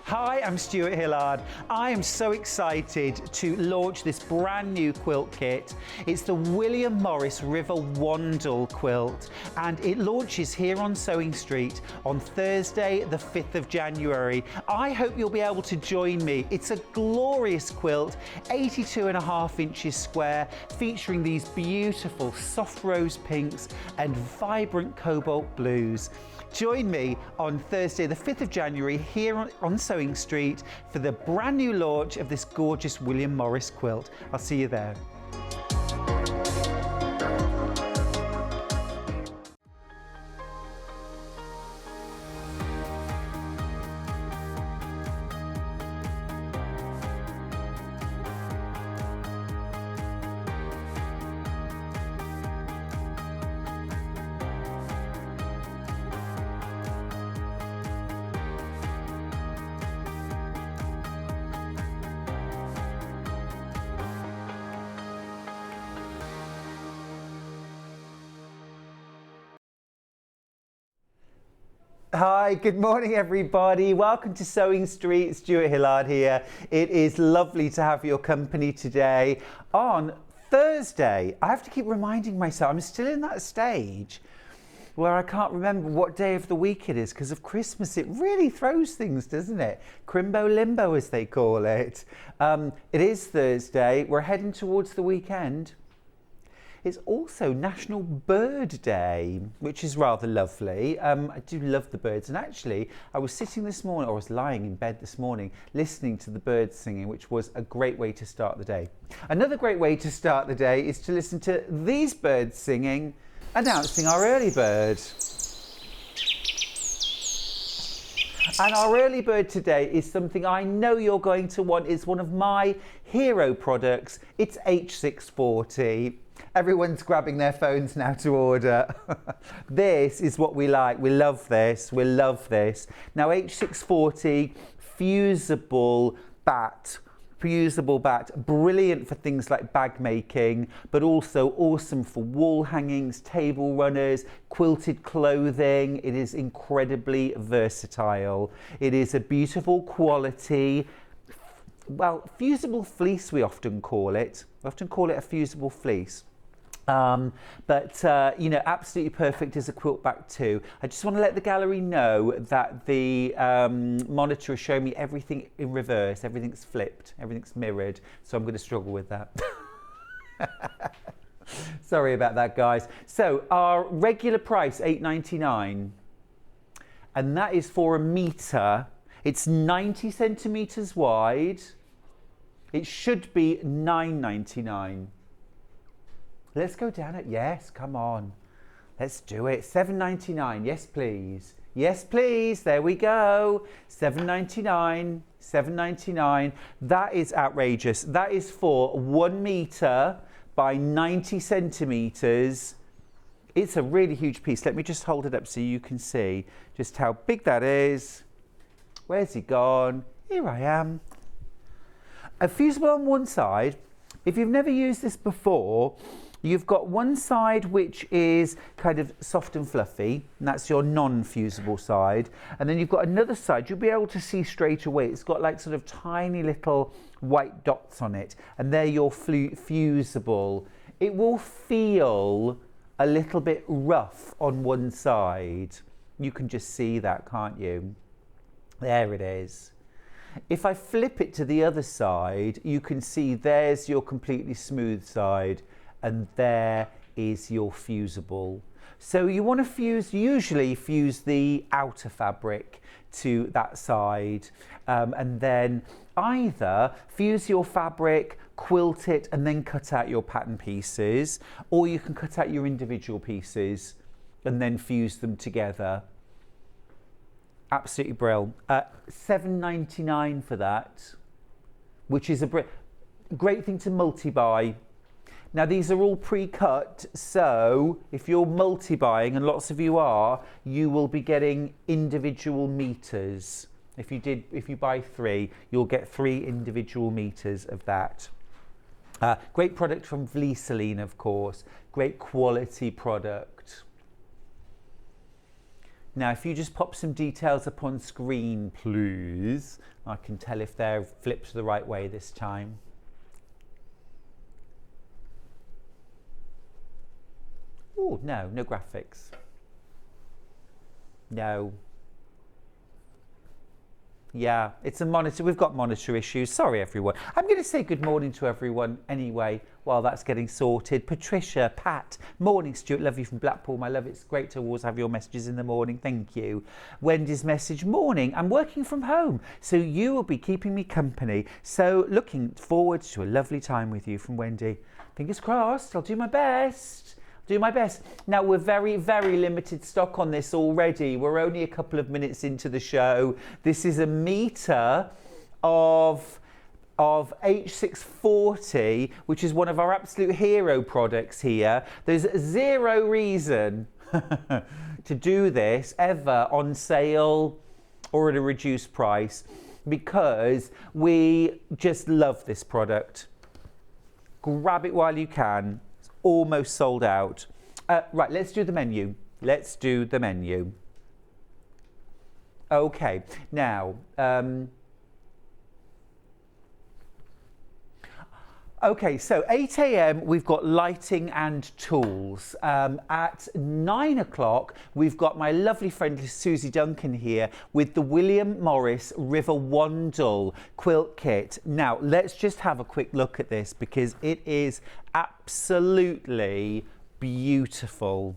Hi, I'm Stuart Hillard. I am so excited to launch this brand new quilt kit. It's the William Morris River Wandle Quilt, and it launches here on Sewing Street on Thursday, the 5th of January. I hope you'll be able to join me. It's a glorious quilt, 82.5 inches square, featuring these beautiful soft rose pinks and vibrant cobalt blues. Join me on Thursday, the 5th of January, here on Sewing Street for the brand new launch of this gorgeous William Morris quilt. I'll see you there. Hi, good morning everybody. Welcome to Sewing Street. Stuart Hillard here. It is lovely to have your company today on Thursday. I have to keep reminding myself, I'm still in that stage where I can't remember what day of the week it is because of Christmas. It really throws things, doesn't it? Crimbo limbo, as they call it. It is Thursday. We're heading towards the weekend. It's also National Bird Day, which is rather lovely. I do love the birds, and actually I was sitting this morning, or I was lying in bed this morning, listening to the birds singing, which was a great way to start the day. Another great way to start the day is to listen to these birds singing, announcing our early bird. And our early bird today is something I know you're going to want. It's one of my hero products. It's H640. Everyone's grabbing their phones now to order. This is what we like. We love this. We love this. Now, H640 fusible bat. Brilliant for things like bag making, but also awesome for wall hangings, table runners, quilted clothing. It is incredibly versatile. It is a beautiful quality, well, fusible fleece we often call it. We often call it a fusible fleece. You know, absolutely perfect as a quilt back too. I just want to let the gallery know that the monitor is showing me everything in reverse, everything's flipped, everything's mirrored, so I'm going to struggle with that. Sorry about that, guys. So our regular price, $8.99, and that is for a metre. It's 90 centimetres wide. It should be $9.99. Let's go down it. Yes, come on. Let's do it. $7.99. Yes, please. Yes, please. There we go. $7.99. $7.99. That is outrageous. That is for 1 metre by 90 centimetres. It's a really huge piece. Let me just hold it up so you can see just how big that is. Where's he gone? Here I am. A fusible on one side. If you've never used this before, you've got one side which is kind of soft and fluffy, and that's your non-fusible side. And then you've got another side, you'll be able to see straight away. It's got like sort of tiny little white dots on it, and they're your fusible. It will feel a little bit rough on one side. You can just see that, can't you? There it is. If I flip it to the other side, you can see there's your completely smooth side, and there is your fusible. So you want to usually fuse the outer fabric to that side, and then either fuse your fabric, quilt it, and then cut out your pattern pieces, or you can cut out your individual pieces and then fuse them together. Absolutely brilliant. $7.99 for that, which is a great thing to multi-buy. Now, these are all pre-cut, so if you're multi-buying, and lots of you are, you will be getting individual meters. If you buy 3, you'll get 3 individual meters of that. Great product from Vliseline, of course. Great quality product. Now, if you just pop some details up on screen, please. I can tell if they're flipped the right way this time. Oh, no graphics. No. Yeah, it's a monitor. We've got monitor issues. Sorry, everyone. I'm going to say good morning to everyone anyway while that's getting sorted. Patricia, Pat, morning, Stuart. Love you from Blackpool. My love, it's great to always have your messages in the morning. Thank you. Wendy's message, morning. I'm working from home, so you will be keeping me company. So looking forward to a lovely time with you from Wendy. Fingers crossed. I'll do my best. Now, we're very, very limited stock on this already. We're only a couple of minutes into the show. This is a metre of H640, which is one of our absolute hero products here. There's zero reason to do this ever on sale or at a reduced price, because we just love this product. Grab it while you can. Almost sold out. Right, let's do the menu. Okay, now, okay, so 8 a.m. we've got lighting and tools. At 9 o'clock we've got my lovely friend Suzie Duncan here with the William Morris River Wandle quilt kit. Now let's just have a quick look at this because it is absolutely beautiful.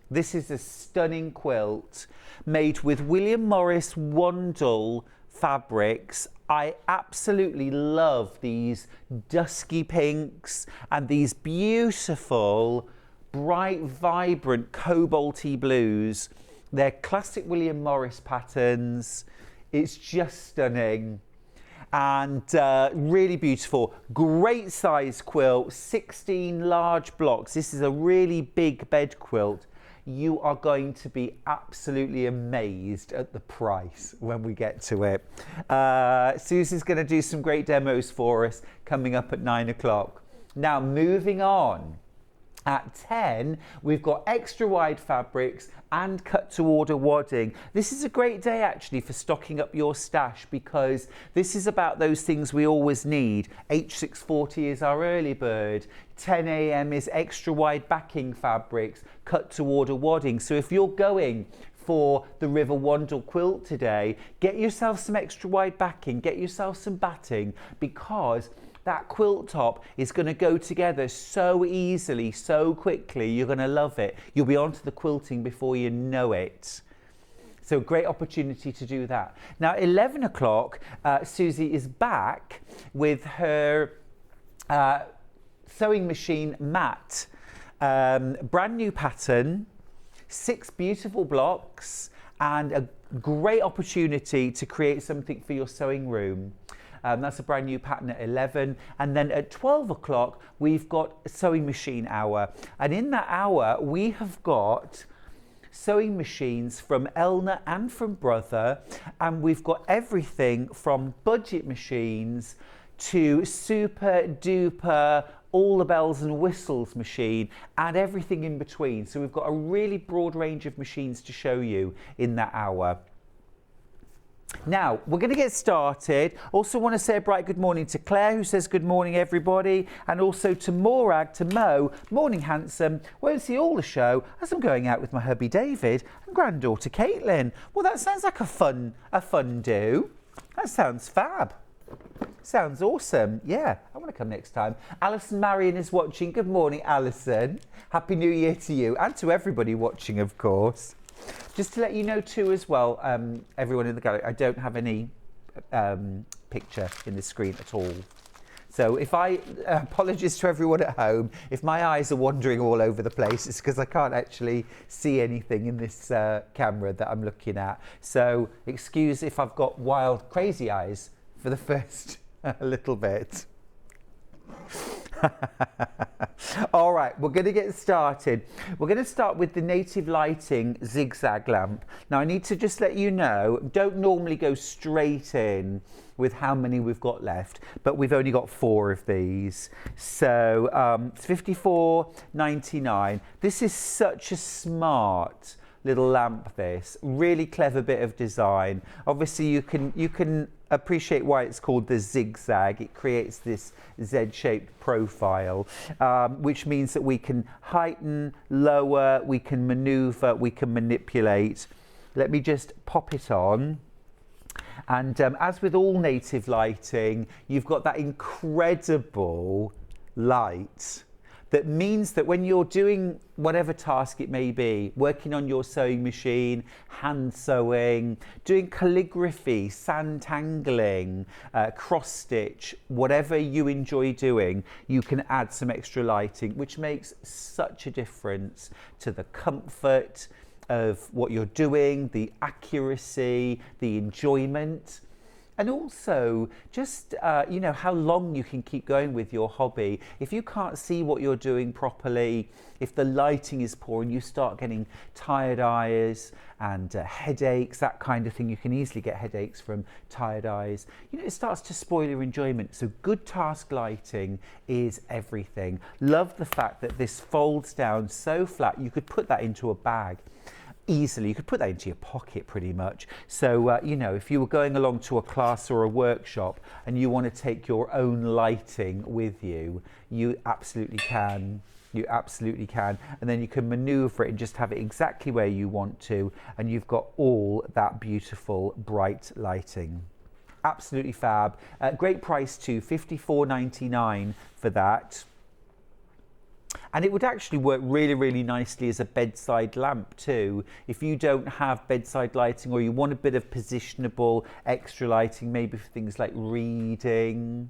This is a stunning quilt made with William Morris Wandle fabrics. I absolutely love these dusky pinks and these beautiful, bright, vibrant, cobalty blues. They're classic William Morris patterns. It's just stunning and really beautiful. Great size quilt, 16 large blocks. This is a really big bed quilt. You are going to be absolutely amazed at the price when we get to it. Susie's going to do some great demos for us coming up at 9 o'clock. Now, moving on. At 10, we've got extra wide fabrics and cut to order wadding. This is a great day actually for stocking up your stash because this is about those things we always need. H640 is our early bird. 10 a.m. is extra wide backing fabrics, cut to order wadding. So if you're going for the River Wandle quilt today, get yourself some extra wide backing, get yourself some batting, because that quilt top is going to go together so easily, so quickly. You're going to love it. You'll be onto the quilting before you know it. So great opportunity to do that. Now, 11 o'clock, Suzie is back with her sewing machine mat. Brand new pattern, 6 beautiful blocks, and a great opportunity to create something for your sewing room. That's a brand new pattern at 11. And then at 12 o'clock, we've got a sewing machine hour. And in that hour, we have got sewing machines from Elna and from Brother. And we've got everything from budget machines to super duper, all the bells and whistles machine and everything in between. So we've got a really broad range of machines to show you in that hour. Now, we're going to get started. Also want to say a bright good morning to Claire, who says good morning, everybody. And also to Morag, to Mo, morning, handsome. Won't see all the show as I'm going out with my hubby David and granddaughter Caitlin. Well, that sounds like a fun do. That sounds fab. Sounds awesome. Yeah, I want to come next time. Alison Marion is watching. Good morning, Alison. Happy New Year to you and to everybody watching, of course. Just to let you know too as well, everyone in the gallery, I don't have any picture in the screen at all. So if apologies to everyone at home, if my eyes are wandering all over the place, it's because I can't actually see anything in this camera that I'm looking at. So excuse if I've got wild, crazy eyes for the first little bit. All right, we're going to get started. We're going to start with the Native Lighting zigzag lamp. Now, I need to just let you know, don't normally go straight in with how many we've got left, but we've only got 4 of these. So it's $54.99. This is such a smart little lamp this. Really clever bit of design. Obviously you can appreciate why it's called the zigzag. It creates this Z-shaped profile, which means that we can heighten, lower, we can maneuver, we can manipulate. Let me just pop it on. And as with all native lighting, you've got that incredible light that means that when you're doing whatever task it may be, working on your sewing machine, hand sewing, doing calligraphy, sand tangling, cross stitch, whatever you enjoy doing, you can add some extra lighting, which makes such a difference to the comfort of what you're doing, the accuracy, the enjoyment. And also just, you know, how long you can keep going with your hobby. If you can't see what you're doing properly, if the lighting is poor and you start getting tired eyes and headaches, that kind of thing, you can easily get headaches from tired eyes. You know, it starts to spoil your enjoyment. So good task lighting is everything. Love the fact that this folds down so flat, you could put that into a bag easily. You could put that into your pocket pretty much. So, you know, if you were going along to a class or a workshop and you want to take your own lighting with you, you absolutely can. You absolutely can. And then you can maneuver it and just have it exactly where you want to. And you've got all that beautiful bright lighting. Absolutely fab. Great price too, $54.99 for that. And it would actually work really, really nicely as a bedside lamp too. If you don't have bedside lighting or you want a bit of positionable extra lighting, maybe for things like reading.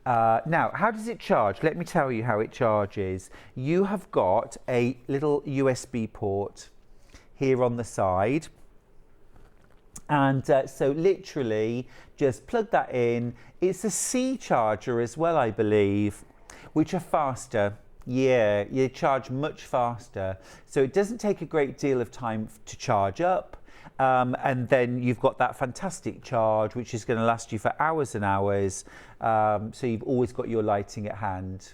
Now, how does it charge? Let me tell you how it charges. You have got a little USB port here on the side. And so literally just plug that in. It's a C charger as well, I believe, which are faster. Yeah, you charge much faster. So it doesn't take a great deal of time to charge up. And then you've got that fantastic charge, which is going to last you for hours and hours. So you've always got your lighting at hand.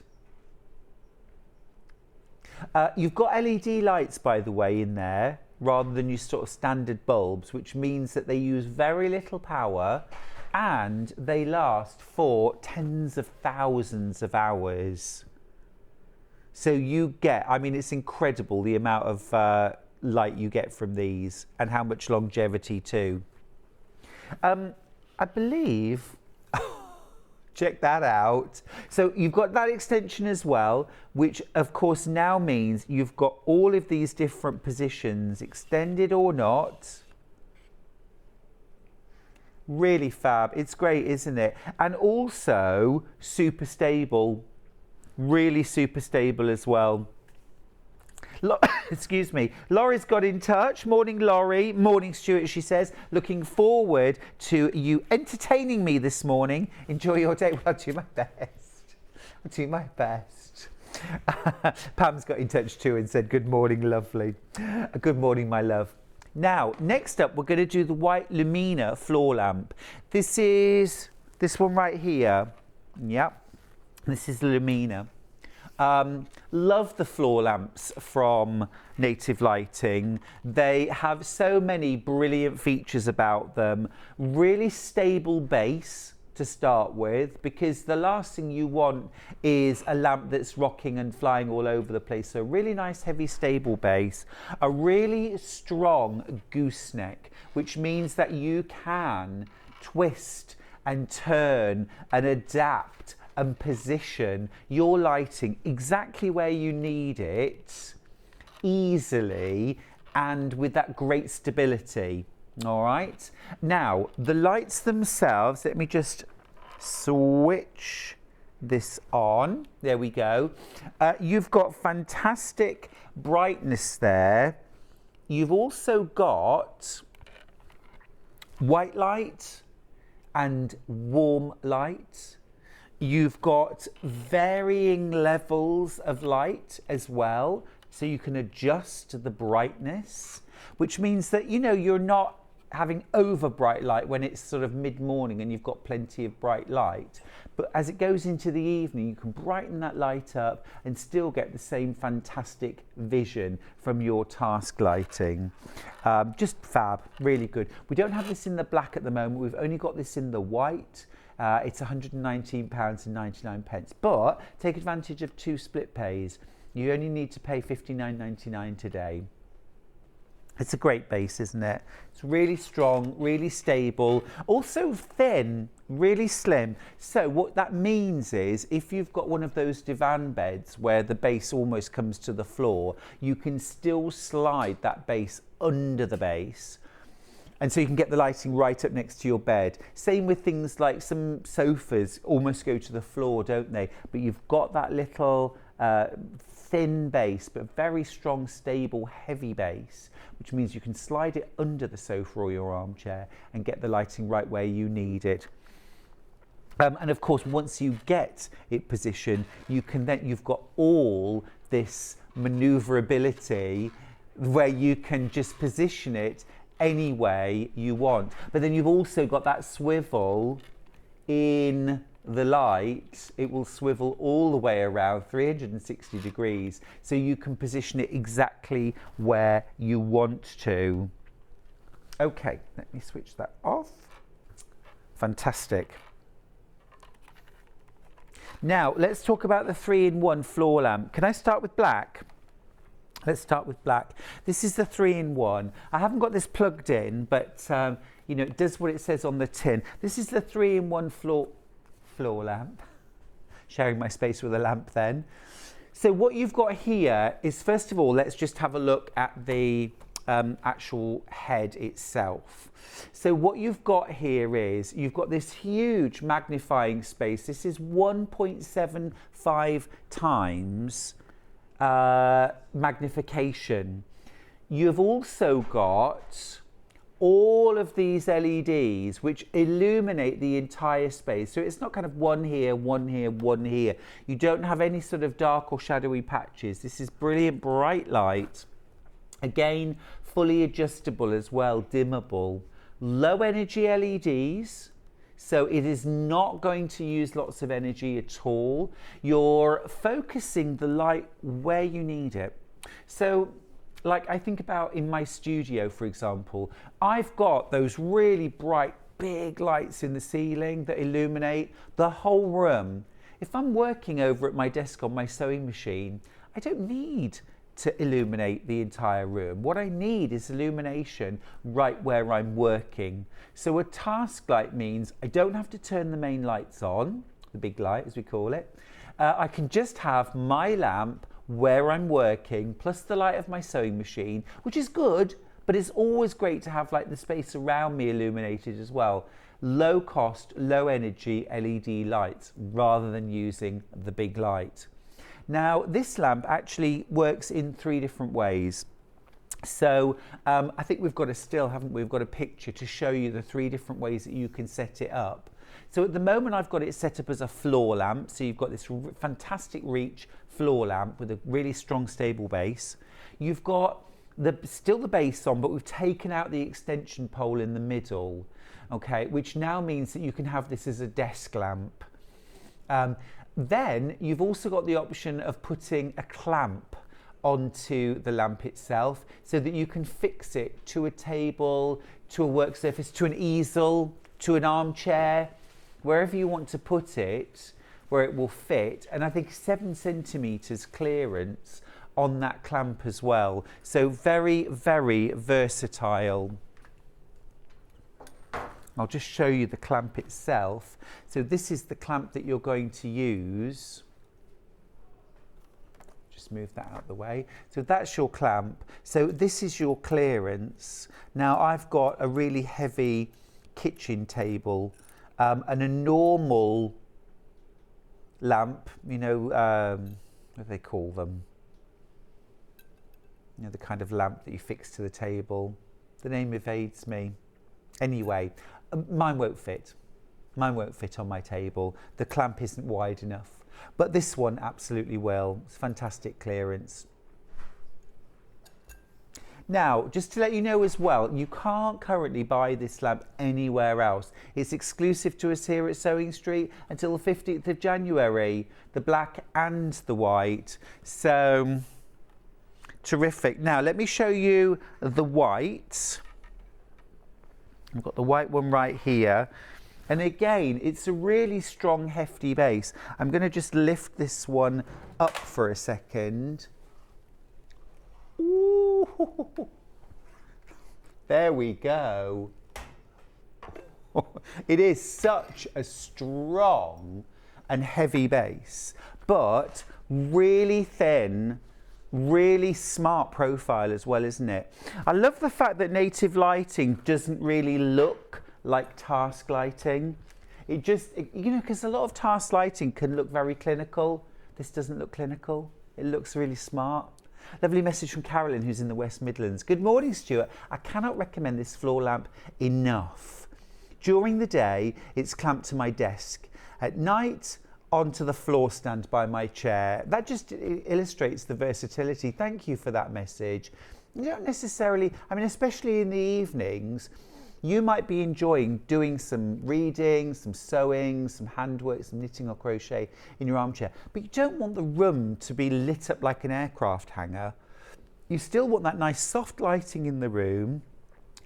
You've got LED lights, by the way, in there, rather than your sort of standard bulbs, which means that they use very little power and they last for tens of thousands of hours. So you get, I mean, it's incredible the amount of light you get from these and how much longevity too. I believe, check that out. So you've got that extension as well, which of course now means you've got all of these different positions, extended or not. Really fab. It's great, isn't it? And also super stable. Really super stable as well. Excuse me. Laurie's got in touch. Morning, Laurie. Morning, Stuart, she says. Looking forward to you entertaining me this morning. Enjoy your day. Well, I'll do my best. I'll do my best. Pam's got in touch too and said, good morning, lovely. Good morning, my love. Now, next up, we're going to do the white Lumina floor lamp. This is this one right here. Yep. This is Lumina. Love the floor lamps from Native Lighting. They have so many brilliant features about them. Really stable base to start with, because the last thing you want is a lamp that's rocking and flying all over the place. So really nice, heavy, stable base. A really strong gooseneck, which means that you can twist and turn and adapt and position your lighting exactly where you need it easily and with that great stability. All right, now the lights themselves, let me just switch this on. There we go. You've got fantastic brightness there. You've also got white light and warm light. You've got varying levels of light as well, so you can adjust the brightness, which means that, you know, you're not having over bright light when it's sort of mid-morning and you've got plenty of bright light. But as it goes into the evening, you can brighten that light up and still get the same fantastic vision from your task lighting. Just fab, really good. We don't have this in the black at the moment. We've only got this in the white. It's £119.99, but take advantage of 2 split pays. You only need to pay £59.99 today. It's a great base, isn't it? It's really strong, really stable, also thin, really slim. So what that means is if you've got one of those divan beds where the base almost comes to the floor, you can still slide that base under the base. And so you can get the lighting right up next to your bed. Same with things like some sofas almost go to the floor, don't they? But you've got that little thin base, but very strong, stable, heavy base, which means you can slide it under the sofa or your armchair and get the lighting right where you need it. And of course, once you get it positioned, you've got all this maneuverability where you can just position it any way you want. But then you've also got that swivel in the light. It will swivel all the way around 360 degrees, so you can position it exactly where you want to. Okay, let me switch that off. Fantastic. Now let's talk about the 3-in-1 floor lamp. Can I start with black? Let's start with black. This is the 3-in-1. I haven't got this plugged in, but you know, it does what it says on the tin. This is the 3-in-1 floor lamp. Sharing my space with a lamp then. So what you've got here is, first of all, let's just have a look at the actual head itself. So what you've got here is, you've got this huge magnifying space. This is 1.75 times magnification. You've also got all of these LEDs which illuminate the entire space. So it's not kind of one here, one here, one here. You don't have any sort of dark or shadowy patches. This is brilliant bright light. Again, fully adjustable as well, dimmable. Low energy LEDs. So it is not going to use lots of energy at all. You're focusing the light where you need it. So like I think about in my studio, for example, I've got those really bright, big lights in the ceiling that illuminate the whole room. If I'm working over at my desk on my sewing machine, I don't need to illuminate the entire room. What I need is illumination right where I'm working. So a task light means I don't have to turn the main lights on, the big light as we call it. I can just have my lamp where I'm working, plus the light of my sewing machine, which is good, but it's always great to have like the space around me illuminated as well. Low cost, low energy LED lights rather than using the big light. Now this lamp actually works in 3 different ways. So I think we've got a still, haven't we? We've got a picture to show you the 3 different ways that you can set it up. So at the moment I've got it set up as a floor lamp. So you've got this fantastic reach floor lamp with a really strong stable base. You've got still the base on, but we've taken out the extension pole in the middle, okay, which now means that you can have this as a desk lamp. Then you've also got the option of putting a clamp onto the lamp itself so that you can fix it to a table, to a work surface, to an easel, to an armchair, wherever you want to put it, where it will fit. And I think 7 centimeters clearance on that clamp as well. So very, very versatile. I'll just show you the clamp itself. So this is the clamp that you're going to use. Just move that out of the way. So that's your clamp. So this is your clearance. Now I've got a really heavy kitchen table and a normal lamp, you know, what do they call them? You know, the kind of lamp that you fix to the table. The name evades me. Anyway, mine won't fit. Mine won't fit on my table. The clamp isn't wide enough. But this one absolutely will. It's fantastic clearance. Now, just to let you know as well, you can't currently buy this lamp anywhere else. It's exclusive to us here at Sewing Street until the 15th of January, the black and the white. So, terrific. Now, let me show you the white. I've got the white one right here. And again, it's a really strong, hefty base. I'm going to just lift this one up for a second. Ooh. There we go. It is such a strong and heavy base, but really thin, really smart profile as well, isn't it? I love the fact that native lighting doesn't really look like task lighting. It just, you know, because a lot of task lighting can look very clinical. This doesn't look clinical. It looks really smart. Lovely message from Carolyn, who's in the West Midlands. Good morning, Stuart. I cannot recommend this floor lamp enough. During the day, it's clamped to my desk. At night, onto the floor stand by my chair. That just illustrates the versatility. Thank you for that message. You don't necessarily, I mean, especially in the evenings, you might be enjoying doing some reading, some sewing, some handwork, some knitting or crochet in your armchair, but you don't want the room to be lit up like an aircraft hangar. You still want that nice soft lighting in the room,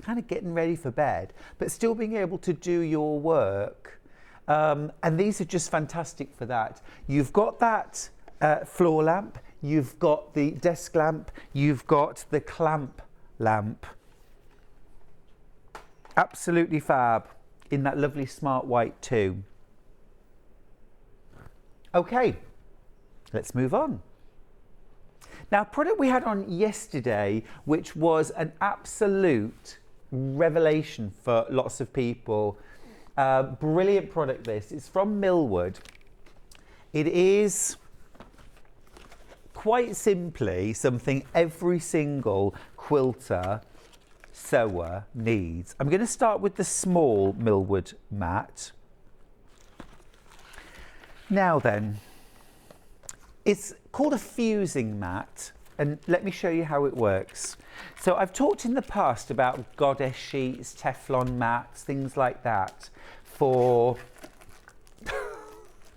kind of getting ready for bed, but still being able to do your work. And these are just fantastic for that. You've got that floor lamp, you've got the desk lamp, you've got the clamp lamp. Absolutely fab in that lovely smart white too. Okay, let's move on. Now, a product we had on yesterday, which was an absolute revelation for lots of people. Brilliant product this. It's from Millwood. It is quite simply something every single quilter sewer needs. I'm going to start with the small Millwood mat. Now then, it's called a fusing mat, and let me show you how it works. So I've talked in the past about goddess sheets, Teflon mats, things like that for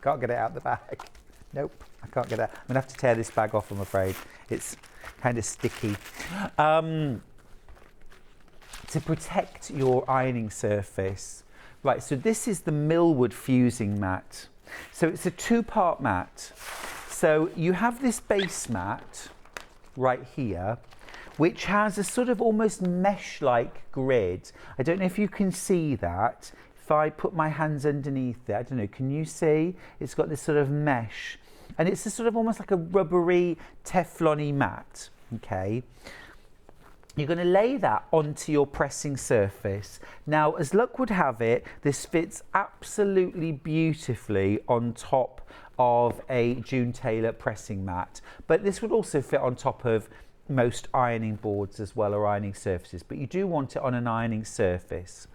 can't get it out the bag. Nope, I can't get it. I'm gonna have to tear this bag off, I'm afraid. It's kind of sticky. To protect your ironing surface. Right, so this is the Millwood fusing mat. So it's a two-part mat. So you have this base mat right here, which has a sort of almost mesh-like grid. I don't know if you can see that. If I put my hands underneath it, I don't know, can you see? It's got this sort of mesh. And it's a sort of almost like a rubbery, Teflon-y mat, okay? You're going to lay that onto your pressing surface. Now, as luck would have it, this fits absolutely beautifully on top of a June Taylor pressing mat. But this would also fit on top of most ironing boards as well, or ironing surfaces. But you do want it on an ironing surface.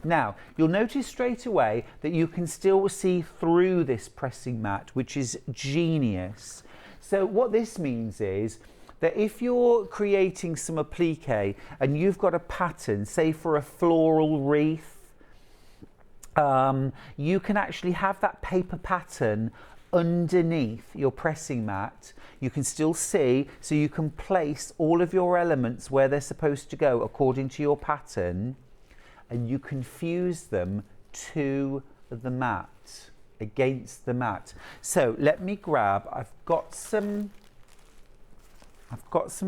Now, you'll notice straight away that you can still see through this pressing mat, which is genius. So what this means is that if you're creating some applique and you've got a pattern, say for a floral wreath, you can actually have that paper pattern underneath your pressing mat. You can still see, so you can place all of your elements where they're supposed to go according to your pattern, and you can fuse them to the mat, against the mat. So let me grab, I've got some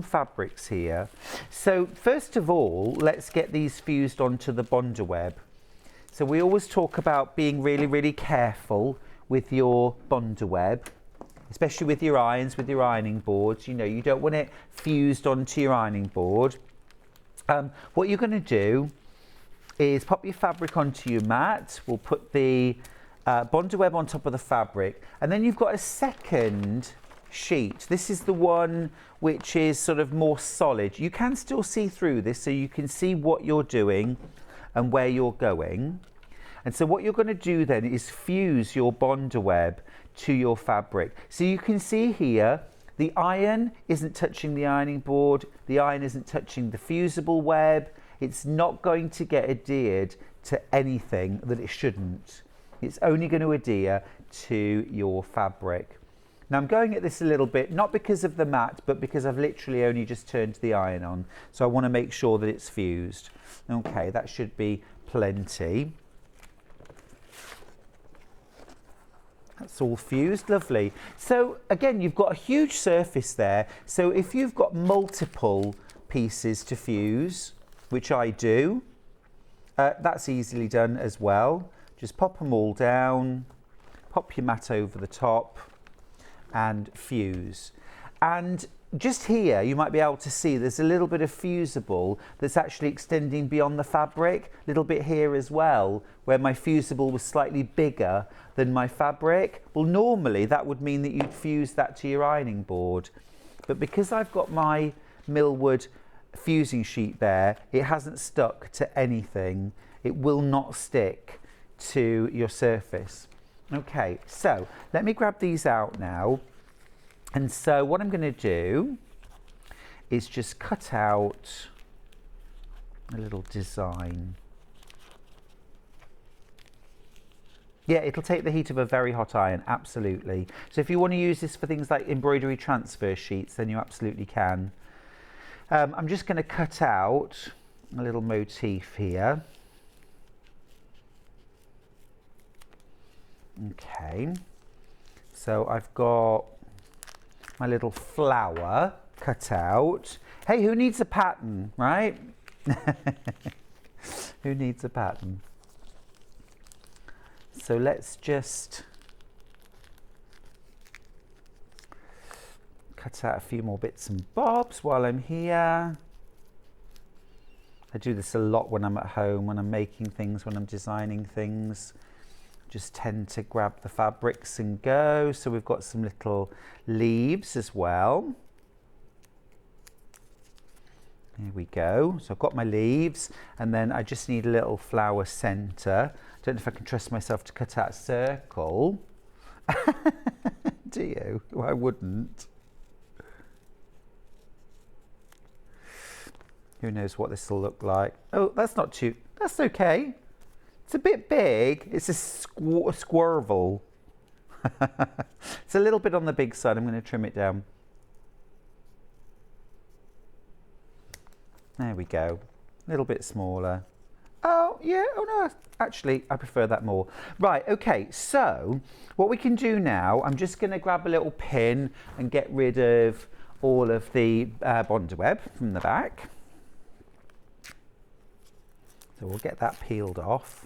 fabrics here. So first of all, let's get these fused onto the Bonder web. So we always talk about being really, really careful with your Bonder web, especially with your irons, with your ironing boards. You know, you don't want it fused onto your ironing board. What you're going to do is pop your fabric onto your mat. We'll put the Bonder web on top of the fabric, and then you've got a second sheet. This is the one which is sort of more solid. You can still see through this, so you can see what you're doing and where you're going. And so what you're going to do then is fuse your Bonder web to your fabric. So you can see here The iron isn't touching the ironing board. The iron isn't touching the fusible web. It's not going to get adhered to anything that it shouldn't. It's only going to adhere to your fabric. Now I'm going at this a little bit, not because of the mat, but because I've literally only just turned the iron on. So I want to make sure that it's fused. Okay, that should be plenty. That's all fused, lovely. So again, you've got a huge surface there. So if you've got multiple pieces to fuse, which I do, that's easily done as well. Just pop them all down, pop your mat over the top and fuse. And just here you might be able to see there's a little bit of fusible that's actually extending beyond the fabric, a little bit here as well, where my fusible was slightly bigger than my fabric. Well, normally that would mean that you'd fuse that to your ironing board, but because I've got my millwood fusing sheet there, it hasn't stuck to anything. It will not stick to your surface. Okay, so let me grab these out now. And so what I'm going to do is just cut out a little design. Yeah, it'll take the heat of a very hot iron, absolutely. So if you want to use this for things like embroidery transfer sheets, then you absolutely can. I'm just going to cut out a little motif here. Okay, so I've got my little flower cut out. Hey, who needs a pattern, right? Who needs a pattern? So let's just cut out a few more bits and bobs while I'm here. I do this a lot when I'm at home, when I'm making things, when I'm designing things. Just tend to grab the fabrics and go. So we've got some little leaves as well. Here we go. So I've got my leaves, and then I just need a little flower center. Don't know if I can trust myself to cut out a circle. Do you? Well, I wouldn't. Who knows what this will look like? Oh, that's not too, that's okay. It's a bit big. It's a squirrel. It's a little bit on the big side. I'm going to trim it down. There we go. A little bit smaller. Oh, yeah. Oh, no. Actually, I prefer that more. Right. Okay. So what we can do now, I'm just going to grab a little pin and get rid of all of the bonder web from the back. So we'll get that peeled off.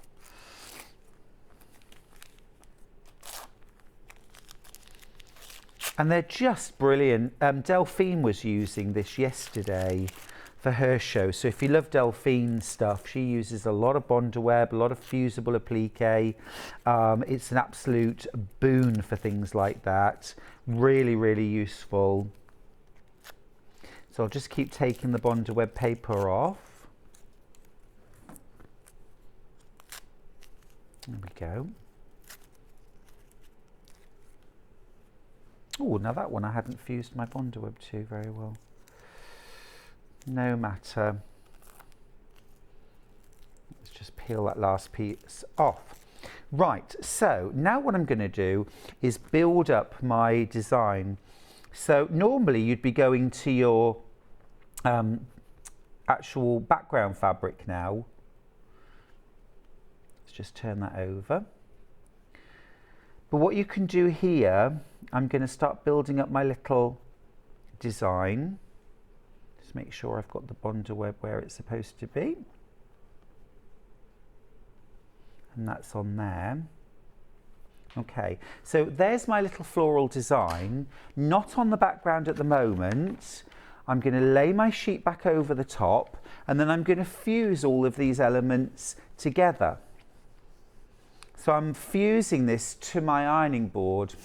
And they're just brilliant. Delphine was using this yesterday for her show. So if you love Delphine stuff, she uses a lot of bonder web, a lot of fusible applique. It's an absolute boon for things like that. Really, really useful. So I'll just keep taking the bonder web paper off. There we go. Oh, now that one I hadn't fused my bonder web to very well. No matter. Let's just peel that last piece off. Right, so now what I'm going to do is build up my design. So normally you'd be going to your actual background fabric now. Let's just turn that over. But what you can do here, I'm going to start building up my little design. Just make sure I've got the bonder web where it's supposed to be. And that's on there. Okay, so there's my little floral design, not on the background at the moment. I'm going to lay my sheet back over the top, and then I'm going to fuse all of these elements together. So I'm fusing this to my ironing board,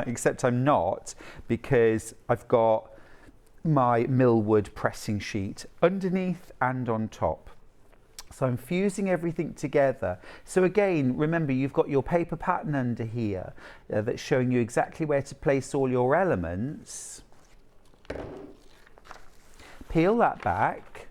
except I'm not, because I've got my millwood pressing sheet underneath and on top. So I'm fusing everything together. So again, remember, you've got your paper pattern under here that's showing you exactly where to place all your elements. Peel that back.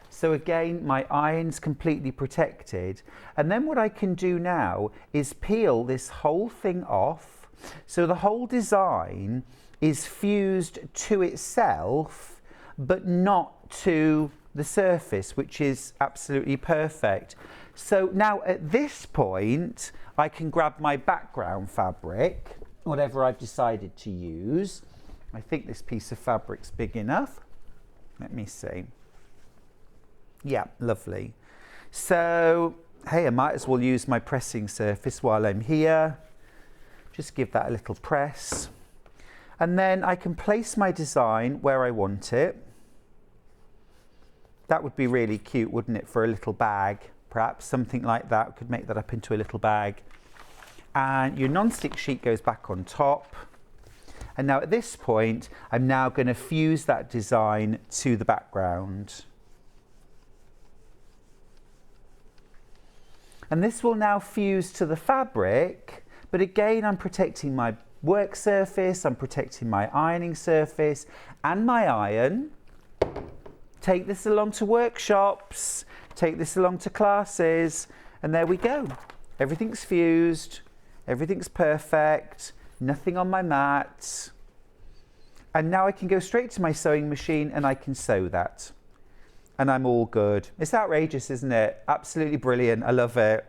So again, my iron's completely protected. And then what I can do now is peel this whole thing off. So the whole design is fused to itself, but not to the surface, which is absolutely perfect. So now at this point, I can grab my background fabric, whatever I've decided to use. I think this piece of fabric's big enough. Let me see. Yeah, lovely. So, hey, I might as well use my pressing surface while I'm here. Just give that a little press. And then I can place my design where I want it. That would be really cute, wouldn't it, for a little bag? Perhaps something like that. We could make that up into a little bag. And your non-stick sheet goes back on top. And now at this point, I'm now going to fuse that design to the background. And this will now fuse to the fabric, but again, I'm protecting my work surface, I'm protecting my ironing surface and my iron. Take this along to workshops, take this along to classes, and there we go. Everything's fused, everything's perfect, nothing on my mat. And now I can go straight to my sewing machine and I can sew that. And I'm all good. It's outrageous, isn't it? Absolutely brilliant. I love it.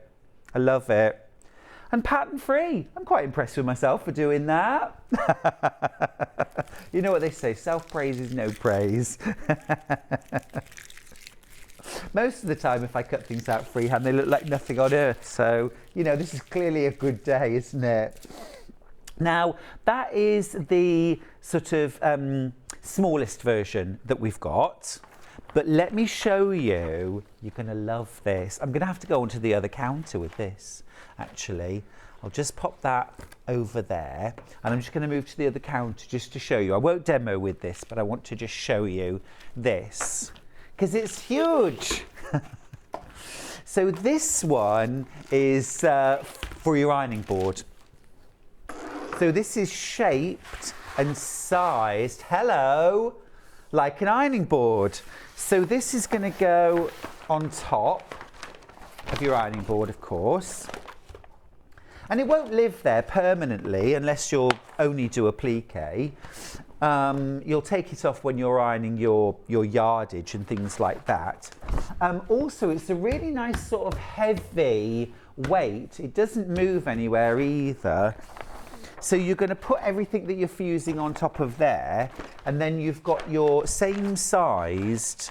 I love it. And pattern free. I'm quite impressed with myself for doing that. You know what they say, self-praise is no praise. Most of the time, if I cut things out freehand, they look like nothing on earth. So, you know, this is clearly a good day, isn't it? Now, that is the sort of smallest version that we've got. But let me show you, you're going to love this. I'm going to have to go onto the other counter with this, actually. I'll just pop that over there. And I'm just going to move to the other counter just to show you. I won't demo with this, but I want to just show you this. Because it's huge. So this one is for your ironing board. So this is shaped and sized, hello, like an ironing board. So this is going to go on top of your ironing board, of course. And it won't live there permanently unless you'll only do applique. You'll take it off when you're ironing your yardage and things like that. Also, it's a really nice sort of heavy weight. It doesn't move anywhere either. So you're going to put everything that you're fusing on top of there, and then you've got your same sized,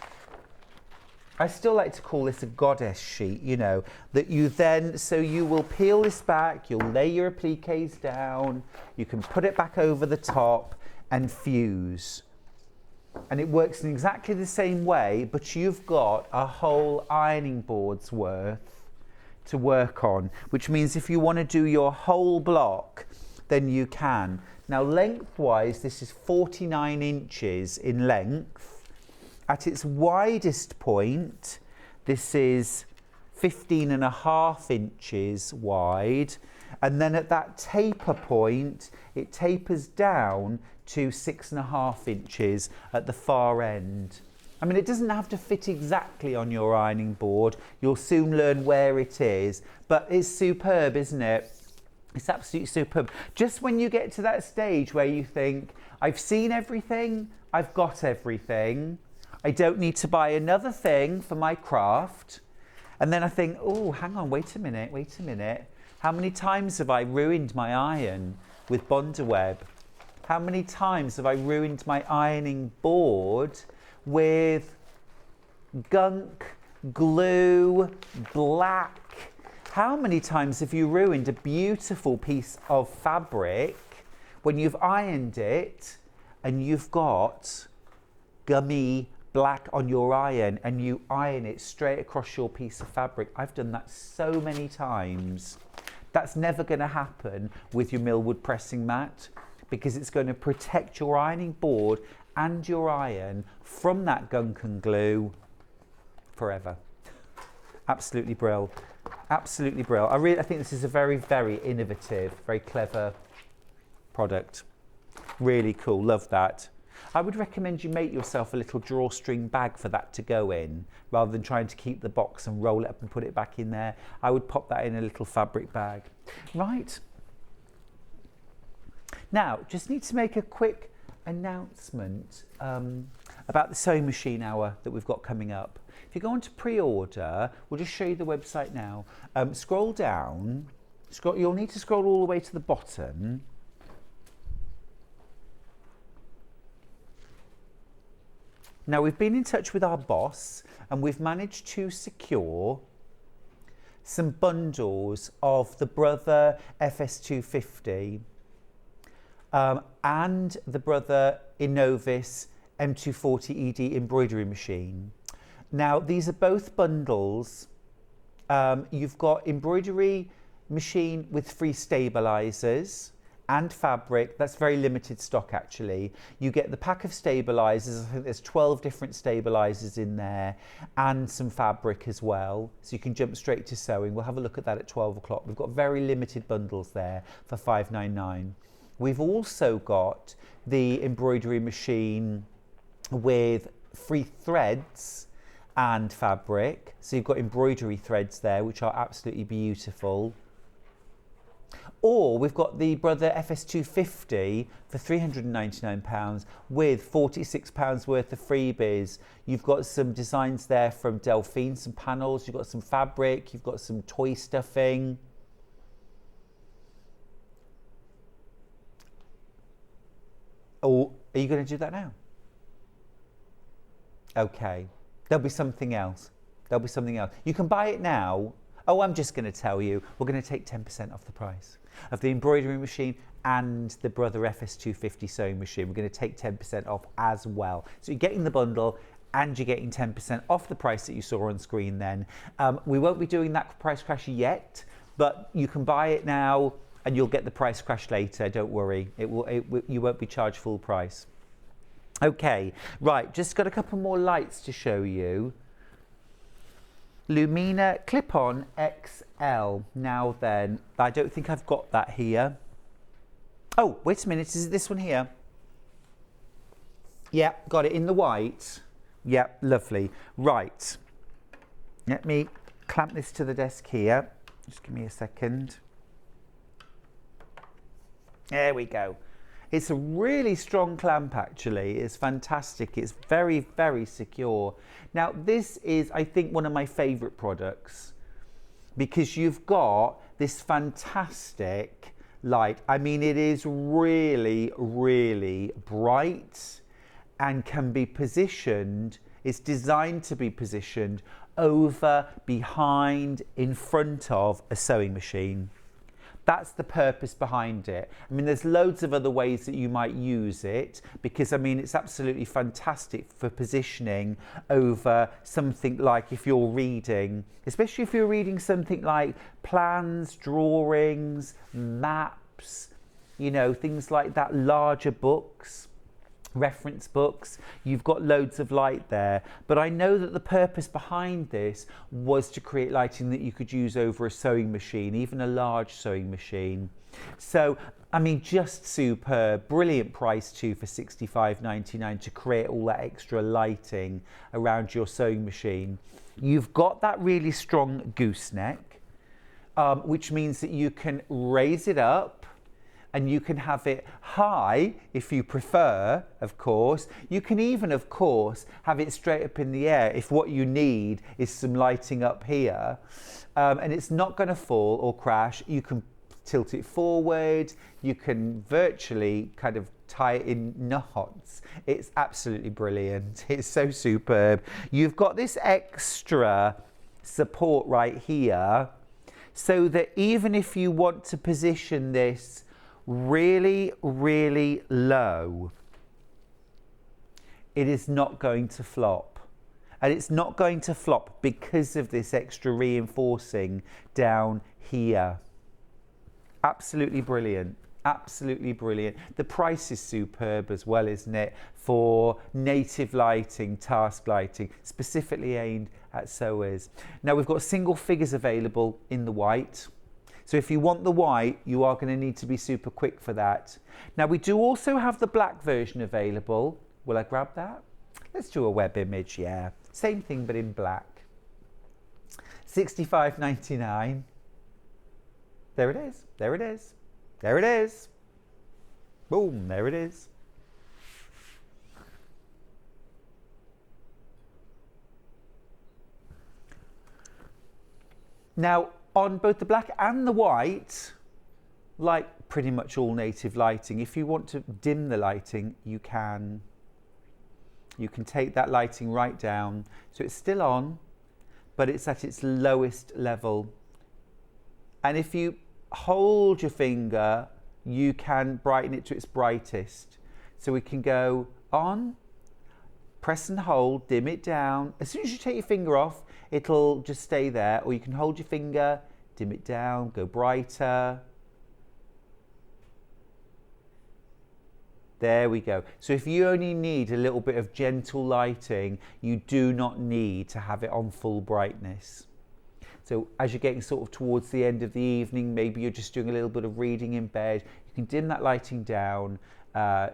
I still like to call this a goddess sheet, you know, that you then, so you will peel this back, you'll lay your appliques down, you can put it back over the top and fuse. And it works in exactly the same way, but you've got a whole ironing board's worth to work on, which means if you want to do your whole block, then you can. Now lengthwise, this is 49 inches in length. At its widest point, this is 15.5 inches wide. And then at that taper point, it tapers down to 6.5 inches at the far end. I mean, it doesn't have to fit exactly on your ironing board. You'll soon learn where it is, but it's superb, isn't it? It's absolutely superb. Just when you get to that stage where you think, I've seen everything, I've got everything, I don't need to buy another thing for my craft. And then I think, oh, hang on, wait a minute. How many times have I ruined my iron with Bondaweb? How many times have I ruined my ironing board with gunk, glue, black? How many times have you ruined a beautiful piece of fabric when you've ironed it and you've got gummy black on your iron and you iron it straight across your piece of fabric? I've done that so many times. That's never going to happen with your Millwood pressing mat because it's going to protect your ironing board and your iron from that gunk and glue forever. Absolutely brilliant. Absolutely brilliant. I think this is a very, very innovative, very clever product. Really cool. Love that. I would recommend you make yourself a little drawstring bag for that to go in, rather than trying to keep the box and roll it up and put it back in there. I would pop that in a little fabric bag. Right. Now, just need to make a quick announcement about the sewing machine hour that we've got coming up. If you go on to pre-order, we'll just show you the website now. Scroll down, you'll need to scroll all the way to the bottom. Now, we've been in touch with our boss and we've managed to secure some bundles of the Brother FS250 and the Brother Innovis M240 ED embroidery machine. Now, these are both bundles. You've got embroidery machine with free stabilizers and fabric. That's very limited stock, actually. You get the pack of stabilizers. I think there's 12 different stabilizers in there, and some fabric as well, so you can jump straight to sewing. We'll have a look at that at 12 o'clock. We've got very limited bundles there for $5.99. We've also got the embroidery machine with free threads and fabric. So you've got embroidery threads there, which are absolutely beautiful. Or we've got the Brother FS250 for £399 with £46 worth of freebies. You've got some designs there from Delphine, some panels, you've got some fabric, you've got some toy stuffing. Oh, are you going to do that now? Okay. There'll be something else. There'll be something else. You can buy it now. Oh, I'm just going to tell you, we're going to take 10% off the price of the embroidery machine and the Brother FS250 sewing machine. We're going to take 10% off as well. So you're getting the bundle and you're getting 10% off the price that you saw on screen then. We won't be doing that price crash yet, but you can buy it now and you'll get the price crash later. Don't worry, you won't be charged full price. Okay, right, just got a couple more lights to show you. Lumina Clip-On XL. Now then, I don't think I've got that here. Oh, wait a minute, is it this one here? Yeah, got it in the white. Yeah, lovely. Right, let me clamp this to the desk here. Just give me a second. There we go. It's a really strong clamp, actually. It's fantastic. It's very, very secure. Now, this is, I think, one of my favourite products because you've got this fantastic light. I mean, it is really, really bright and can be positioned. It's designed to be positioned over, behind, in front of a sewing machine. That's the purpose behind it. I mean, there's loads of other ways that you might use it because, I mean, it's absolutely fantastic for positioning over something like if you're reading, especially if you're reading something like plans, drawings, maps, you know, things like that, larger books, reference books. You've got loads of light there, but I know that the purpose behind this was to create lighting that you could use over a sewing machine, even a large sewing machine. So, I mean, just superb. Brilliant price too for $65.99 to create all that extra lighting around your sewing machine. You've got that really strong gooseneck, which means that you can raise it up and you can have it high if you prefer, of course. You can even, of course, have it straight up in the air if what you need is some lighting up here. And it's not going to fall or crash. You can tilt it forward. You can virtually kind of tie it in knots. It's absolutely brilliant. It's so superb. You've got this extra support right here so that even if you want to position this really, really low, it is not going to flop. And it's not going to flop because of this extra reinforcing down here. Absolutely brilliant. Absolutely brilliant. The price is superb as well, isn't it? For native lighting, task lighting, specifically aimed at sewers. Now we've got single figures available in the white. So if you want the white, you are going to need to be super quick for that. Now we do also have the black version available. Will I grab that? Let's do a web image, yeah. Same thing, but in black. $65.99. There it is, there it is, there it is. Boom, there it is. Now, on both the black and the white, like pretty much all native lighting, if you want to dim the lighting, you can. You can take that lighting right down. So it's still on, but it's at its lowest level. And if you hold your finger, you can brighten it to its brightest. So we can go on, press and hold, dim it down. As soon as you take your finger off, it'll just stay there. Or you can hold your finger, dim it down, go brighter. There we go. So if you only need a little bit of gentle lighting, you do not need to have it on full brightness. So as you're getting sort of towards the end of the evening, maybe you're just doing a little bit of reading in bed, you can dim that lighting down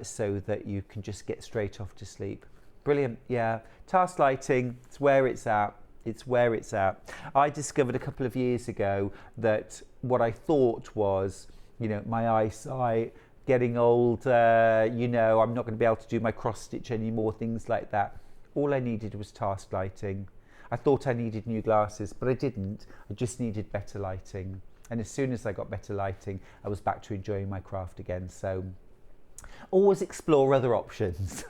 so that you can just get straight off to sleep. Brilliant, yeah. Task lighting, it's where it's at. It's where it's at. I discovered a couple of years ago that what I thought was, you know, my eyesight, getting older, you know, I'm not going to be able to do my cross stitch anymore, things like that. All I needed was task lighting. I thought I needed new glasses, but I didn't. I just needed better lighting. And as soon as I got better lighting, I was back to enjoying my craft again. So always explore other options.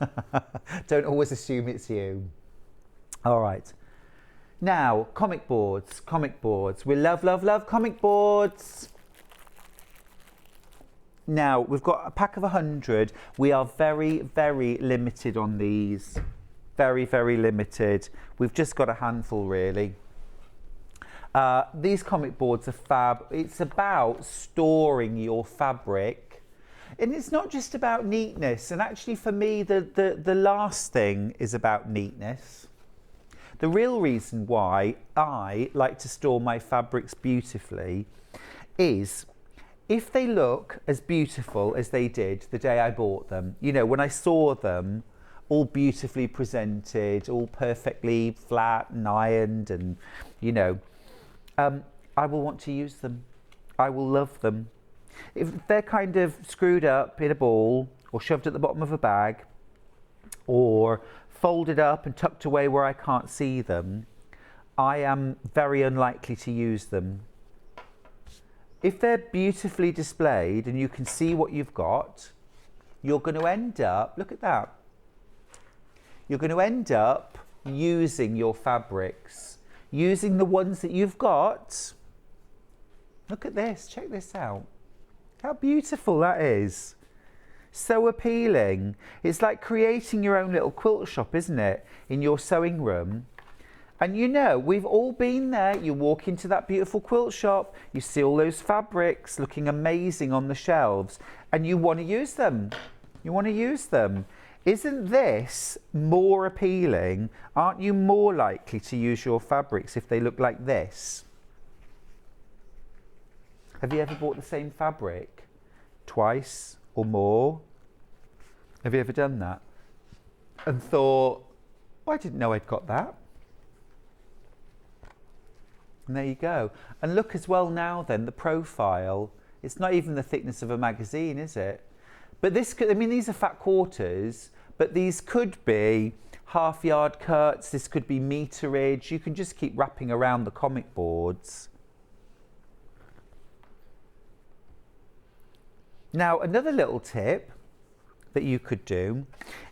Don't always assume it's you. All right. Now, comic boards, comic boards. We love, love, love comic boards. Now, we've got a pack of 100. We are very, very limited on these. Very, very limited. We've just got a handful, really. These comic boards are fab. It's about storing your fabric. And it's not just about neatness. And actually, for me, the last thing is about neatness. The real reason why I like to store my fabrics beautifully is if they look as beautiful as they did the day I bought them. You know, when I saw them all beautifully presented, all perfectly flat and ironed, and, you know, I will want to use them. I will love them. If they're kind of screwed up in a ball or shoved at the bottom of a bag or folded up and tucked away where I can't see them, I am very unlikely to use them. If they're beautifully displayed and you can see what you've got, you're going to end up, look at that, you're going to end up using your fabrics, using the ones that you've got. Look at this, check this out. How beautiful that is. So appealing. It's like creating your own little quilt shop, isn't it? In your sewing room. And you know, we've all been there. You walk into that beautiful quilt shop, you see all those fabrics looking amazing on the shelves, and you want to use them. You want to use them. Isn't this more appealing? Aren't you more likely to use your fabrics if they look like this? Have you ever bought the same fabric twice or more? Have you ever done that? And thought, oh, I didn't know I'd got that. And there you go. And look as well now then, the profile. It's not even the thickness of a magazine, is it? But this could, I mean, these are fat quarters, but these could be half-yard cuts. This could be meterage. You can just keep wrapping around the comic boards. Now, another little tip that you could do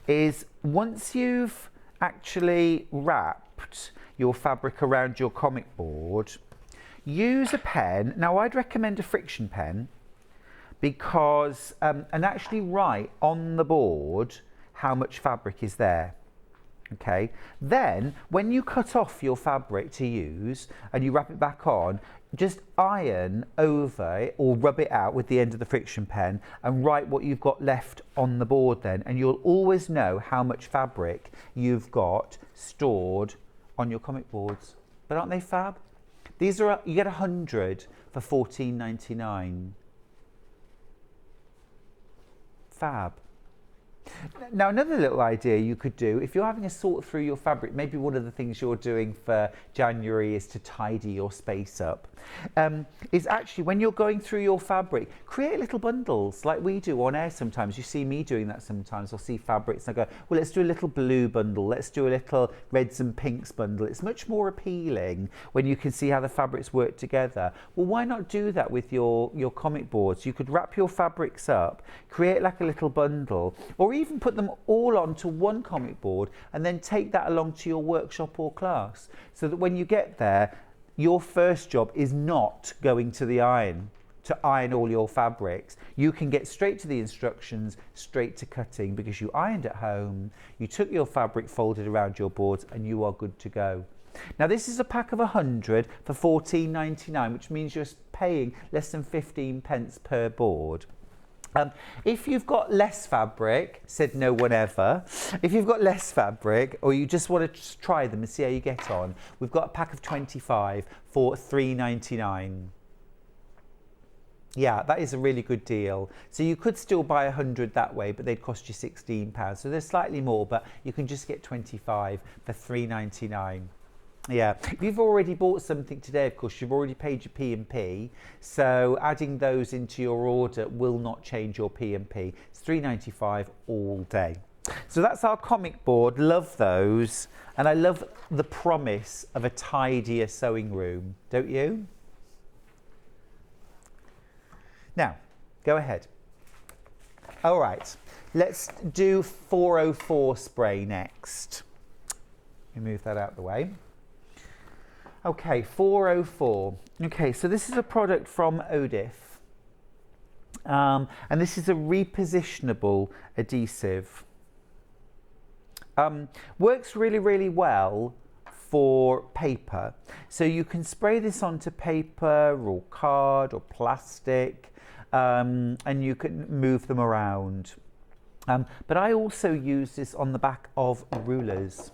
is once you've actually wrapped your fabric around your comic board, use a pen. Now, I'd recommend a friction pen because, and actually write on the board how much fabric is there. Okay, then when you cut off your fabric to use and you wrap it back on, just iron over it or rub it out with the end of the friction pen and write what you've got left on the board then, and you'll always know how much fabric you've got stored on your comic boards. But aren't they fab? These are, you get 100 for $14.99. Fab. Now, another little idea you could do, if you're having a sort through your fabric, maybe one of the things you're doing for January is to tidy your space up, is actually when you're going through your fabric, create little bundles like we do on air sometimes. You see me doing that sometimes. I'll see fabrics and I go, well, let's do a little blue bundle. Let's do a little reds and pinks bundle. It's much more appealing when you can see how the fabrics work together. Well, why not do that with your comic boards? You could wrap your fabrics up, create like a little bundle, or even put them all onto one comic board and then take that along to your workshop or class, so that when you get there, your first job is not going to the iron to iron all your fabrics. You can get straight to the instructions, straight to cutting, because you ironed at home, you took your fabric, folded around your boards, and you are good to go. Now, this is a pack of 100 for £14.99, which means you're paying less than 15 pence per board. If you've got less fabric, said no one ever, if you've got less fabric or you just want to try them and see how you get on, we've got a pack of 25 for £3.99. Yeah, that is a really good deal. So you could still buy 100 that way, but they'd cost you £16. So they're slightly more, but you can just get 25 for £3.99. Yeah, if you've already bought something today, of course, you've already paid your P&P, so adding those into your order will not change your P&P. It's £3.95 all day. So that's our comic board. Love those, and I love the promise of a tidier sewing room, don't you? Now, go ahead. All right, let's do 404 spray next. Let me move that out of the way. Okay, 404. Okay, so this is a product from Odif. And this is a repositionable adhesive. Works really, really well for paper. So you can spray this onto paper or card or plastic, and you can move them around. But I also use this on the back of rulers.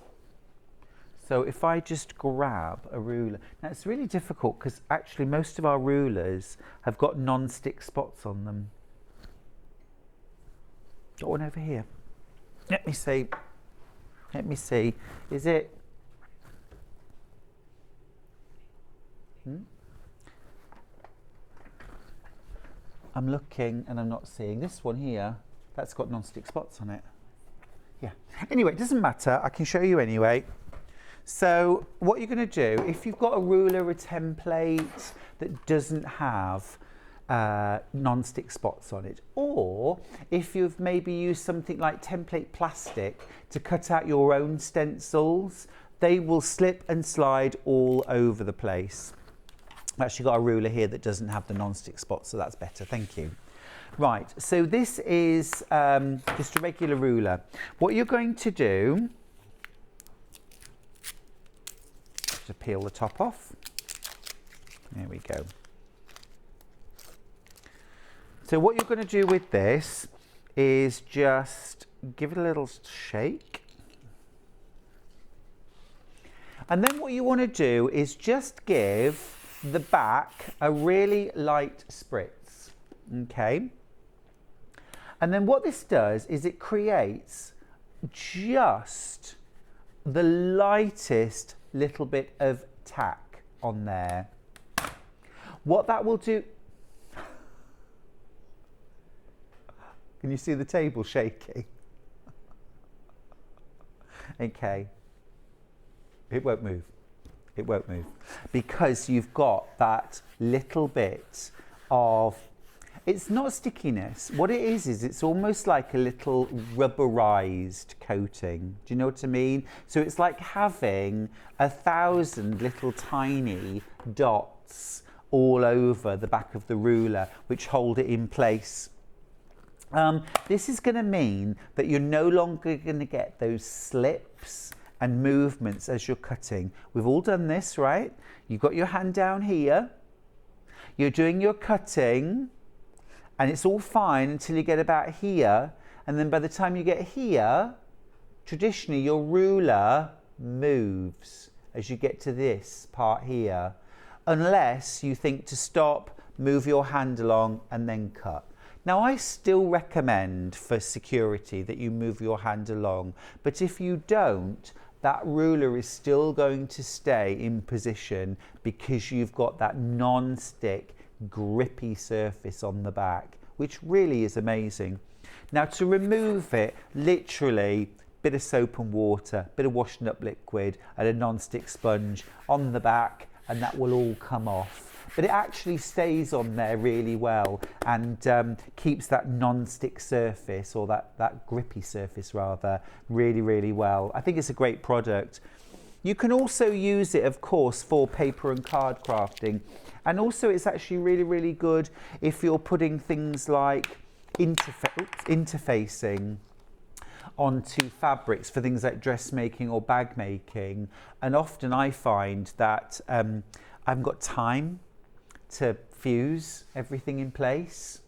So if I just grab a ruler, now it's really difficult because actually most of our rulers have got non-stick spots on them. Got one over here. Let me see. Is it? I'm looking and I'm not seeing this one here. That's got non-stick spots on it. Yeah. Anyway, it doesn't matter. I can show you anyway. So what you're going to do, if you've got a ruler, a template that doesn't have non-stick spots on it, or if you've maybe used something like template plastic to cut out your own stencils, they will slip and slide all over the place. I've actually got a ruler here that doesn't have the non-stick spots, so that's better, thank you. Right, so this is just a regular ruler. What you're going to do, to peel the top off. There we go. So what you're going to do with this is just give it a little shake. And then what you want to do is just give the back a really light spritz. Okay. And then what this does is it creates just the lightest little bit of tack on there. What that will do, can you see the table shaking? Okay, it won't move, because you've got that little bit of, it's not stickiness. What it is it's almost like a little rubberized coating. Do you know what I mean? So it's like having 1,000 little tiny dots all over the back of the ruler, which hold it in place. This is going to mean that you're no longer going to get those slips and movements as you're cutting. We've all done this, right? You've got your hand down here. You're doing your cutting. And it's all fine until you get about here, and then by the time you get here, traditionally your ruler moves as you get to this part here, unless you think to stop, move your hand along and then cut. Now I still recommend for security that you move your hand along, but if you don't, that ruler is still going to stay in position because you've got that non-stick grippy surface on the back, which really is amazing. Now to remove it, literally bit of soap and water, bit of washing up liquid and a non-stick sponge on the back, and that will all come off. But it actually stays on there really well and keeps that non-stick surface, or that grippy surface rather, really, really well. I think it's a great product. You can also use it, of course, for paper and card crafting. And also it's actually really, really good if you're putting things like interfacing onto fabrics for things like dressmaking or bag making. And often I find that I haven't got time to fuse everything in place,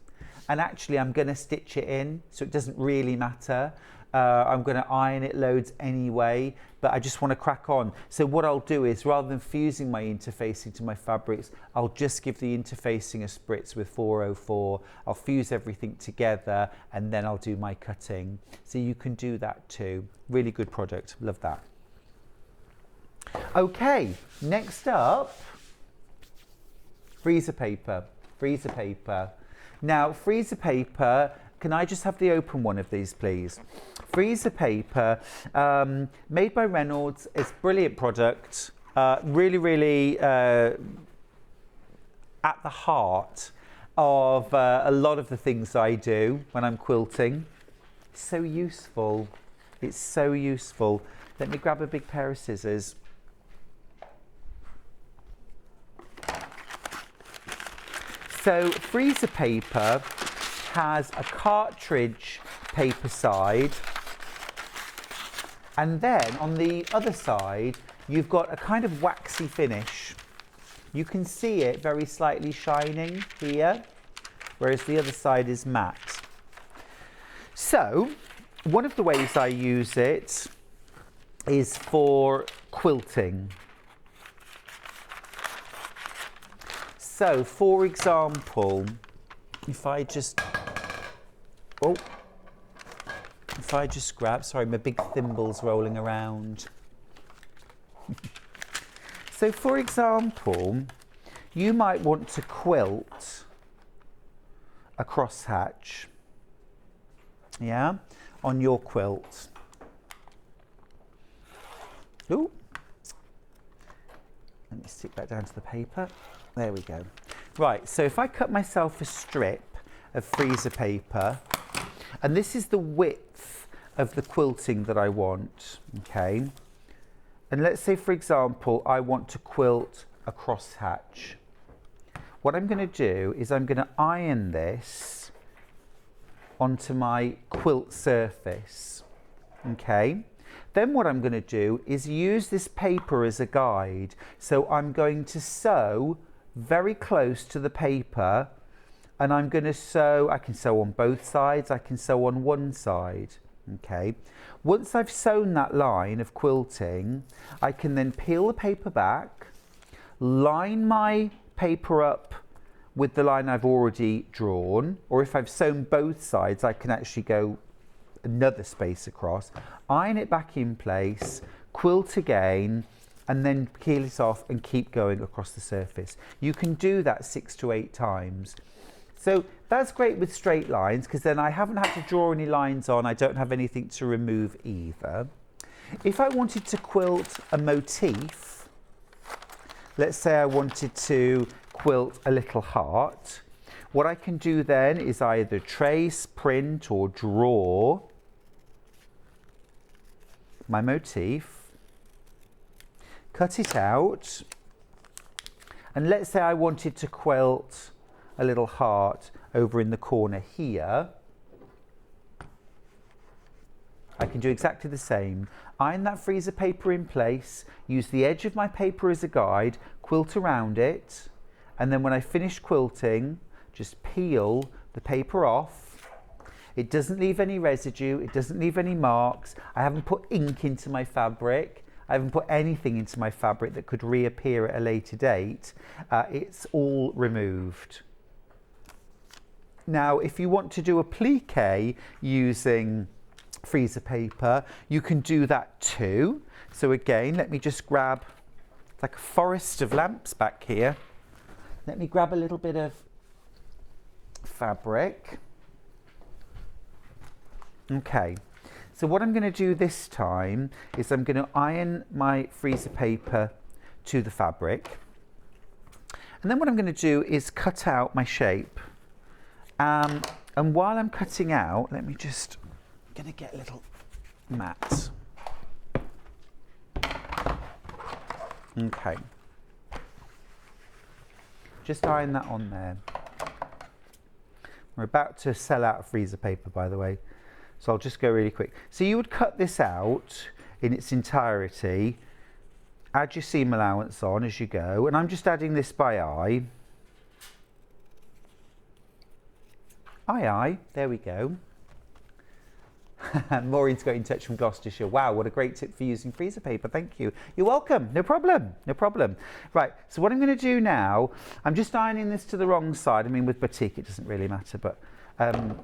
and actually I'm going to stitch it in, so it doesn't really matter. I'm going to iron it loads anyway, but I just want to crack on. So what I'll do is, rather than fusing my interfacing to my fabrics, I'll just give the interfacing a spritz with 404. I'll fuse everything together and then I'll do my cutting. So you can do that too. Really good product, love that. Okay, next up, freezer paper. Freezer paper. Now, freezer paper, can I just have the open one of these, please? Freezer paper, made by Reynolds. It's a brilliant product. Really, really at the heart of a lot of the things I do when I'm quilting. It's so useful. It's so useful. Let me grab a big pair of scissors. So freezer paper has a cartridge paper side, and then on the other side you've got a kind of waxy finish. You can see it very slightly shining here, whereas the other side is matte. So one of the ways I use it is for quilting. So for example, if I just grab, sorry, my big thimble's rolling around. So for example, you might want to quilt a crosshatch, yeah, on your quilt. Ooh. Let me stick that down to the paper. There we go. Right, so if I cut myself a strip of freezer paper, and this is the width of the quilting that I want, okay? And let's say, for example, I want to quilt a crosshatch. What I'm going to do is I'm going to iron this onto my quilt surface, okay? Then what I'm going to do is use this paper as a guide. So I'm going to sew very close to the paper, and I'm going to sew, I can sew on both sides, I can sew on one side, okay? Once I've sewn that line of quilting, I can then peel the paper back, line my paper up with the line I've already drawn, or if I've sewn both sides, I can actually go another space across, iron it back in place, quilt again, and then peel it off and keep going across the surface. You can do that 6 to 8 times. So that's great with straight lines, because then I haven't had to draw any lines on, I don't have anything to remove either. If I wanted to quilt a motif, let's say I wanted to quilt a little heart, what I can do then is either trace, print, or draw my motif, cut it out, and let's say I wanted to quilt a little heart over in the corner here. I can do exactly the same. Iron that freezer paper in place, use the edge of my paper as a guide, quilt around it, and then when I finish quilting, just peel the paper off. It doesn't leave any residue, it doesn't leave any marks. I haven't put ink into my fabric. I haven't put anything into my fabric that could reappear at a later date. It's all removed. Now, if you want to do a plique using freezer paper, you can do that too. So again, let me just grab, it's like a forest of lamps back here. Let me grab a little bit of fabric. Okay, so what I'm going to do this time is I'm going to iron my freezer paper to the fabric. And then what I'm going to do is cut out my shape. And while I'm cutting out, let me just, I'm going to get a little mat. Okay. Just iron that on there. We're about to sell out of freezer paper, by the way, so I'll just go really quick. So you would cut this out in its entirety, add your seam allowance on as you go, and I'm just adding this by eye. Aye, there we go. Maureen's got in touch from Gloucestershire. Wow, what a great tip for using freezer paper. Thank you. You're welcome. No problem. No problem. Right, so what I'm going to do now, I'm just ironing this to the wrong side. I mean, with batik, it doesn't really matter, but... and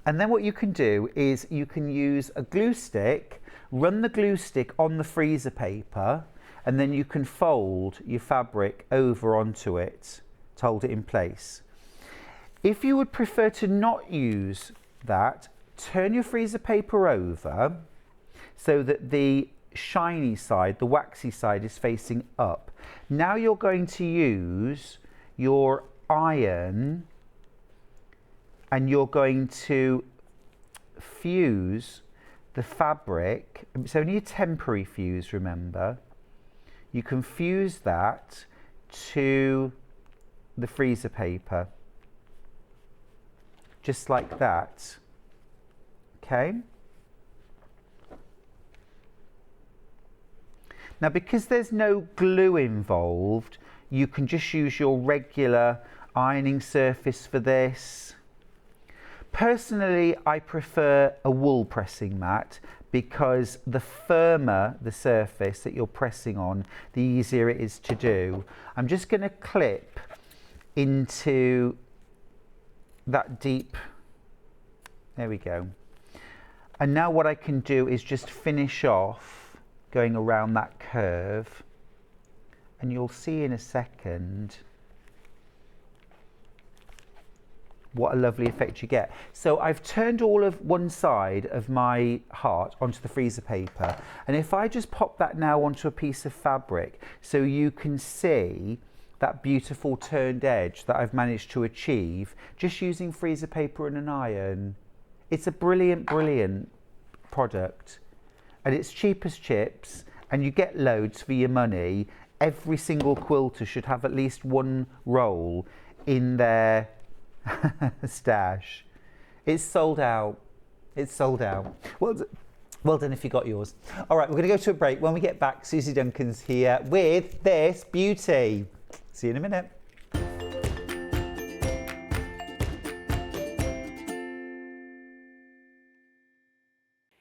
then what you can do is you can use a glue stick, run the glue stick on the freezer paper, and then you can fold your fabric over onto it to hold it in place. If you would prefer to not use that, turn your freezer paper over so that the shiny side, the waxy side, is facing up. Now you're going to use your iron and you're going to fuse the fabric. It's only a temporary fuse, remember. You can fuse that to the freezer paper. Just like that. Okay. Now, because there's no glue involved, you can just use your regular ironing surface for this. Personally, I prefer a wool pressing mat because the firmer the surface that you're pressing on, the easier it is to do. I'm just going to clip into that deep, there we go. And now what I can do is just finish off going around that curve, and you'll see in a second what a lovely effect you get. So I've turned all of one side of my heart onto the freezer paper, and if I just pop that now onto a piece of fabric so you can see that beautiful turned edge that I've managed to achieve just using freezer paper and an iron. It's a brilliant, brilliant product, and it's cheap as chips, and you get loads for your money. Every single quilter should have at least one roll in their stash. It's sold out. It's sold out. Well done if you got yours. All right, we're going to go to a break. When we get back, Suzie Duncan's here with this beauty. See you in a minute.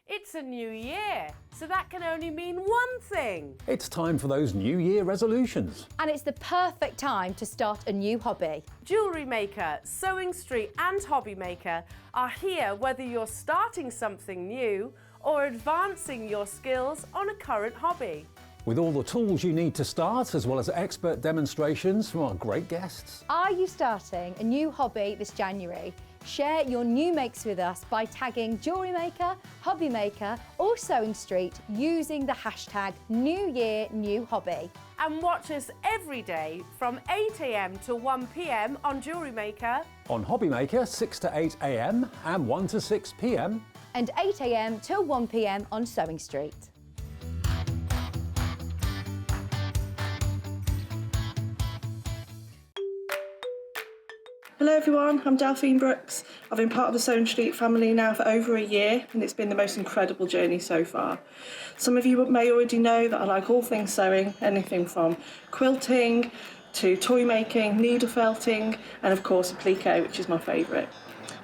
It's a new year, so that can only mean one thing. It's time for those New Year resolutions. And it's the perfect time to start a new hobby. Jewellery Maker, Sewing Street and Hobby Maker are here whether you're starting something new or advancing your skills on a current hobby. With all the tools you need to start, as well as expert demonstrations from our great guests. Are you starting a new hobby this January? Share your new makes with us by tagging Jewellery Maker, Hobby Maker or Sewing Street using the hashtag New Year New Hobby. And watch us every day from 8 AM to 1 PM on Jewellery Maker. On Hobby Maker, 6 to 8 AM and 1 to 6 PM. And 8 AM till 1 PM on Sewing Street. Hello everyone, I'm Delphine Brooks. I've been part of the Sewing Street family now for over a year, and it's been the most incredible journey so far. Some of you may already know that I like all things sewing, anything from quilting to toy making, needle felting, and of course applique, which is my favourite.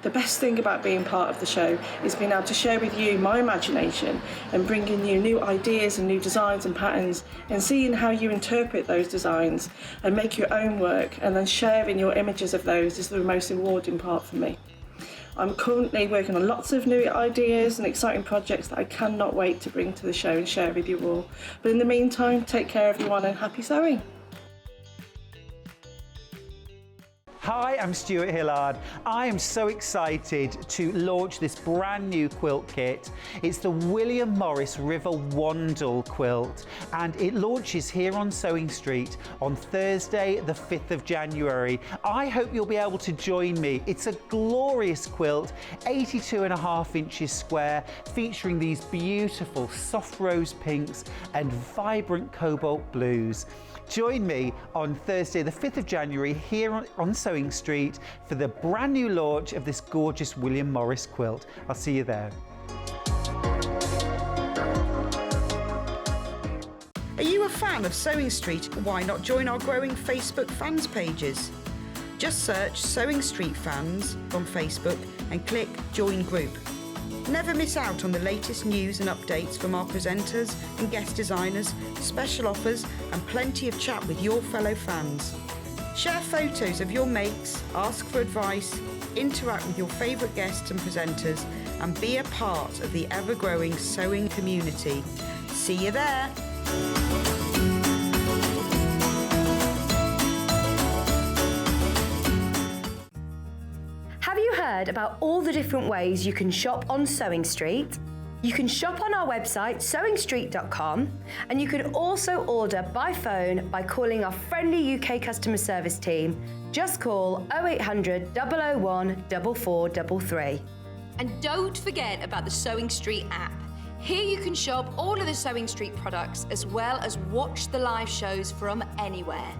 The best thing about being part of the show is being able to share with you my imagination and bringing you new ideas and new designs and patterns, and seeing how you interpret those designs and make your own work, and then sharing your images of those is the most rewarding part for me. I'm currently working on lots of new ideas and exciting projects that I cannot wait to bring to the show and share with you all. But in the meantime, take care everyone and happy sewing. Hi, I'm Stuart Hillard. I am so excited to launch this brand new quilt kit. It's the William Morris River Wandle Quilt, and it launches here on Sewing Street on Thursday, the 5th of January. I hope you'll be able to join me. It's a glorious quilt, 82.5 inches square, featuring these beautiful soft rose pinks and vibrant cobalt blues. Join me on Thursday, the 5th of January, here on Sewing Street for the brand new launch of this gorgeous William Morris quilt. I'll see you there. Are you a fan of Sewing Street? Why not join our growing Facebook fans pages? Just search Sewing Street Fans on Facebook and click Join Group. Never miss out on the latest news and updates from our presenters and guest designers, special offers and plenty of chat with your fellow fans. Share photos of your makes, ask for advice, interact with your favourite guests and presenters, and be a part of the ever-growing sewing community. See you there! Have you heard about all the different ways you can shop on Sewing Street? You can shop on our website sewingstreet.com, and you can also order by phone by calling our friendly UK customer service team. Just call 0800 001 4433. And don't forget about the Sewing Street app. Here you can shop all of the Sewing Street products as well as watch the live shows from anywhere.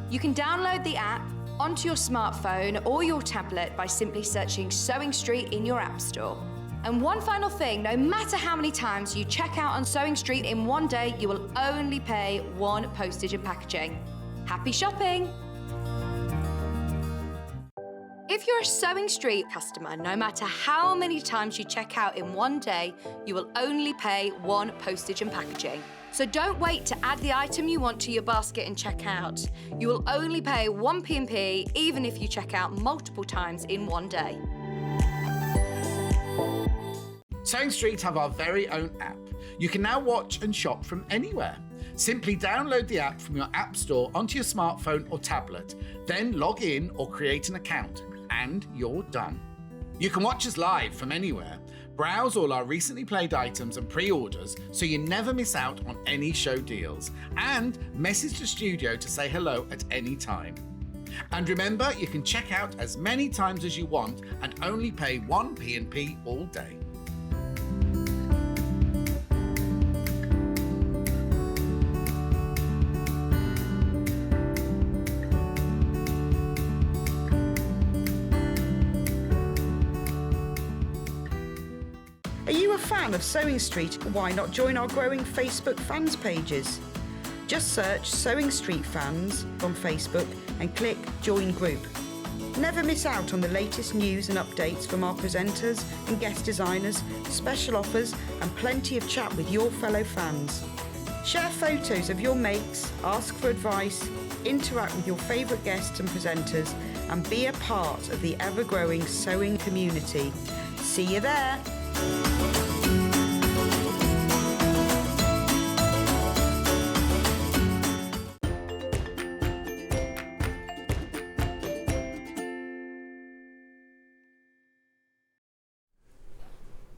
You can download the app onto your smartphone or your tablet by simply searching Sewing Street in your app store. And one final thing, no matter how many times you check out on Sewing Street in one day, you will only pay one postage and packaging. Happy shopping! If you're a Sewing Street customer, no matter how many times you check out in one day, you will only pay one postage and packaging. So don't wait to add the item you want to your basket and check out. You will only pay one P&P even if you check out multiple times in one day. Sewing Street have our very own app. You can now watch and shop from anywhere. Simply download the app from your app store onto your smartphone or tablet, then log in or create an account, and you're done. You can watch us live from anywhere, browse all our recently played items and pre-orders so you never miss out on any show deals, and message the studio to say hello at any time. And remember, you can check out as many times as you want and only pay one P&P all day. Are you a fan of Sewing Street? Why not join our growing Facebook fans pages? Just search Sewing Street Fans on Facebook and click Join Group. Never miss out on the latest news and updates from our presenters and guest designers, special offers and plenty of chat with your fellow fans. Share photos of your makes, ask for advice, interact with your favourite guests and presenters, and be a part of the ever-growing sewing community. See you there!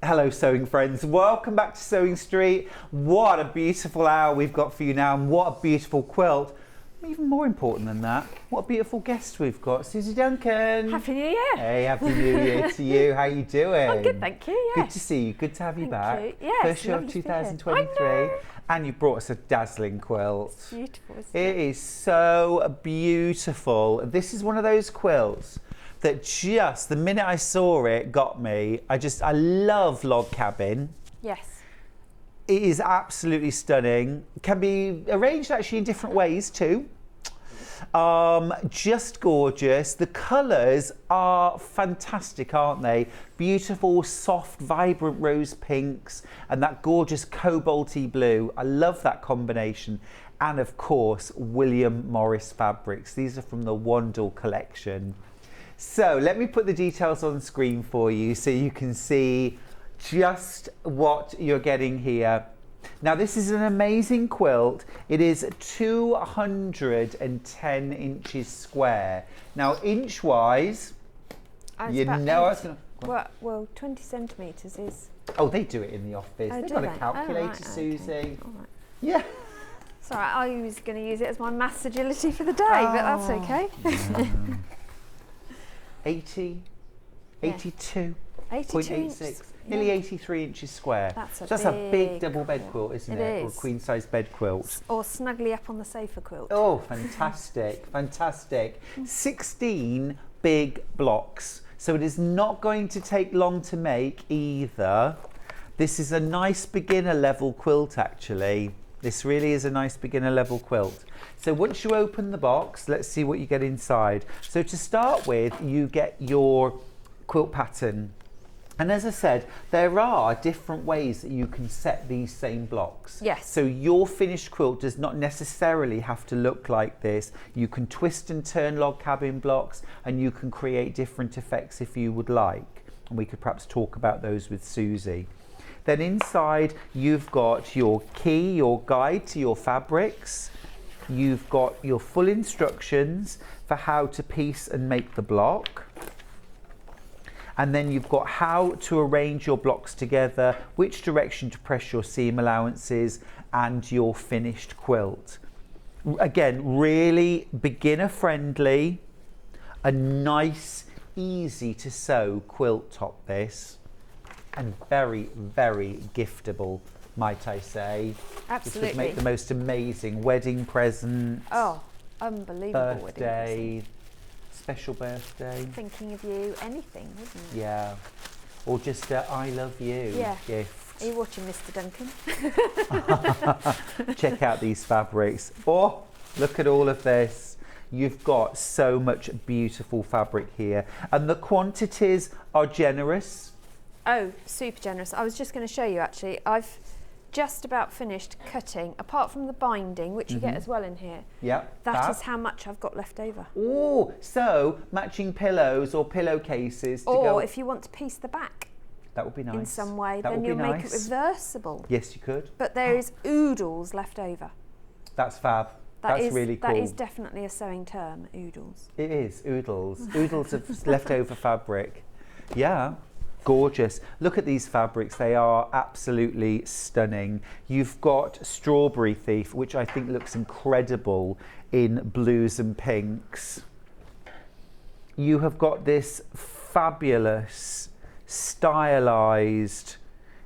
Hello sewing friends, welcome back to Sewing Street. What a beautiful hour we've got for you now, and what a beautiful quilt. Even more important than that, what a beautiful guest we've got, Suzie Duncan. Happy New Year. Hey, Happy New Year to you. How you doing? I'm good, thank you. Yes. Good to see you. Good to have you back. Thank you. Yes, First show of lovely to be here. 2023. I know. And you brought us a dazzling quilt. It's beautiful, isn't It is so beautiful. This is one of those quilts that just, the minute I saw it, got me. I love log cabin. Yes. It is absolutely stunning. Can be arranged actually in different ways too. Just gorgeous. The colours are fantastic, aren't they? Beautiful, soft, vibrant rose pinks and that gorgeous cobalty blue. I love that combination. And of course, William Morris fabrics. These are from the Wandle collection. So let me put the details on screen for you so you can see just what you're getting here. Now this is an amazing quilt. It is 210 inches square. Now inch wise, you know I was going to... Well, 20 centimetres is... Oh, they do it in the office. Oh, They've do got they? a calculator, Oh, right, Susie. okay. All right. Yeah. Sorry, I was going to use it as my maths agility for the day, but that's okay. 80, 82, 82 nearly 83 inches square. That's a big double bed quilt, isn't it? It Or a is. queen size bed quilt. Or snugly up on the sofa quilt. Oh, fantastic, fantastic. 16 big blocks. So it is not going to take long to make either. This is a nice beginner level quilt actually. This really is a nice beginner level quilt. So once you open the box, let's see what you get inside. So to start with, you get your quilt pattern. And as I said, there are different ways that you can set these same blocks. Yes. So your finished quilt does not necessarily have to look like this. You can twist and turn log cabin blocks and you can create different effects if you would like. And we could perhaps talk about those with Susie. Then inside you've got your key, your guide to your fabrics. You've got your full instructions for how to piece and make the block. And then you've got how to arrange your blocks together, which direction to press your seam allowances and your finished quilt. Again, really beginner friendly, a nice, easy to sew quilt top this. And very, very giftable, might I say. Absolutely. This would make the most amazing wedding present. Oh, unbelievable wedding birthday, present. special birthday. Thinking of you, anything, wouldn't it? Yeah. Or just a I love you gift. Are you watching Mr. Duncan? Check out these fabrics. Oh, look at all of this. You've got so much beautiful fabric here. And the quantities are generous. Oh, super generous. I was just going to show you actually. I've just about finished cutting, apart from the binding, which you get as well in here. Yeah. That is how much I've got left over. Oh, so matching pillows or pillowcases to or go. if you want to piece the back That would be nice. in some way, That then would you'll be make it nice. reversible. Yes, you could. But there is oodles left over. That's fab. That's really cool. That is definitely a sewing term, oodles. It is, oodles. Oodles of leftover fabric. Yeah. Gorgeous. Look at these fabrics. They are absolutely stunning. You've got Strawberry Thief, which I think looks incredible in blues and pinks. You have got this fabulous, stylized,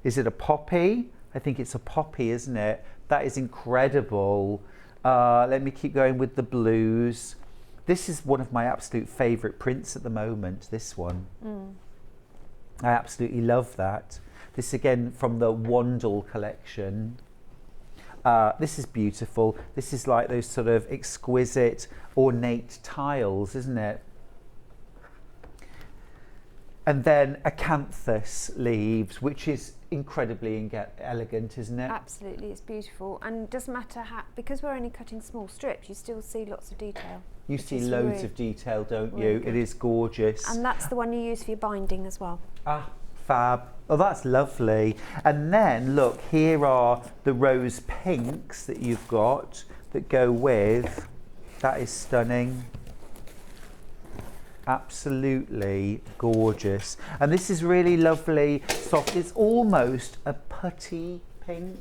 is it a poppy? I think it's a poppy, isn't it? That is incredible. Let me keep going with the blues. This is one of my absolute favorite prints at the moment, this one. I absolutely love that. This again from the Wandle collection. This is beautiful. This is like those sort of exquisite, ornate tiles, isn't it? And then acanthus leaves, which is incredibly elegant, isn't it? Absolutely, it's beautiful. And it doesn't matter how, because we're only cutting small strips, you still see lots of detail. You see loads of detail, don't you? good. It is gorgeous. And that's the one you use for your binding as well. Ah, fab. Oh, that's lovely. And then, look, here are the rose pinks that you've got that go with. That is stunning. Absolutely gorgeous. And this is really lovely, soft. It's almost a putty pink.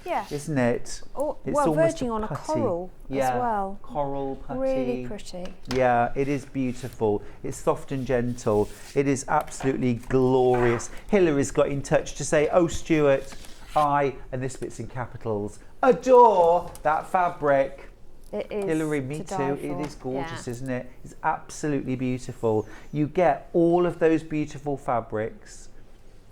Yeah. Isn't it? Or, It's well, almost verging on a putty. coral as well. Coral putty. Really pretty. Yeah, it is beautiful. It's soft and gentle. It is absolutely glorious. Hillary's got in touch to say, oh, Stuart, I, and this bit's in capitals, adore that fabric. It is. Hillary, me to too. die It for. is gorgeous, Yeah. isn't it? It's absolutely beautiful. You get all of those beautiful fabrics,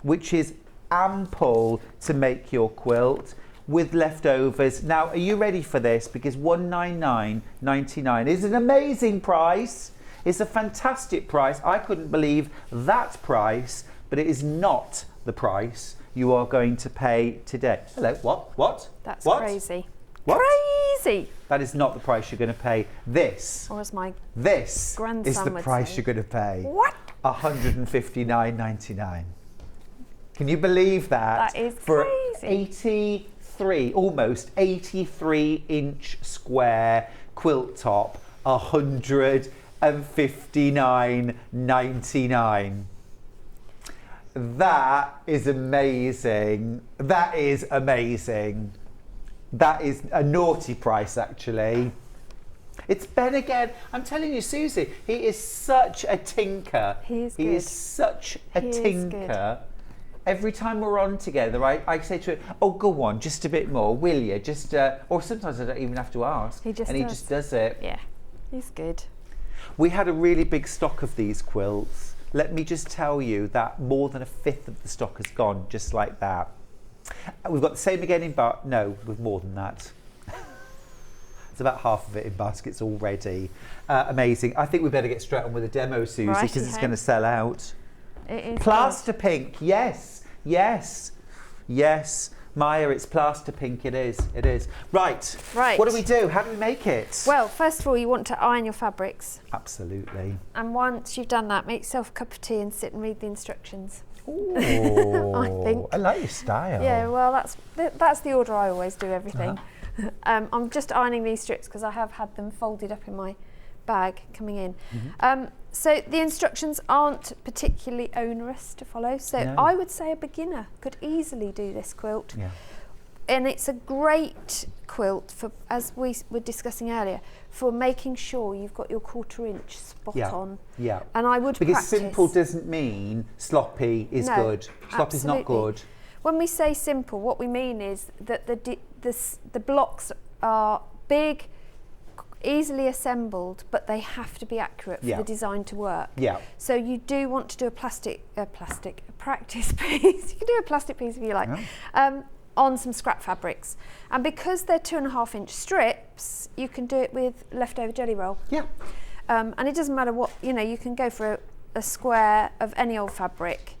which is ample to make your quilt. with leftovers. Now, are you ready for this? Because $199.99 is an amazing price. It's a fantastic price. I couldn't believe that price, but it is not the price you are going to pay today. Hello, what? That's what? crazy. What? Crazy. That is not the price you're going to pay. This Or as my is grandson the would price say. you're going to pay. What? $159.99. Can you believe that? That is for crazy. almost 83-inch square quilt top, $159.99. That is amazing. That is amazing. That is a naughty price, actually. It's Ben again. I'm telling you, Susie, he is such a tinker. He is He good. is such a He is tinker. Every time we're on together, I say to him, "Oh, go on, just a bit more, will you?" Just, or sometimes I don't even have to ask. He just and he does. just does it. Yeah, he's good. We had a really big stock of these quilts. Let me just tell you that more than a fifth of the stock has gone just like that. We've got the same again in with more than that. It's about half of it in baskets already. Amazing. I think we better get straight on with the demo, Susie, because it's going to sell out. It is Plaster pink, yes. Maya, it's plaster pink, it is. Right. What do we do? How do we make it? Well, first of all, you want to iron your fabrics. Absolutely. And once you've done that, make yourself a cup of tea and sit and read the instructions. Ooh, I think. I like your style. Yeah, well, that's the order I always do everything. I'm just ironing these strips because I have had them folded up in my bag coming in. So the instructions aren't particularly onerous to follow. So No. I would say a beginner could easily do this quilt. Yeah. And it's a great quilt for, as we were discussing earlier, for making sure you've got your 1/4 inch spot on. Yeah. And I would Because practice. simple doesn't mean sloppy is No, good. Sloppy is not absolutely. good. When we say simple, what we mean is that the blocks are big, easily assembled, but they have to be accurate for Yeah. the design to work. Yeah. So you do want to do a practice piece. You can do a plastic piece if you like, on some scrap fabrics. And because they're 2.5 inch strips, you can do it with leftover jelly roll. Yeah. And it doesn't matter what, you can go for a square of any old fabric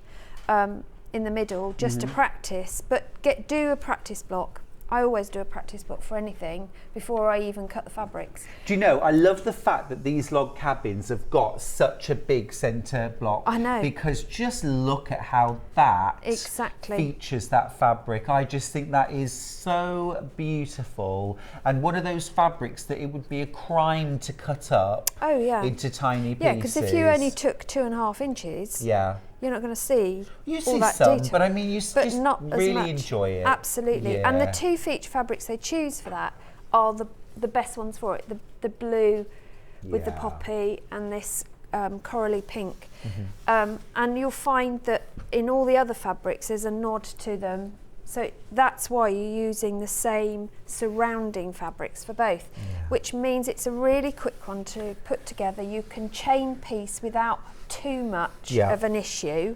in the middle just to practice, but do a practice block. I always do a practice block for anything before I even cut the fabrics. Do you know, I love the fact that these log cabins have got such a big centre block. I know. Because just look at how that Exactly. features that fabric. I just think that is so beautiful. And one of those fabrics that it would be a crime to cut up Oh yeah. into tiny pieces. Yeah, because if you only took 2.5 inches, Yeah. you're not going to see You all see that some, detail. but I mean, you But just not as really much. enjoy it. Absolutely. And the Yeah. 2 feature fabrics they choose for that are the best ones for it. The blue with the Yeah. poppy and this corally pink. And you'll find that in all the other fabrics there's a nod to them. So that's why you're using the same surrounding fabrics for both, which means it's a really quick one to put together. You can chain piece without too much of an issue.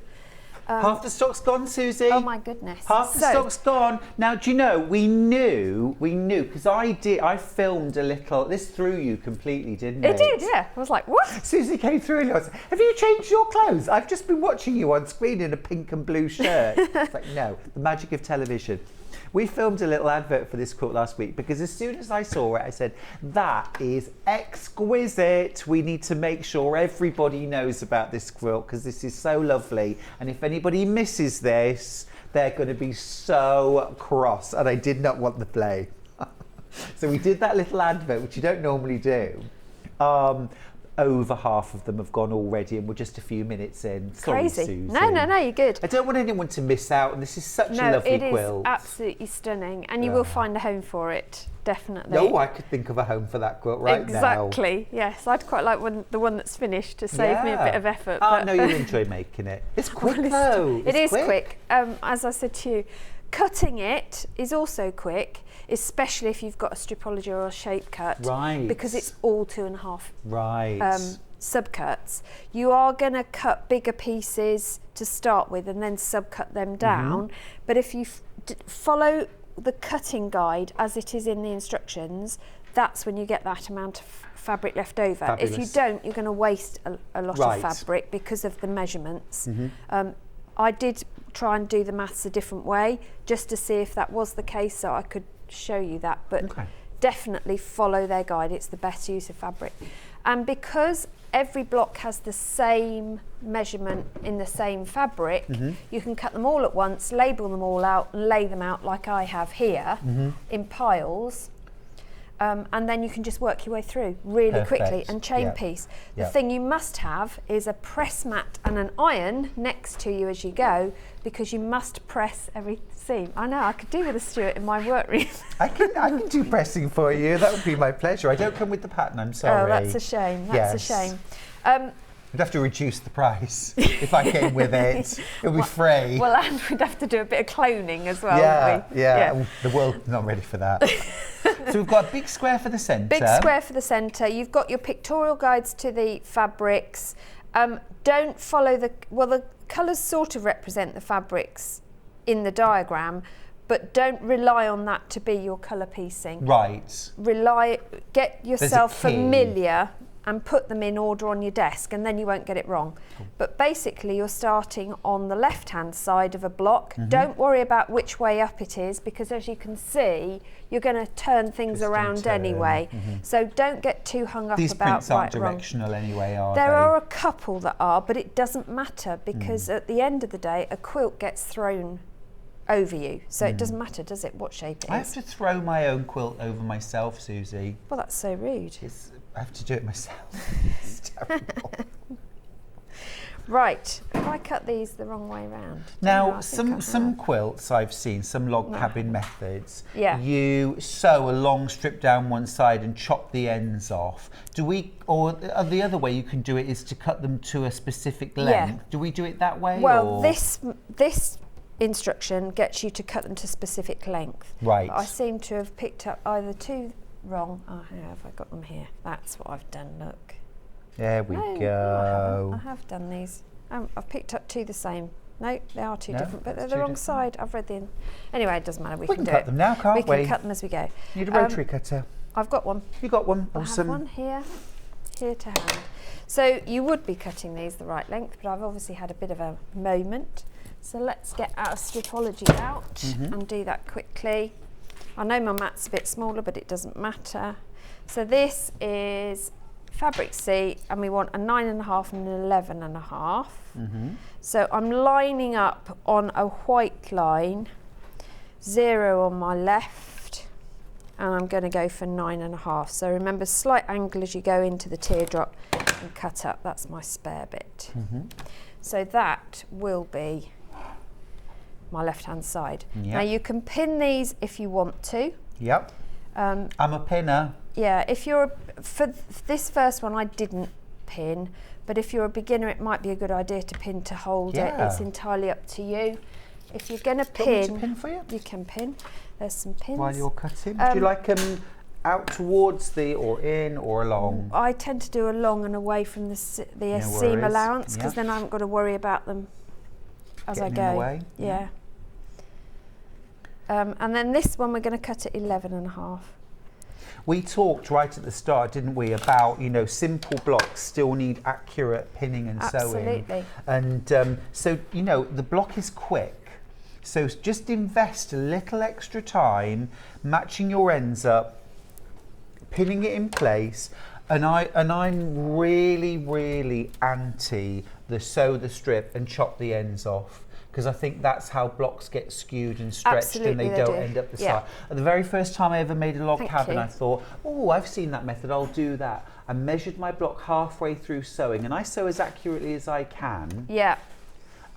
Half the stock's gone, Susie. Oh my goodness. Half the stock's gone. Now, do you know, we knew, because I filmed a little, this threw you completely, didn't it? It did, yeah. I was like, what? Susie came through and I was like, have you changed your clothes? I've just been watching you on screen in a pink and blue shirt. It's like, no, the magic of television. We filmed a little advert for this quilt last week because as soon as I saw it, I said, that is exquisite. We need to make sure everybody knows about this quilt because this is so lovely. And if anybody misses this, they're going to be so cross. And I did not want the play. So we did that little advert, which you don't normally do. Over half of them have gone already and we're just a few minutes in. Sorry, Crazy. Susie. No, you're good. I don't want anyone to miss out, and this is such a lovely quilt. It is absolutely stunning, and you will find a home for it, definitely. No, I could think of a home for that quilt right now. Exactly, yes. I'd quite like the one that's finished to save me a bit of effort. Oh, but no, you'll enjoy making it. It's quick though. It is quick. As I said to you, cutting it is also quick, especially if you've got a stripology or a shape cut. Right. Because it's all 2.5 right. subcuts. You are going to cut bigger pieces to start with and then subcut them down. But if you follow the cutting guide as it is in the instructions, that's when you get that amount of fabric left over. Fabulous. If you don't, you're going to waste a lot Right. of fabric because of the measurements. I did try and do the maths a different way just to see if that was the case, so I could show you that, but definitely follow their guide. It's the best use of fabric. And because every block has the same measurement in the same fabric, you can cut them all at once, label them all out and lay them out like I have here in piles. And then you can just work your way through really quickly and chain piece. The thing you must have is a press mat and an iron next to you as you go, because you must press every seam. I know, I could do with a Stuart in my workroom. I can do pressing for you. That would be my pleasure. I don't come with the pattern, I'm sorry. Oh, that's a shame. That's a shame. We'd have to reduce the price if I came with it. It would be free. Well, and we'd have to do a bit of cloning as well, wouldn't we? Yeah. The world's not ready for that. So we've got a big square for the centre. Big square for the centre. You've got your pictorial guides to the fabrics. Don't follow the colours sort of represent the fabrics in the diagram, but don't rely on that to be your colour piecing. Right. Get yourself familiar and put them in order on your desk, and then you won't get it wrong. But basically you're starting on the left hand side of a block. Don't worry about which way up it is, because as you can see you're going to turn things around anyway. So don't get too hung up These about prints aren't right, wrong. directional anyway, are There they? are a couple that are, but it doesn't matter, because at the end of the day a quilt gets thrown over you, so it doesn't matter, does it, what shape it is? I have to throw my own quilt over myself, Susie. Well, that's so rude. I have to do it myself. It's terrible. Right, if I cut these the wrong way round. Now, some quilts I've seen, some log cabin methods, Yeah. you sew a long strip down one side and chop the ends off. Or the other way you can do it is to cut them to a specific length. Do we do it that way? Well, or? this instruction gets you to cut them to specific length. Right. But I seem to have picked up either two wrong. Oh, how have I got them here? That's what I've done, look. There we No, go. I have done these. I've picked up two the same. No, they are two different, but they're it's the two wrong different. side. I've read the... Anyway, it doesn't matter, we can do cut it. them now, can't we? We can cut them as we go. Need a rotary cutter. I've got one. You got one, I awesome. have one here to hand. So you would be cutting these the right length, but I've obviously had a bit of a moment. So let's get our stripology out and do that quickly. I know my mat's a bit smaller, but it doesn't matter. So this is fabric C, and we want a 9.5 and an 11.5. So I'm lining up on a white line, 0 on my left, and I'm going to go for 9.5. So remember, slight angle as you go into the teardrop and cut up. That's my spare bit. So that will be my left hand side. Now you can pin these if you want to. Yep. I'm a pinner. Yeah, if you're, for this first one I didn't pin, but if you're a beginner it might be a good idea to pin to hold it. It's entirely up to you. If you're going to Do you want me pin, to pin for you? you can pin. There's some pins. While you're cutting? Do you like them out towards or in or along? I tend to do along and away from the seam worries. allowance, because then I haven't got to worry about them as Getting I go. in the way? Yeah. And then this one we're going to cut at 11.5. We talked right at the start, didn't we, about, simple blocks still need accurate pinning and sewing. Absolutely. And so, the block is quick. So just invest a little extra time matching your ends up, pinning it in place. And I'm really, really anti the sew the strip and chop the ends off, because I think that's how blocks get skewed and stretched. And they don't end up the side. And the very first time I ever made a log cabin, I thought, oh, I've seen that method, I'll do that. I measured my block halfway through sewing, and I sew as accurately as I can. Yeah.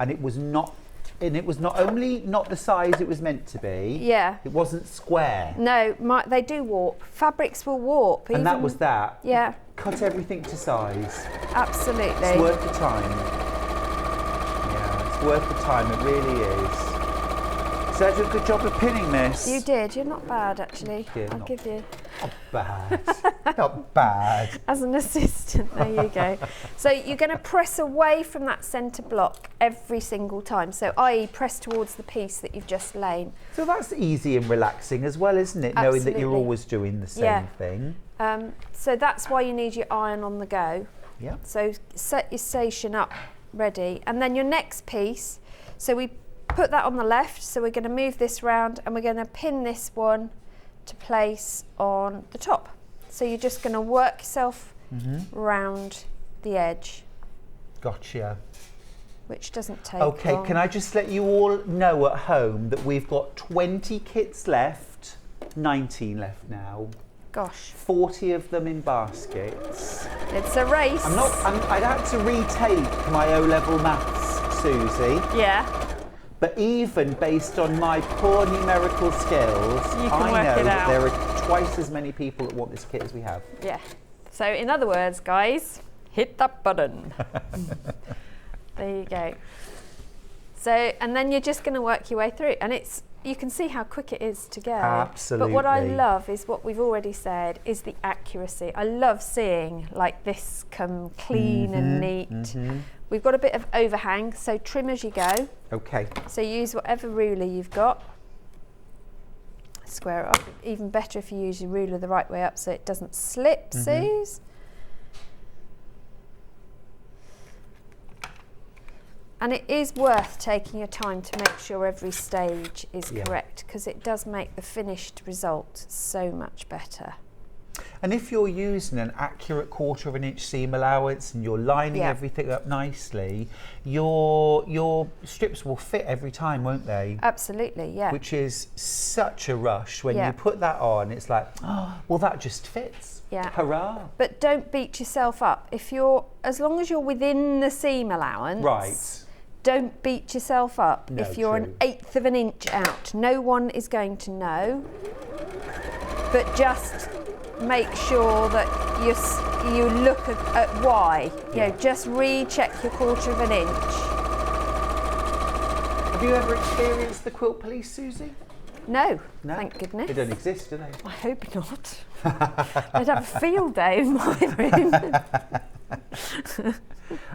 And it was not only not the size it was meant to be. Yeah. It wasn't square. No, they do warp. Fabrics will warp. And that was that. Yeah. Cut everything to size. Absolutely. It's worth the time. Yeah, it's worth the time. It really is. So I did a good job of pinning this. You did. You're not bad, actually. Yeah, I'll not- give you. Not bad. Not bad. As an assistant, there you go. So you're going to press away from that centre block every single time. So i.e. press towards the piece that you've just lain. So that's easy and relaxing as well, isn't it? Knowing that you're Absolutely. always doing the same Yeah. thing. So that's why you need your iron on the go. Yeah. So set your station up ready. And then your next piece, so we put that on the left. So we're going to move this round and we're going to pin this one to place on the top. So you're just going to work yourself round the edge, Gotcha. which doesn't take Okay, long. can I just let you all know at home that we've got 20 kits left, 19 left now, Gosh, 40 of them in baskets. it's a race. I'd had to retake my O-level maths, Susie, Yeah, but even based on my poor numerical skills, You can I work know it that out. there are twice as many people that want this kit as we have. yeah. So in other words, guys, hit that button. There you go. So, and then you're just going to work your way through, and you can see how quick it is to go. Absolutely. But what I love is what we've already said is the accuracy. I love seeing like this come clean and neat. We've got a bit of overhang, so trim as you go. Okay. So use whatever ruler you've got. Square it up. Even better if you use your ruler the right way up so it doesn't slip, Suze. And it is worth taking your time to make sure every stage is correct, because it does make the finished result so much better. And if you're using an accurate 1/4 inch seam allowance and you're lining Yeah. everything up nicely, your strips will fit every time, won't they? Absolutely, yeah. Which is such a rush when Yeah. you put that on. It's like, oh, well, that just fits. Yeah. Hurrah! But don't beat yourself up. As long as you're within the seam allowance. Right. Don't beat yourself up. No, if you're true. 1/8 of an inch out, no one is going to know. But just make sure that you look at why. You know, just recheck your 1/4 of an inch. Have you ever experienced the quilt police, Susie? No, No? thank goodness. They don't exist, do they? I hope not. I'd have a field day in my room.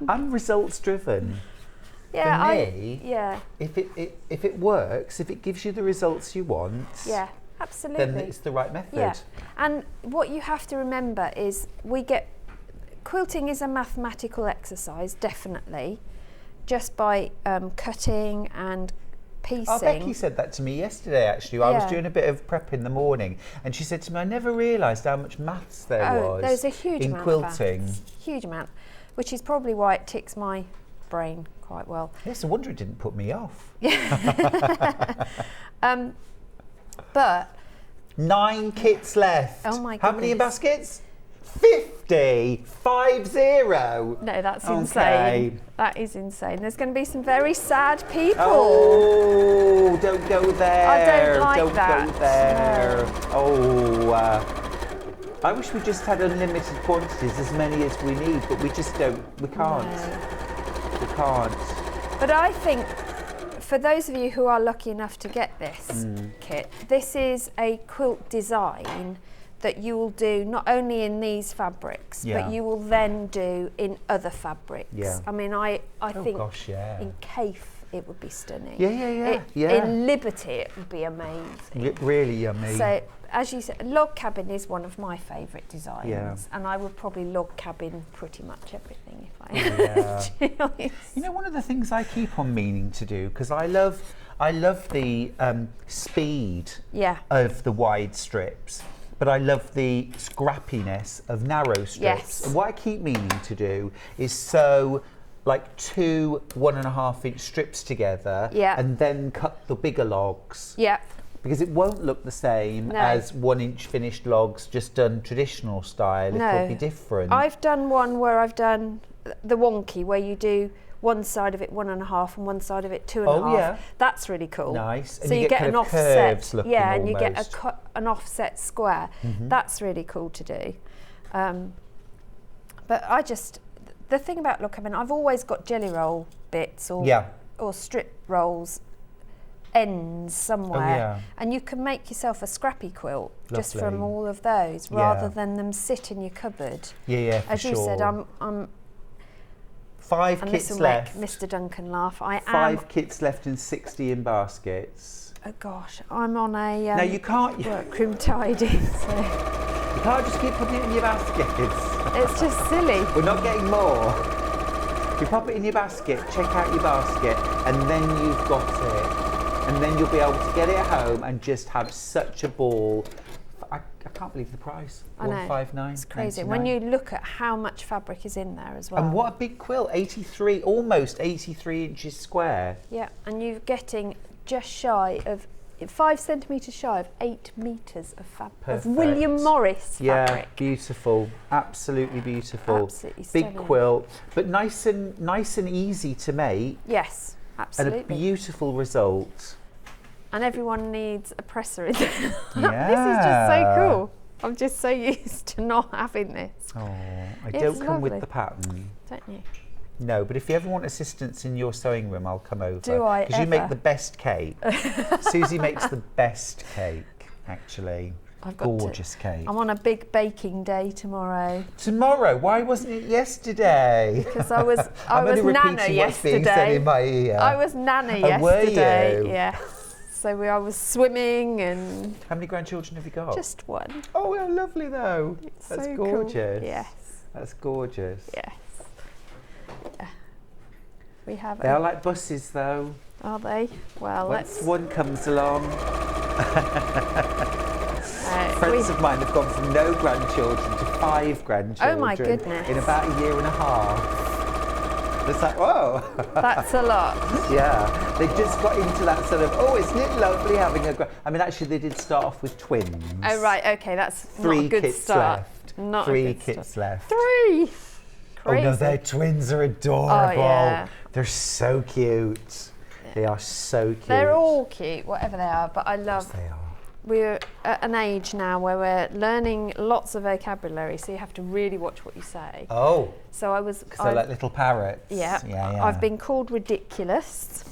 I'm results driven. Yeah, For me, yeah, if it works, if it gives you the results you want, yeah, absolutely. then it's the right method. Yeah, and what you have to remember is quilting is a mathematical exercise, definitely, just by cutting and piecing. Oh, Becky said that to me yesterday, actually. I was Yeah. doing a bit of prep in the morning, and she said to me, I never realised how much maths there was there's a huge in amount quilting. of maths, huge amount, which is probably why it ticks my brain quite well. Yes, no wonder it didn't put me off. But 9 kits left. Oh my How many in goodness. baskets? 50! 50! no, that's Okay. insane. That is insane. There's going to be some very sad people. Oh, don't go there. I don't like Don't that. go there. Oh, I wish we just had unlimited quantities, as many as we need, but we just don't. We can't. No. We can't. But I think for those of you who are lucky enough to get this kit, this is a quilt design that you will do not only in these fabrics, Yeah. but you will then do in other fabrics. Yeah. I mean, I Oh, think gosh, yeah. in Cafe it would be stunning. Yeah. In Liberty it would be amazing. Really yummy. So, as you said, log cabin is one of my favourite designs, Yeah. and I would probably log cabin pretty much everything if I Yeah. to be honest. You know, one of the things I keep on meaning to do, because I love the speed Yeah. of the wide strips, but I love the scrappiness of narrow strips. Yes. And what I keep meaning to do is sew like 2 1.5 inch strips together, Yeah. and then cut the bigger logs. Yeah. Because it won't look the same No. as 1 inch finished logs just done traditional style. No. It'll be different. I've done one where I've done the wonky, where you do one side of it 1.5 and one side of it 2.5. Oh, yeah. That's really cool. Nice. And So you you get get kind an of curves offset. looking Yeah, and you get almost. an offset square. That's really cool to do. But the thing about log cabin, I've always got jelly roll bits or strip rolls ends somewhere. Oh, yeah. And you can make yourself a scrappy quilt just Lovely. from all of those, Yeah. rather than them sit in your cupboard. Yeah, for As you said, sure. I'm 5 and kits this will left. make Mr. Duncan laugh. I 5 kits left and 60 in baskets. Oh gosh, I'm on a Now you can't. You workroom tidy, so can't just keep putting it in your baskets. it's just silly. We're not getting more. You pop it in your basket, check out your basket, and then you've got it. And then you'll be able to get it home and just have such a ball. I can't believe the price. I know. $159. It's crazy. When you look at how much fabric is in there as well. And what a big quilt, 83, almost 83 inches square. Yeah, and you're getting just shy of 5 centimetres shy of 8 metres of fabric. Of Perfect. William Morris Yeah, fabric. beautiful, absolutely beautiful. Absolutely Big stunning. quilt, but nice and easy to make, Yes, absolutely. and a beautiful result. And everyone needs a presser in there. Yeah. This is just so cool. I'm just so used to not having this, Oh, I It's don't come with lovely. the pattern. don't you? No, but if you ever want assistance in your sewing room, I'll come over. Do I Because you make ever? the best cake. Susie makes the best cake, actually. I've got to- Gorgeous cake. I'm on a big baking day tomorrow Tomorrow? Why wasn't it yesterday? because I was I'm only Nana repeating what's being said yesterday. in my ear. I was Nana Oh, were yesterday. you? Yeah. So I was swimming and How many grandchildren have you got? just one. Oh, how lovely though. It's That's so cool. gorgeous. Yes. That's gorgeous. Yes. Yeah. We have. They are like buses though. Are they? Well, Once let's. one comes along, friends of mine have gone from no grandchildren to 5 grandchildren. Oh my goodness. In about a year and a half. It's like, whoa. That's a lot. Yeah, they just got into that sort of, oh, isn't it lovely having a I mean, actually, they did start off with twins. Oh right. Okay, that's 3 not a good kits start. left. Not 3 a good kits start. left. 3. Oh Crazy. no, their twins are adorable. yeah. They're so cute. They are so cute. They're all cute, whatever they are. But I love. They are. We're at an age now where we're learning lots of vocabulary, so you have to really watch what you say. Oh, So I was. because they're like little parrots. Yeah. Yeah. I've been called ridiculous.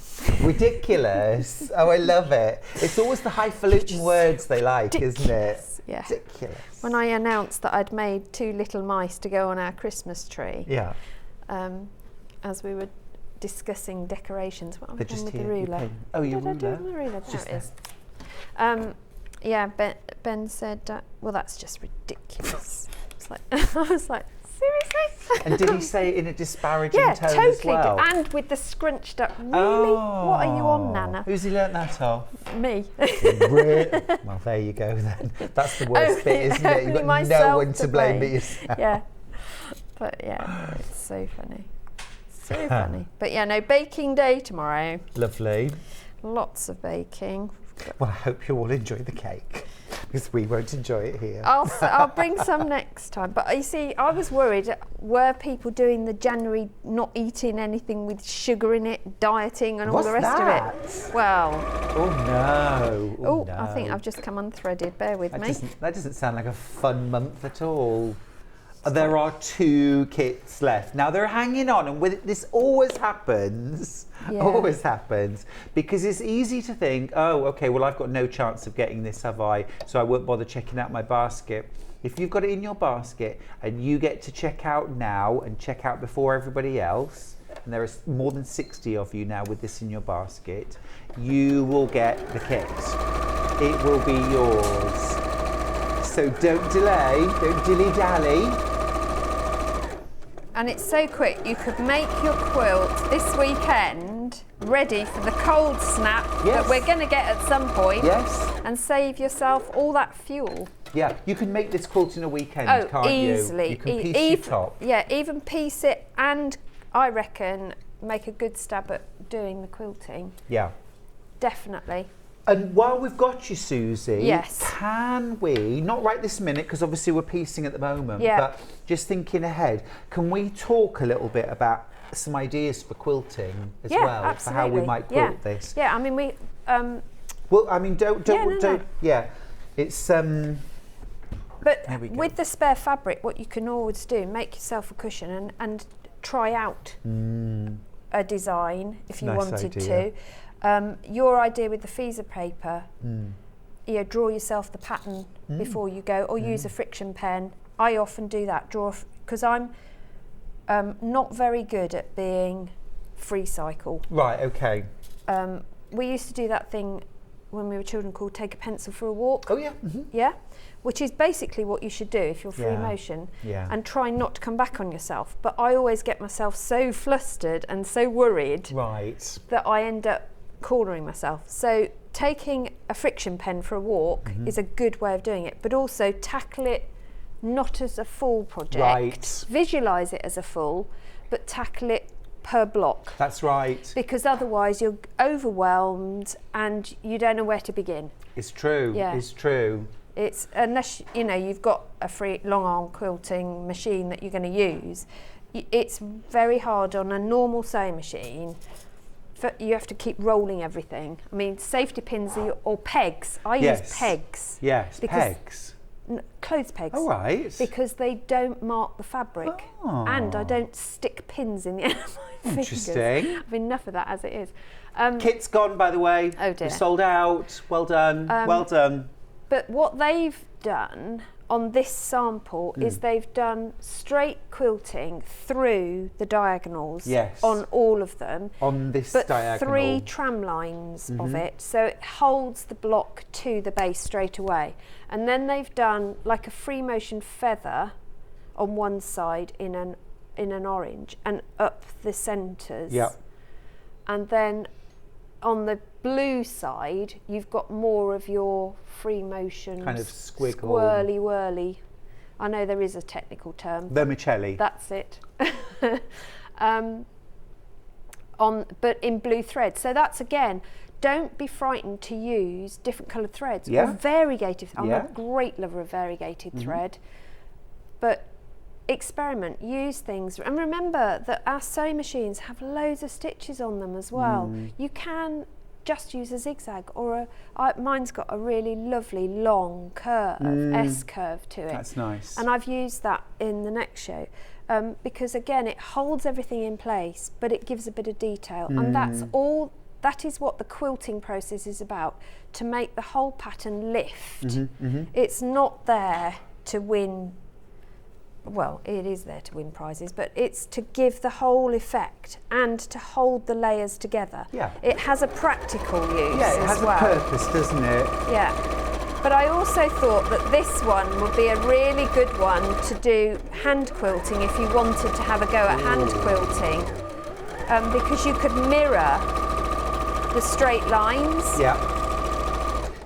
Ridiculous. Oh, I love it. It's always the highfalutin words they like, isn't it? Yeah. Ridiculous. When I announced that I'd made 2 little mice to go on our Christmas tree, Yeah. as we were discussing decorations. What They're have I done just with here. the your ruler? pen. Oh, your What did I do ruler. with my ruler? It's just There it is. Yeah, Ben said, well, that's just ridiculous. It's like, I was like, seriously? And did he say it in a disparaging Yeah, tone totally. as well? And with the scrunched up, really? What are you on, Nana? Who's he learnt that off? Me. Well, there you go then. That's the worst bit, isn't it? You've got no myself one to blame but yourself. Yeah. But yeah, it's so funny. So funny. But yeah, no, baking day tomorrow. Lovely. Lots of baking. Well, I hope you all enjoy the cake, because we won't enjoy it here. I'll bring some next time. But you see, I was worried. Were people doing the January not eating anything with sugar in it, dieting, and all the rest of it? Well. Oh no. Oh, no. I think I've just come unthreaded. Bear with me. That doesn't sound like a fun month at all. There are 2 kits left. Now they're hanging on, and this always happens. Yeah. Always happens, because it's easy to think, oh, okay, well, I've got no chance of getting this, have I? So I won't bother checking out my basket. If you've got it in your basket and you get to check out now and check out before everybody else, and there are more than 60 of you now with this in your basket, you will get the kit. It will be yours. So don't delay, don't dilly-dally. And it's so quick. You could make your quilt this weekend ready for the cold snap that we're going to get at some point. Yes. And save yourself all that fuel. Yeah, you can make this quilt in a weekend, Oh, can't easily. you? You can piece your top. Yeah, even piece it, and I reckon make a good stab at doing the quilting. Yeah. Definitely. And while we've got you, Susie, Yes. can we, not right this minute, because obviously we're piecing at the moment, Yeah. but just thinking ahead, can we talk a little bit about some ideas for quilting as Yeah, well, absolutely. for how we might quilt this? Yeah, I mean, we... Well, I mean, don't, no. yeah, it's, But There we go. with the spare fabric, what you can always do, make yourself a cushion and try out a design if you Nice wanted idea. to. Your idea with the freezer paper, draw yourself the pattern before you go, or use a friction pen. I often do that, because I'm not very good at being free cycle. Right, okay. We used to do that thing when we were children called take a pencil for a walk. Oh yeah. Yeah, which is basically what you should do if you're free Yeah. motion, Yeah. and try not to come back on yourself. But I always get myself so flustered and so worried Right. that I end up cornering myself. So taking a friction pen for a walk is a good way of doing it, but also tackle it not as a full project. Right. Visualize it as a full, but tackle it per block. That's right. Because otherwise you're overwhelmed and you don't know where to begin. It's true. Yeah. It's true. It's unless you've got a free long arm quilting machine that you're going to use. It's very hard on a normal sewing machine. You have to keep rolling everything. I mean, safety pins or pegs. I use pegs. Yes, because pegs. Clothes pegs. All right. Because they don't mark the fabric, Oh. and I don't stick pins in the end of my fingers. Interesting. I've enough of that as it is. Kit's gone, by the way. Oh dear. We're sold out. Well done. Well done. But what they've done on this sample is they've done straight quilting through the diagonals on all of them. On this but diagonal. 3 tram lines of it, so it holds the block to the base straight away. And then they've done like a free motion feather on one side in an orange and up the centres. Yeah. And then on the blue side, you've got more of your free motion Kind of squiggle. swirly whirly. I know there is a technical term. Vermicelli. That's it. But in blue thread. So that's again, don't be frightened to use different coloured threads or variegated. I'm a great lover of variegated thread, but experiment, use things, and remember that our sewing machines have loads of stitches on them as well. You can just use a zigzag or mine's got a really lovely long curve, S curve to it. That's nice. And I've used that in the next show because again it holds everything in place, but it gives a bit of detail, and that is what the quilting process is about, to make the whole pattern lift. It's not there to win. Well, it is there to win prizes, but it's to give the whole effect and to hold the layers together. Yeah. It has a practical use Yeah, it as has well. a purpose, doesn't it? Yeah. But I also thought that this one would be a really good one to do hand quilting if you wanted to have a go at hand quilting, because you could mirror the straight lines. Yeah.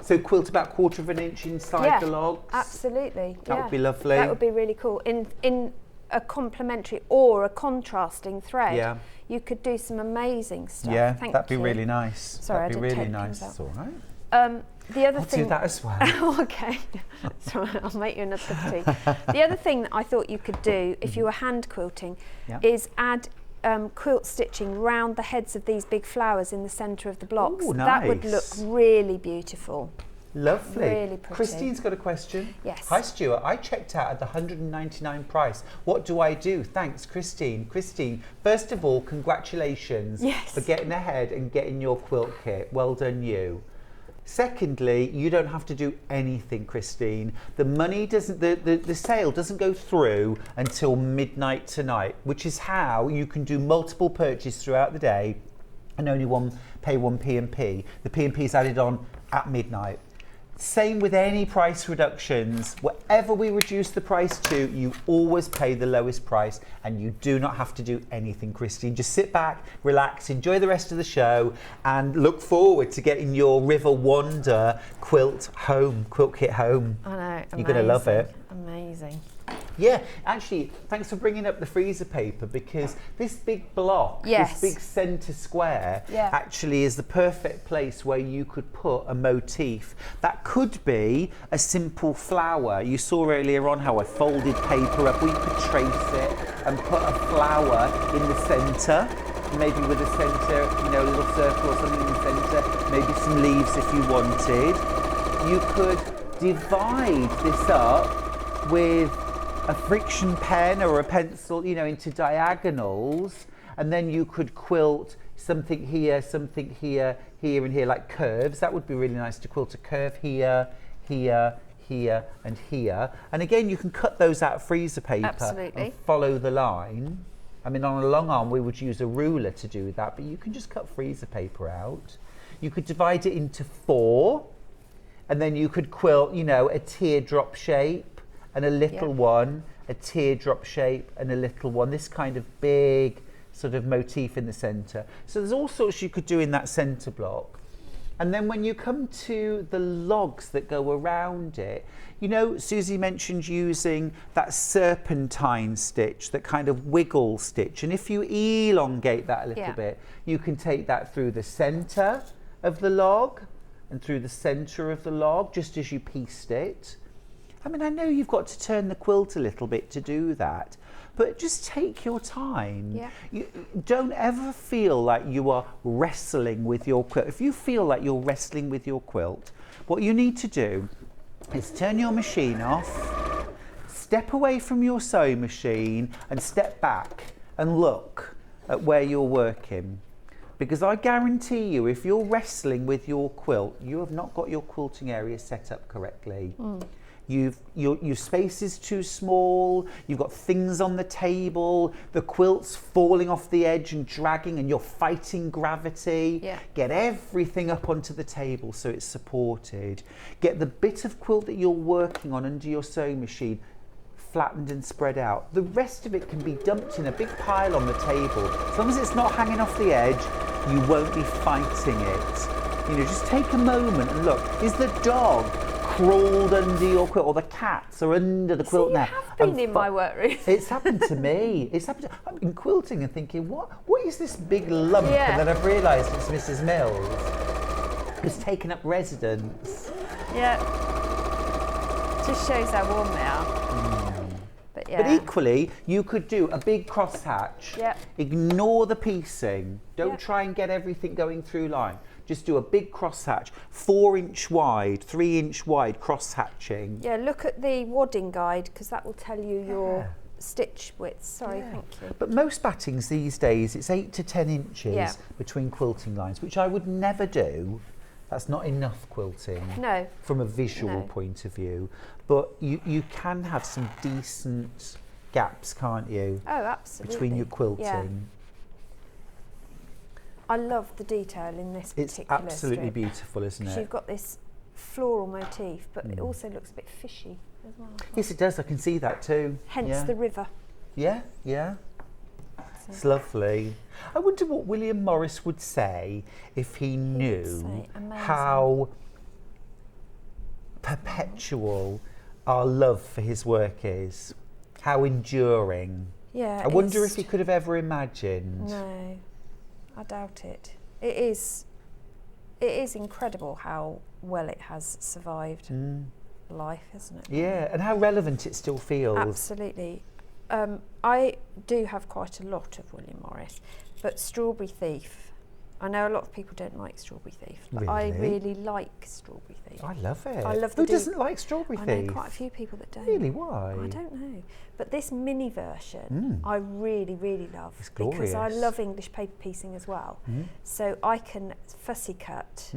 So quilt about 1/4 inch inside the logs? Absolutely. That would be lovely. That would be really cool. In a complementary or a contrasting thread, you could do some amazing stuff. Yeah, Thank that'd be you. really nice. Sorry, that'd I be did really take nice. things It's all right. The other I'll thing do that as well. Okay, so I'll make you another cup of tea. The other thing that I thought you could do if you were hand quilting is add quilt stitching round the heads of these big flowers in the centre of the blocks. Ooh, That would look nice. really beautiful. Lovely. Really pretty. Christine's got a question. Yes. Hi Stuart, I checked out at the $199 price. What do I do? Thanks, Christine. Christine, first of all, congratulations for getting ahead and getting your quilt kit. Well done you. Secondly, you don't have to do anything, Christine. The money doesn't, the sale doesn't go through until midnight tonight, which is how you can do multiple purchases throughout the day and only pay one P&P. The P&P is added on at midnight. Same with any price reductions. Whatever we reduce the price to, you always pay the lowest price and you do not have to do anything, Christine. Just sit back, relax, enjoy the rest of the show and look forward to getting your River Wander quilt kit home. I know. You're going to love it. Amazing. Yeah, actually, thanks for bringing up the freezer paper, because this big block, this big centre square, actually is the perfect place where you could put a motif. That could be a simple flower. You saw earlier on how I folded paper up. We could trace it and put a flower in the centre, maybe with a centre, a little circle or something in the centre, maybe some leaves if you wanted. You could divide this up with a friction pen or a pencil, into diagonals, and then you could quilt something here, here, and here, like curves. That would be really nice to quilt a curve here, here, here, and here. And again, you can cut those out of freezer paper Absolutely. and follow the line. I mean, on a long arm, we would use a ruler to do that, but you can just cut freezer paper out. You could divide it into 4, and then you could quilt, you know, a teardrop shape and a little one, a teardrop shape and a little one, this kind of big sort of motif in the centre. So there's all sorts you could do in that centre block. And then when you come to the logs that go around it, you know, Suzie mentioned using that serpentine stitch, that kind of wiggle stitch. And if you elongate that a little bit, you can take that through the centre of the log and through the centre of the log, just as you pieced it. I mean, I know you've got to turn the quilt a little bit to do that, but just take your time. You don't ever feel like you are wrestling with your quilt. If you feel like you're wrestling with your quilt, what you need to do is turn your machine off, step away from your sewing machine and step back and look at where you're working. Because I guarantee you, if you're wrestling with your quilt, you have not got your quilting area set up correctly. Your space is too small, you've got things on the table, the quilt's falling off the edge and dragging, and you're fighting gravity. Get everything up onto the table so it's supported. Get the bit of quilt that you're working on under your sewing machine flattened and spread out. The rest of it can be dumped in a big pile on the table. As long as it's not hanging off the edge, you won't be fighting it. You know, just take a moment and look. Is the dog crawled under your quilt, or the cats are under the quilt now? You have been in my workroom. It's happened to me. I'm in quilting and thinking, what is this big lump? And then I've realised it's Mrs. Mills who's taken up residence. Just shows how warm they are. But equally, you could do a big crosshatch. Ignore the piecing. Don't try and get everything going through line. Just do a big crosshatch, 4-inch wide, 3-inch wide cross-hatching. Look at the wadding guide, because that will tell you your stitch width. Sorry, thank you. But most battings these days, it's 8 to 10 inches between quilting lines, which I would never do. That's not enough quilting from a visual point of view. But you can have some decent gaps, can't you? Oh, absolutely. Between your quilting. I love the detail in this particular It's absolutely strip. Beautiful, isn't it? You've got this floral motif, but it also looks a bit fishy as well. Yes, it does. I can see that too. Hence the river. It's lovely. I wonder what William Morris would say if he knew how perpetual our love for his work is, how enduring. I wonder if he could have ever imagined. No, I doubt it. It is incredible how well it has survived life, isn't it? Yeah, and how relevant it still feels. Absolutely. I do have quite a lot of William Morris, but Strawberry Thief, I know a lot of people don't like Strawberry Thief, but I really like Strawberry Thief. I love it. I love Who doesn't like Strawberry Thief? I know quite a few people that don't. Really, why? I don't know. But this mini version, I really, really love. It's glorious. Because I love English paper piecing as well. So I can fussy cut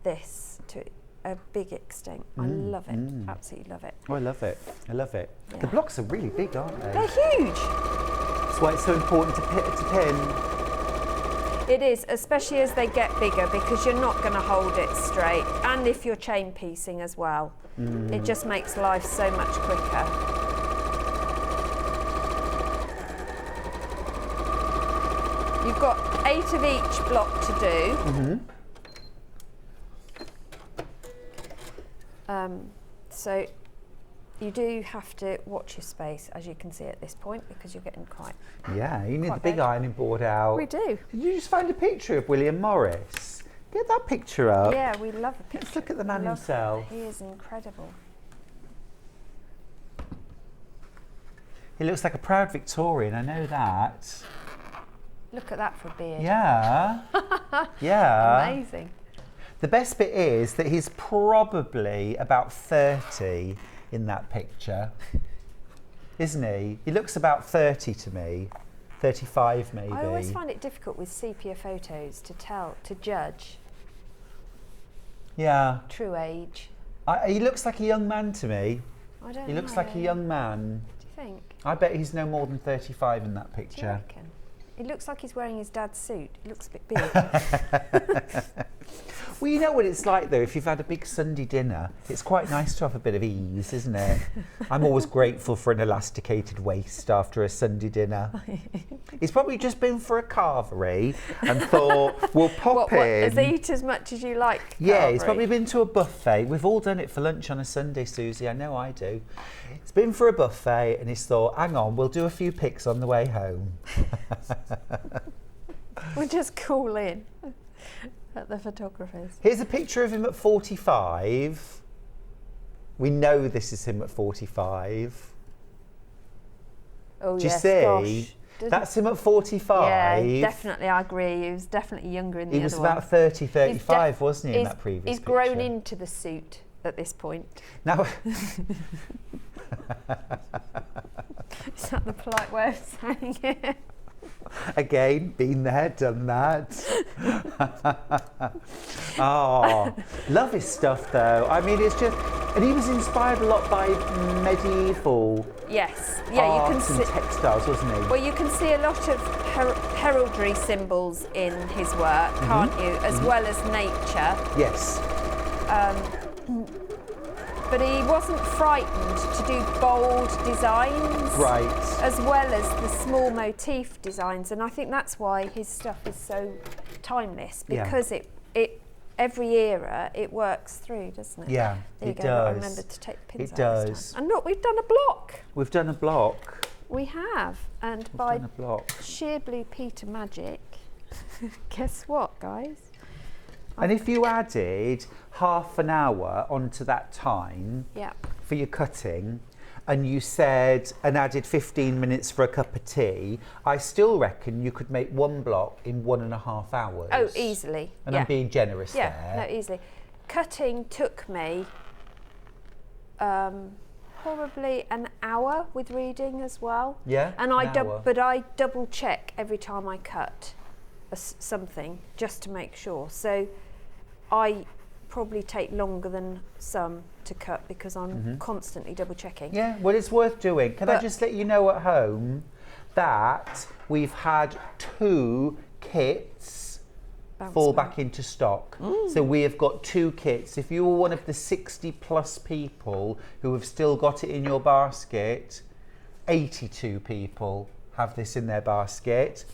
this to a big extent. I love it. Absolutely love it. Oh, I love it. I love it. The blocks are really big, aren't they? They're huge. That's why it's so important to pin. It is, especially as they get bigger, because you're not going to hold it straight. And if you're chain piecing as well, it just makes life so much quicker. You've got 8 of each block to do. So you do have to watch your space, as you can see at this point, because you're getting quite... Yeah, you need the big ironing board out. We do. Did you just find a picture of William Morris? Get that picture up. Yeah, we love a picture. Let's look at the man himself. He is incredible. He looks like a proud Victorian, I know that. Look at that for a beard. Yeah. Yeah. Amazing. The best bit is that he's probably about 30 in that picture, isn't he? He looks about 30 to me. 35 maybe. I always find it difficult with sepia photos to judge Yeah. true age. He looks like a young man to me. I don't know. He looks like a young man. Do you think? I bet he's no more than 35 in that Do you picture. reckon? He looks like he's wearing his dad's suit. He looks a bit big. Well, you know what it's like though, if you've had a big Sunday dinner, it's quite nice to have a bit of ease, isn't it? I'm always grateful for an elasticated waist after a Sunday dinner. He's probably just been for a carvery and thought, we'll pop in. Eat as much as you like. Yeah, he's Carvery. probably been to a buffet. We've all done it for lunch on a Sunday, Susie. I know I do. He's been for a buffet and he's thought, hang on, we'll do a few pics on the way home. We'll just call in at the photographers. Here's a picture of him at 45. We know this is him at 45. Oh, Do you yes, see? gosh. That's him at 45. Yeah, definitely, I agree. He was definitely younger in the He other was one. about 30, 35, He's wasn't he, in that previous He's grown picture? into the suit at this point. Now, Is that the polite way of saying it? again, been there, done that. Oh, love his stuff though. I mean, it's just, and he was inspired a lot by medieval Yes. Yeah, you can arts and see. textiles, wasn't he? Well, you can see a lot of heraldry symbols in his work, can't you? As well as nature. Yes. But he wasn't frightened to do bold designs. Right. As well as the small motif designs. And I think that's why his stuff is so timeless, Yeah. because it every era it works through, doesn't it? Yeah, There you it go. does. I remembered to take the pins It out this does. time. And look, we've done a block. We've done a block. We have. And We've by done a block. sheer Blue Peter magic, guess what, guys? And if you added half an hour onto that time Yeah. for your cutting, and you said, and added 15 minutes for a cup of tea, I still reckon you could make one block in 1.5 hours. Oh, easily. And yeah. I'm being generous Yeah, there. no, easily. Cutting took me probably an hour with reading as well. Yeah, And an hour. but I double check every time I cut something just to make sure. So I probably take longer than some to cut because I'm constantly double checking. Yeah, well, it's worth doing. Can I But- just let you know at home that we've had 2 kits fall back into stock. So we have got 2 kits. If you were one of the 60 plus people who have still got it in your basket, 82 people have this in their basket.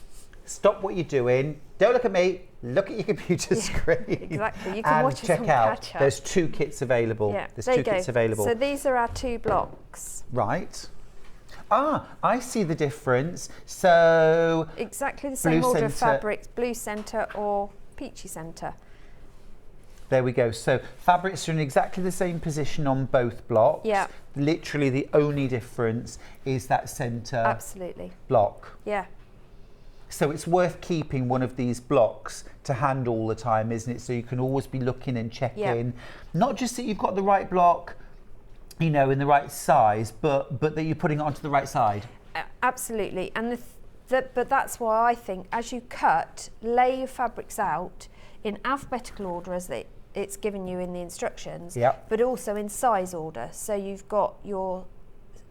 Stop what you're doing. Don't look at me. Look at your computer screen. Exactly. You can and watch us check on out. catch up. There's 2 kits available. Yeah, There's there 2 you go. kits available. So these are our 2 blocks. Right. Ah, I see the difference. So Exactly the same Blue order of centre. fabrics, blue centre or peachy centre. there we go. So fabrics are in exactly the same position on both blocks. Yeah. Literally the only difference is that centre Absolutely. block. Yeah. So it's worth keeping one of these blocks to hand all the time, isn't it? So you can always be looking and checking. Yeah. Not just that you've got the right block, you know, in the right size, but that you're putting it onto the right side. Absolutely. And but that's why I think as you cut, lay your fabrics out in alphabetical order as it's given you in the instructions, Yep. but also in size order. So you've got your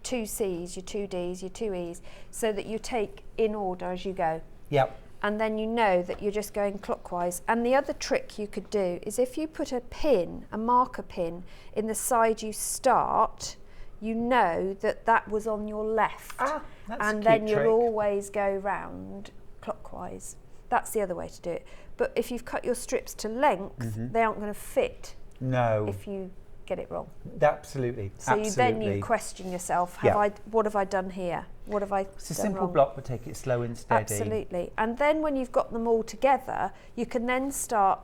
2 C's, your 2 D's, your 2 E's, so that you take in order as you go. Yep. And then you know that you're just going clockwise. And the other trick you could do is if you put a pin, a marker pin, in the side you start, you know that that was on your left. Ah, that's a and cute then trick. you'll always go round clockwise. That's the other way to do it. But if you've cut your strips to length, they aren't going to fit No. if you get it wrong. Absolutely. So Absolutely. you question yourself, Yeah. what have I done here? What have I It's a done simple wrong? block, but take it slow and steady. Absolutely. And then when you've got them all together, you can then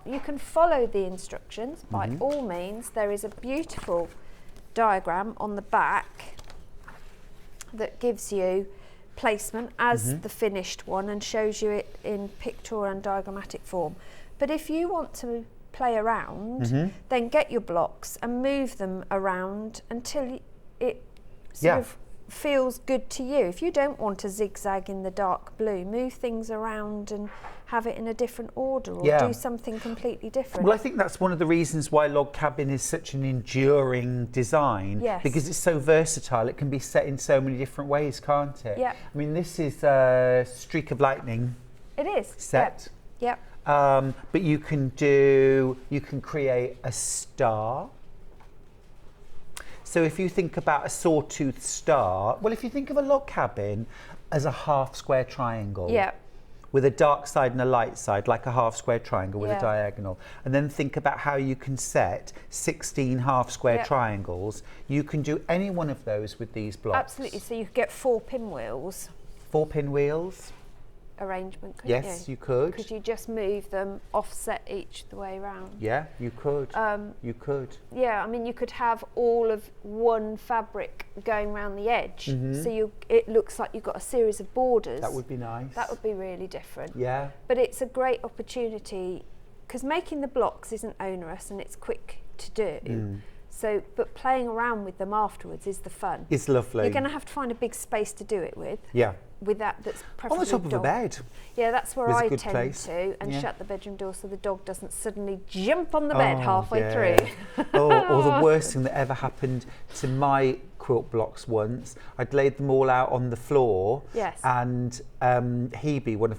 you can follow the instructions. By all means, there is a beautiful diagram on the back that gives you placement as the finished one and shows you it in pictorial and diagrammatic form. But if you want to play around, then get your blocks and move them around until it sort of feels good to you. If you don't want to zigzag in the dark blue, move things around and have it in a different order, or do something completely different. Well, I think that's one of the reasons why log cabin is such an enduring design, because it's so versatile. It can be set in so many different ways, can't it? Yeah. I mean, this is a streak of lightning. It is. Set. Yep. But you can create a star. So if you think about a sawtooth star, well, if you think of a log cabin as a half square triangle, with a dark side and a light side, like a half square triangle with a diagonal, and then think about how you can set 16 half square triangles, you can do any one of those with these blocks. Absolutely. So you could get 4 pinwheels. 4 pinwheels. Arrangement, couldn't you? Yes, you could. Could you just move them offset each the way around? Yeah, you could. You could. Yeah, I mean, you could have all of one fabric going around the edge, so it looks like you've got a series of borders. That would be nice. That would be really different. Yeah. But it's a great opportunity because making the blocks isn't onerous and it's quick to do. So, but playing around with them afterwards is the fun. It's lovely. You're going to have to find a big space to do it with. Yeah. With that's preferably on the top of a bed. Yeah, that's where There's a I good tend place. to, and shut the bedroom door so the dog doesn't suddenly jump on the bed halfway through. Or the worst thing that ever happened to my quilt blocks once, I'd laid them all out on the floor. Yes. And Hebe, one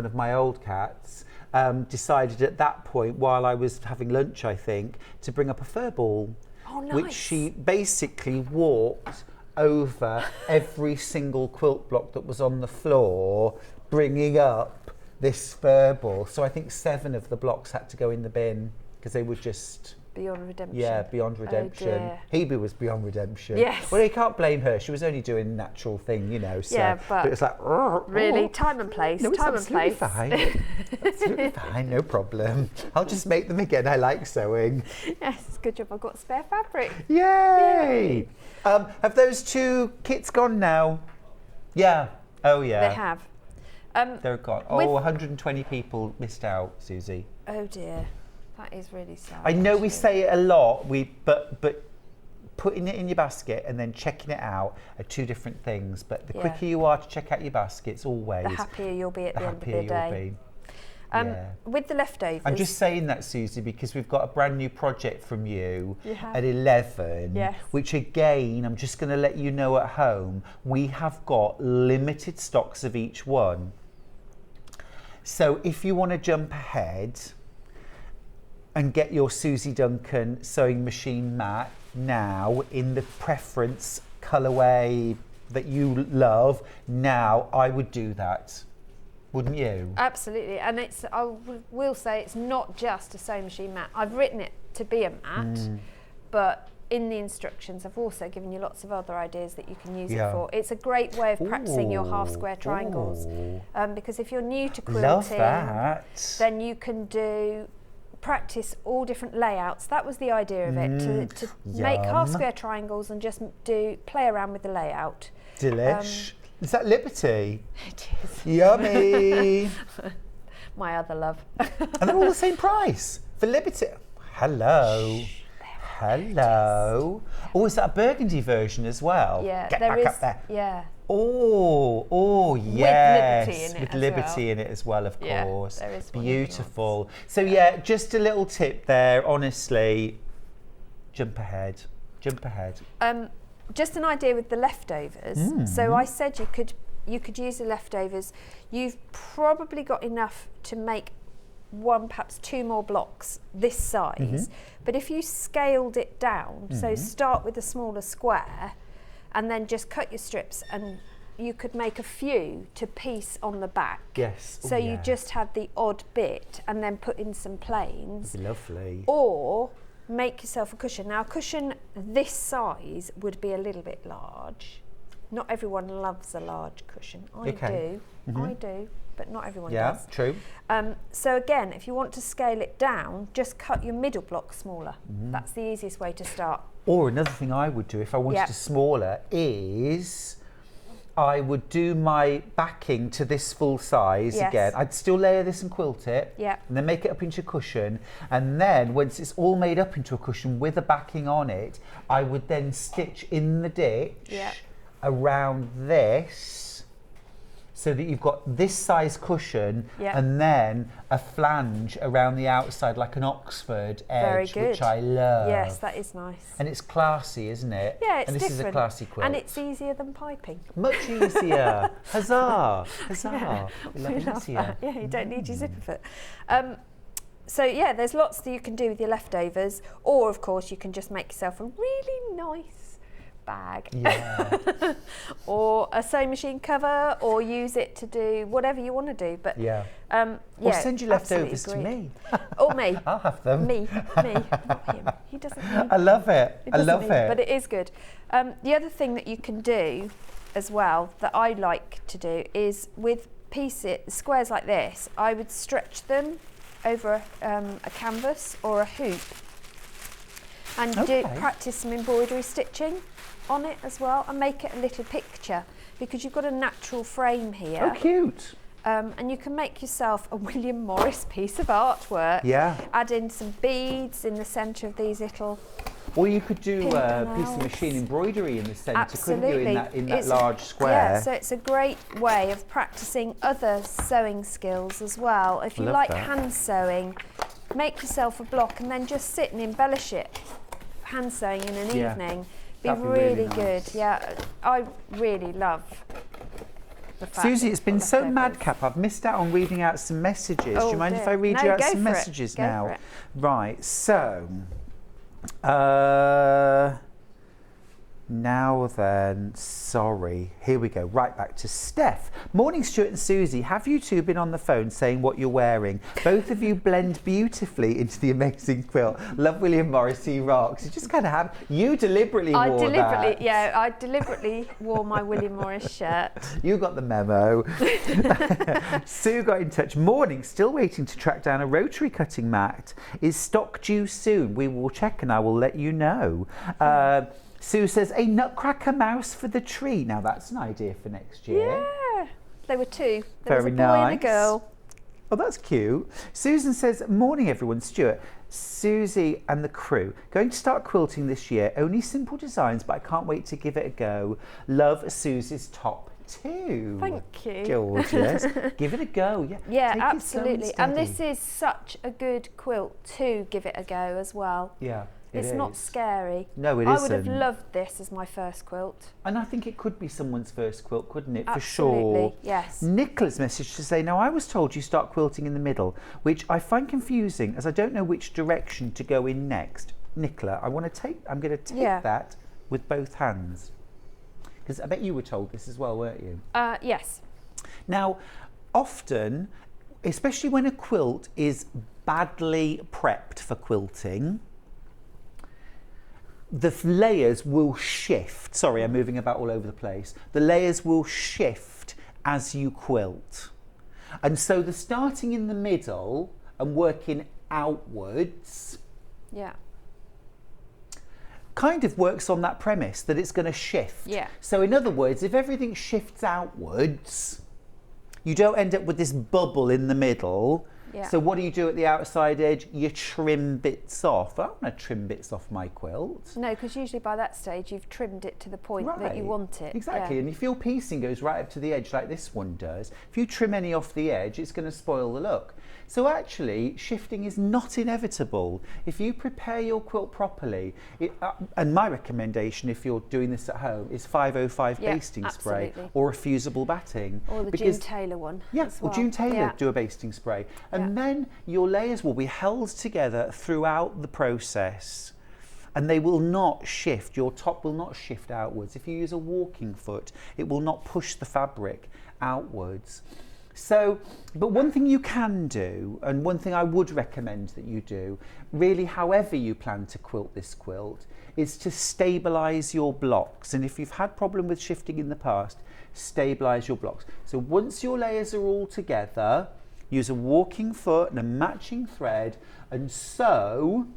of my old cats, decided at that point, while I was having lunch, I think, to bring up a fur ball. Oh, nice. Which she basically walked over every single quilt block that was on the floor, bringing up this fur ball. So I think 7 of the blocks had to go in the bin because they were just... Beyond redemption. Yeah, beyond redemption. Oh, Hebe was beyond redemption. Yes. Well, you can't blame her. She was only doing a natural thing, you know. So, yeah, but it's like... Really, time and place. No, it's time and absolutely place. fine. Absolutely fine, no problem. I'll just make them again. I like sewing. Yes, good job. I've got spare fabric. Yay! Have those 2 kits gone now? Yeah. Oh, yeah. They have. They're gone. Oh, 120 people missed out, Susie. Oh dear, that is really sad. I know we say it a lot, but putting it in your basket and then checking it out are 2 different things. But the quicker you are to check out your baskets, always, the happier you'll be at the end of the day. you'll be. With the leftovers. I'm just saying that, Susie, because we've got a brand new project from you have. at 11, Yes. which again, I'm just going to let you know at home, we have got limited stocks of each one. So if you want to jump ahead and get your Suzie Duncan sewing machine mat now in the preference colourway that you love, now I would do that. Wouldn't you? Absolutely, and will say it's not just a sewing machine mat. I've written it to be a mat, but in the instructions I've also given you lots of other ideas that you can use it for. It's a great way of practicing your half square triangles, because if you're new to quilting, then you can practice all different layouts. That was the idea of it, to make half square triangles and just play around with the layout. Delish. Is that Liberty? It is. Yummy. My other love. And they're all the same price for Liberty. Hello. Hello. Oh, is that a burgundy version as well? Yeah, Get there back is. up there. Yeah. Oh, yes. With Liberty in it as well, of course. Yeah, there is one. Beautiful. So yeah, just a little tip there. Honestly, jump ahead. Jump ahead. Just an idea with the leftovers. So I said you could use the leftovers. You've probably got enough to make 1, perhaps 2 more blocks this size. But if you scaled it down, so start with a smaller square and then just cut your strips, and you could make a few to piece on the back. Yes. So you just had the odd bit and then put in some planes. Lovely. Or make yourself a cushion. Now, a cushion this size would be a little bit large. Not everyone loves a large cushion. I do, but not everyone does. Yeah, true. So again, if you want to scale it down, just cut your middle block smaller. That's the easiest way to start. Or another thing I would do if I wanted to smaller is I would do my backing to this full size again. I'd still layer this and quilt it, and then make it up into a cushion. And then once it's all made up into a cushion with a backing on it, I would then stitch in the ditch around this, so that you've got this size cushion, Yeah. and then a flange around the outside like an Oxford Very edge, good. which I love. Yes, that is nice. And it's classy, isn't it? Yeah, it's and this different. is a classy quilt. And it's easier than piping. Much easier. Huzzah! Huzzah! Yeah, We love we it love easier. that. Yeah, you don't need your zipper foot. So yeah, there's lots that you can do with your leftovers, or of course you can just make yourself a really nice bag. Yeah. Or a sewing machine cover, or use it to do whatever you want to do. But Yeah. yeah, Or send your absolutely leftovers to agree. me. Or me. I'll have them. Me, not him. He doesn't need I love it. It I doesn't love need it. But it is good. The other thing that you can do as well that I like to do is with squares like this, I would stretch them over a canvas or a hoop and practice some embroidery stitching on it as well, and make it a little picture, because you've got a natural frame here. Oh, cute. And you can make yourself a William Morris piece of artwork. Yeah. Add in some beads in the centre of these little. Or you could do a piece of Pimpernels. machine embroidery in the centre, Absolutely. couldn't you, in that It's- large square? Yeah, so it's a great way of practicing other sewing skills as well. If you Love like that. hand sewing, make yourself a block and then just sit and embellish it, hand sewing in an Yeah. evening. Be That'd be really, really good. nice. Yeah, I really love the fact Susie, it's been so leftovers. madcap. I've missed out on reading out some messages. Do Oh, you mind if dear. I read No, you out go some for it. messages Go now? for it. Right, so now then, sorry. Here we go, right back to Steph. Morning, Stuart and Susie. Have you two been on the phone saying what you're wearing? Both of you blend beautifully into the amazing quilt. Love William Morris, he rocks. You just kind of have, you deliberately wore that. I deliberately wore my William Morris shirt. You got the memo. Sue got in touch. Morning, still waiting to track down a rotary cutting mat. Is stock due soon? We will check and I will let you know. Sue says, a nutcracker mouse for the tree. Now that's an idea for next year. Yeah, they were two. There was Very a boy and a nice. girl. Oh, that's cute. Susan says, morning everyone. Stuart, Susie and the crew. Going to start quilting this year. Only simple designs, but I can't wait to give it a go. Love Susie's top too. Thank you. Gorgeous. Give it a go. Yeah, Yeah, take it slow and absolutely. And this steady. is such a good quilt to give it a go as well. Yeah, it It's not is. scary. No, it I would have isn't. loved this as my first quilt. And I think it could be someone's first quilt, couldn't it? For Absolutely, sure. yes. Nicola's message to say, now I was told you start quilting in the middle, which I find confusing as I don't know which direction to go in next. Nicola, I'm going to take Yeah. that with both hands. Because I bet you were told this as well, weren't you? Yes. Now, often, especially when a quilt is badly prepped for quilting, the layers will shift. Sorry, I'm moving about all over the place. The layers will shift as you quilt. And so the starting in the middle and working outwards Yeah. kind of works on that premise that it's going to shift. Yeah. So in other words, if everything shifts outwards, you don't end up with this bubble in the middle. Yeah. So what do you do at the outside edge? You trim bits off. I don't want to trim bits off my quilt. No, because usually by that stage you've trimmed it to the point that you want it. Exactly. Yeah. And if your piecing goes right up to the edge like this one does, if you trim any off the edge, it's going to spoil the look. So actually, shifting is not inevitable. If you prepare your quilt properly, and my recommendation if you're doing this at home is 505 Yeah, basting spray absolutely. or a fusible batting. Or the because June Taylor one. yeah, as or well. June Taylor, Yeah. do a basting spray. And Yeah. then your layers will be held together throughout the process. And they will not shift, your top will not shift outwards. If you use a walking foot, it will not push the fabric outwards. So, but one thing you can do, and one thing I would recommend that you do, really however you plan to quilt this quilt, is to stabilise your blocks. And if you've had problem with shifting in the past, stabilise your blocks. So once your layers are all together, use a walking foot and a matching thread and sew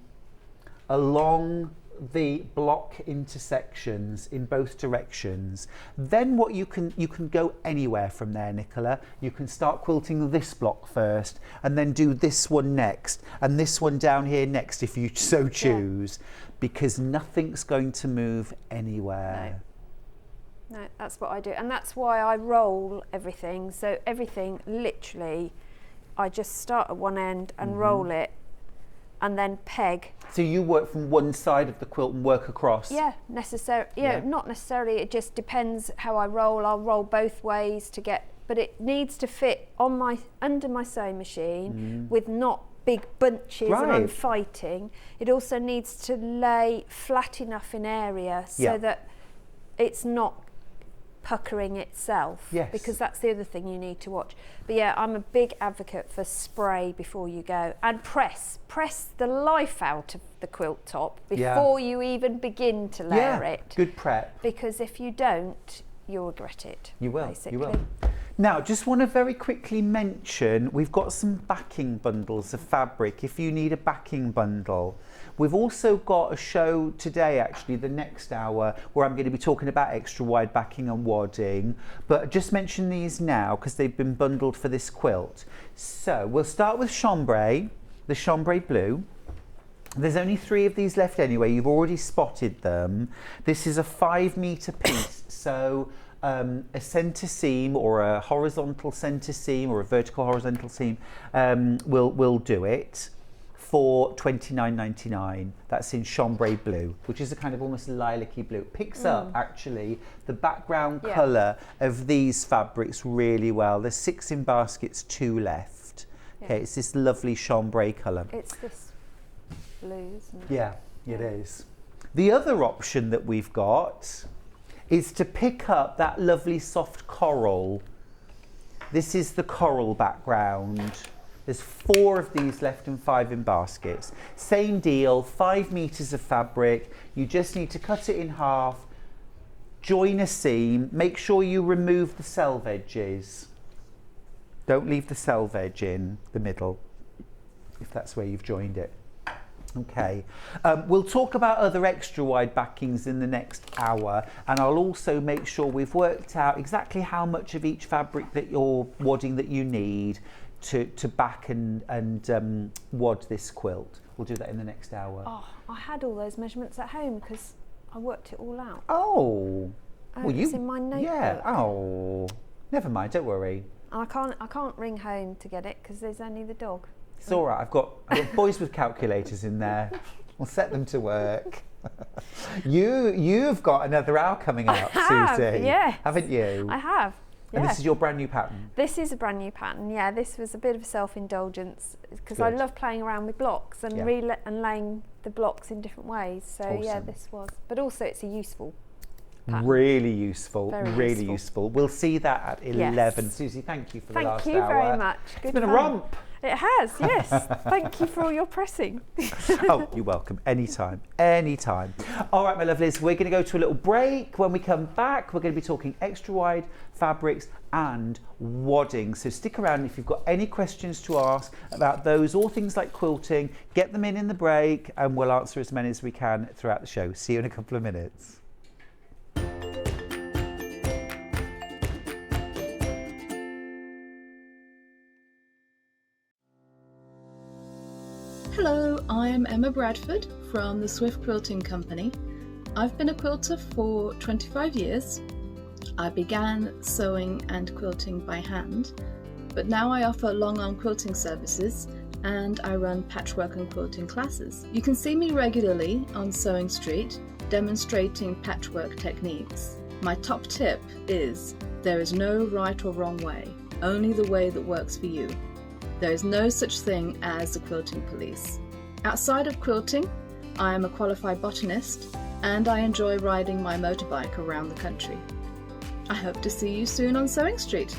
along the block intersections in both directions. Then what you can go anywhere from there, Nicola. You can start quilting this block first and then do this one next and this one down here next if you so choose, because nothing's going to move anywhere. No, that's what I do. And that's why I roll everything. So everything, literally, I just start at one end and roll it and then peg. So you work from one side of the quilt and work across? Yeah, not necessarily. It just depends how I roll. I'll roll both ways to get, but it needs to fit on under my sewing machine with not big bunches and I'm fighting. It also needs to lay flat enough in area so that it's not puckering itself, because that's the other thing you need to watch. But yeah, I'm a big advocate for spray before you go, and press the life out of the quilt top before you even begin to layer it. Good prep. Because if you don't, you'll regret it. You will, basically. you will. Now, just want to very quickly mention, we've got some backing bundles of fabric if you need a backing bundle. We've also got a show today, actually, the next hour, where I'm going to be talking about extra wide backing and wadding. But just mention these now because they've been bundled for this quilt. So we'll start with chambray, the chambray blue. There's only 3 of these left anyway. You've already spotted them. This is a 5-meter piece. So a centre seam or a horizontal centre seam or a vertical horizontal seam will do it for $29.99. That's in chambray blue, which is a kind of almost lilac-y blue. It picks up actually the background colour of these fabrics really well. There's 6 in baskets, 2 left. Okay, it's this lovely chambray colour. It's this blue, isn't it? Yeah, it is. The other option that we've got is to pick up that lovely soft coral. This is the coral background. There's 4 of these left and 5 in baskets. Same deal, 5 meters of fabric. You just need to cut it in half, join a seam, make sure you remove the selve edges. Don't leave the selve edge in the middle, if that's where you've joined it. Okay, we'll talk about other extra wide backings in the next hour, and I'll also make sure we've worked out exactly how much of each fabric that you're wadding that you need to back and wad this quilt. We'll do that in the next hour. Oh, I had all those measurements at home because I worked it all out. Oh, well, it's in my notebook. Yeah. Oh, never mind. Don't worry. I can't ring home to get it because there's only the dog. It's all right. I've got boys with calculators in there. We'll set them to work. You've got another hour coming up, Susie. Yeah. Haven't you? I have. And this is your brand new pattern? This is a brand new pattern, yeah. This was a bit of self-indulgence because I love playing around with blocks and and laying the blocks in different ways. So awesome. Yeah, this was. But also it's a useful pattern. Really useful, Very really useful. We'll see that at 11. Yes. Susie, thank you for the last hour. Thank you very much. It's been a romp. It has, yes. Thank you for all your pressing. Oh, you're welcome. Anytime, anytime. All right, my lovelies, we're going to go to a little break. When we come back, we're going to be talking extra wide fabrics and wadding. So stick around if you've got any questions to ask about those or things like quilting, get them in the break and we'll answer as many as we can throughout the show. See you in a couple of minutes. Hello, I'm Emma Bradford from the Swift Quilting Company. I've been a quilter for 25 years. I began sewing and quilting by hand, but now I offer long arm quilting services and I run patchwork and quilting classes. You can see me regularly on Sewing Street demonstrating patchwork techniques. My top tip is there is no right or wrong way, only the way that works for you. There is no such thing as the quilting police. Outside of quilting, I am a qualified botanist and I enjoy riding my motorbike around the country. I hope to see you soon on Sewing Street.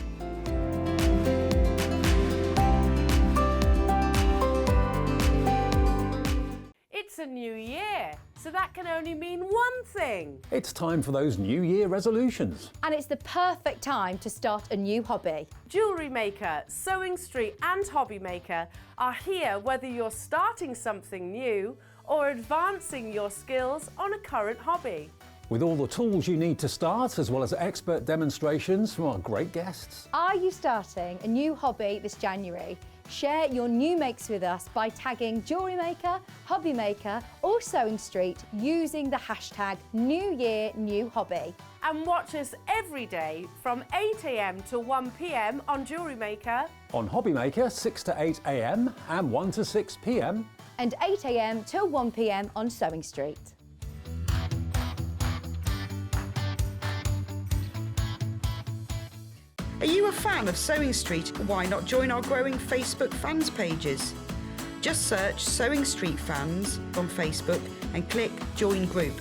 It's a new year, so that can only mean one thing. It's time for those New Year resolutions. And it's the perfect time to start a new hobby. Jewellery Maker, Sewing Street and Hobby Maker are here whether you're starting something new or advancing your skills on a current hobby. With all the tools you need to start, as well as expert demonstrations from our great guests. Are you starting a new hobby this January? Share your new makes with us by tagging Jewellery Maker, Hobby Maker or Sewing Street using the hashtag New Year New Hobby. And watch us every day from 8 a.m. to 1 p.m. on Jewellery Maker. On Hobby Maker, 6 to 8 a.m. and 1 to 6 p.m. And 8 a.m. till 1 p.m. on Sewing Street. Are you a fan of Sewing Street? Why not join our growing Facebook fans pages? Just search Sewing Street Fans on Facebook and click Join Group.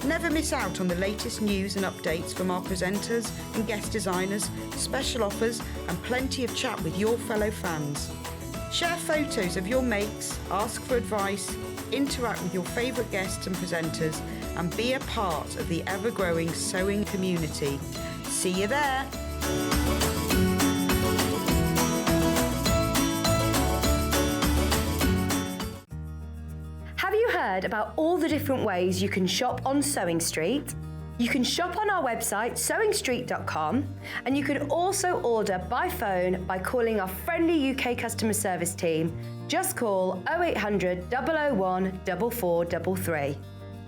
Never miss out on the latest news and updates from our presenters and guest designers, special offers and plenty of chat with your fellow fans. Share photos of your makes, ask for advice, interact with your favourite guests and presenters and be a part of the ever-growing sewing community. See you there! Have you heard about all the different ways you can shop on Sewing Street? You can shop on our website sewingstreet.com and you can also order by phone by calling our friendly UK customer service team. Just call 0800 001 4433.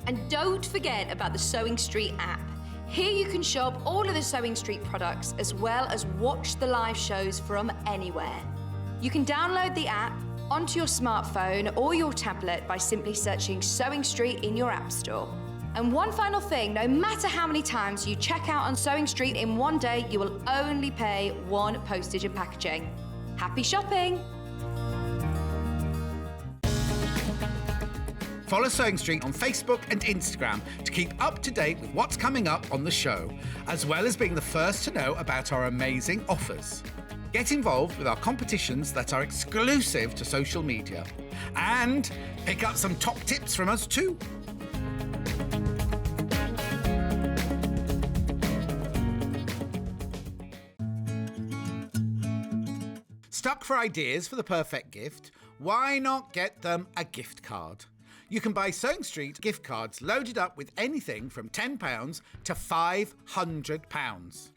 And don't forget about the Sewing Street app. Here you can shop all of the Sewing Street products as well as watch the live shows from anywhere. You can download the app onto your smartphone or your tablet by simply searching Sewing Street in your app store. And one final thing, no matter how many times you check out on Sewing Street in one day, you will only pay one postage and packaging. Happy shopping! Follow Sewing Street on Facebook and Instagram to keep up to date with what's coming up on the show, as well as being the first to know about our amazing offers. Get involved with our competitions that are exclusive to social media. And pick up some top tips from us too. Stuck for ideas for the perfect gift? Why not get them a gift card? You can buy Sewing Street gift cards loaded up with anything from £10 to £500.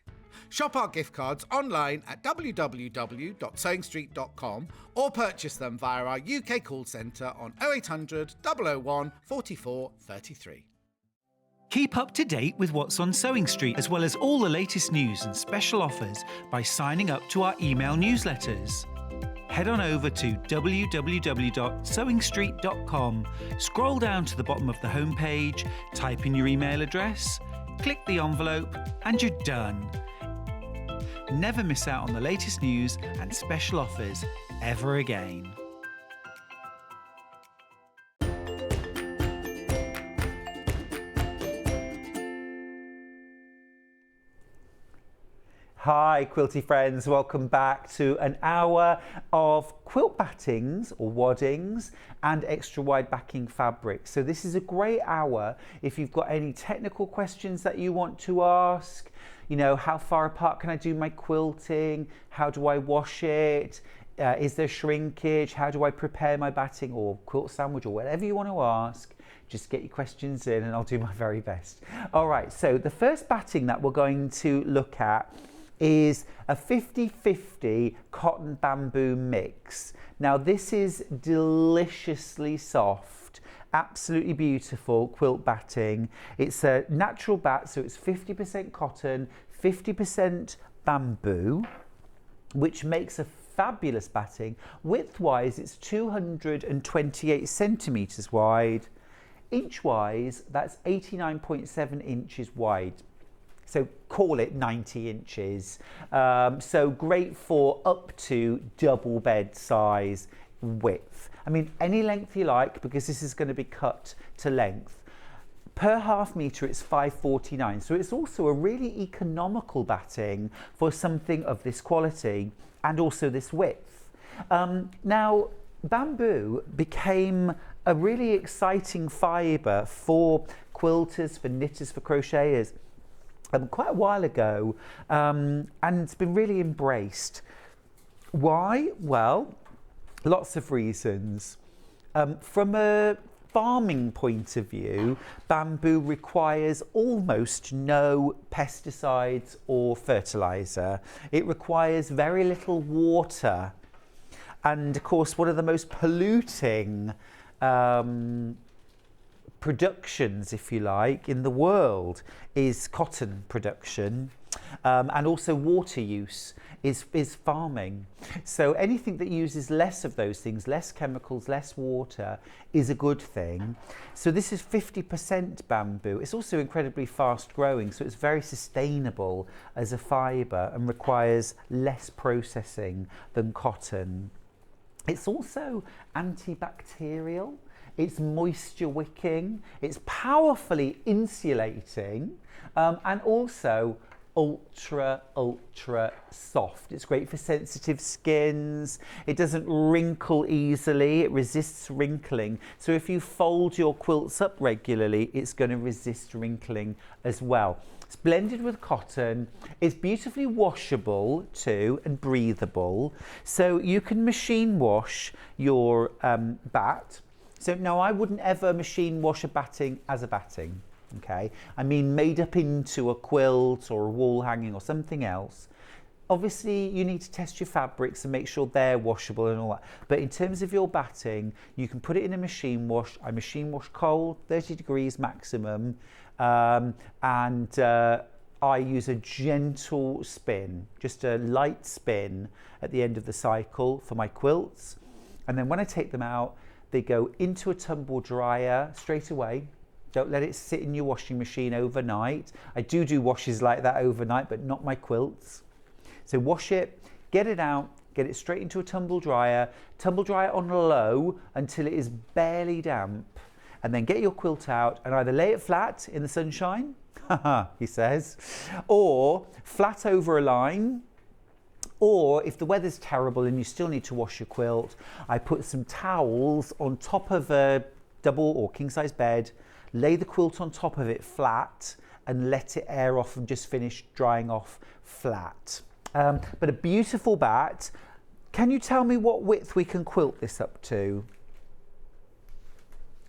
Shop our gift cards online at www.sewingstreet.com or purchase them via our UK call centre on 0800 001 44 33. Keep up to date with what's on Sewing Street, as well as all the latest news and special offers by signing up to our email newsletters. Head on over to www.sewingstreet.com, scroll down to the bottom of the homepage, type in your email address, click the envelope, and you're done. Never miss out on the latest news and special offers ever again. Hi quilty friends, welcome back to an hour of quilt battings or waddings and extra wide backing fabrics. So this is a great hour if you've got any technical questions that you want to ask. You know, how far apart can I do my quilting? How do I wash it? Is there shrinkage? How do I prepare my batting or quilt sandwich or whatever you want to ask? Just get your questions in and I'll do my very best. All right, so the first batting that we're going to look at is a 50-50 cotton bamboo mix. Now this is deliciously soft, absolutely beautiful quilt batting. It's a natural bat, so it's 50% cotton, 50% bamboo, which makes a fabulous batting. Width-wise, it's 228 centimetres wide. Inch-wise, that's 89.7 inches wide. So call it 90 inches. So great for up to double bed size width. I mean, any length you like, because this is going to be cut to length. Per half metre, it's £5.49. So it's also a really economical batting for something of this quality and also this width. Now, bamboo became a really exciting fibre for quilters, for knitters, for crocheters. Quite a while ago, and it's been really embraced. Why? Well, lots of reasons. From a farming point of view, bamboo requires almost no pesticides or fertiliser. It requires very little water. And of course, one of the most polluting productions, if you like, in the world is cotton production, and also water use is farming. So anything that uses less of those things, less chemicals, less water, is a good thing. So this is 50% bamboo. It's also incredibly fast growing, so it's very sustainable as a fibre and requires less processing than cotton. It's also antibacterial. It's moisture wicking, it's powerfully insulating, and also ultra soft. It's great for sensitive skins. It doesn't wrinkle easily. It resists wrinkling. So if you fold your quilts up regularly, it's going to resist wrinkling as well. It's blended with cotton. It's beautifully washable too and breathable. So you can machine wash your bat. So no, I wouldn't ever machine wash a batting as a batting, okay? I mean made up into a quilt or a wall hanging or something else. Obviously you need to test your fabrics and make sure they're washable and all that. But in terms of your batting, you can put it in a machine wash. I machine wash cold, 30 degrees maximum, and I use a gentle spin, just a light spin at the end of the cycle for my quilts. And then when I take them out, they go into a tumble dryer straight away. Don't let it sit in your washing machine overnight. I do washes like that overnight, but not my quilts. So wash it, get it out, get it straight into a tumble dryer on low until it is barely damp. And then get your quilt out and either lay it flat in the sunshine, he says, or flat over a line. Or if the weather's terrible and you still need to wash your quilt, I put some towels on top of a double or king size bed, lay the quilt on top of it flat and let it air off and just finish drying off flat. But a beautiful bat. Can you tell me what width we can quilt this up to?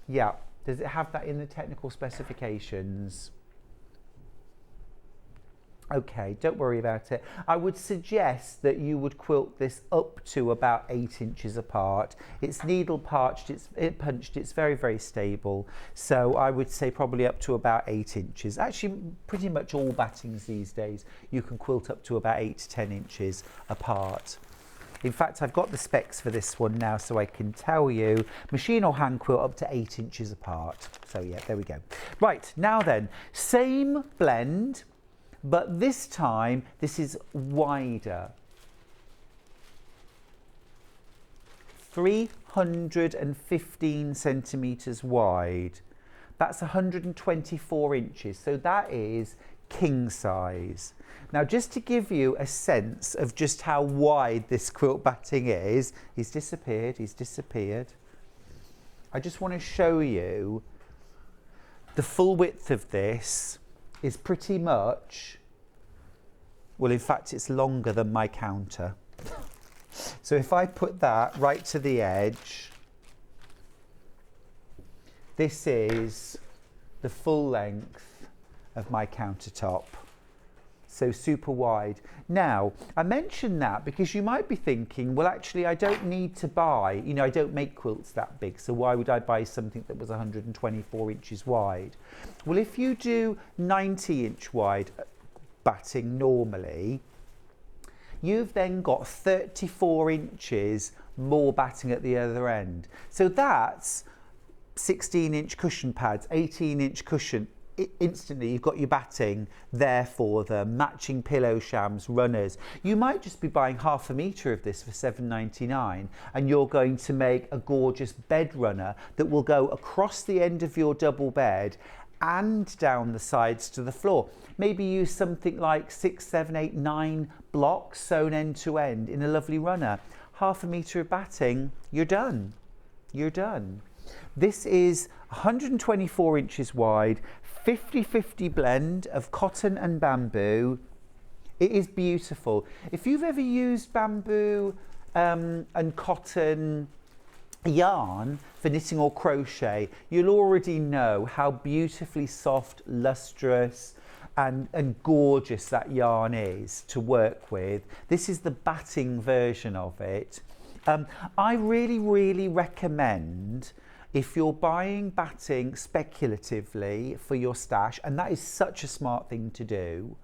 Yeah, does it have that in the technical specifications? Okay, don't worry about it. I would suggest that you would quilt this up to about 8 inches apart. It's needle punched, it's very, very stable. So I would say probably up to about 8 inches. Actually, pretty much all battings these days, you can quilt up to about 8 to 10 inches apart. In fact, I've got the specs for this one now, so I can tell you, machine or hand quilt up to 8 inches apart. So yeah, there we go. Right, now then, same blend, but this time, this is wider. 315 centimetres wide. That's 124 inches, so that is king size. Now, just to give you a sense of just how wide this quilt batting is, he's disappeared. I just want to show you the full width of this is pretty much, well, in fact, it's longer than my counter. So if I put that right to the edge, this is the full length of my countertop. So super wide. Now, I mention that because you might be thinking, well, actually, I don't need to buy, I don't make quilts that big, so why would I buy something that was 124 inches wide? Well, if you do 90-inch wide batting normally, you've then got 34 inches more batting at the other end. So that's 16-inch cushion pads, 18-inch cushion. Instantly you've got your batting there for them, matching pillow shams, runners. You might just be buying half a metre of this for $7.99 and you're going to make a gorgeous bed runner that will go across the end of your double bed and down the sides to the floor. Maybe use something like 6, 7, 8, 9 blocks sewn end to end in a lovely runner. Half a metre of batting, you're done. You're done. This is 124 inches wide, 50-50 blend of cotton and bamboo. It is beautiful. If you've ever used bamboo and cotton yarn for knitting or crochet, you'll already know how beautifully soft, lustrous and gorgeous that yarn is to work with. This is the batting version of it. I really recommend if you're buying batting speculatively for your stash, and that is such a smart thing to do,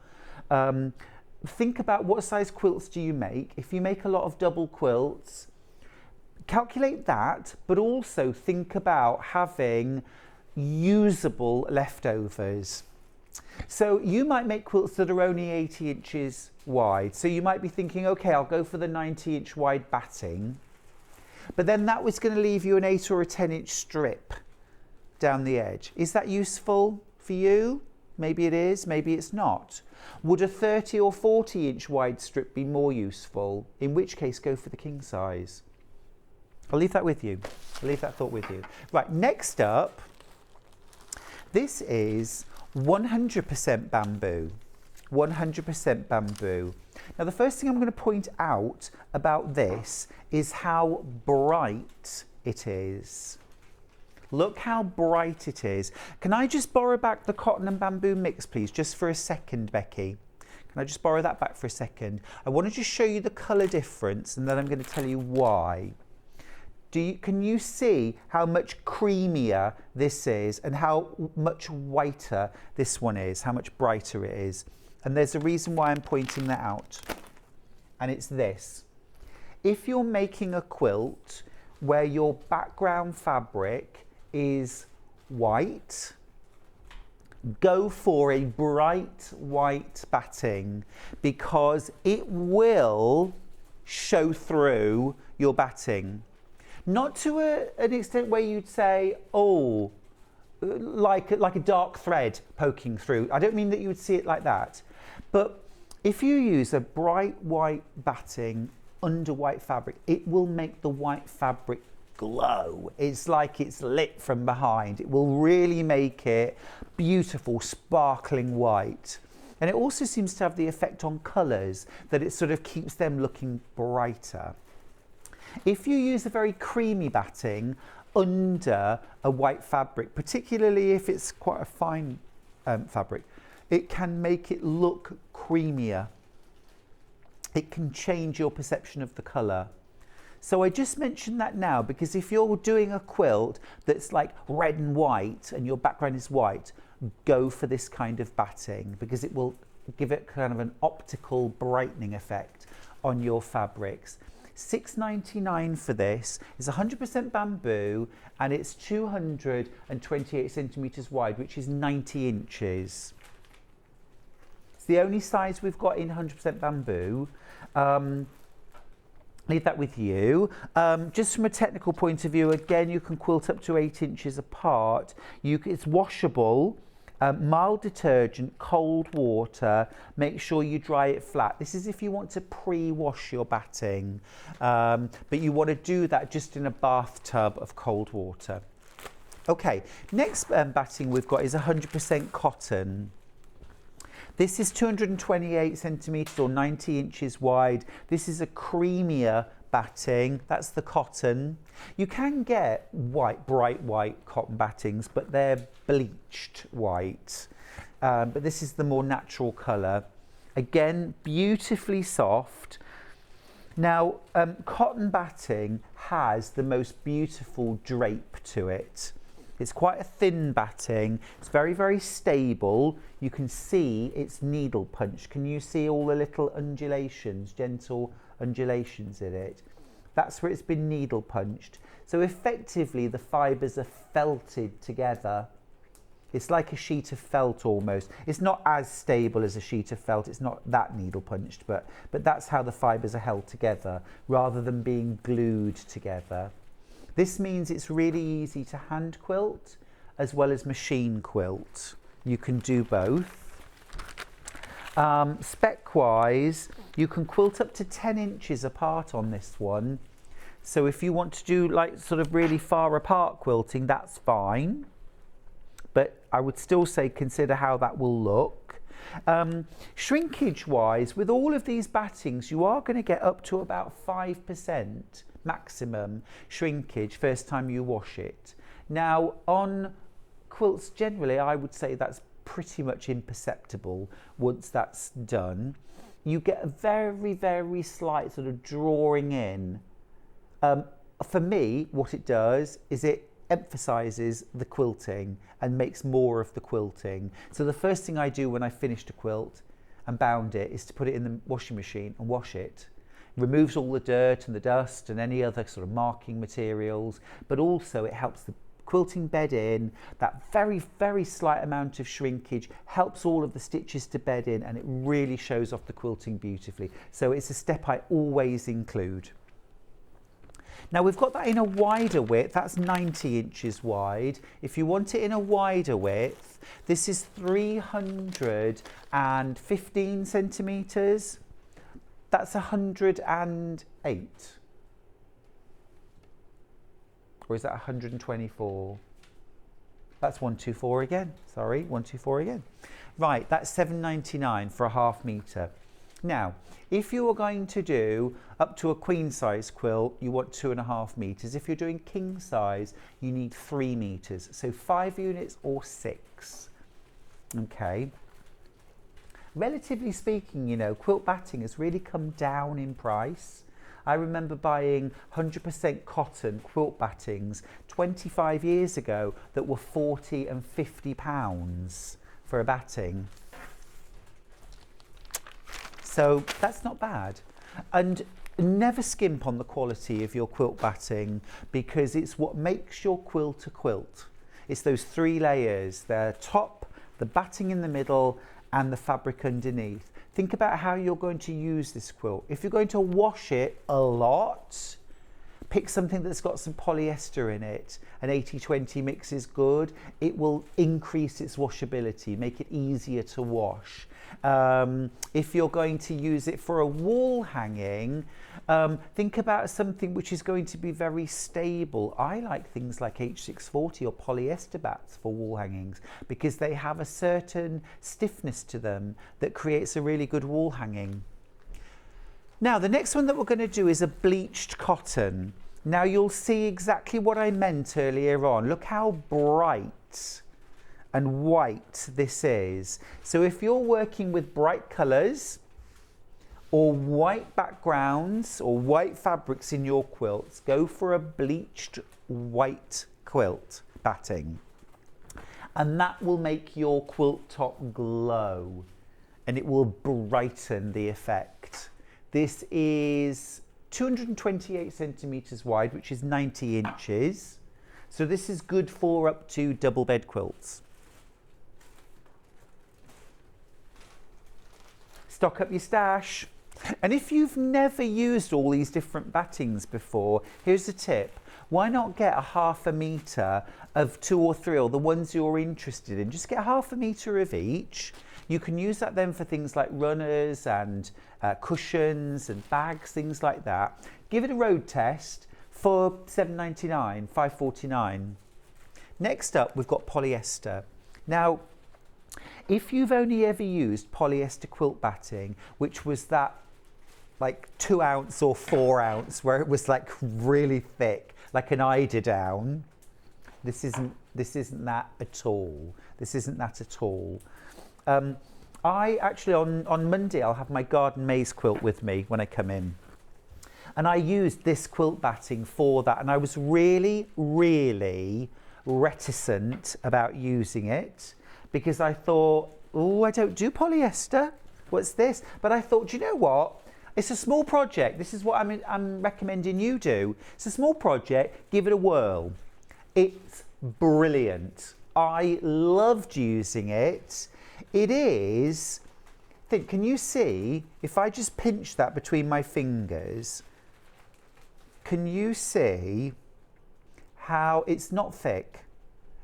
think about what size quilts do you make. If you make a lot of double quilts, calculate that, but also think about having usable leftovers. So you might make quilts that are only 80 inches wide. So you might be thinking, okay, I'll go for the 90-inch wide batting. But then that was going to leave you an 8 or a 10-inch strip down the edge. Is that useful for you? Maybe it is, maybe it's not. Would a 30 or 40-inch wide strip be more useful? In which case, go for the king size. I'll leave that with you. I'll leave that thought with you. Right, next up, this is 100% bamboo. 100% bamboo. Now, the first thing I'm going to point out about this is how bright it is. Look how bright it is. Can I just borrow back the cotton and bamboo mix, please, just for a second, Becky? Can I just borrow that back for a second? I want to just show you the colour difference, and then I'm going to tell you why. Can you see how much creamier this is and how much whiter this one is, how much brighter it is? And there's a reason why I'm pointing that out, and it's this. If you're making a quilt where your background fabric is white, go for a bright white batting, because it will show through your batting. Not to an extent where you'd say, oh, like a dark thread poking through. I don't mean that you would see it like that. But if you use a bright white batting under white fabric, it will make the white fabric glow. It's like it's lit from behind. It will really make it beautiful, sparkling white. And it also seems to have the effect on colours that it sort of keeps them looking brighter. If you use a very creamy batting under a white fabric, particularly if it's quite a fine fabric, it can make it look creamier. It can change your perception of the colour. So I just mentioned that now because if you're doing a quilt that's like red and white and your background is white, go for this kind of batting because it will give it kind of an optical brightening effect on your fabrics. $6.99 for this. Is 100% bamboo and it's 228 centimetres wide, which is 90 inches. It's the only size we've got in 100% bamboo. Leave that with you. Just from a technical point of view, again, you can quilt up to 8 inches apart. It's washable. Mild detergent, cold water, make sure you dry it flat. This is if you want to pre-wash your batting, but you want to do that just in a bathtub of cold water. Okay, next batting we've got is 100% cotton. This is 228 centimetres or 90 inches wide. This is a creamier batting. That's the cotton. You can get white, bright white cotton battings, but they're bleached white. But this is the more natural colour. Again, beautifully soft. Now, cotton batting has the most beautiful drape to it. It's quite a thin batting. It's very, very stable. You can see it's needle punched. Can you see all the little undulations, gentle undulations in it? That's where it's been needle punched. So effectively the fibres are felted together. It's like a sheet of felt almost. It's not as stable as a sheet of felt. It's not that needle punched, but that's how the fibres are held together rather than being glued together. This means it's really easy to hand quilt as well as machine quilt. You can do both. Spec-wise, you can quilt up to 10 inches apart on this one. So if you want to do like sort of really far apart quilting, that's fine. But I would still say consider how that will look. Shrinkage-wise, with all of these battings, you are going to get up to about 5% maximum shrinkage first time you wash it. Now, on quilts generally, I would say that's pretty much imperceptible once that's done. You get a very, very slight sort of drawing in. For me, what it does is it emphasises the quilting and makes more of the quilting. So the first thing I do when I finished a quilt and bound it is to put it in the washing machine and wash it. Removes all the dirt and the dust and any other sort of marking materials, but also it helps the quilting bed in. That very, very slight amount of shrinkage helps all of the stitches to bed in, and it really shows off the quilting beautifully. So it's a step I always include. Now we've got that in a wider width, that's 90 inches wide. If you want it in a wider width, this is 315 centimetres. That's 108. Or is that 124? That's 124 again. Sorry, 124 again. Right, that's £7.99 for a half metre. Now, if you are going to do up to a queen size quilt, you want 2.5 metres. If you're doing king size, you need 3 metres. So 5 units or 6. Okay. Relatively speaking, you know, quilt batting has really come down in price. I remember buying 100% cotton quilt battings 25 years ago that were £40 and £50 for a batting. So that's not bad. And never skimp on the quality of your quilt batting, because it's what makes your quilt a quilt. It's those 3 layers, the top, the batting in the middle, and the fabric underneath. Think about how you're going to use this quilt. If you're going to wash it a lot, pick something that's got some polyester in it. An 80-20 mix is good. It will increase its washability, make it easier to wash. If you're going to use it for a wall hanging, think about something which is going to be very stable. I like things like H640 or polyester bats for wall hangings because they have a certain stiffness to them that creates a really good wall hanging. Now, the next one that we're going to do is a bleached cotton. Now, you'll see exactly what I meant earlier on. Look how bright and white this is. So if you're working with bright colours or white backgrounds or white fabrics in your quilts, go for a bleached white quilt batting. And that will make your quilt top glow and it will brighten the effect. This is 228 centimetres wide, which is 90 inches. So this is good for up to double bed quilts. Stock up your stash. And if you've never used all these different battings before, here's a tip. Why not get a ½ metre of 2 or 3, or the ones you're interested in? Just get ½ metre of each. You can use that then for things like runners and cushions and bags, things like that. Give it a road test for £7.99, £5.49. Next up, we've got polyester. Now, if you've only ever used polyester quilt batting, which was that like 2 ounce or 4 ounce, where it was like really thick, like an eiderdown, this isn't that at all. This isn't that at all. I actually, on Monday, I'll have my garden maze quilt with me when I come in. And I used this quilt batting for that. And I was really, really reticent about using it because I thought, oh, I don't do polyester. What's this? But I thought, do you know what? It's a small project. This is what I'm recommending you do. It's a small project. Give it a whirl. It's brilliant. I loved using it. It is, can you see, if I just pinch that between my fingers, can you see how it's not thick?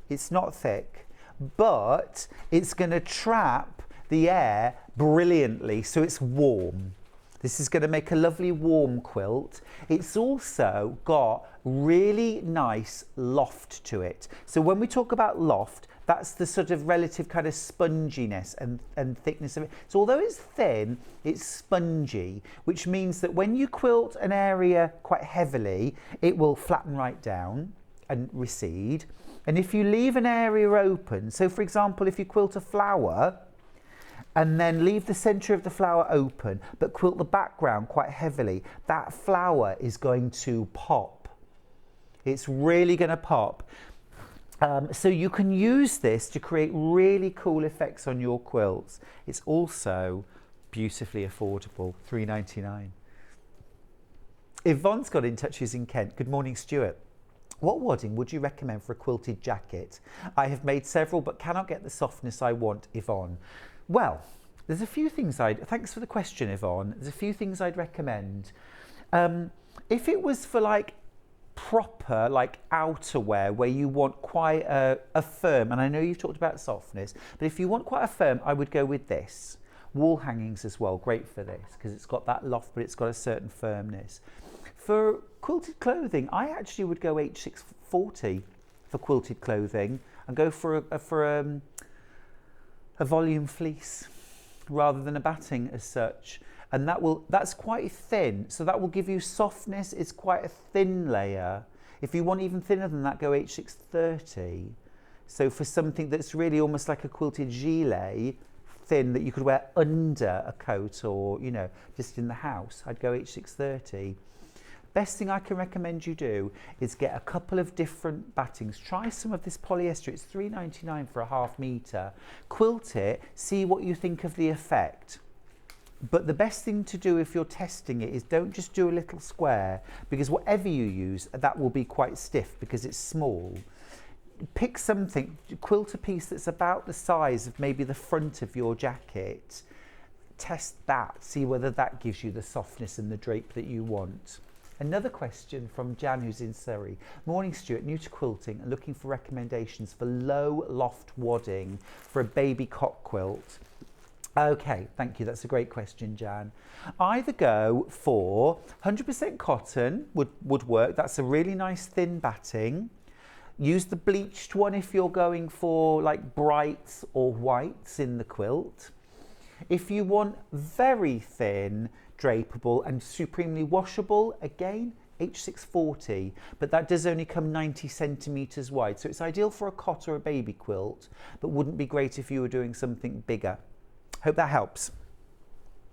It's not thick, but it's going to trap the air brilliantly, so it's warm. This is going to make a lovely warm quilt. It's also got really nice loft to it. So when we talk about loft, that's the sort of relative kind of sponginess and thickness of it. So although it's thin, it's spongy, which means that when you quilt an area quite heavily, it will flatten right down and recede. And if you leave an area open, so for example, if you quilt a flower, and then leave the centre of the flower open, but quilt the background quite heavily, that flower is going to pop. It's really going to pop. So you can use this to create really cool effects on your quilts. It's also beautifully affordable, £3.99. Yvonne's got in touch, who's in Kent. Good morning, Stuart. What wadding would you recommend for a quilted jacket? I have made several but cannot get the softness I want, Yvonne. Well, there's a few things thanks for the question, Yvonne. There's a few things I'd recommend. If it was for like proper like outerwear where you want quite a firm, and I know you've talked about softness, but if you want quite a firm, I would go with this. Wall hangings as well, great for this because it's got that loft but it's got a certain firmness. For quilted clothing, I actually would go H640 for quilted clothing and go for a volume fleece rather than a batting as such. And that's quite thin, so that will give you softness. It's quite a thin layer. If you want even thinner than that, go H630. So for something that's really almost like a quilted gilet, thin, that you could wear under a coat or, you know, just in the house, I'd go H630. Best thing I can recommend you do is get a couple of different battings. Try some of this polyester. It's £3.99 for a ½ metre. Quilt it, see what you think of the effect. But the best thing to do if you're testing it is don't just do a little square, because whatever you use, that will be quite stiff because it's small. Pick something, quilt a piece that's about the size of maybe the front of your jacket. Test that, see whether that gives you the softness and the drape that you want. Another question from Jan, who's in Surrey. Morning, Stuart. New to quilting and looking for recommendations for low loft wadding for a baby cock quilt. Okay, thank you. That's a great question, Jan. Either go for 100% cotton would work. That's a really nice thin batting. Use the bleached one if you're going for like brights or whites in the quilt. If you want very thin, drapeable and supremely washable, again, H640, but that does only come 90 centimetres wide. So it's ideal for a cot or a baby quilt, but wouldn't be great if you were doing something bigger. Hope that helps.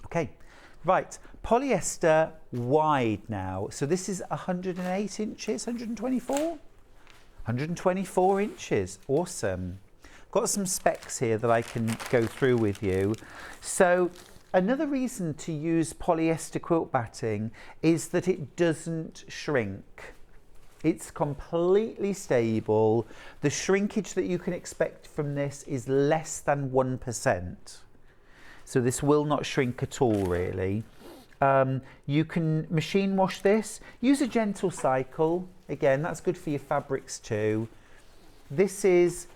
Okay, right, polyester wide now. So this is 108 inches, 124? 124 inches, awesome. Got some specs here that I can go through with you. So another reason to use polyester quilt batting is that it doesn't shrink. It's completely stable. The shrinkage that you can expect from this is less than 1%. So this will not shrink at all, really. You can machine wash this. Use a gentle cycle. Again, that's good for your fabrics too. This is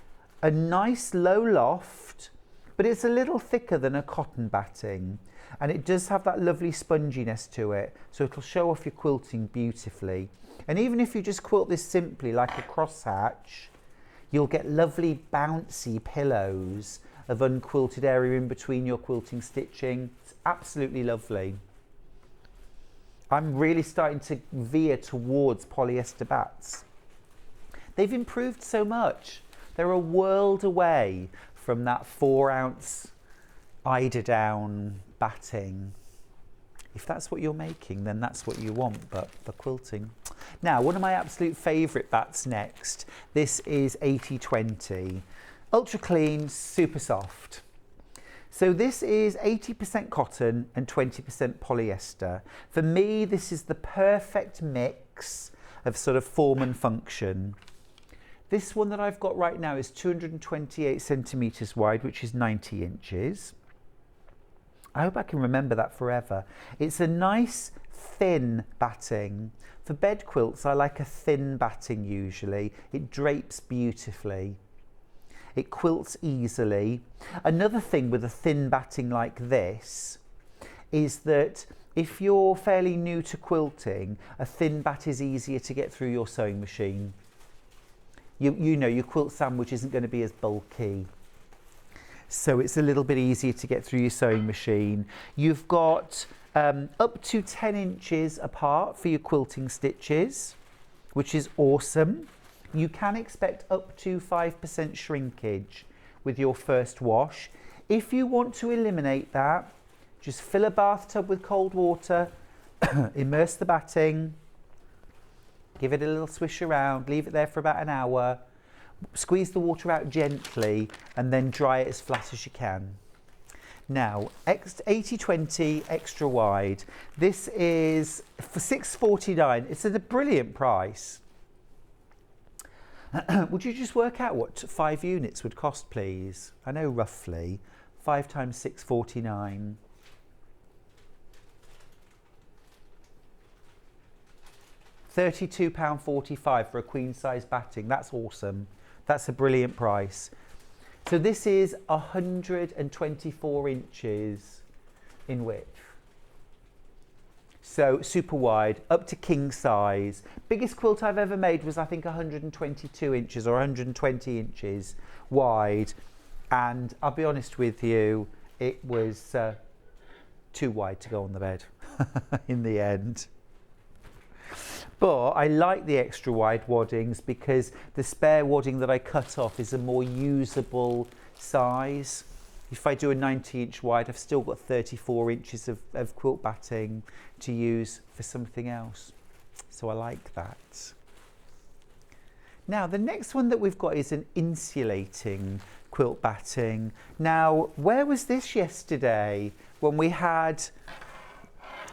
a nice low loft, but it's a little thicker than a cotton batting. And it does have that lovely sponginess to it. So it'll show off your quilting beautifully. And even if you just quilt this simply like a crosshatch, you'll get lovely bouncy pillows of unquilted area in between your quilting stitching. It's absolutely lovely. I'm really starting to veer towards polyester bats. They've improved so much. They're a world away from that 4-ounce eiderdown batting. If that's what you're making, then that's what you want, but for quilting. Now, one of my absolute favourite bats next. This is 80/20. Ultra clean, super soft. So this is 80% cotton and 20% polyester. For me, this is the perfect mix of sort of form and function. This one that I've got right now is 228 centimetres wide, which is 90 inches. I hope I can remember that forever. It's a nice thin batting. For bed quilts, I like a thin batting usually. It drapes beautifully. It quilts easily. Another thing with a thin batting like this is that if you're fairly new to quilting, a thin bat is easier to get through your sewing machine. You know, your quilt sandwich isn't going to be as bulky. So it's a little bit easier to get through your sewing machine. You've got up to 10 inches apart for your quilting stitches, which is awesome. You can expect up to 5% shrinkage with your first wash. If you want to eliminate that, just fill a bathtub with cold water, immerse the batting, give it a little swish around, leave it there for about an hour. Squeeze the water out gently and then dry it as flat as you can. Now, 80/20 extra wide. This is for £6.49. It's at a brilliant price. Would you just work out what 5 units would cost, please? I know roughly. 5 times £6.49. £32.45 for a queen size batting. That's awesome. That's a brilliant price. So this is 124 inches in width. So super wide, up to king size. Biggest quilt I've ever made was I think 122 inches or 120 inches wide. And I'll be honest with you, it was too wide to go on the bed in the end. But I like the extra wide waddings because the spare wadding that I cut off is a more usable size. If I do a 90-inch wide, I've still got 34 inches of quilt batting to use for something else. So I like that. Now, the next one that we've got is an insulating quilt batting. Now, where was this yesterday when we had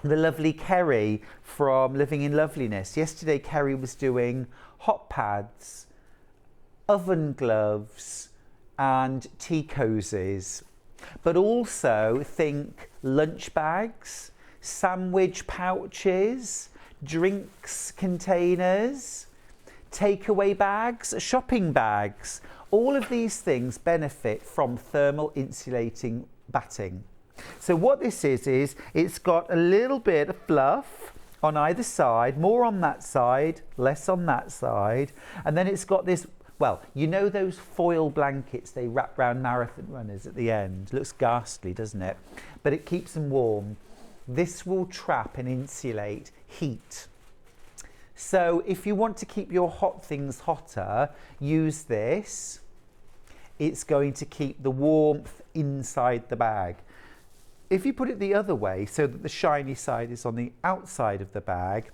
the lovely Kerry from Living in Loveliness? Yesterday, Kerry was doing hot pads, oven gloves, and tea cozies. But also think lunch bags, sandwich pouches, drinks containers, takeaway bags, shopping bags. All of these things benefit from thermal insulating batting. So what this is it's got a little bit of fluff on either side, more on that side, less on that side. And then it's got this, well, you know those foil blankets they wrap around marathon runners at the end? Looks ghastly, doesn't it? But it keeps them warm. This will trap and insulate heat. So if you want to keep your hot things hotter, use this. It's going to keep the warmth inside the bag. If you put it the other way, so that the shiny side is on the outside of the bag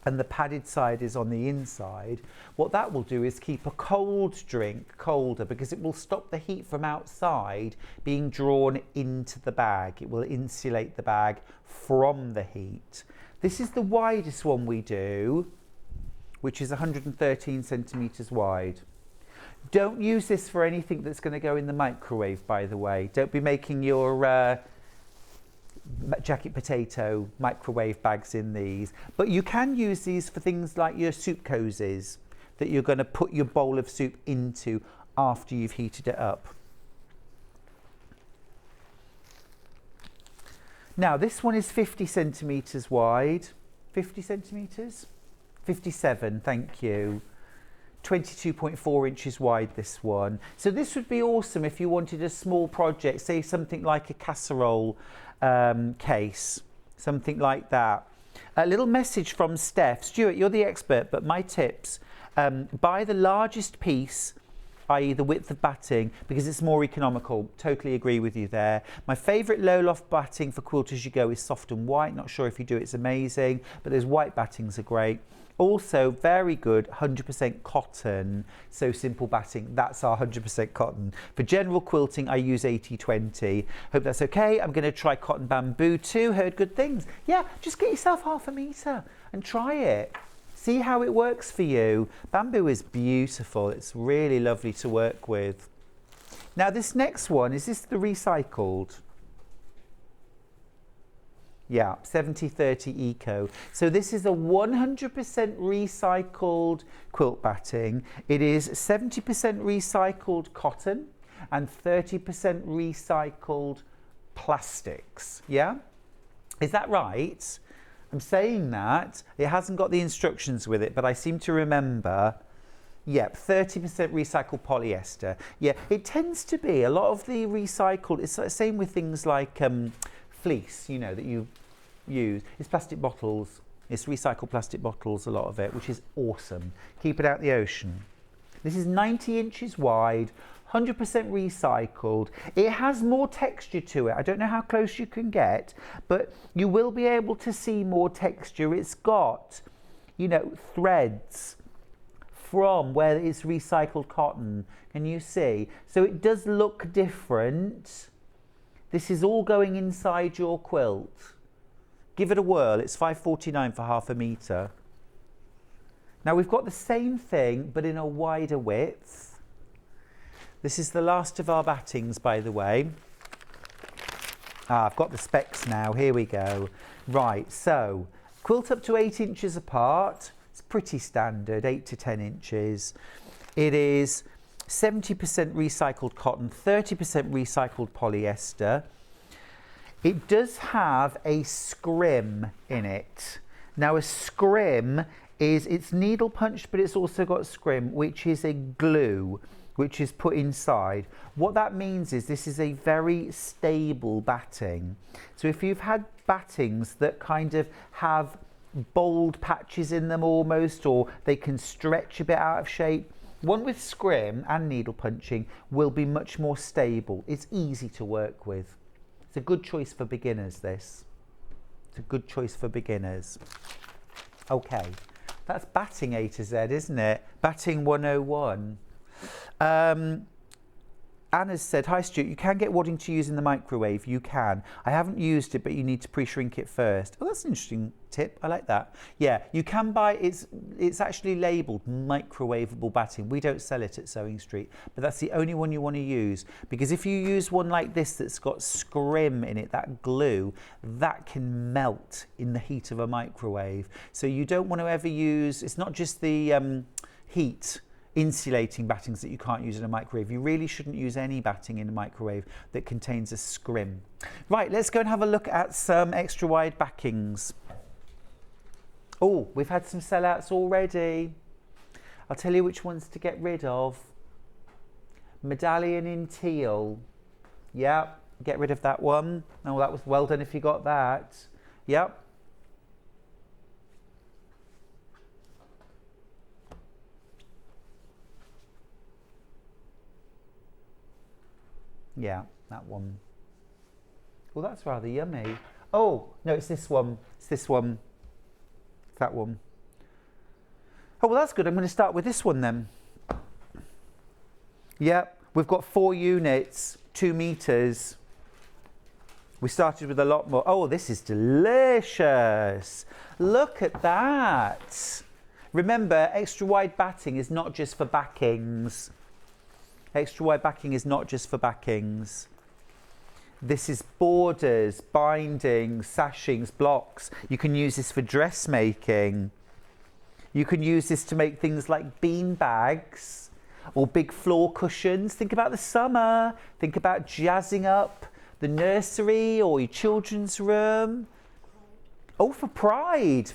and the padded side is on the inside, what that will do is keep a cold drink colder because it will stop the heat from outside being drawn into the bag. It will insulate the bag from the heat. This is the widest one we do, which is 113 centimetres wide. Don't use this for anything that's going to go in the microwave, by the way. Don't be making your jacket potato microwave bags in these, but you can use these for things like your soup cozies that you're going to put your bowl of soup into after you've heated it up. Now this one is 50 centimetres wide. 50 centimetres? 57, thank you. 22.4 inches wide, this one. So this would be awesome if you wanted a small project, say something like a casserole case, something like that. A little message from Steph. Stuart, you're the expert, but my tips, buy the largest piece, i.e. the width of batting, because it's more economical. Totally agree with you there. My favourite low loft batting for Quilt As You Go is soft and white. Not sure if you do, it's amazing, but those white battings are great. Also very good 100% cotton, so simple batting, that's our 100% cotton. For general quilting I use 80/20. Hope that's okay. I'm going to try cotton bamboo too, heard good things. Yeah, just get yourself half a metre and try it. See how it works for you. Bamboo is beautiful, it's really lovely to work with. Now this next one, is this the recycled? Yeah, 70/30 eco. So this is a 100% recycled quilt batting. It is 70% recycled cotton and 30% recycled plastics. Yeah? Is that right? I'm saying that. It hasn't got the instructions with it, but I seem to remember. Yep, 30% recycled polyester. Yeah, it tends to be a lot of the recycled, it's the same with things like fleece, you know, that you use. It's plastic bottles. It's recycled plastic bottles, a lot of it, which is awesome. Keep it out the ocean. This is 90 inches wide, 100% recycled. It has more texture to it. I don't know how close you can get, but you will be able to see more texture. It's got, you know, threads, from where it's recycled cotton. Can you see? So it does look different. This is all going inside your quilt. Give it a whirl. It's £5.49 for half a metre. Now we've got the same thing, but in a wider width. This is the last of our battings, by the way. I've got the specs now. Here we go. Right, so quilt up to 8 inches apart. It's pretty standard, 8 to 10 inches. It is 70% recycled cotton, 30% recycled polyester. It does have a scrim in it. Now a scrim is, it's needle punched, but it's also got scrim, which is a glue, which is put inside. What that means is this is a very stable batting. So if you've had battings that kind of have bold patches in them almost, or they can stretch a bit out of shape, one with scrim and needle punching will be much more stable. It's easy to work with. It's a good choice for beginners, this. It's a good choice for beginners. Okay, that's batting A to Z, isn't it? Batting 101. Anna's said, hi Stuart, you can get wadding to use in the microwave. You can. I haven't used it, but you need to pre-shrink it first. Oh, that's an interesting tip. I like that. Yeah, you can buy, it's actually labelled microwavable batting. We don't sell it at Sewing Street, but that's the only one you want to use, because if you use one like this that's got scrim in it, that glue, that can melt in the heat of a microwave. So you don't want to ever use, it's not just the heat insulating battings that you can't use in a microwave. You really shouldn't use any batting in a microwave that contains a scrim. Right, let's go and have a look at some extra wide backings. Oh, we've had some sellouts already. I'll tell you which ones to get rid of. Medallion in teal. Yep, get rid of that one. Oh, that was well done if you got that. Yep. Yeah, that one. Well, that's rather yummy. Oh, no, it's this one. It's this one. It's that one. Oh, well, that's good. I'm going to start with this one then. Yep, we've got 4 units, 2 meters. We started with a lot more. Oh, this is delicious. Look at that. Remember, extra wide batting is not just for backings. Extra wide backing is not just for backings. This is borders, bindings, sashings, blocks. You can use this for dressmaking. You can use this to make things like bean bags or big floor cushions. Think about the summer. Think about jazzing up the nursery or your children's room. Oh, for pride,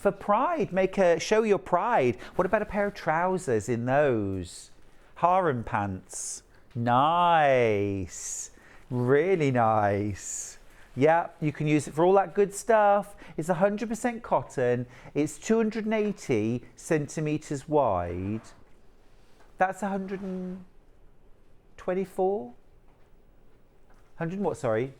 show your pride. What about a pair of trousers in those? Harem pants. Nice, really nice. Yeah, you can use it for all that good stuff. It's 100% cotton. It's 280 centimetres wide. That's 124? 100 what, sorry?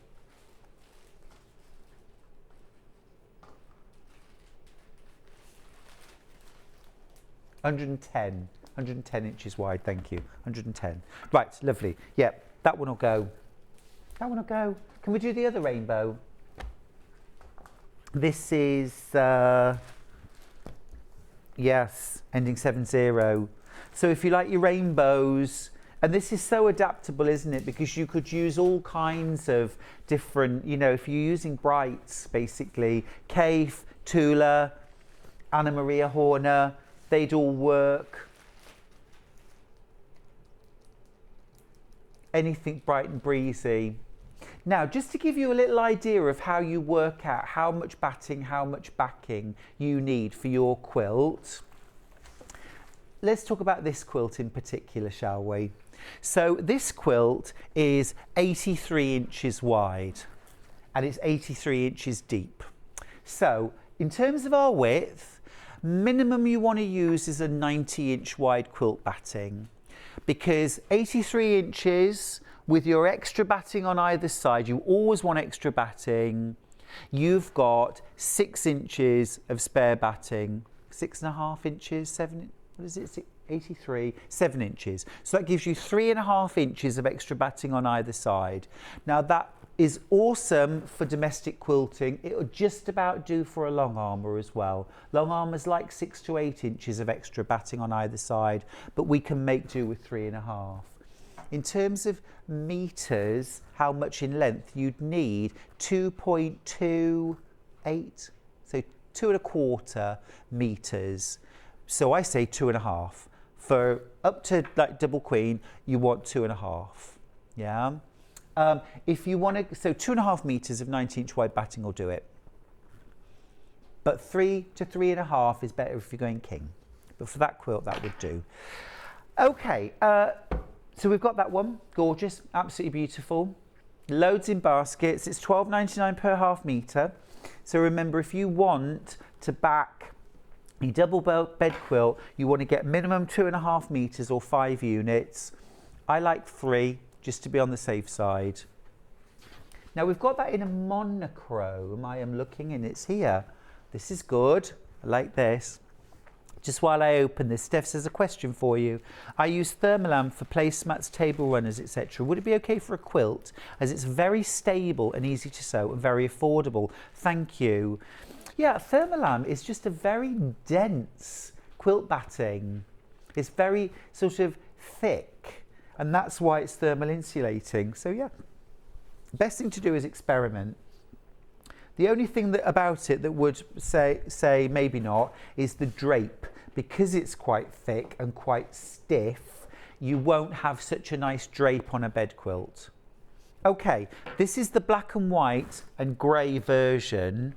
$110 inches wide, thank you. 110. Right, lovely. Yep, that one will go. That one will go. Can we do the other rainbow? This is, yes, ending 70. So if you like your rainbows, and this is so adaptable, isn't it? Because you could use all kinds of different, you know, if you're using brights, basically, Kaif, Tula, Anna Maria Horner, they'd all work. Anything bright and breezy. Now, just to give you a little idea of how you work out how much batting, how much backing you need for your quilt, let's talk about this quilt in particular, shall we? So this quilt is 83 inches wide and it's 83 inches deep. So in terms of our width, minimum you want to use is a 90-inch wide quilt batting, because 83 inches with your extra batting on either side, you always want extra batting. You've got 6 inches of spare batting, 6.5 inches, 7, what is it? 83, 7 inches. So that gives you 3.5 inches of extra batting on either side. Now that is awesome for domestic quilting. It'll just about do for a long armour as well. Long armour's like 6 to 8 inches of extra batting on either side, but we can make do with 3.5. In terms of metres, how much in length, you'd need 2.28, so 2.25 metres. So I say 2.5. For up to like double queen, you want 2.5. Yeah. If you want to, so 2.5 metres of 19-inch wide batting will do it. But 3 to 3.5 is better if you're going king. But for that quilt, that would do. Okay. So we've got that one, gorgeous, absolutely beautiful. Loads in baskets. It's £12.99 per half metre. So remember, if you want to back a double bed quilt, you want to get minimum 2.5 metres or 5 units. I like 3, just to be on the safe side. Now we've got that in a monochrome. I am looking and it's here. This is good. I like this. Just while I open this, Steph says a question for you. I use thermolam for placemats, table runners, etc. Would it be okay for a quilt, as it's very stable and easy to sew and very affordable? Thank you. Yeah, thermolam is just a very dense quilt batting. It's very sort of thick, and that's why it's thermal insulating. So yeah, best thing to do is experiment. The only thing about it that would say maybe not is the drape. Because it's quite thick and quite stiff, you won't have such a nice drape on a bed quilt. Okay, this is the black and white and grey version.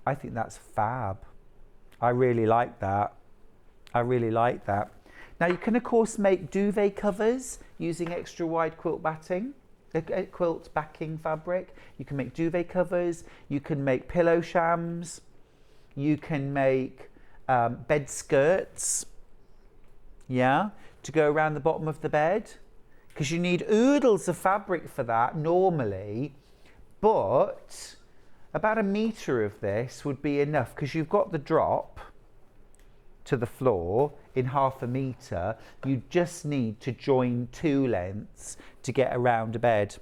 I think that's fab. I really like that. I really like that. Now you can of course make duvet covers using extra wide quilt batting. Quilt backing fabric. You can make duvet covers, you can make pillow shams, you can make bed skirts, yeah, to go around the bottom of the bed, because you need oodles of fabric for that normally, but about 1 metre of this would be enough, because you've got the drop to the floor in 0.5 metre. You just need to join 2 lengths to get around a bed.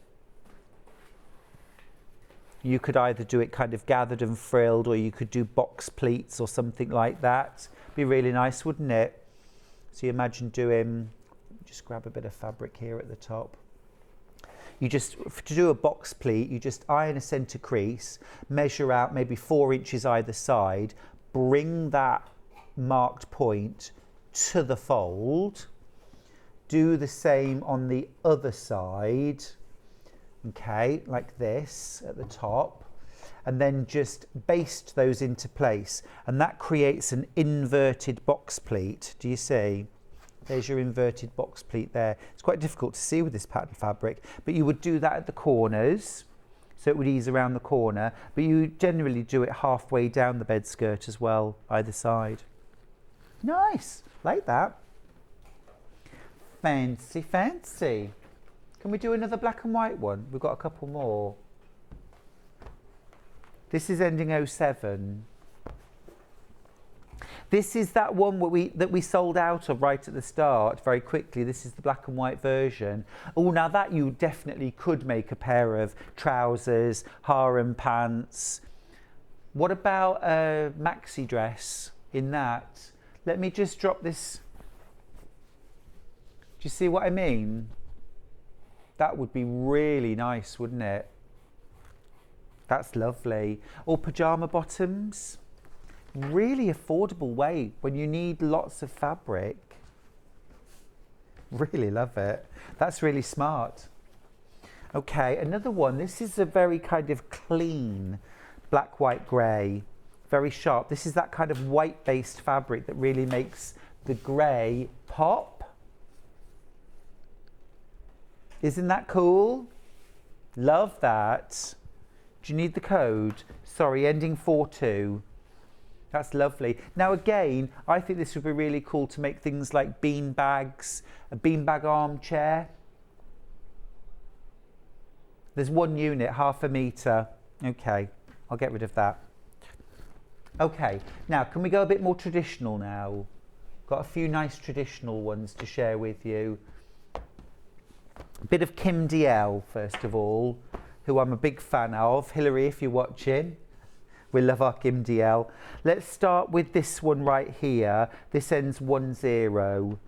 You could either do it kind of gathered and frilled, or you could do box pleats or something like that. Be really nice, wouldn't it? So you imagine doing, just grab a bit of fabric here at the top. You just, to do a box pleat, you just iron a centre crease, measure out maybe 4 inches either side, bring that marked point to the fold, do the same on the other side, okay, like this at the top, and then just baste those into place, and that creates an inverted box pleat. Do you see? There's your inverted box pleat there. It's quite difficult to see with this pattern fabric, but you would do that at the corners, so it would ease around the corner, but you generally do it halfway down the bed skirt as well, either side. Nice, like that. Fancy, fancy. Can we do another black and white one? We've got a couple more. This is ending 07. This is that one that we sold out of right at the start very quickly. This is the black and white version. Oh, now that you definitely could make a pair of trousers, harem pants. What about a maxi dress in that? Let me just drop this. Do you see what I mean? That would be really nice, wouldn't it? That's lovely. Or pyjama bottoms. Really affordable way when you need lots of fabric. Really love it. That's really smart. Okay, another one. This is a very kind of clean black, white, grey. Very sharp. This is that kind of white-based fabric that really makes the grey pop. Isn't that cool? Love that. Do you need the code? Sorry, ending 42. That's lovely. Now again, I think this would be really cool to make things like bean bags, a beanbag armchair. There's 1 unit, 0.5 metre. Okay, I'll get rid of that. Okay, now can we go a bit more traditional now? Got a few nice traditional ones to share with you. A bit of Kim DL, first of all, who I'm a big fan of. Hilary, if you're watching, we love our Kim DL. Let's start with this one right here. This ends 10.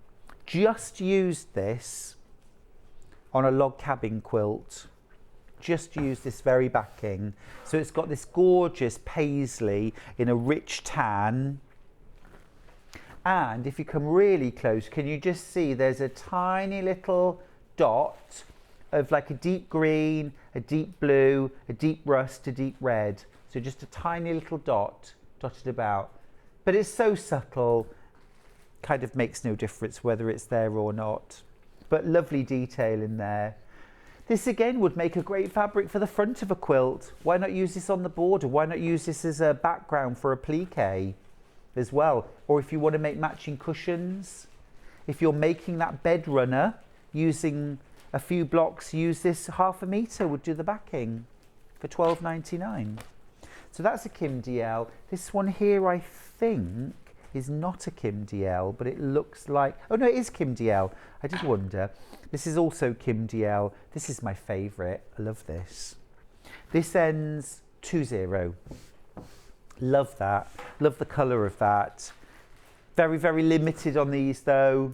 Just used this on a log cabin quilt. Just use this very backing. So it's got this gorgeous paisley in a rich tan. And if you come really close, can you just see there's a tiny little dot of like a deep green, a deep blue, a deep rust, a deep red. So just a tiny little dot dotted about. But it's so subtle, kind of makes no difference whether it's there or not. But lovely detail in there. This again would make a great fabric for the front of a quilt. Why not use this on the border? Why not use this as a background for a plique as well? Or if you want to make matching cushions, if you're making that bed runner using a few blocks, use this 1/2 metre would do the backing for £12.99. So that's a Kim DL. This one here, I think, is not a Kim DL, but it looks like, oh no, it is Kim DL. I did wonder. This is also Kim DL. This is my favourite. I love this. This ends 20. Love that. Love the colour of that. Very, very limited on these though.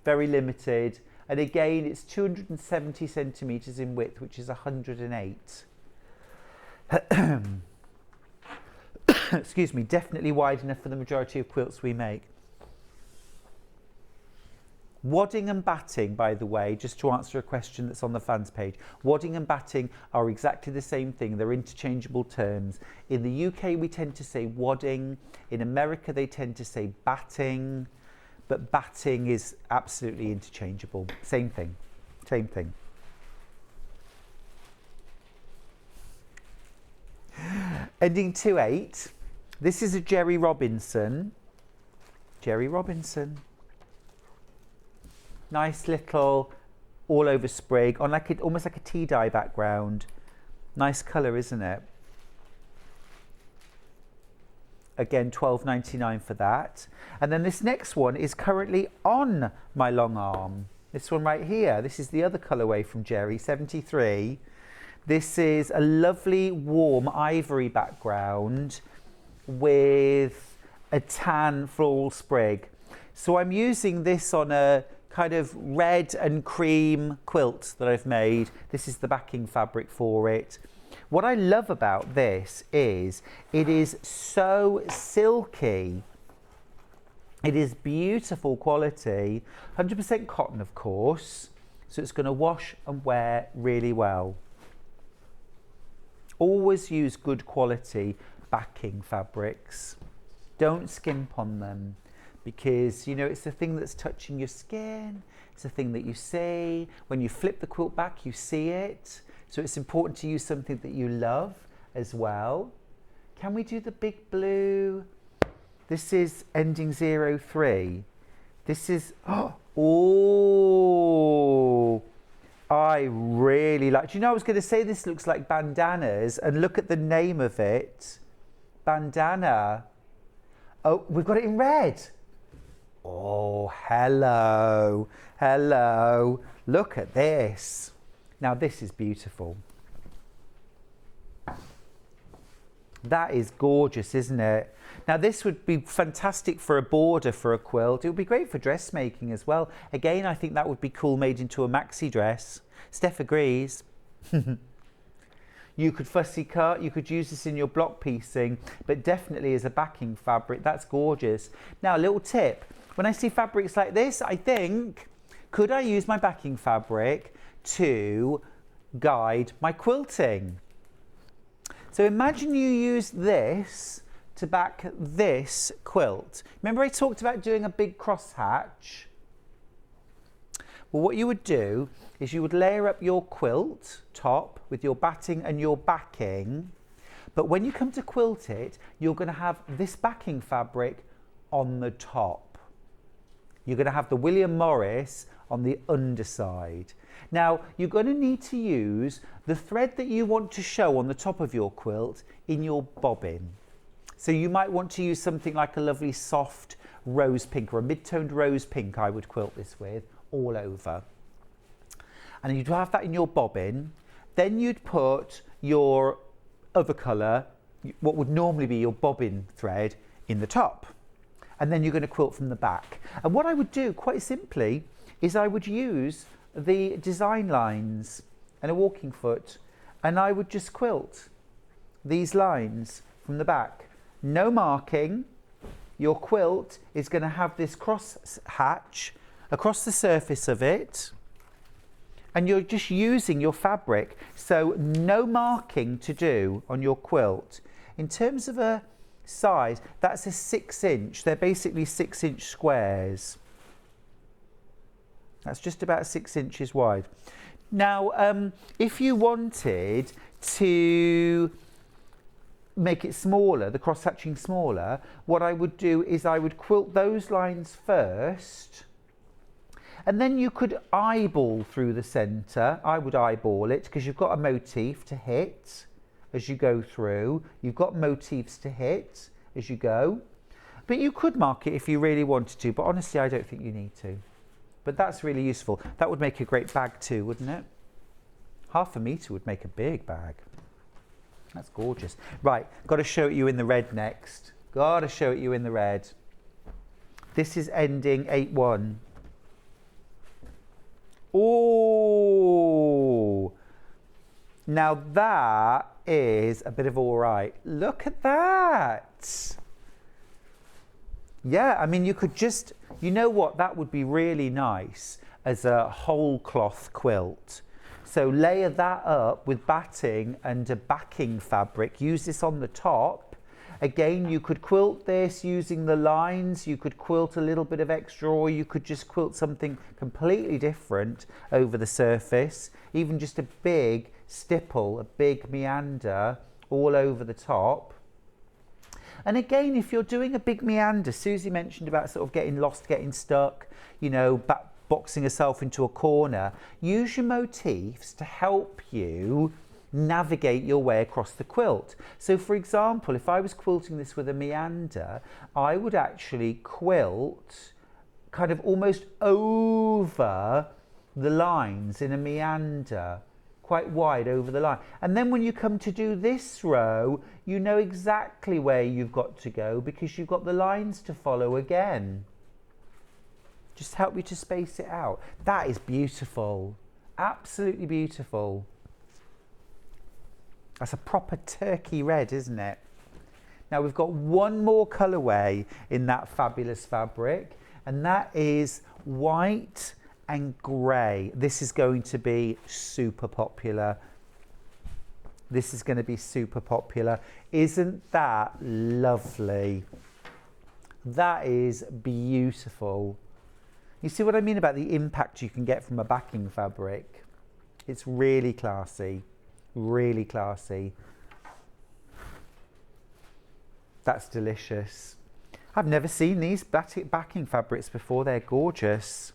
Very limited. And again, it's 270 centimetres in width, which is 108. Excuse me, definitely wide enough for the majority of quilts we make. Wadding and batting, by the way, just to answer a question that's on the fans page, wadding and batting are exactly the same thing. They're interchangeable terms. In the UK, we tend to say wadding. In America, they tend to say batting. But batting is absolutely interchangeable. Same thing. Same thing. Ending 28. This is a Jerry Robinson. Jerry Robinson. Nice little all over sprig on like almost like a tea dye background. Nice colour, isn't it? Again, £12.99 for that. And then this next one is currently on my long arm. This one right here. This is the other colourway from Jerry, 73. This is a lovely warm ivory background with a tan floral sprig. So I'm using this on a kind of red and cream quilt that I've made. This is the backing fabric for it. What I love about this is it is so silky. It is beautiful quality, 100% cotton of course, so it's going to wash and wear really well. Always use good quality backing fabrics. Don't skimp on them because, you know, it's the thing that's touching your skin. It's the thing that you see. When you flip the quilt back, you see it. So it's important to use something that you love as well. Can we do the big blue? This is ending 03. This is, oh, I really like, do you know, I was going to say this looks like bandanas, and look at the name of it. Bandana. Oh, we've got it in red. Oh, hello. Hello. Look at this. Now this is beautiful. That is gorgeous, isn't it? Now this would be fantastic for a border for a quilt. It would be great for dressmaking as well. Again, I think that would be cool made into a maxi dress. Steph agrees. You could fussy cut, you could use this in your block piecing, but definitely as a backing fabric, that's gorgeous. Now a little tip, when I see fabrics like this, I think, could I use my backing fabric to guide my quilting? So imagine you use this to back this quilt. Remember I talked about doing a big crosshatch? Well, what you would do is you would layer up your quilt top with your batting and your backing, but when you come to quilt it, you're going to have this backing fabric on the top. You're going to have the William Morris on the underside. Now, you're going to need to use the thread that you want to show on the top of your quilt in your bobbin. So you might want to use something like a lovely soft rose pink, or a mid-toned rose pink I would quilt this with, all over. And you'd have that in your bobbin. Then you'd put your other colour, what would normally be your bobbin thread, in the top. And then you're going to quilt from the back. And what I would do, quite simply, is I would use the design lines and a walking foot, and I would just quilt these lines from the back. No marking. Your quilt is going to have this cross hatch across the surface of it, and you're just using your fabric, so no marking to do on your quilt. In terms of a size, that's a 6-inch. They're basically 6-inch squares. That's just about 6 inches wide. Now, if you wanted to make it smaller, the cross-hatching smaller, what I would do is I would quilt those lines first, and then you could eyeball through the centre. I would eyeball it because you've got a motif to hit as you go through. You've got motifs to hit as you go. But you could mark it if you really wanted to, but honestly, I don't think you need to. But that's really useful. That would make a great bag too, wouldn't it? 1/2 metre would make a big bag. That's gorgeous. Right, got to show it you in the red next. Got to show it you in the red. This is ending 8-1. Oh, now that is a bit of all right. Look at that. Yeah, I mean, you could just, you know what, that would be really nice as a whole cloth quilt. So layer that up with batting and a backing fabric. Use this on the top. Again, you could quilt this using the lines. You could quilt a little bit of extra, or you could just quilt something completely different over the surface. Even just a big stipple, a big meander all over the top. And again, if you're doing a big meander, Susie mentioned about sort of getting lost, getting stuck, you know, boxing herself into a corner. Use your motifs to help you navigate your way across the quilt. So for example, if I was quilting this with a meander, I would actually quilt kind of almost over the lines in a meander, quite wide over the line. And then when you come to do this row, you know exactly where you've got to go because you've got the lines to follow again. Just help you to space it out. That is beautiful. Absolutely beautiful. That's a proper turkey red, isn't it? Now we've got one more colourway in that fabulous fabric, and that is white and grey. This is going to be super popular. This is going to be super popular. Isn't that lovely? That is beautiful. You see what I mean about the impact you can get from a backing fabric? It's really classy. Really classy. That's delicious. I've never seen these backing fabrics before. They're gorgeous.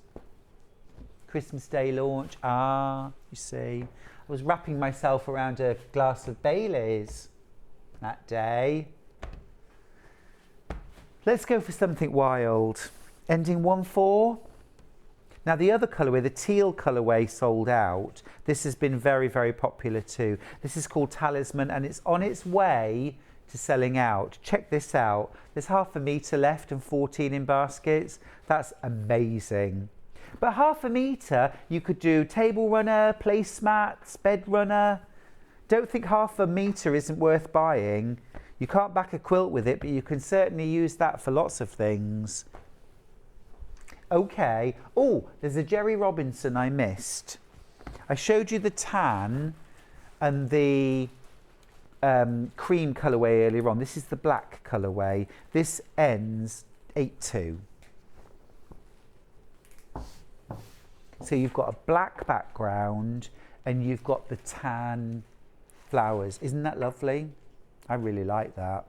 Christmas Day launch. Ah, you see. I was wrapping myself around a glass of Baileys that day. Let's go for something wild. Ending 1-4. Now the other colourway, the teal colourway, sold out. This has been very, very popular too. This is called Talisman, and it's on its way to selling out. Check this out. There's 1/2 metre left and 14 in baskets. That's amazing. But 1/2 metre, you could do table runner, placemats, bed runner. Don't think 1/2 metre isn't worth buying. You can't back a quilt with it, but you can certainly use that for lots of things. Okay. Oh, there's a Jerry Robinson I missed. I showed you the tan and the cream colourway earlier on. This is the black colourway. This ends 8-2. So you've got a black background and you've got the tan flowers. Isn't that lovely? I really like that.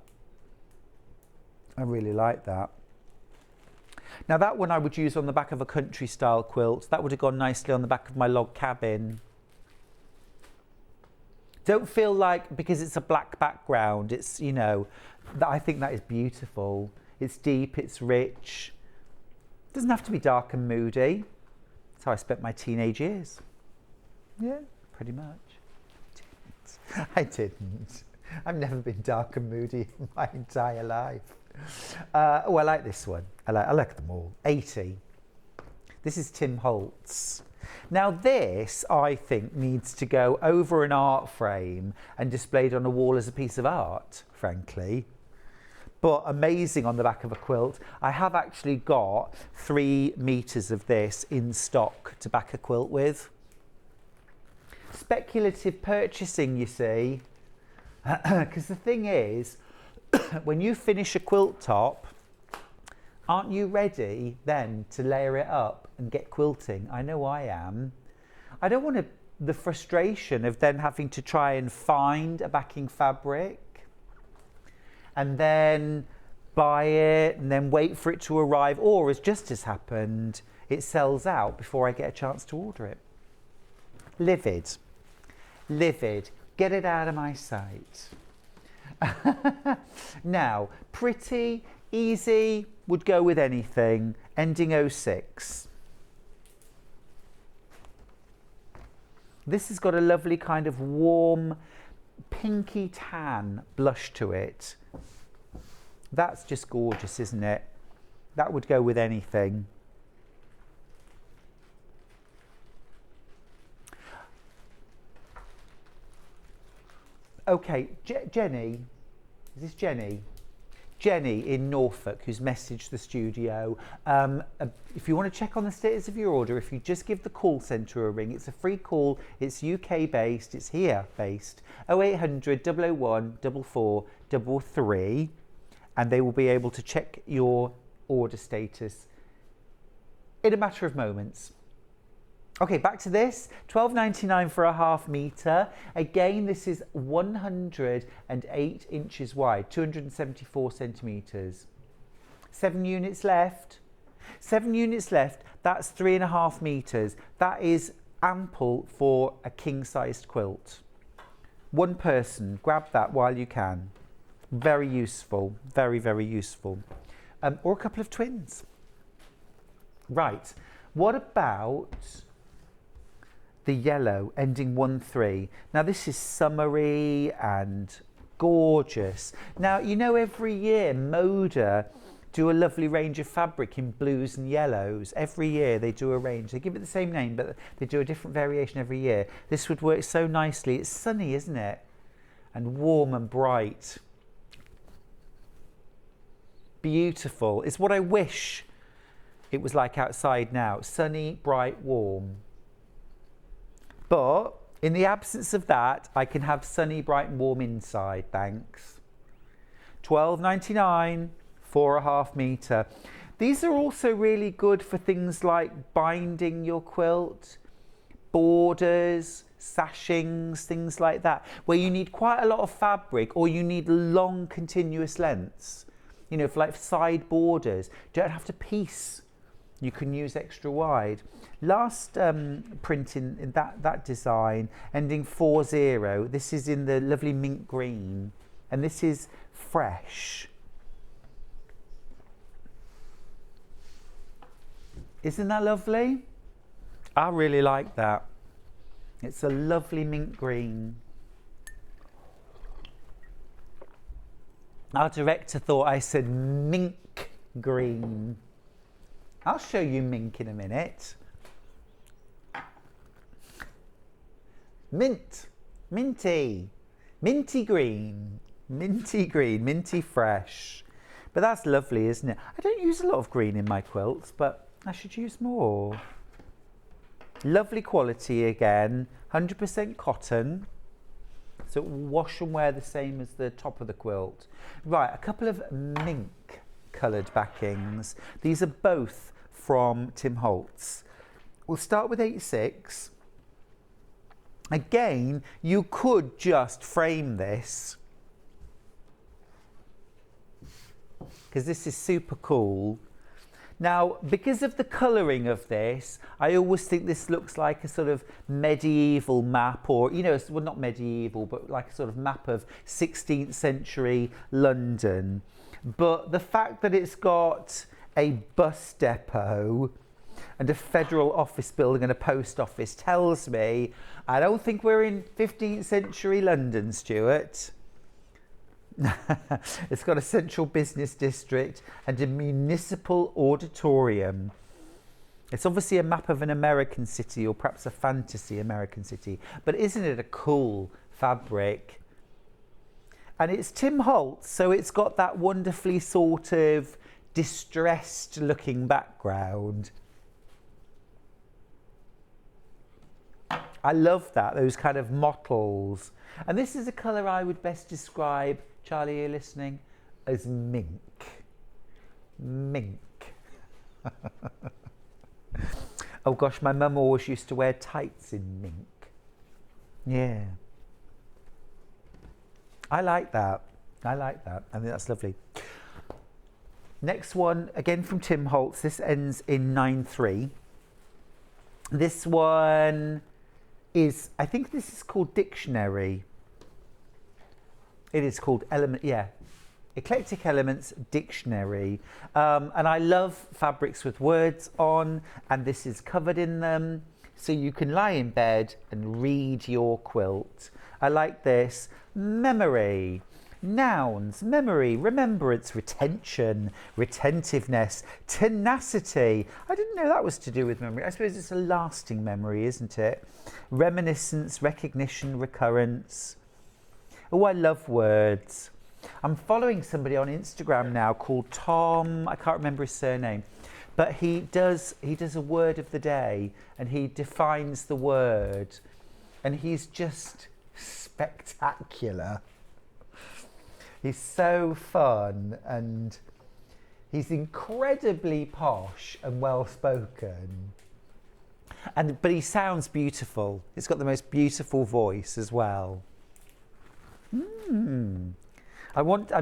I really like that. Now that one I would use on the back of a country style quilt. That would have gone nicely on the back of my log cabin. Don't feel like because it's a black background, it's, you know, I think that is beautiful. it's deep, it's rich. Doesn't have to be dark and moody. That's how I spent my teenage years. Yeah, pretty much. I didn't. I've never been dark and moody in my entire life. Oh, I like this one. I like them all. 80. This is Tim Holtz. Now this, I think, needs to go over an art frame and displayed on a wall as a piece of art, frankly. But amazing on the back of a quilt. I have actually got 3 meters of this in stock to back a quilt with. Speculative purchasing, you see. Because the thing is, when you finish a quilt top, aren't you ready then to layer it up and get quilting? I know I am. I don't want the frustration of then having to try and find a backing fabric and then buy it and then wait for it to arrive, or as just has happened, it sells out before I get a chance to order it. Livid. Livid. Get it out of my sight. Now, pretty, easy, would go with anything, ending 06. This has got a lovely kind of warm, pinky tan blush to it. That's just gorgeous, isn't it? That would go with anything. Okay, Jenny, is this Jenny? Jenny in Norfolk, who's messaged the studio. If you want to check on the status of your order, if you just give the call centre a ring, it's a free call, it's UK based, it's here based, 0800 001 4433, and they will be able to check your order status in a matter of moments. Okay, back to this, £12.99 for a half metre. Again, this is 108 inches wide, 274 centimetres. 7 units left. 7 units left, that's 3.5 metres. That is ample for a king-sized quilt. One person, grab that while you can. Very useful, very, very useful. Or a couple of twins. Right, what about the yellow ending 13? Now this is summery and gorgeous. Now, you know, every year Moda do a lovely range of fabric in blues and yellows. Every year they do a range. They give it the same name, but they do a different variation every year. This would work so nicely. It's sunny, isn't it? And warm and bright. Beautiful. It's what I wish it was like outside now. Sunny, bright, warm. But in the absence of that, I can have sunny, bright and warm inside, thanks. £12.99, 4.5 metre. These are also really good for things like binding your quilt, borders, sashings, things like that, where you need quite a lot of fabric or you need long continuous lengths. You know, for like side borders, you don't have to piece. You can use extra wide. Last print in that design, ending 40. This is in the lovely mint green, and this is fresh. Isn't that lovely? I really like that. It's a lovely mint green. Our director thought I said mink green. I'll show you mink in a minute. Mint, minty, minty green, minty fresh. But that's lovely, isn't it? I don't use a lot of green in my quilts, but I should use more. Lovely quality again, 100% cotton. So it will wash and wear the same as the top of the quilt. Right, a couple of mink coloured backings. These are both from Tim Holtz. We'll start with 86. Again, you could just frame this because this is super cool. Now, because of the colouring of this, I always think this looks like a sort of medieval map, or, you know, well, not medieval, but like a sort of map of 16th century London. but the fact that it's got a bus depot and a federal office building and a post office tells me I don't think we're in 15th century London, Stuart. It's got a central business district and a municipal auditorium. It's obviously a map of an American city, or perhaps a fantasy American city, but isn't it a cool fabric? And it's Tim Holtz, so it's got that wonderfully sort of distressed looking background. I love that, those kind of mottles. And this is a colour I would best describe, Charlie, you're listening, as mink. Mink. Oh gosh, my mum always used to wear tights in mink. Yeah. I like that. I like that. I think that's lovely. Next one, again from Tim Holtz. This ends in 9-3. This one is, I think this is called Dictionary. It is called Eclectic Elements Dictionary. And I love fabrics with words on, and this is covered in them. So you can lie in bed and read your quilt. I like this. Memory. Nouns, memory, remembrance, retention, retentiveness, tenacity. I didn't know that was to do with memory. I suppose it's a lasting memory, isn't it? Reminiscence, recognition, recurrence. Oh, I love words. I'm following somebody on Instagram now called Tom, I can't remember his surname, but he does a word of the day and he defines the word, and he's just spectacular. He's so fun, and he's incredibly posh and well spoken. But he sounds beautiful. He's got the most beautiful voice as well. I'm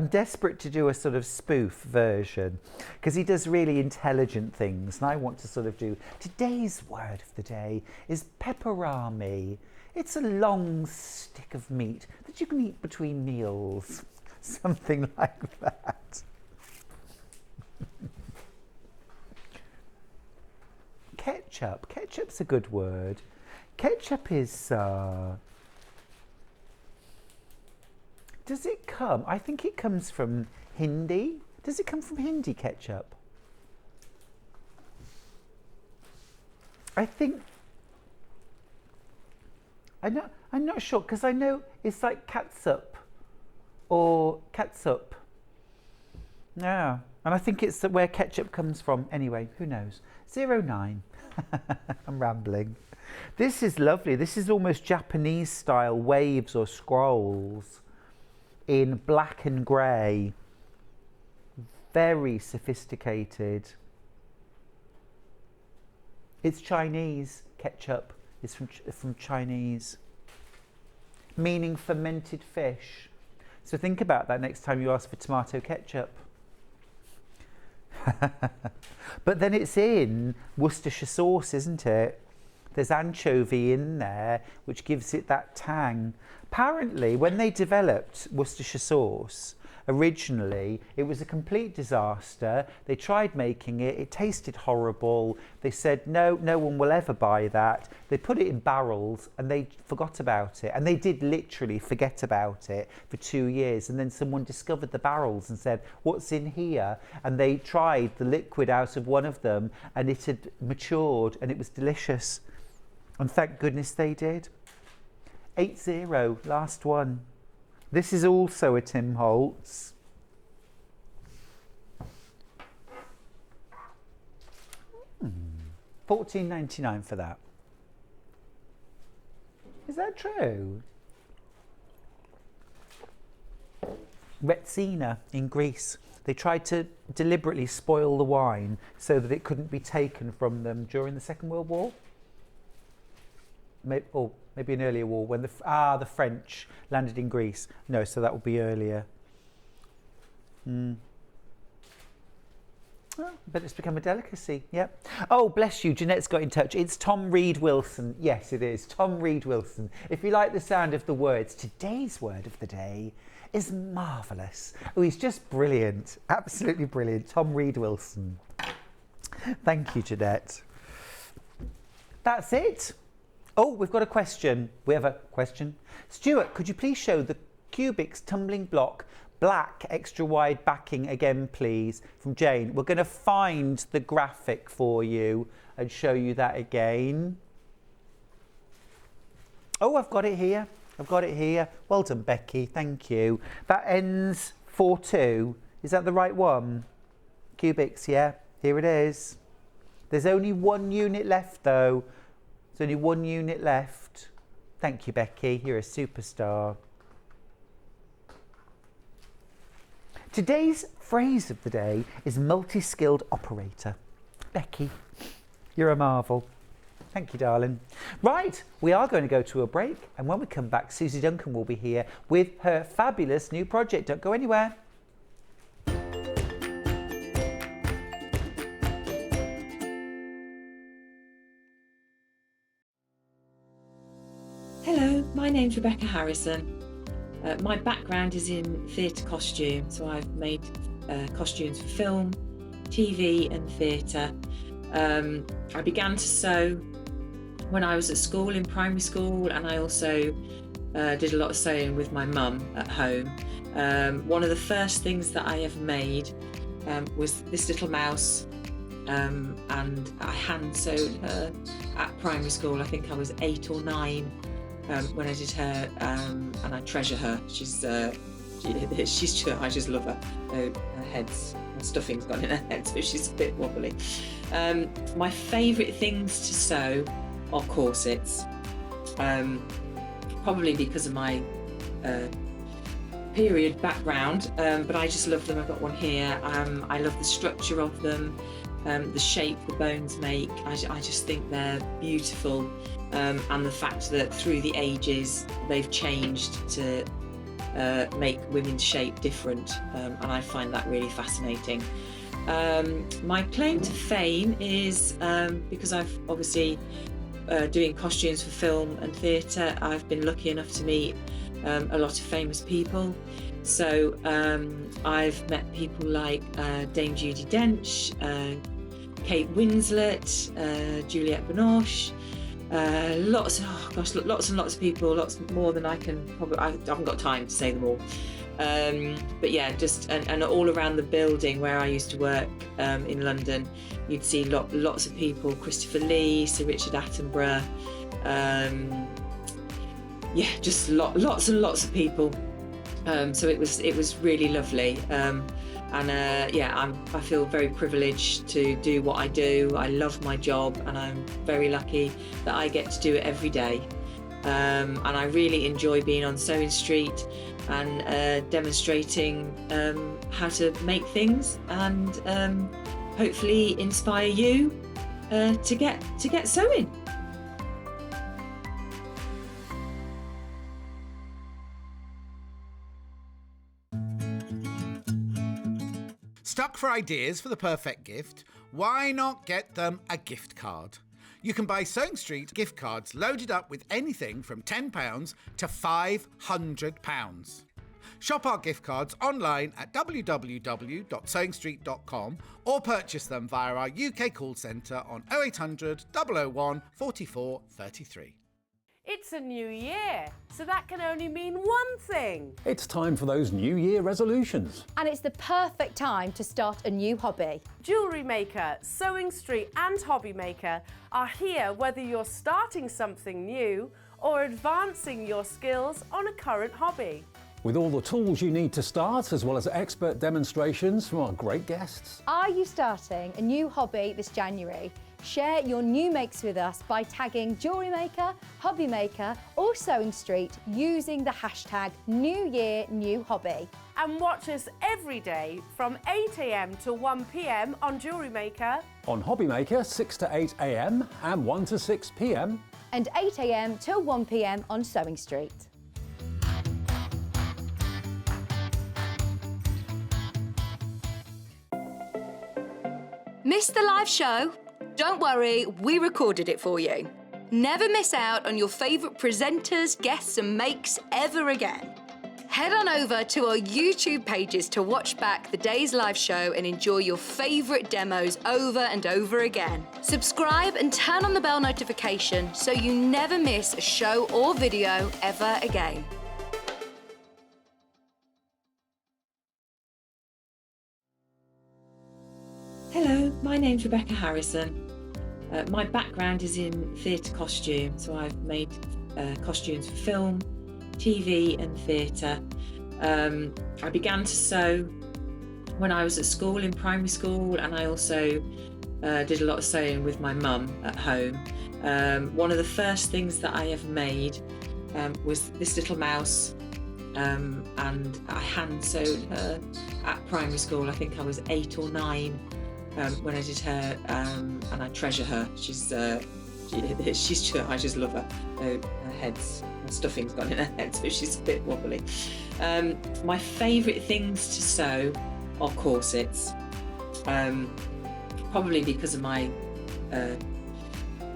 desperate to do a sort of spoof version, because he does really intelligent things, and I want to sort of do today's word of the day is pepperami. It's a long stick of meat that you can eat between meals. Something like that. Ketchup. Ketchup's a good word. Ketchup is... does it come? I think it comes from Hindi. Does it come from Hindi, ketchup? I think... I'm not sure, because I know it's like catsup or catsup. Yeah, and I think it's where ketchup comes from. Anyway, who knows? 09. I'm rambling. This is lovely. This is almost Japanese style waves or scrolls in black and grey. Very sophisticated. It's Chinese. Ketchup is from Chinese, meaning fermented fish. So think about that next time you ask for tomato ketchup. But then it's in Worcestershire sauce, isn't it? There's anchovy in there, which gives it that tang. Apparently, when they developed Worcestershire sauce, originally, it was a complete disaster. They tried making it, it tasted horrible. They said, no one will ever buy that. They put it in barrels and they forgot about it. And they did literally forget about it for 2 years. And then someone discovered the barrels and said, what's in here? And they tried the liquid out of one of them and it had matured and it was delicious. And thank goodness they did. 8-0, last one. This is also a Tim Holtz. $14.99 for that. Is that true? Retsina in Greece. They tried to deliberately spoil the wine so that it couldn't be taken from them during the Second World War. Maybe an earlier war when the French landed in Greece. No, so that would be earlier. But it's become a delicacy, yep. Oh, bless you, Jeanette's got in touch. It's Tom Reed Wilson. Yes, it is, Tom Reed Wilson. If you like the sound of the words, today's word of the day is marvellous. Oh, he's just brilliant, absolutely brilliant. Tom Reed Wilson. Thank you, Jeanette. That's it. Oh, we've got a question. We have a question. Stuart, could you please show the Cubics tumbling block black extra wide backing again, please, from Jane. We're going to find the graphic for you and show you that again. Oh, I've got it here. I've got it here. Well done, Becky. Thank you. That ends 4-2. Is that the right one? Cubics, yeah. Here it is. There's only one unit left, though. There's only one unit left. Thank you, Becky. You're a superstar. Today's phrase of the day is multi-skilled operator. Becky, you're a marvel. Thank you, darling. Right, we are going to go to a break, and when we come back, Suzie Duncan will be here with her fabulous new project. Don't go anywhere. Hello, my name's Rebecca Harrison. My background is in theatre costume, so I've made costumes for film, TV and theatre. I began to sew when I was at school, in primary school, and I also did a lot of sewing with my mum at home. One of the first things that I ever made was this little mouse, and I hand sewed her at primary school. I think I was 8 or 9. When I did her, and I treasure her. She's just, I just love her. Her stuffing's gone in her head, so she's a bit wobbly. My favourite things to sew are corsets, probably because of my period background, but I just love them. I've got one here. I love the structure of them, the shape the bones make. I just think they're beautiful. And the fact that through the ages they've changed to make women's shape different, and I find that really fascinating. My claim to fame is because I've obviously doing costumes for film and theatre, I've been lucky enough to meet a lot of famous people. So I've met people like Dame Judi Dench, Kate Winslet, Juliette Binoche, lots and lots of people, lots more than I can probably, I haven't got time to say them all. But yeah, just and all around the building where I used to work in London, you'd see lots of people, Christopher Lee, Sir Richard Attenborough, yeah, just lots and lots of people. So it was really lovely. Yeah, I feel very privileged to do what I do. I love my job, and I'm very lucky that I get to do it every day. And I really enjoy being on Sewing Street and demonstrating how to make things, and hopefully inspire you to get sewing. Stuck for ideas for the perfect gift? Why not get them a gift card? You can buy Sewing Street gift cards loaded up with anything from £10 to £500. Shop our gift cards online at www.sewingstreet.com or purchase them via our UK call centre on 0800 001 44 33. It's a new year, so that can only mean one thing. It's time for those New Year resolutions. And it's the perfect time to start a new hobby. Jewellery Maker, Sewing Street and Hobby Maker are here whether you're starting something new or advancing your skills on a current hobby. With all the tools you need to start, as well as expert demonstrations from our great guests. Are you starting a new hobby this January? Share your new makes with us by tagging Jewellery Maker, Hobby Maker or Sewing Street using the hashtag New Year New Hobby. And watch us every day from 8 AM to 1 PM on Jewellery Maker. On Hobby Maker, 6 to 8 AM and 1 to 6 PM. And 8 AM till 1 PM on Sewing Street. Missed the live show? Don't worry, we recorded it for you. Never miss out on your favourite presenters, guests and makes ever again. Head on over to our YouTube pages to watch back the day's live show and enjoy your favourite demos over and over again. Subscribe and turn on the bell notification so you never miss a show or video ever again. Hello, my name's Rebecca Harrison. My background is in theatre costume, so I've made costumes for film, TV and theatre. I began to sew when I was at school, in primary school, and I also did a lot of sewing with my mum at home. One of the first things that I ever made was this little mouse, and I hand sewed her at primary school. I think I was 8 or 9 when I did her, and I treasure her. I just love her. Her stuffing's gone in her head, so she's a bit wobbly. My favourite things to sew are corsets, probably because of my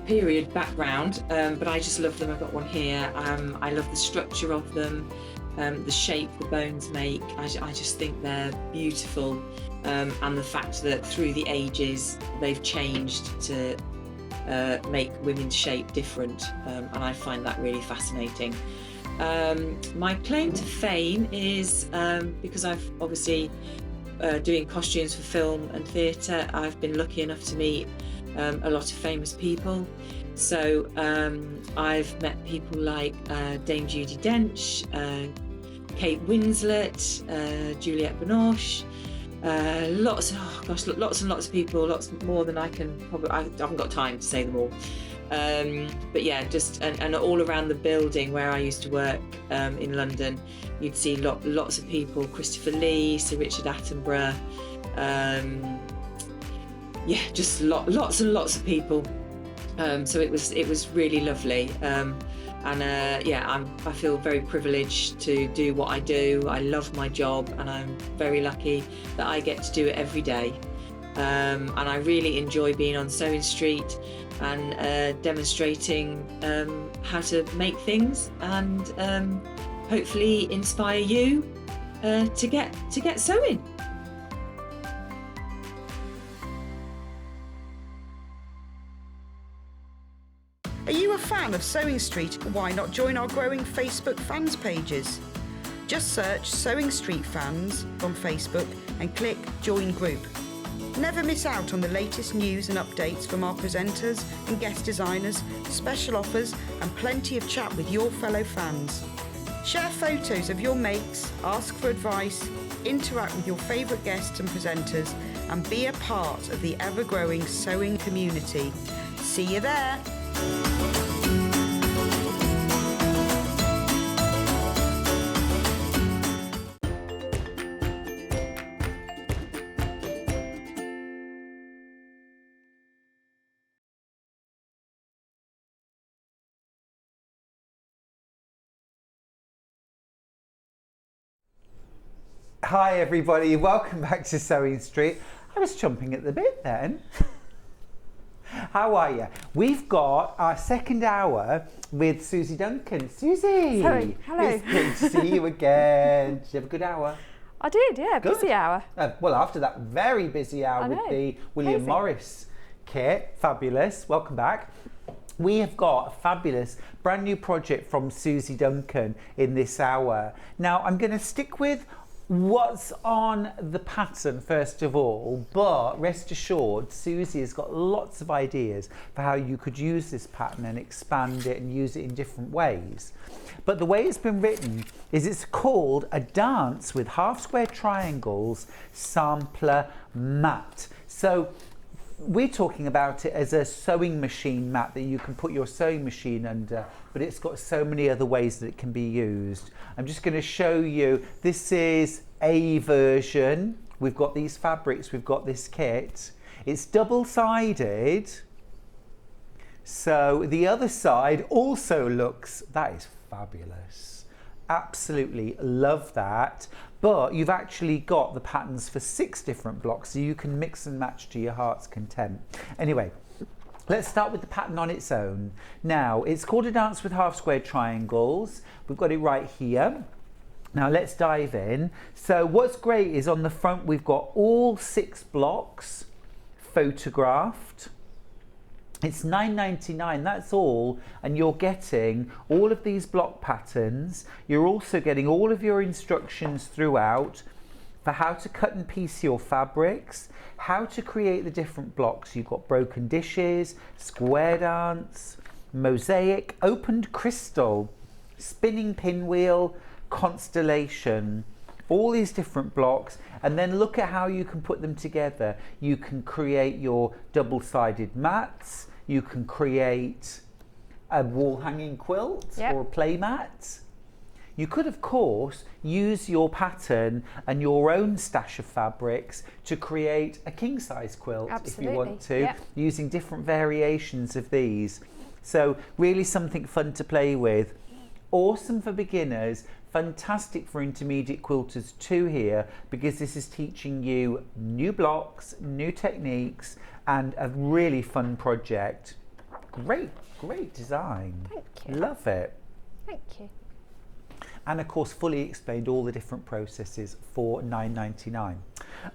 period background, but I just love them. I've got one here. I love the structure of them, the shape the bones make. I just think they're beautiful, and the fact that through the ages they've changed to make women's shape different, and I find that really fascinating. My claim to fame is because I've obviously doing costumes for film and theatre, I've been lucky enough to meet a lot of famous people. So I've met people like Dame Judi Dench, Kate Winslet, Juliette Binoche, lots and lots of people, lots more than I can probably, I haven't got time to say them all. But yeah, just and all around the building where I used to work in London, you'd see lots of people, Christopher Lee, Sir Richard Attenborough, yeah, just lots and lots of people. So it was really lovely. Yeah, I feel very privileged to do what I do. I love my job, and I'm very lucky that I get to do it every day. And I really enjoy being on Sewing Street and demonstrating how to make things, and hopefully inspire you to get sewing. Are you a fan of Sewing Street? Why not join our growing Facebook fans pages? Just search Sewing Street Fans on Facebook and click Join Group. Never miss out on the latest news and updates from our presenters and guest designers, special offers and plenty of chat with your fellow fans. Share photos of your makes, ask for advice, interact with your favourite guests and presenters, and be a part of the ever-growing sewing community. See you there! Hi everybody, welcome back to Sewing Street. I was chomping at the bit then. How are you? We've got our second hour with Suzie Duncan. Suzie! Sorry, hello. It's good to see you again. Did you have a good hour? I did, yeah, Good. busy hour. Well, after that very busy hour with the William Crazy. Morris kit, fabulous. Welcome back. We have got a fabulous brand new project from Suzie Duncan in this hour. Now, I'm going to stick with what's on the pattern first of all, but rest assured Suzie has got lots of ideas for how you could use this pattern and expand it and use it in different ways. But the way it's been written is it's called a dance with half square triangles sampler mat. So we're talking about it as a sewing machine mat that you can put your sewing machine under, but it's got so many other ways that it can be used. I'm just going to show you, this is a version. We've got these fabrics, we've got this kit. It's double-sided, so the other side also looks, that is fabulous. Absolutely love that. but you've actually got the patterns for 6 different blocks, so you can mix and match to your heart's content. Anyway, let's start with the pattern on its own. Now, it's called a dance with half square triangles. We've got it right here. Now let's dive in. So what's great is on the front we've got all 6 blocks photographed. It's $9.99, that's all, and you're getting all of these block patterns. You're also getting all of your instructions throughout for how to cut and piece your fabrics, how to create the different blocks. You've got broken dishes, square dance, mosaic, opened crystal, spinning pinwheel, constellation, all these different blocks, and then look at how you can put them together. You can create your double-sided mats, you can create a wall hanging quilt or a play mat. You could, of course, use your pattern and your own stash of fabrics to create a king-size quilt if you want to, using different variations of these. So really something fun to play with. Awesome for beginners, fantastic for intermediate quilters too here, because this is teaching you new blocks, new techniques, and a really fun project. Great design. Thank you. Love it. Thank you. And of course fully explained all the different processes for $9.99.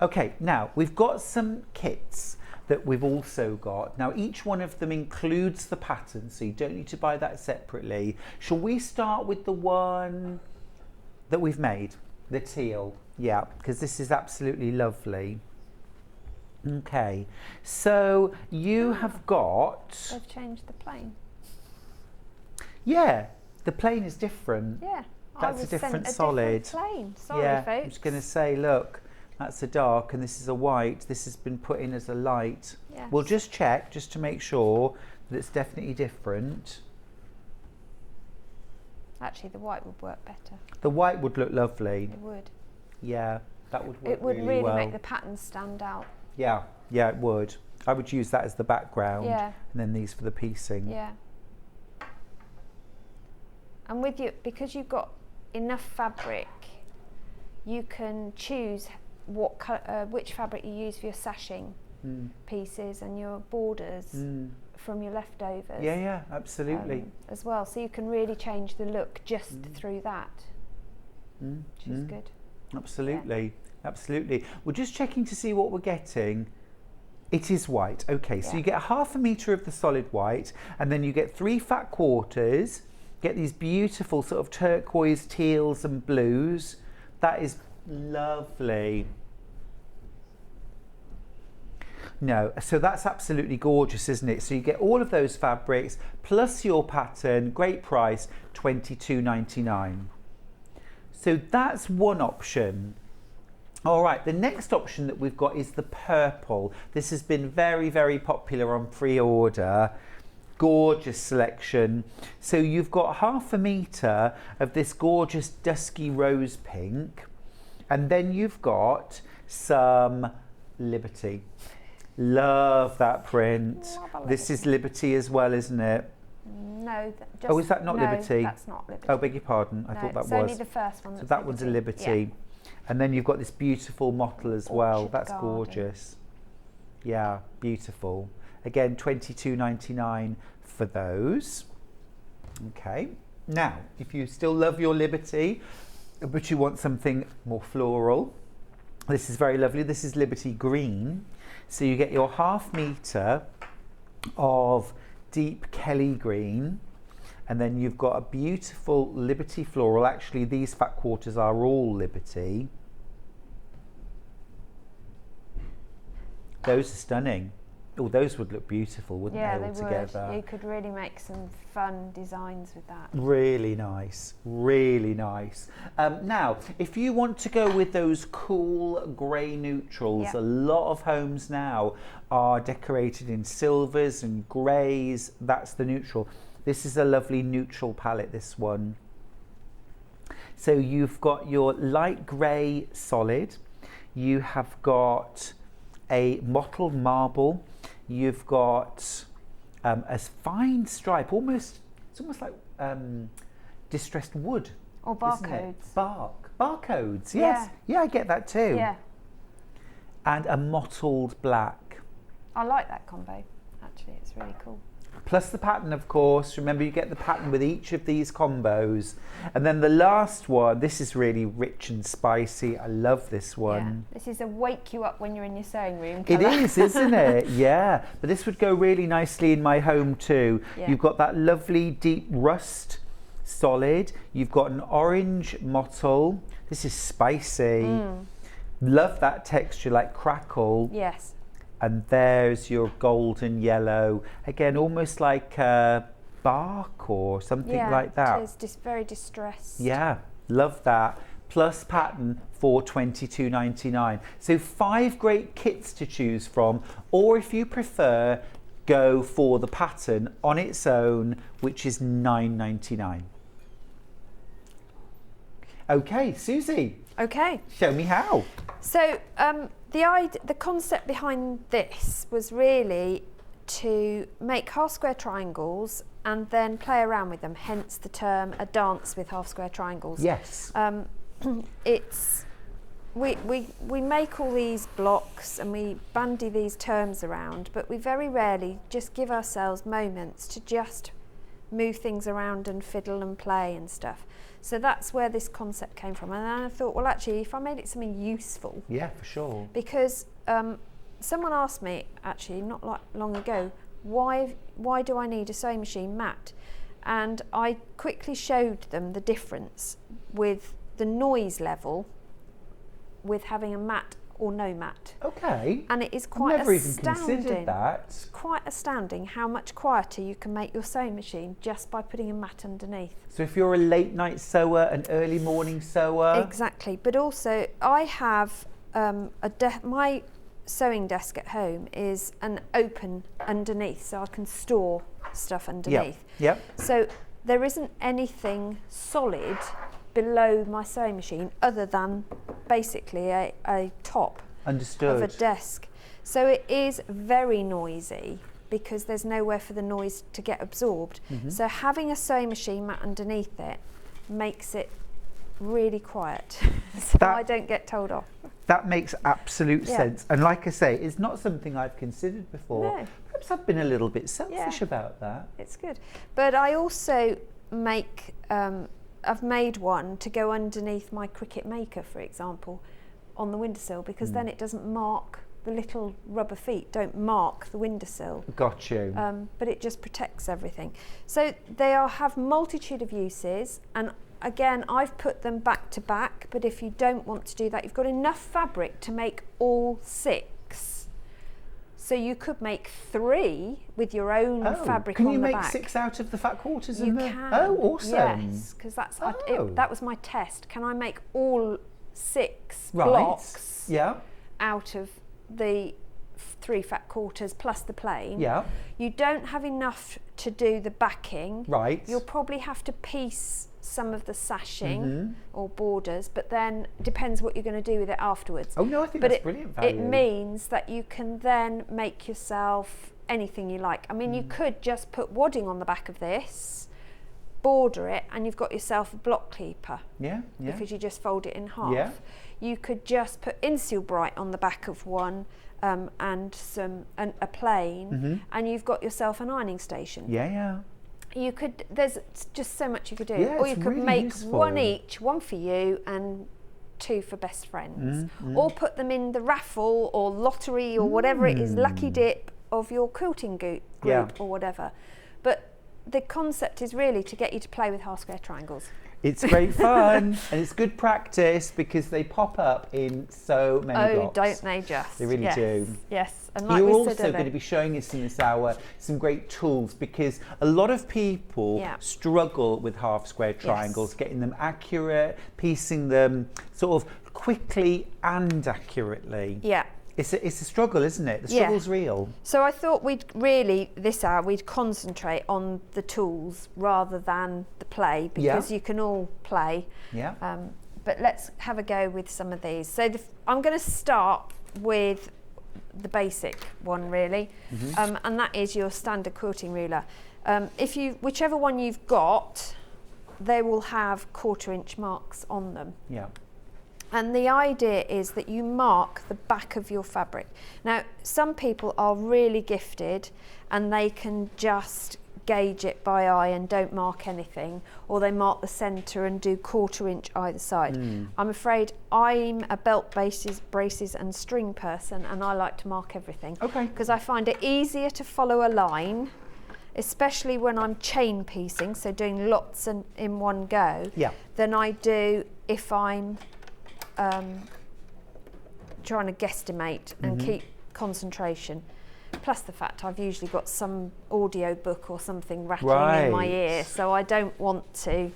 Okay, now we've got some kits that we've also got. Now each one of them includes the pattern, so you don't need to buy that separately. Shall we start with the one that we've made, the teal? Yeah, because this is absolutely lovely. Okay, so you have got... They've changed the plane. Yeah, the plane is different. Yeah. That's a different solid. Plane. Sorry, yeah, folks. I'm just going to say, look, that's a dark and this is a white. This has been put in as a light. Yes. We'll just check just to make sure that it's definitely different. Actually, the white would work better. The white would look lovely. It would. Yeah, that would work It would really well. make the pattern stand out. Yeah, yeah, it would. I would use that as the background. Yeah. And then these for the piecing. Yeah. And with you, because you've got enough fabric, you can choose what which fabric you use for your sashing pieces and your borders from your leftovers. Yeah, yeah, absolutely. As well, so you can really change the look just through that, which is good. Absolutely, absolutely. We're just checking to see what we're getting. It is white. Okay, so you get 1/2 meter of the solid white, and then you get 3 fat quarters. Get these beautiful sort of turquoise, teals and blues. That is lovely. No, so that's absolutely gorgeous, isn't it? So you get all of those fabrics plus your pattern. Great price, $22.99. So that's one option. All right, the next option that we've got is the purple. This has been very, very popular on pre-order. Gorgeous selection. So you've got 1/2 meter of this gorgeous dusky rose pink, and then you've got some Liberty. Love that print. This is Liberty as well, isn't it? No. Oh, is that not Liberty? That's not Liberty. Oh, beg your pardon. I No, thought that it's was. only the first one. So that one's a Liberty. Yeah. And then you've got this beautiful mottle as well. That's garden. gorgeous. Yeah, beautiful. Again, $22.99 for those. Okay. Now, if you still love your Liberty, but you want something more floral, this is very lovely. This is Liberty Green. So you get your 1/2 meter of deep Kelly green, and then you've got a beautiful Liberty floral. Actually, these fat quarters are all Liberty. Those are stunning. Oh, those would look beautiful, wouldn't they, all together? Yeah, you could really make some fun designs with that. Really nice, really nice. Now, if you want to go with those cool grey neutrals, a lot of homes now are decorated in silvers and greys. That's the neutral. This is a lovely neutral palette, this one. So you've got your light grey solid. You have got a mottled marble. You've got a fine stripe, it's almost like distressed wood. Or barcodes. Bark barcodes. Yes. Yeah, I get that too. Yeah. And a mottled black. I like that combo. Actually, it's really cool. Plus the pattern, of course. Remember, you get the pattern with each of these combos. And then the last one, this is really rich and spicy. I love this one. Yeah. This is a wake you up when you're in your sewing room It colour. is, isn't it? Yeah. But this would go really nicely in my home too. Yeah. You've got that lovely deep rust solid. You've got an orange mottle. This is spicy. Love that texture, like crackle. Yes. And there's your golden yellow, again almost like bark or something like that. It is just very distressed. Yeah, love that. Plus pattern for $22.99. So 5 great kits to choose from, or if you prefer, go for the pattern on its own, which is $9.99. Okay, Susie. Okay. Show me how. So the concept behind this was really to make half square triangles and then play around with them, hence the term a dance with half square triangles. Yes. It's we make all these blocks and we bandy these terms around, but we very rarely just give ourselves moments to just move things around and fiddle and play and stuff. So that's where this concept came from. And then I thought, well, actually, if I made it something useful. Yeah, for sure. Because someone asked me, actually, not long ago, why do I need a sewing machine mat? And I quickly showed them the difference with the noise level with having a mat or no mat. Okay. And it is quite Never even astounding. considered that. It's quite astounding how much quieter you can make your sewing machine just by putting a mat underneath. So if you're a late night sewer, an early morning sewer. Exactly. But also I have my sewing desk at home is an open underneath, so I can store stuff underneath. Yep. So there isn't anything solid below my sewing machine other than basically a top Understood. of a desk. So it is very noisy because there's nowhere for the noise to get absorbed. So having a sewing machine mat underneath it makes it really quiet so I don't get told off. That makes absolute sense. And like I say, it's not something I've considered before. No. Perhaps I've been a little bit selfish about that. It's good. But I also make I've made one to go underneath my Cricut Maker, for example, on the windowsill, because then it doesn't mark, the little rubber feet don't mark the windowsill. Got you. But it just protects everything. So they have multitude of uses, and again, I've put them back to back, but if you don't want to do that, you've got enough fabric to make all 6. So you could make 3 with your own fabric on the back. Can you make 6 out of the fat quarters? You can. Oh, awesome. Yes, because that was my test. Can I make all 6 Right. blocks Yeah. out of the 3 fat quarters plus the plain? Yeah. You don't have enough to do the backing. Right. You'll probably have to piece some of the sashing or borders, but then it depends what you're going to do with it afterwards. Oh no, I think But that's brilliant value. it means that you can then make yourself anything you like. I mean, you could just put wadding on the back of this, border it, and you've got yourself a block keeper. Yeah. Because you just fold it in half. Yeah. You could just put Inseal Bright on the back of one and a plain, and you've got yourself an ironing station. Yeah. There's just so much you could do. Yeah, or you it's could really make useful. one each, one for you and 2 for best friends. Or put them in the raffle or lottery or whatever it is, lucky dip of your quilting group or whatever. But the concept is really to get you to play with half square triangles. It's great fun and it's good practice because they pop up in so many blocks. Oh, don't they just? They really do. Yes, and like You're we also said going to be showing us in this hour some great tools because a lot of people struggle with half square triangles, getting them accurate, piecing them sort of quickly and accurately. Yeah. It's a struggle, isn't it? The struggle's real. So I thought this hour we'd concentrate on the tools rather than the play, because you can all play. Yeah. But let's have a go with some of these. So I'm going to start with the basic one really, and that is your standard quilting ruler. Whichever one you've got, they will have 1/4 inch marks on them. Yeah. And the idea is that you mark the back of your fabric. Now, some people are really gifted and they can just gauge it by eye and don't mark anything, or they mark the centre and do 1/4 inch either side. I'm afraid I'm a belt, braces and string person, and I like to mark everything. Okay. Because I find it easier to follow a line, especially when I'm chain piecing, so doing lots in one go, than I do if I'm trying to guesstimate and keep concentration. Plus the fact I've usually got some audio book or something rattling in my ear, so I don't want to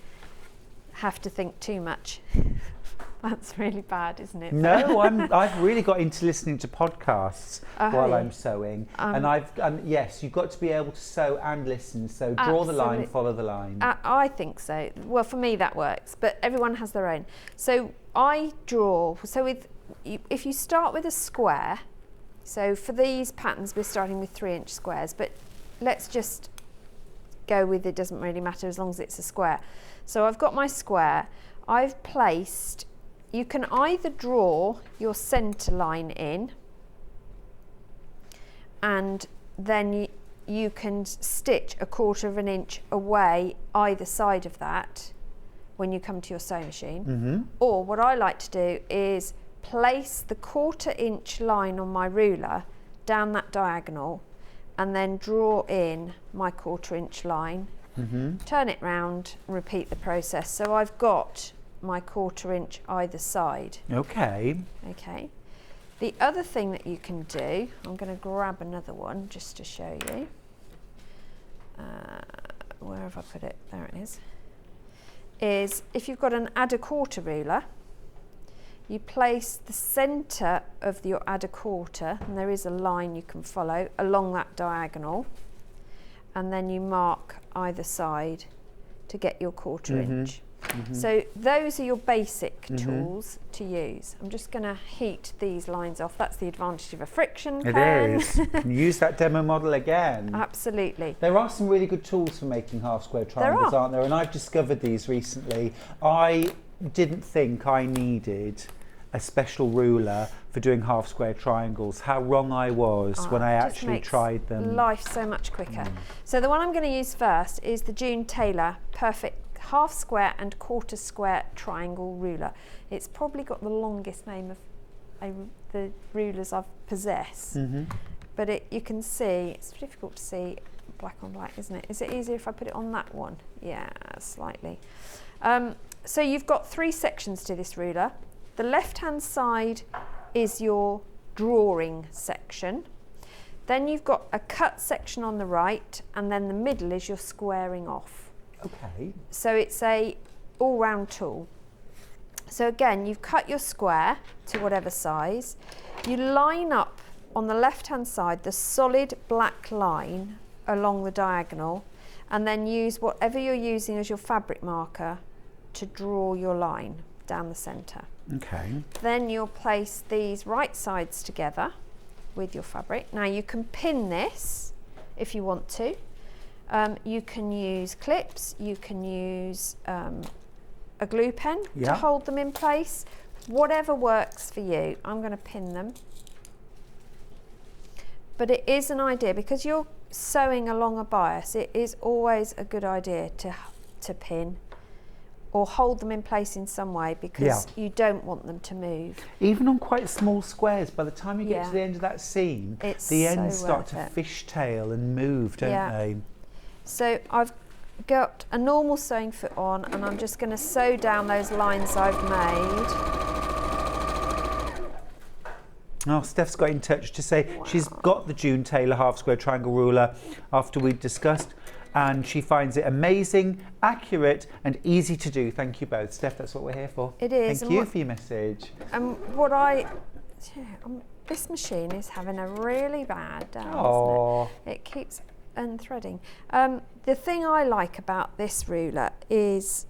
have to think too much. That's really bad, isn't it? No, I've really got into listening to podcasts while I'm sewing, and yes, you've got to be able to sew and listen. So draw the line, follow the line. I think so. Well, for me that works, but everyone has their own. So I draw. So if you start with a square. So for these patterns, we're starting with 3-inch squares, but let's just go with it, doesn't really matter as long as it's a square. So I've got my square, I've placed, you can either draw your centre line in, and then you can stitch 1/4 inch away either side of that when you come to your sewing machine. Or what I like to do is place the 1/4 inch line on my ruler down that diagonal and then draw in my 1/4 inch line, turn it round and repeat the process. So I've got my 1/4 inch either side. Okay. Okay. The other thing that you can do, I'm going to grab another one just to show you. Where have I put it? There it is if you've got an add a quarter ruler, you place the centre of your add a quarter, and there is a line you can follow along that diagonal, and then you mark either side to get your 1/4 inch. So those are your basic tools to use. I'm just going to heat these lines off. That's the advantage of a friction pen. It is. You can use that demo model again. Absolutely. There are some really good tools for making half square triangles, aren't there? And I've discovered these recently. I didn't think I needed a special ruler for doing half square triangles. How wrong I was when I actually tried them. Life so much quicker. So the one I'm going to use first is the June Taylor Perfect half square and 1/4 square triangle ruler. It's probably got the longest name of the rulers I've possessed, but you can see, it's difficult to see black on black, isn't it? Is it easier if I put it on that one? Yeah, slightly. So you've got 3 sections to this ruler. The left hand side is your drawing section, then you've got a cut section on the right, and then the middle is your squaring off. Okay. So it's a all-round tool. So again, you've cut your square to whatever size. You line up on the left-hand side the solid black line along the diagonal, and then use whatever you're using as your fabric marker to draw your line down the centre. Okay. Then you'll place these right sides together with your fabric. Now you can pin this if you want to. You can use clips, you can use a glue pen to hold them in place, whatever works for you. I'm going to pin them. But it is an idea, because you're sewing along a bias, it is always a good idea to pin or hold them in place in some way, because you don't want them to move. Even on quite small squares, by the time you get to the end of that seam, the ends start to fishtail and move, don't they? So I've got a normal sewing foot on, and I'm just going to sew down those lines I've made. Oh, Steph's got in touch to say she's got the June Taylor half square triangle ruler after we discussed, and she finds it amazing, accurate and easy to do. Thank you both. Steph, that's what we're here for. It is. Thank you for your message. This machine is having a really bad day, isn't it? It keeps unthreading. The thing I like about this ruler is,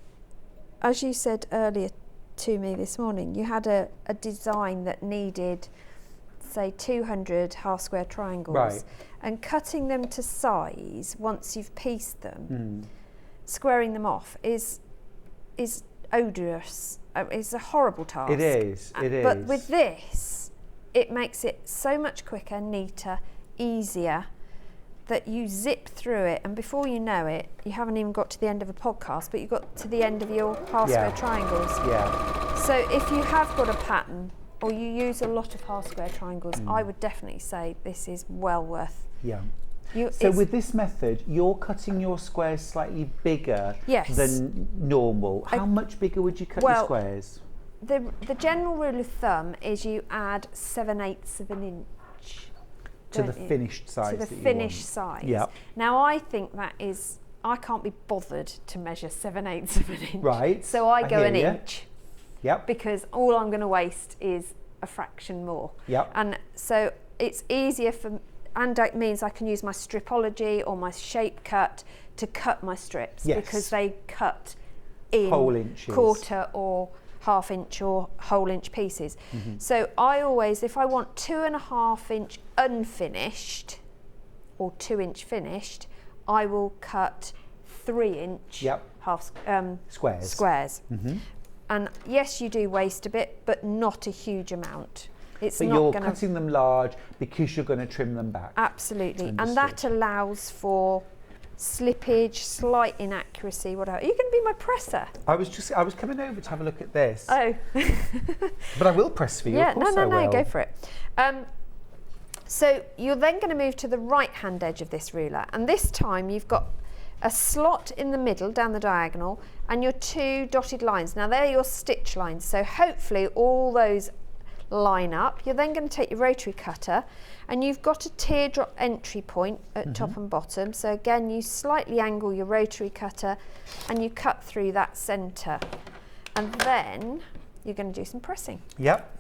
as you said earlier to me this morning, you had a design that needed, say, 200 half square triangles, and cutting them to size once you've pieced them, squaring them off is odorous, it's a horrible task. It is, it is. But with this, it makes it so much quicker, neater, easier, that you zip through it, and before you know it, you haven't even got to the end of a podcast, but you've got to the end of your half square triangles. Yeah. So if you have got a pattern, or you use a lot of half square triangles, I would definitely say this is well worth. Yeah. So with this method, you're cutting your squares slightly bigger than normal. How much bigger would you cut your squares? The general rule of thumb is you add 7/8 of an inch. To the finished size. To the finished size. Yeah. Now I think that is, I can't be bothered to measure 7/8 of an inch. Right. So I go an inch. Yep. Because all I'm going to waste is a fraction more. Yep. And so it's easier for, and it means I can use my stripology or my shape cut to cut my strips because they cut in whole inches. Quarter or half inch or whole inch pieces. So I always, if I want 2.5 inch unfinished or 2 inch finished, I will cut 3 inch half squares. And yes, you do waste a bit, but not a huge amount. It's but not you're gonna, cutting them large because you're going to trim them back. Absolutely. And that allows for slippage, slight inaccuracy, whatever. Are you going to be my presser? I was coming over to have a look at this. Oh. But I will press for you. Yeah, of course no, go for it. So you're then going to move to the right hand edge of this ruler, and this time you've got a slot in the middle down the diagonal and your 2 dotted lines. Now they're your stitch lines, so hopefully all those line up. You're then going to take your rotary cutter, and you've got a teardrop entry point at top and bottom, so again you slightly angle your rotary cutter and you cut through that centre, and then you're going to do some pressing. Yep.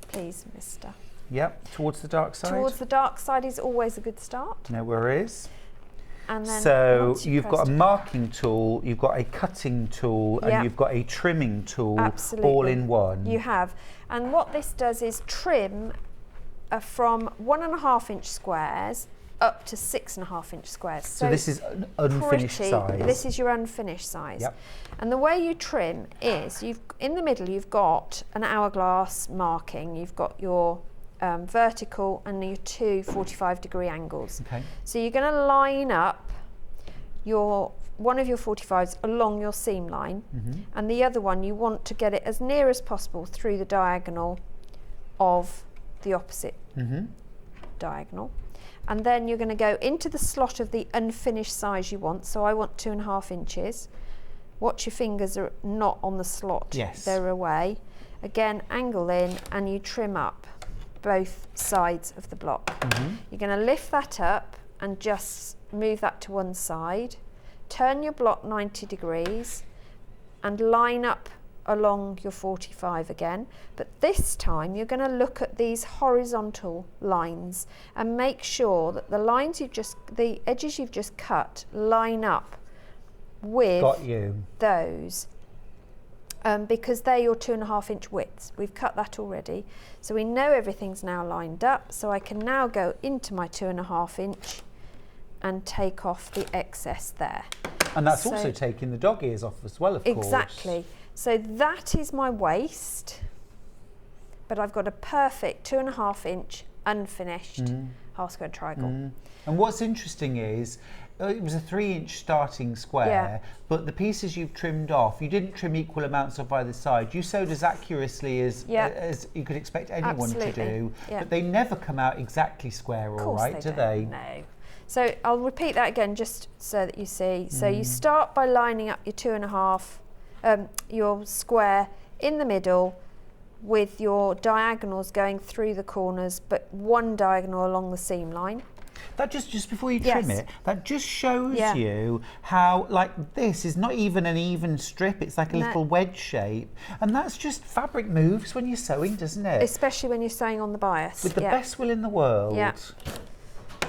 Please, mister. Yep, towards the dark side. Towards the dark side is always a good start. No worries. And then so you've got a marking tool, you've got a cutting tool, and you've got a trimming tool all in one. You have. And what this does is trim from 1.5 inch squares up to 6.5 inch squares. So this is an unfinished size. This is your unfinished size. Yep. And the way you trim is, in the middle you've got an hourglass marking, you've got your vertical and your 2 45-degree angles. Okay. So you're going to line up one of your 45s along your seam line, and the other one you want to get it as near as possible through the diagonal of the opposite diagonal. And then you're going to go into the slot of the unfinished size you want. So I want 2.5 inches. Watch your fingers are not on the slot. Yes. They're away. Again, angle in and you trim up both sides of the block. You're going to lift that up and just move that to one side. Turn your block 90 degrees and line up along your 45 again, but this time you're going to look at these horizontal lines and make sure that the edges you've just cut line up with those, because they're your 2.5 inch widths. We've cut that already, so we know everything's now lined up, so I can now go into my 2.5 inch and take off the excess there. And that's also taking the dog ears off as well, of course. Exactly. So that is my waist, but I've got a perfect 2.5 inch unfinished half square triangle. And what's interesting is, it was a 3 inch starting square, but the pieces you've trimmed off, you didn't trim equal amounts off either side. You sewed as accurately as you could expect anyone to do, but they never come out exactly square, all right, do they? No. So I'll repeat that again just so that you see. So you start by lining up your 2.5, your square in the middle with your diagonals going through the corners, but one diagonal along the seam line. That just before you trim it, that just shows you how, like, this is not even an even strip, it's like a little wedge shape. And that's just fabric moves when you're sewing, doesn't it? Especially when you're sewing on the bias. With the best will in the world. Yeah.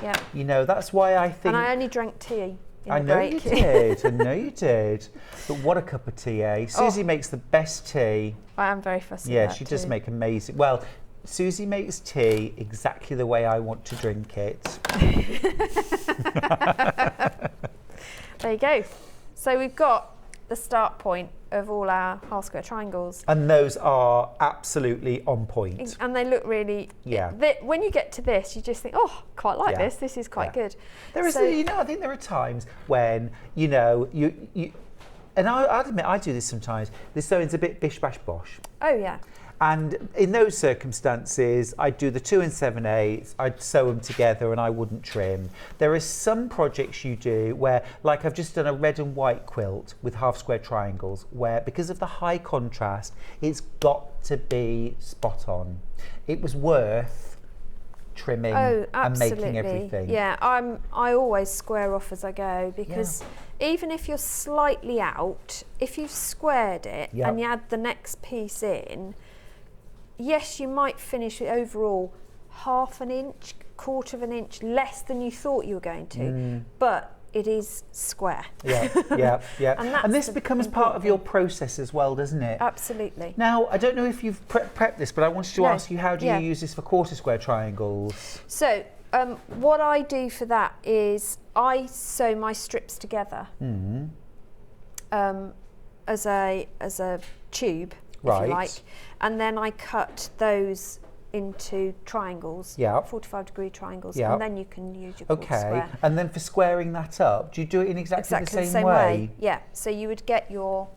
Yeah. You know, that's why I think... And I only drank tea. I know you did, I know you did. But what a cup of tea, eh? Suzie makes the best tea. I am very fussy Yeah, about she tea. does make amazing... Well, Suzie makes tea exactly the way I want to drink it. There you go. So we've got the start point of all our half square triangles. And those are absolutely on point. And they look really, Yeah. When you get to this, you just think, oh, quite like this. This is quite good. There is, I think there are times when, you and I admit I do this sometimes. The sewing's a bit bish bash bosh. Oh yeah. And in those circumstances, I'd do the 2 7/8, I'd sew them together and I wouldn't trim. There are some projects you do where, like I've just done a red and white quilt with half square triangles, where because of the high contrast, it's got to be spot on. It was worth trimming and making everything. Yeah, I always square off as I go, because even if you're slightly out, if you've squared it and you add the next piece in, yes, you might finish it overall half an inch, quarter of an inch less than you thought you were going to, but it is square. Yeah. And this becomes part of your process as well, doesn't it? Absolutely. Now, I don't know if you've prepped this, but I wanted to ask you, how do you use this for quarter square triangles? So, what I do for that is I sew my strips together as a tube, if you like, and then I cut those into triangles, 45-degree triangles, and then you can use your quarter square. And then for squaring that up, do you do it in exactly the same way? Yeah, so you would get your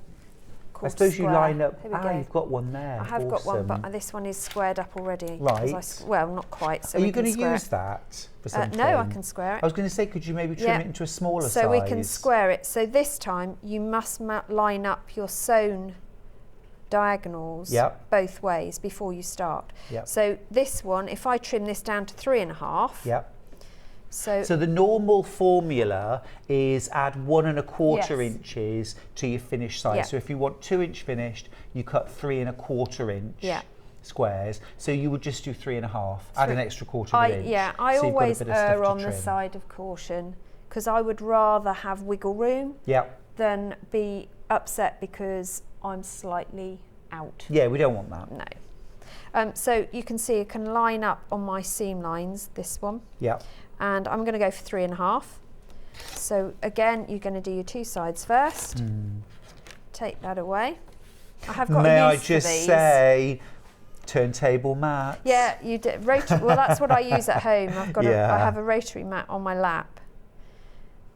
quarter I suppose square. You line up, Here you've got one there. I have got one, but this one is squared up already. Right. Well, not quite. So are you going to use that for something? No, I can square it. I was going to say, could you maybe trim it into a smaller size? So we can square it. So this time you must line up your sewn diagonals both ways before you start. So this one, if I trim this down to 3.5. So the normal formula is add 1 1/4 inches to your finished size. So if you want 2-inch finished, you cut 3 1/4 inch squares. So you would just do 3.5, add an extra quarter of an inch. Yeah, I always err on the side of caution, because I would rather have wiggle room than be upset because I'm slightly out. Yeah, we don't want that. No. So you can see I can line up on my seam lines, this one. And I'm going to go for 3.5. So again, you're going to do your 2 sides first. Take that away. I have got May a I use just for these. say, turntable mats. Yeah, you did. Well, that's what I use at home. I've got I have a rotary mat on my lap,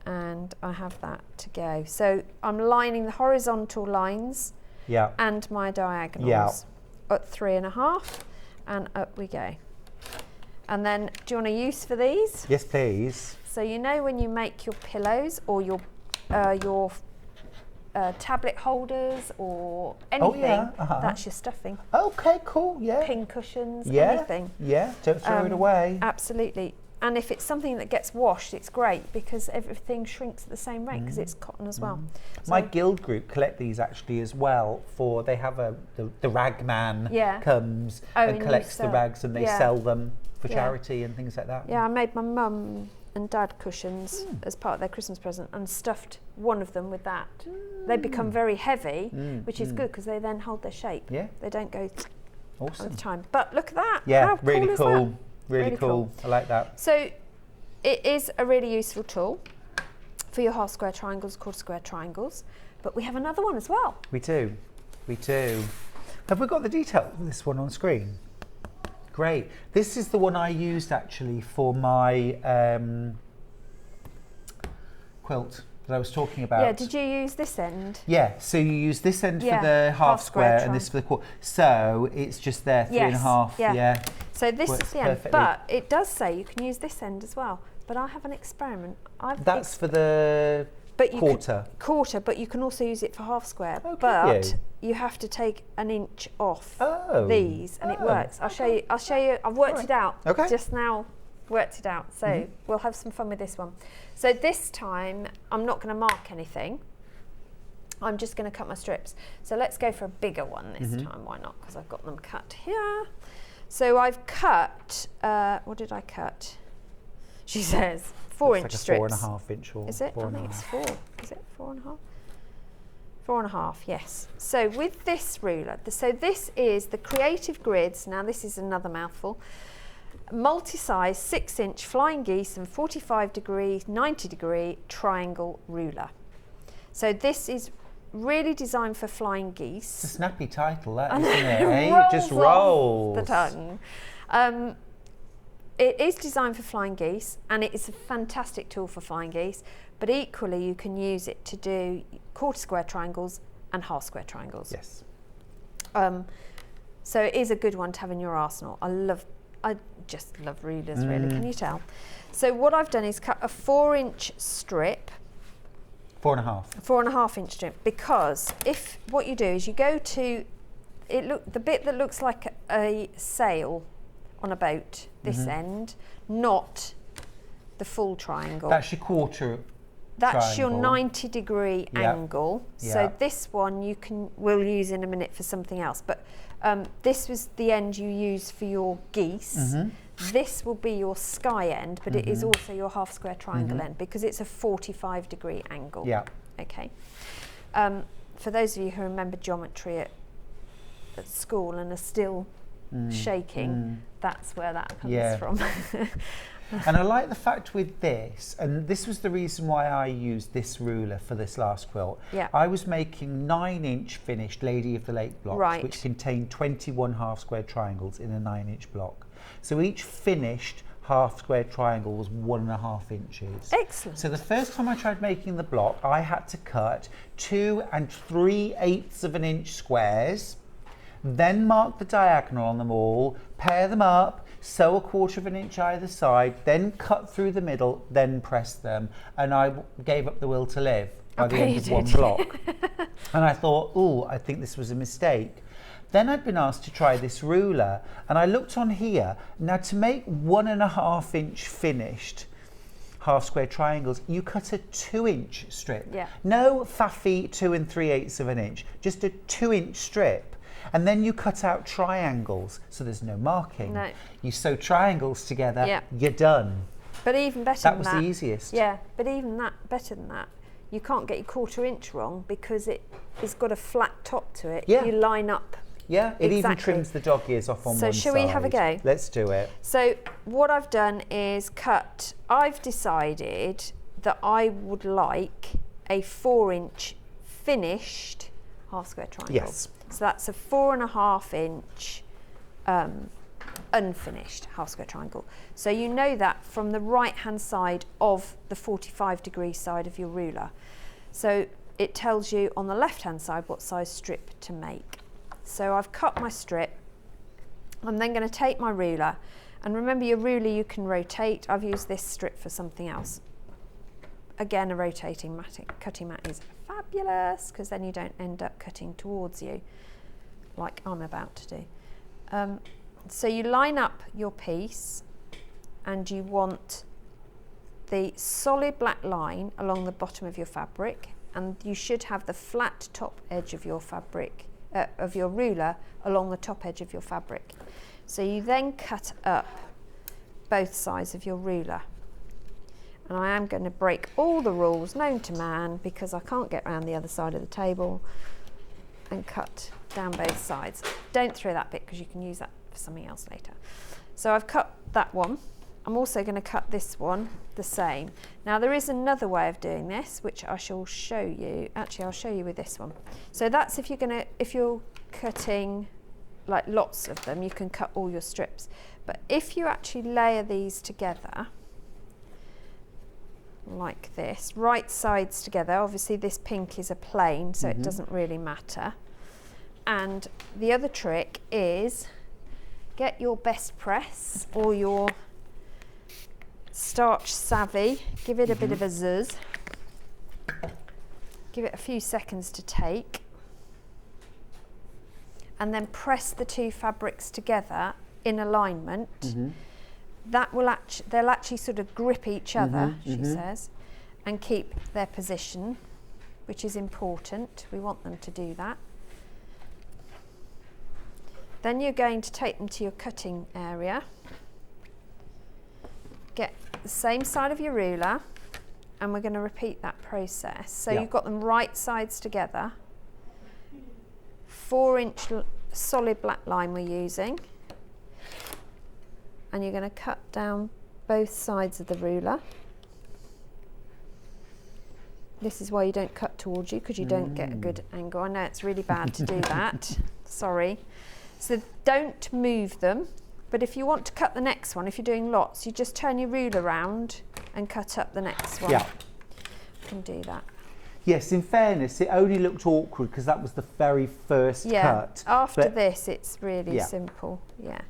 and I have that to go. So I'm lining the horizontal lines and my diagonals at 3.5, and up we go. And then, do you want a use for these? Yes, please. So you know when you make your pillows or your tablet holders or anything, that's your stuffing. Okay, cool, Pin cushions, anything. Yeah, don't throw it away. Absolutely. And if it's something that gets washed, it's great because everything shrinks at the same rate because it's cotton as well. So my guild group collect these actually as well. They have the rag man comes and collects the rags, and they sell them for charity and things like that. Yeah, I made my mum and dad cushions as part of their Christmas present and stuffed one of them with that. They become very heavy, which is good because they then hold their shape. Yeah. They don't go all the time. But look at that. Yeah, how really cool. Is that? Really cool. I like that. So it is a really useful tool for your half square triangles, quarter square triangles, but we have another one as well. We do. Have we got the details of this one on screen? Great. This is the one I used actually for my quilt that I was talking about. Yeah, did you use this end? Yeah, so you use this end for the half square and this for the quarter. So it's just there, 3.5. Yeah. So this Works is the end, perfectly. but it does say you can use this end as well. But I have an experiment. That's for the quarter. But you can also use it for half square. Oh, but you have to take an inch off these, and it works. I'll show you. I've worked it out. Okay. Just now, worked it out. So we'll have some fun with this one. So this time, I'm not going to mark anything. I'm just going to cut my strips. So let's go for a bigger one this time. Why not? Because I've got them cut here. So I've cut. What did I cut? She says 4-inch strips. Like a 4.5 inch or. Is it? I think it's 4. Is it 4.5? 4.5, yes. So with this ruler, so this is the Creative Grids. Now this is another mouthful. Multi-size 6-inch flying geese and 45-degree, 90-degree triangle ruler. So this is really designed for flying It's a geese. snappy title, that, isn't it? Rolls It just off rolls. the tongue. It is designed for flying geese, and it is a fantastic tool for flying geese, but equally you can use it to do quarter square triangles and half square triangles. Yes. So it is a good one to have in your arsenal. I just love rulers, really, can you tell? So what I've done is cut a 4-inch strip, 4.5. 4.5 inch strip, because if what you do is you go to the bit that looks like a sail on a boat, this end, not the full triangle. That's your quarter. That's triangle. your 90-degree angle. So Yep. this one we'll use in a minute for something else. But this was the end you use for your geese. This will be your sky end, but it is also your half square triangle end because it's a 45-degree angle. Yeah. Okay. For those of you who remember geometry at school and are still shaking, that's where that comes from. And I like the fact with this, and this was the reason why I used this ruler for this last quilt. Yeah. I was making 9-inch finished Lady of the Lake blocks, Right. which contained 21 half square triangles in a 9-inch block. So each finished half square triangle was 1.5 inches. Excellent. So the first time I tried making the block, I had to cut 2 3/8 of an inch squares, then mark the diagonal on them all, pair them up, sew 1/4 inch either side, then cut through the middle, then press them. And I gave up the will to live by the end of one block. And I thought, oh, I think this was a mistake. Then I'd been asked to try this ruler, and I looked on here. Now, to make 1.5 inch finished half square triangles, you cut a 2-inch strip. Yeah. No faffy 2 3/8 of an inch, just a 2-inch strip. And then you cut out triangles, so there's no marking. No. You sew triangles together, Yeah. you're done. But even better That than was that. the easiest. Yeah, but even better than that, you can't get your 1/4 inch wrong because it's got a flat top to it. Yeah. You line up. Yeah, it even Exactly. trims the dog ears off on So one shall side. we have a go? Let's do it. So what I've done is I've decided that I would like a 4-inch finished half square triangle. Yes. So that's a 4.5 inch unfinished half square triangle. So you know that from the right hand side of the 45-degree side of your ruler. So it tells you on the left hand side what size strip to make. So I've cut my strip. I'm then going to take my ruler, and remember your ruler you can rotate. I've used this strip for something else. Again, a rotating cutting mat is fabulous because then you don't end up cutting towards you like I'm about to do. So you line up your piece and you want the solid black line along the bottom of your fabric, and you should have the flat top edge of your fabric of your ruler along the top edge of your fabric. So you then cut up both sides of your ruler. And I am going to break all the rules known to man because I can't get around the other side of the table, and cut down both sides. Don't throw that bit because you can use that for something else later. So I've cut that one. I'm also going to cut this one the same. Now there is another way of doing this which I shall show you. Actually, I'll show you with this one. So that's if you're cutting like lots of them, you can cut all your strips. But if you actually layer these together like this, right sides together, obviously this pink is a plain, so it doesn't really matter. And the other trick is get your best press or your starch savvy, give it a bit of a zuzz, give it a few seconds to take, and then press the two fabrics together in alignment. That will they'll actually sort of grip each other, she says, and keep their position, which is important. We want them to do that. Then you're going to take them to your cutting area, get the same side of your ruler, and we're going to repeat that process. So you've got them right sides together, 4-inch solid black line we're using, and you're going to cut down both sides of the ruler. This is why you don't cut towards you, because you don't get a good angle. I know it's really bad to do that. Sorry. So don't move them. But if you want to cut the next one, if you're doing lots, you just turn your ruler around and cut up the next one. Yeah. You can do that. Yes, in fairness, it only looked awkward because that was the very first cut. After this, it's really simple. Yeah.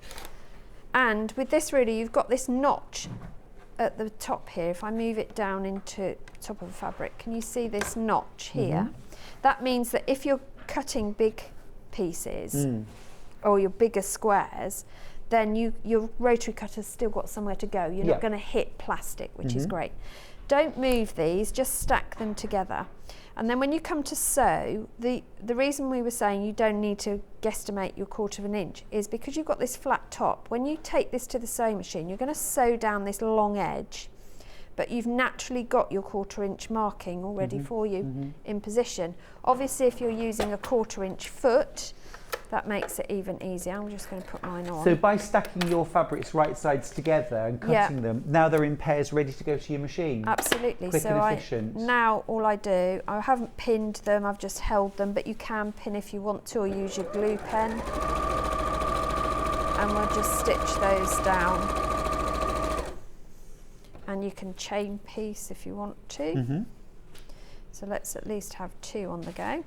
And with this ruler, you've got this notch at the top here. If I move it down into top of the fabric, can you see this notch here? That means that if you're cutting big pieces or your bigger squares, then your rotary cutter's still got somewhere to go. You're not going to hit plastic, which is great. Don't move these, just stack them together. And then when you come to sew, the reason we were saying you don't need to guesstimate your 1/4 inch is because you've got this flat top. When you take this to the sewing machine, you're going to sew down this long edge, but you've naturally got your 1/4 inch marking already for you in position. Obviously, if you're using a 1/4 inch foot, that makes it even easier. I'm just going to put mine on. So by stacking your fabrics right sides together and cutting them, now they're in pairs ready to go to your machine. Absolutely. Quick so and efficient. Now all I do, I haven't pinned them, I've just held them, but you can pin if you want to, or use your glue pen. And we'll just stitch those down. And you can chain piece if you want to. So let's at least have 2 on the go.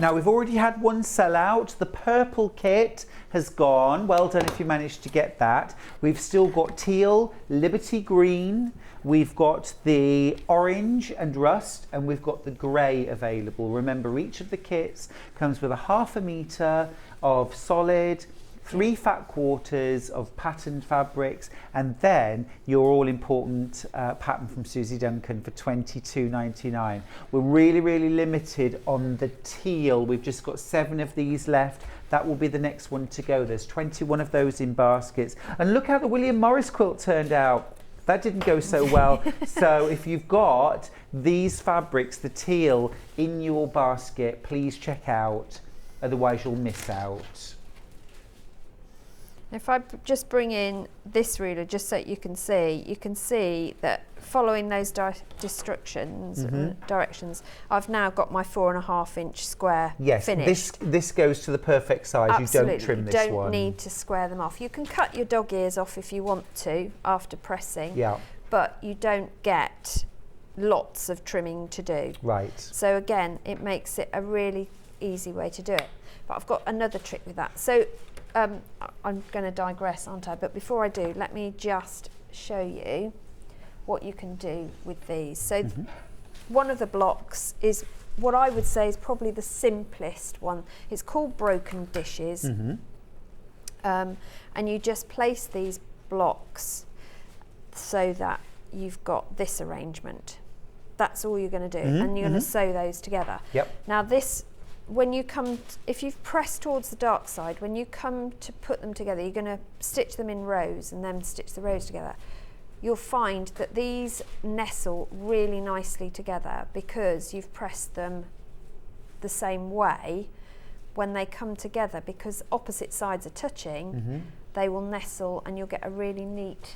Now we've already had one sell out. The purple kit has gone. Well done if you managed to get that. We've still got teal, Liberty green, we've got the orange and rust, and we've got the grey available. Remember, each of the kits comes with a 1/2 metre of solid, 3 fat quarters of patterned fabrics, and then your all-important pattern from Suzie Duncan for £22.99. We're really limited on the teal. We've just got 7 of these left. That will be the next one to go. There's 21 of those in baskets. And look how the William Morris quilt turned out. That didn't go so well. So if you've got these fabrics, the teal, in your basket, please check out. Otherwise you'll miss out. If I just bring in this ruler just so you can see that following those directions, I've now got my 4.5 inch square finished. This goes to the perfect size. Absolutely. You don't trim this one. You one. don't need to square them off. You can cut your dog ears off if you want to after pressing, but you don't get lots of trimming to do. Right. So again, it makes it a really easy way to do it. But I've got another trick with that. So I'm going to digress, aren't I? But before I do, let me just show you what you can do with these. So one of the blocks is what I would say is probably the simplest one. It's called Broken Dishes. And you just place these blocks so that you've got this arrangement. That's all you're going to do. And you're going to sew those together. Now this, when you come, if you've pressed towards the dark side, when you come to put them together, you're going to stitch them in rows and then stitch the rows together. You'll find that these nestle really nicely together because you've pressed them the same way. When they come together, because opposite sides are touching, they will nestle and you'll get a really neat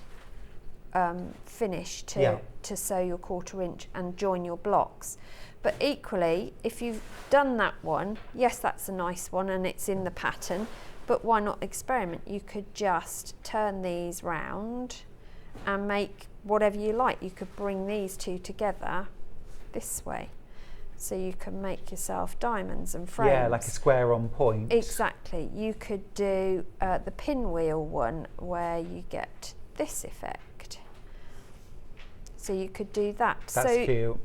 finish to sew your 1/4 inch and join your blocks. But equally, if you've done that one, yes, that's a nice one and it's in the pattern, but why not experiment? You could just turn these round and make whatever you like. You could bring these two together this way. So you can make yourself diamonds and frames. Yeah, like a square on point. Exactly. You could do the pinwheel one where you get this effect. So you could do that. That's cute.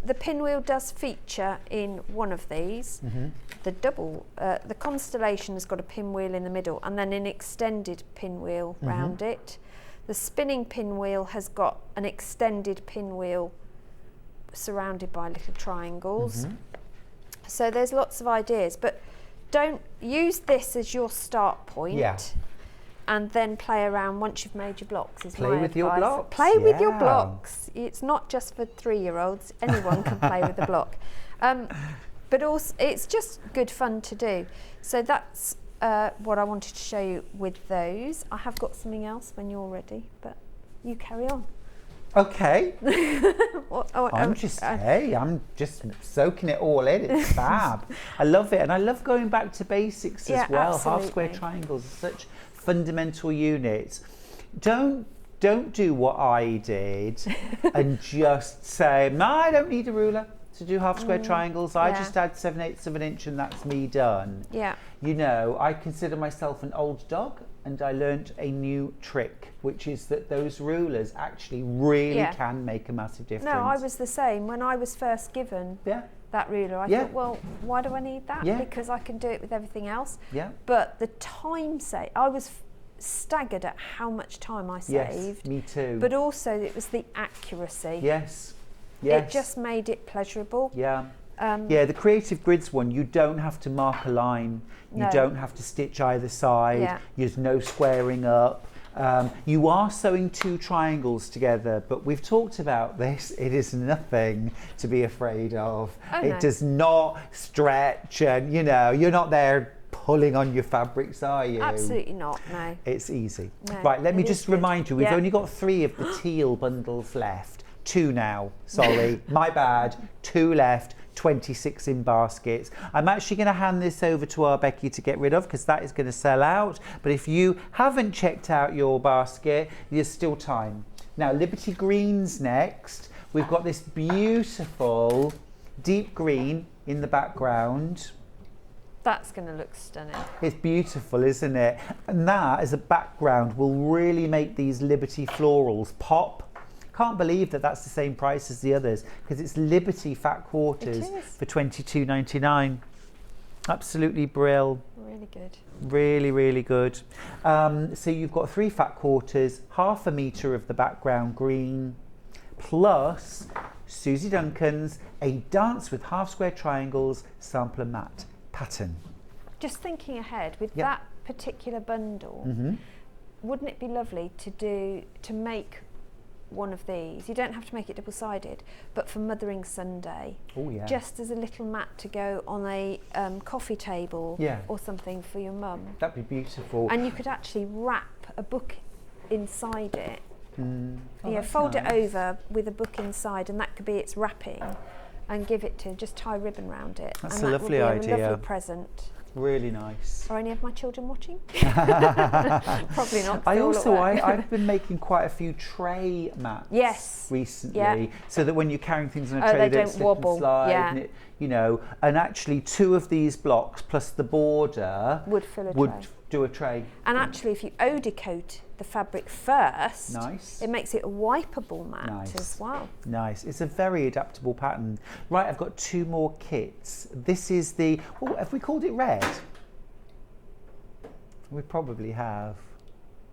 The pinwheel does feature in one of these. The Constellation has got a pinwheel in the middle and then an extended pinwheel round it. The spinning pinwheel has got an extended pinwheel surrounded by little triangles. So there's lots of ideas, but don't use this as your start point. And then play around once you've made your blocks. Play with your blocks. Play with your blocks. It's not just for 3-year-olds. Anyone can play with the block. but also it's just good fun to do. So that's what I wanted to show you with those. I have got something else when you're ready, but you carry on. Okay. I'm just soaking it all in. It's fab. I love it, and I love going back to basics as well. Absolutely. Half square triangles are such fundamental units. Don't do what I did and just say, no, I don't need a ruler to do half square triangles. I just add 7/8 of an inch and that's me done. Yeah. You know, I consider myself an old dog, and I learnt a new trick, which is that those rulers actually really can make a massive difference. No, I was the same. When I was first given that ruler, I thought, well, why do I need that? Because I can do it with everything else. Yeah. But the time I was staggered at how much time I saved. Yes, me too. But also it was the accuracy. Yes. It just made it pleasurable. Yeah. The Creative Grids one, you don't have to mark a line. You don't have to stitch either side. Yeah. There's no squaring up. You are sewing 2 triangles together, but we've talked about this. It is nothing to be afraid of. It does not stretch, and you're not there pulling on your fabrics, are you? Absolutely not, no. It's easy. No, right, let me just remind you, we've only got 3 of the teal bundles left. 2 now, sorry, my bad. 2 left, 26 in baskets. I'm actually going to hand this over to our Becky to get rid of, because that is going to sell out. But if you haven't checked out your basket, there's still time. Now, Liberty Green's next. We've got this beautiful deep green in the background. That's going to look stunning. It's beautiful, isn't it? And that as a background will really make these Liberty florals pop. Can't believe that that's the same price as the others, because it's Liberty fat quarters for $22.99. Absolutely brill. Really good. Really, really good. So you've got 3 fat quarters, 1/2 metre of the background green, plus Suzie Duncan's A Dance with Half Square Triangles sampler mat pattern. Just thinking ahead, with that particular bundle, wouldn't it be lovely to make one of these? You don't have to make it double-sided, but for Mothering Sunday, just as a little mat to go on a coffee table or something for your mum. That'd be beautiful. And you could actually wrap a book inside it. Fold it nice. over with a book inside, and that could be its wrapping, and give it to, just tie ribbon round it. That's and a that lovely would be a idea. lovely present. Really nice. Are any of my children watching? Probably not. I've been making quite a few tray mats recently, so that when you're carrying things on a tray, they don't don't slip wobble. and slide. Yeah. And and actually 2 of these blocks plus the border would fill a would tray. do a tray. And actually, if you eau de coat the fabric first, Nice. it makes it a wipeable mat as well. Nice. It's a very adaptable pattern. Right, I've got 2 more kits. This is the, have we called it red? We probably have.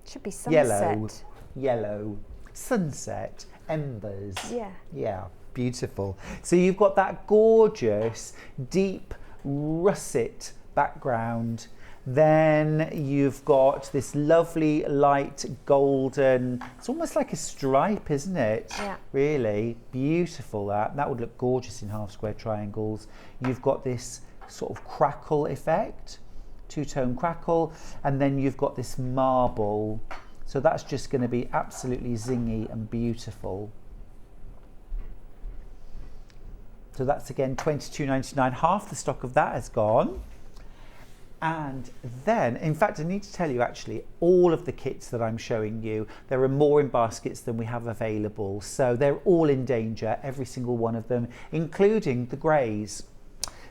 Should be sunset. Yellow, sunset, embers. Yeah. Yeah, beautiful. So you've got that gorgeous deep russet background. Then you've got this lovely light golden, it's almost like a stripe, isn't it? Yeah. Really beautiful. That would look gorgeous in half square triangles. You've got this sort of crackle effect, 2-tone crackle, and then you've got this marble. So that's just going to be absolutely zingy and beautiful. So that's again $22.99. Half the stock of that has gone. And then, in fact, I need to tell you actually, all of the kits that I'm showing you, there are more in baskets than we have available. So they're all in danger, every single one of them, including the greys.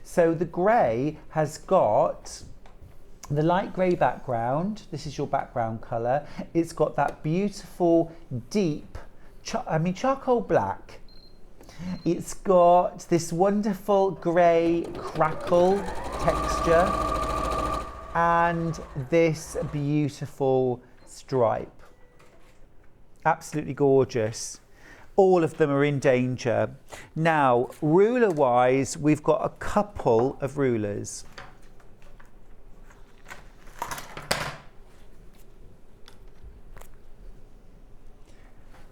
So the grey has got the light grey background. This is your background colour. It's got that beautiful deep, charcoal black. It's got this wonderful grey crackle texture and this beautiful stripe. Absolutely gorgeous. All of them are in danger. Now, ruler wise, we've got a couple of rulers.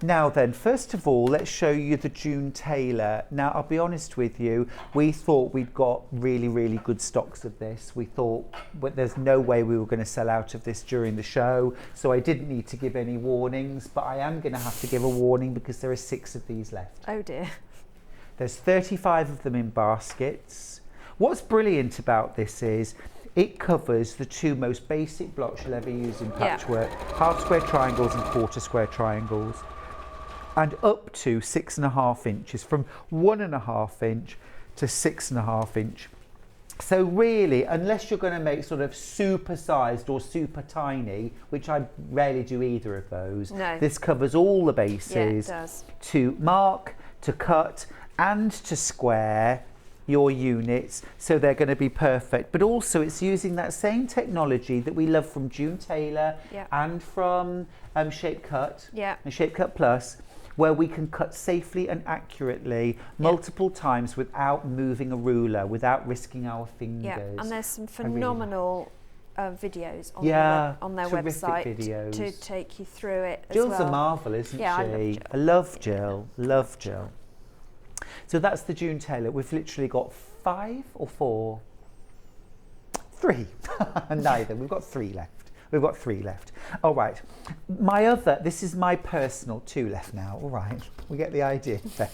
Now then, first of all, let's show you the June Tailor. Now, I'll be honest with you, we thought we'd got really, really good stocks of this. We thought but there's no way we were going to sell out of this during the show, so I didn't need to give any warnings, but I am going to have to give a warning because there are 6 of these left. Oh dear. There's 35 of them in baskets. What's brilliant about this is it covers the 2 most basic blocks you'll ever use in patchwork, half square triangles and quarter square triangles, and up to 6.5 inches, from 1.5 inch to 6.5 inch. So really, unless you're going to make sort of super sized or super tiny, which I rarely do either of those, this covers all the bases to mark, to cut and to square your units, so they're going to be perfect. But also it's using that same technology that we love from June Tailor and from Shape Cut and Shape Cut Plus, where we can cut safely and accurately multiple times without moving a ruler, without risking our fingers. Yeah, and there's some phenomenal videos on their website to take you through it as well. Jill's a marvel, isn't she? I love Jill. Love Jill. So that's the June Tailor. We've literally got 5 or 4? 3. Neither. We've got 3 left. We've got 3 left. All right. This is my personal 2 left now. All right. We get the idea then.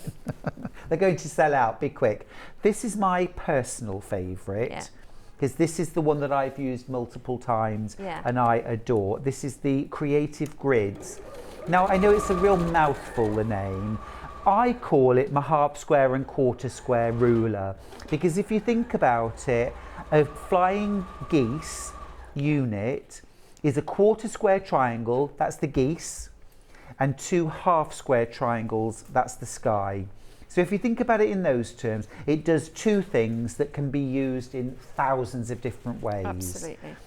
They're going to sell out. Be quick. This is my personal favourite because this is the one that I've used multiple times and I adore. This is the Creative Grids. Now, I know it's a real mouthful, the name. I call it my half square and quarter square ruler because if you think about it, a flying geese unit is a quarter square triangle, that's the geese, and 2 half square triangles, that's the sky. So if you think about it in those terms, it does 2 things that can be used in thousands of different ways. Absolutely.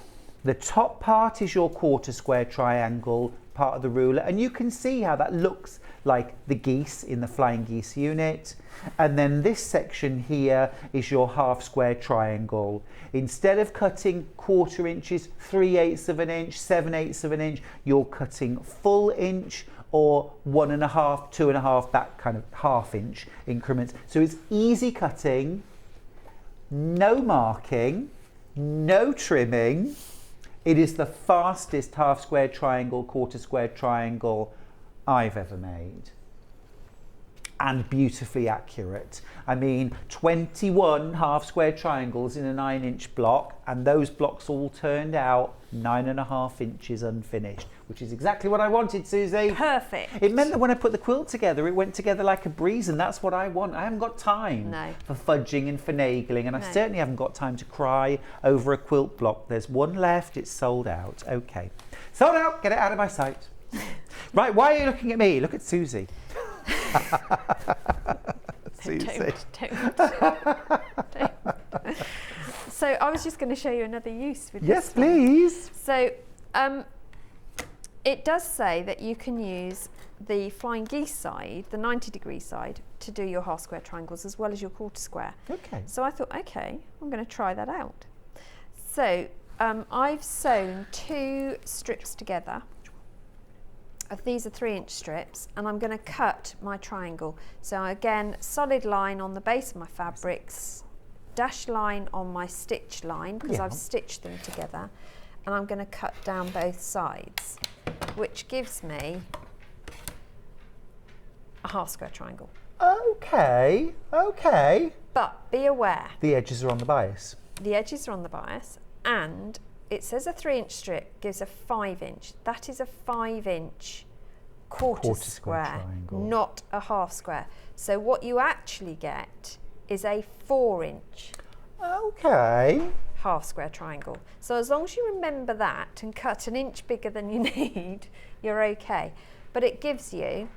The top part is your quarter square triangle part of the ruler, and you can see how that looks like the geese in the flying geese unit. And then this section here is your half square triangle. Instead of cutting 1/4 inches, 3/8 of an inch, 7/8 of an inch, you're cutting full inch or 1.5, 2.5, that kind of ½ inch increments. So it's easy cutting, no marking, no trimming. It is the fastest half square triangle, quarter square triangle I've ever made. And beautifully accurate. I mean, 21 half square triangles in a 9-inch block, and those blocks all turned out 9.5 inches unfinished, which is exactly what I wanted, Suzie. Perfect. It meant that when I put the quilt together, it went together like a breeze, and that's what I want. I haven't got time for fudging and finagling, and I certainly haven't got time to cry over a quilt block. There's one left, it's sold out. Okay. Sold out, get it out of my sight. Right, why are you looking at me? Look at Suzie. Suzie. Don't. So I was just going to show you another use with yes, this please. So it does say that you can use the flying geese side, the 90-degree side, to do your half square triangles as well as your quarter square. Okay. So I thought, okay, I'm going to try that out. So I've sewn 2 strips together. These are 3-inch strips, and I'm going to cut my triangle. So again, solid line on the base of my fabrics, dash line on my stitch line because I've stitched them together, and I'm going to cut down both sides, which gives me a half square triangle. Okay, okay. But be aware. The edges are on the bias. The edges are on the bias, and it says a 3-inch strip gives a 5-inch. That is a 5-inch quarter square, not a half square. So what you actually get is a 4-inch half square triangle. So as long as you remember that and cut an inch bigger than you need, you're okay. But it gives you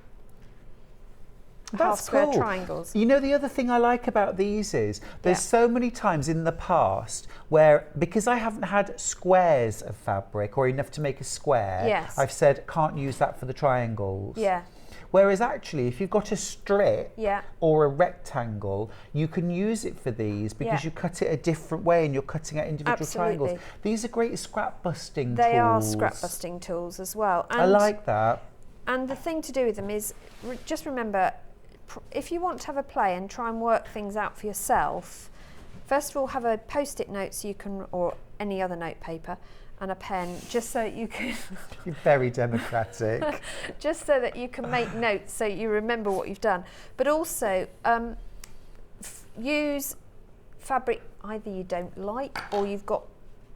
half square triangles. You know, the other thing I like about these is there's so many times in the past where, because I haven't had squares of fabric or enough to make a square, I've said can't use that for the triangles. Yeah. Whereas actually, if you've got a strip or a rectangle, you can use it for these because you cut it a different way and you're cutting out individual triangles. These are great scrap busting tools. They are scrap busting tools as well. And I like that. And the thing to do with them is just remember, if you want to have a play and try and work things out for yourself, first of all have a post-it note so you can, or any other note paper, and a pen, just so you can... You're very democratic. Just so that you can make notes so you remember what you've done. But also, use fabric either you don't like or you've got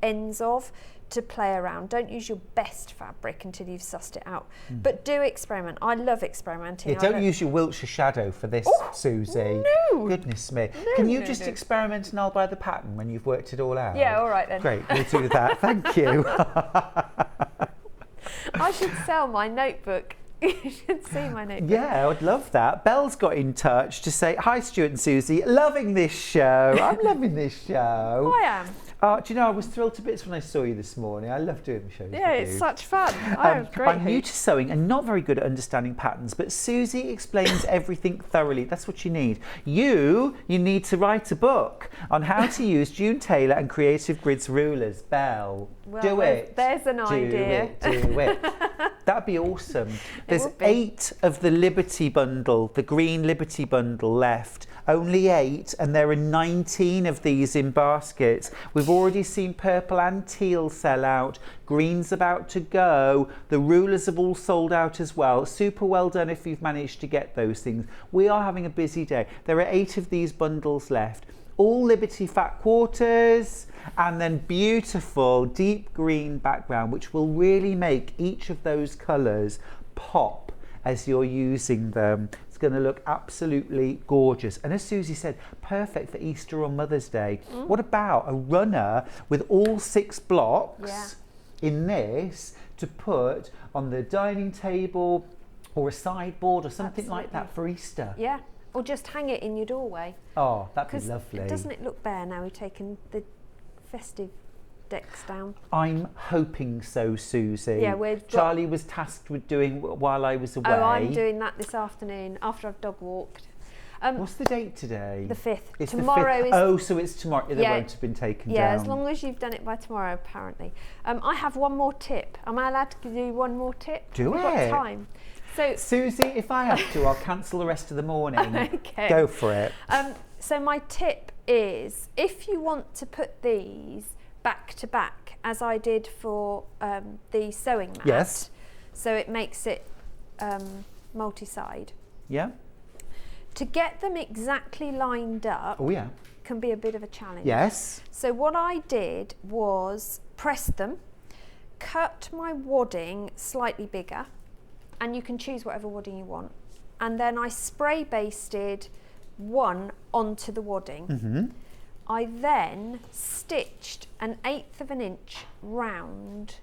ends of to play around. Don't use your best fabric until you've sussed it out. But do experiment. I love experimenting. Yeah, don't use your Wiltshire shadow for this, Susie. No! Goodness me. Can you just experiment and I'll buy the pattern when you've worked it all out? Yeah, all right then. Great, we'll do that. Thank you. I should sell my notebook. You should see my notebook. Yeah, I'd love that. Belle's got in touch to say, hi Stuart and Susie, loving this show. I'm loving this show. I am. Do you know, I was thrilled to bits when I saw you this morning. I love doing the shows Yeah, with it's you. such fun. Great. I'm new to sewing and not very good at understanding patterns, but Susie explains everything thoroughly. That's what you need. You need to write a book on how to use June Taylor and Creative Grids rulers. Belle, Well, do it. There's an idea. Do it. That'd be awesome. There's 8 of the Liberty bundle, the green Liberty bundle left. Only 8, and there are 19 of these in baskets. We've already seen purple and teal sell out. Green's about to go. The rulers have all sold out as well. Super well done if you've managed to get those things. We are having a busy day. There are 8 of these bundles left. All Liberty fat quarters, and then beautiful deep green background, which will really make each of those colours pop as you're using them. It's going to look absolutely gorgeous. And as Susie said, perfect for Easter or Mother's Day. What about a runner with all 6 blocks in this to put on the dining table or a sideboard or something like that for Easter? Yeah, or just hang it in your doorway. Oh, that'd be lovely. Doesn't it look bare now we've taken the festive decks down? I'm hoping so, Susie. Yeah, Charlie was tasked with doing while I was away. Oh, I'm doing that this afternoon after I've dog walked. What's the date today? The 5th. It's Tomorrow the 5th. is... Oh, so it's tomorrow. They won't have been taken down. Yeah, as long as you've done it by tomorrow, apparently. I have one more tip. Am I allowed to do one more tip? Do We've it. got time. So, Susie, if I have to, I'll cancel the rest of the morning. Okay. Go for it. So my tip is, if you want to put these back to back, as I did for the sewing mat, Yes. so it makes it multi-side. Yeah. To get them exactly lined up can be a bit of a challenge. Yes. So what I did was press them, cut my wadding slightly bigger, and you can choose whatever wadding you want, and then I spray basted one onto the wadding. I then stitched 1/8 of an inch round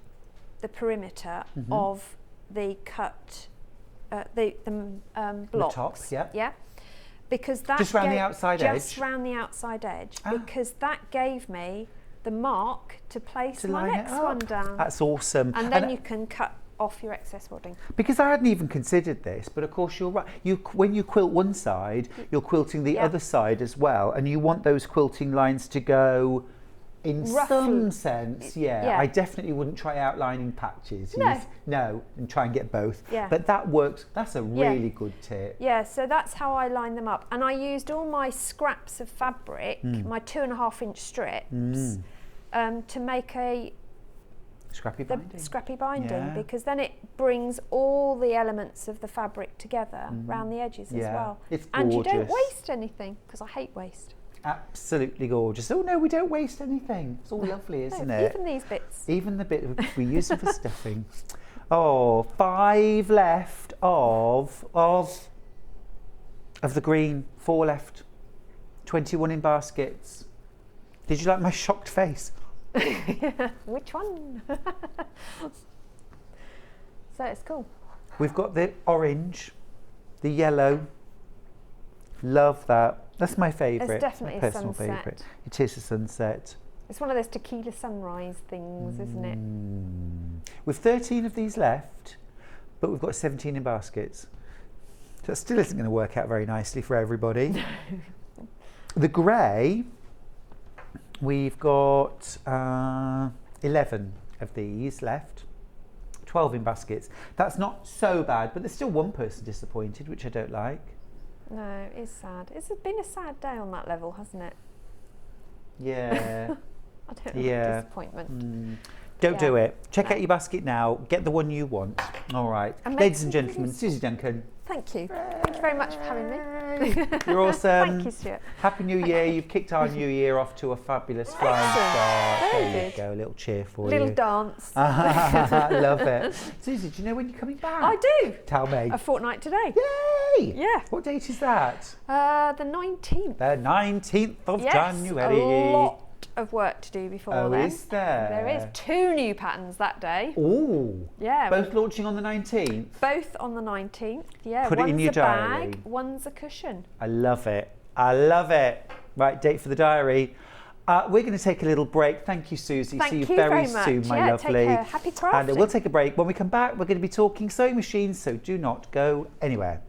the perimeter of the cut, the blocks. The top, yeah. Because that just round the outside edge. Just round the outside edge, because that gave me the mark to place my next one down. That's awesome. And then you can cut off your excess wadding. Because I hadn't even considered this, but of course you're right. When you quilt one side, you're quilting the other side as well, and you want those quilting lines to go in some sense. Yeah, I definitely wouldn't try outlining patches. No, and try and get both. Yeah. But that works. That's a really good tip. Yeah, so that's how I line them up, and I used all my scraps of fabric, my 2.5 inch strips, to make a scrappy binding, because then it brings all the elements of the fabric together round the edges as well. It's gorgeous. And you don't waste anything, because I hate waste. Absolutely gorgeous. Oh no, we don't waste anything. It's all lovely, isn't it? Even these bits. Even the bit we use them for stuffing. Oh, 5 left of the green. 4 left. 21 in baskets. Did you like my shocked face? Which one? So it's cool. We've got the orange, the yellow. Love that. That's my favourite. It's definitely my a personal sunset. favourite. It is a sunset. It's one of those tequila sunrise things, isn't it? We've 13 of these left, but we've got 17 in baskets. So that still isn't going to work out very nicely for everybody. The grey, we've got 11 of these left. 12 in baskets. That's not so bad, but there's still one person disappointed, which I don't like. No, it's sad. It's been a sad day on that level, hasn't it? Yeah. I don't like disappointment. Don't do it. Check out your basket now. Get the one you want. All right. Ladies and gentlemen, Suzie Duncan. Thank you. Thank you very much for having me. You're awesome. Thank you, Stuart. Happy New Year. You've kicked our New Year off to a fabulous flying start. Very There you good. go. A little cheer for Little you. dance. Love it. Suzie, do you know when you're coming back? I do. Tell me. A fortnight today. Yay! Yeah. What date is that? The 19th. The 19th of Yes, January. a lot of work to do before Oh, then. is there? There is 2 new patterns that day. Ooh. Yeah. Both launching on the 19th? Both on the 19th. Yeah. Put it in one's your a diary. bag, one's a cushion. I love it. I love it. Right, date for the diary. We're going to take a little break. Thank you, Suzie. Thank See you you very very much. soon, my Yeah, lovely. take care. Happy crafting. And we'll take a break. When we come back, we're going to be talking sewing machines, so do not go anywhere.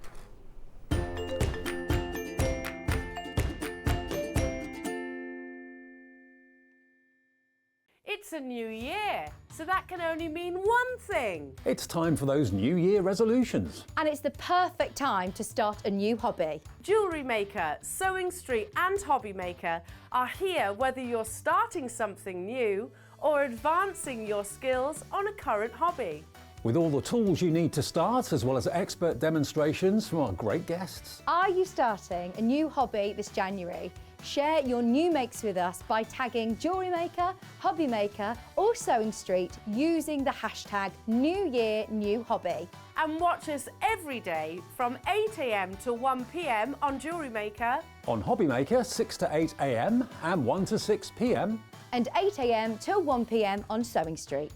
It's a new year, so that can only mean one thing. It's time for those New Year resolutions. And it's the perfect time to start a new hobby. Jewellery Maker, Sewing Street and Hobby Maker are here whether you're starting something new or advancing your skills on a current hobby. With all the tools you need to start, as well as expert demonstrations from our great guests. Are you starting a new hobby this January? Share your new makes with us by tagging Jewellery Maker, Hobby Maker or Sewing Street using the hashtag New Year New Hobby. And watch us every day from 8 AM to 1 PM on Jewellery Maker. On Hobby Maker, 6 to 8 AM and 1 to 6 PM. And 8 AM till 1 PM on Sewing Street.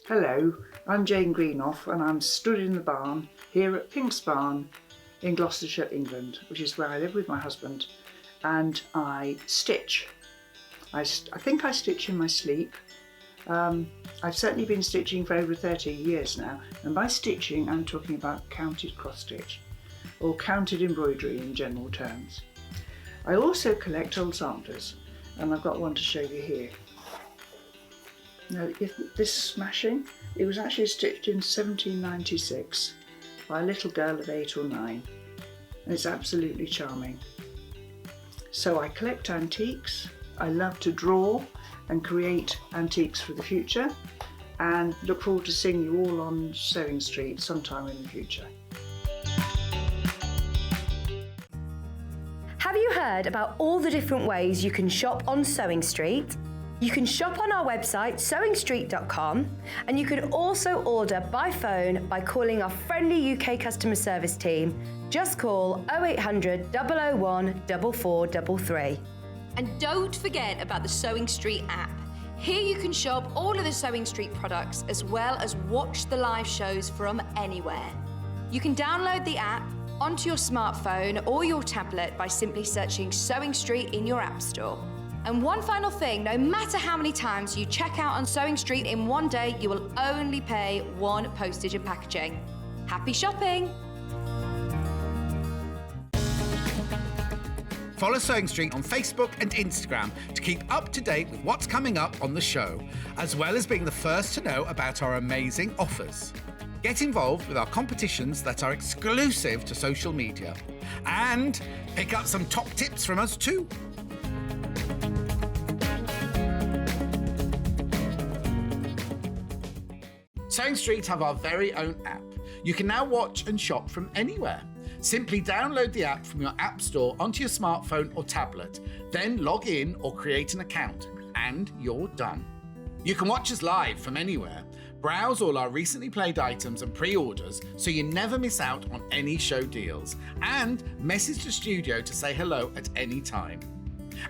Hello, I'm Jane Greenoff and I'm stood in the barn here at Pink's Barn in Gloucestershire, England, which is where I live with my husband, and I stitch. I think I stitch in my sleep. I've certainly been stitching for over 30 years now, and by stitching I'm talking about counted cross stitch or counted embroidery in general terms. I also collect old samplers, and I've got one to show you here. Now, this smashing, it was actually stitched in 1796 by a little girl of 8 or 9, and it's absolutely charming. So I collect antiques, I love to draw and create antiques for the future, and look forward to seeing you all on Sewing Street sometime in the future. Have you heard about all the different ways you can shop on Sewing Street? You can shop on our website sewingstreet.com, and you can also order by phone by calling our friendly UK customer service team. Just call 0800 001 4433. And don't forget about the Sewing Street app. Here you can shop all of the Sewing Street products as well as watch the live shows from anywhere. You can download the app onto your smartphone or your tablet by simply searching Sewing Street in your app store. And one final thing, no matter how many times you check out on Sewing Street in one day, you will only pay 1 postage and packaging. Happy shopping! Follow Sewing Street on Facebook and Instagram to keep up to date with what's coming up on the show, as well as being the first to know about our amazing offers. Get involved with our competitions that are exclusive to social media. And pick up some top tips from us too. Sewing Street have our very own app. You can now watch and shop from anywhere. Simply download the app from your app store onto your smartphone or tablet, then log in or create an account, and you're done. You can watch us live from anywhere, browse all our recently played items and pre-orders so you never miss out on any show deals, and message the studio to say hello at any time.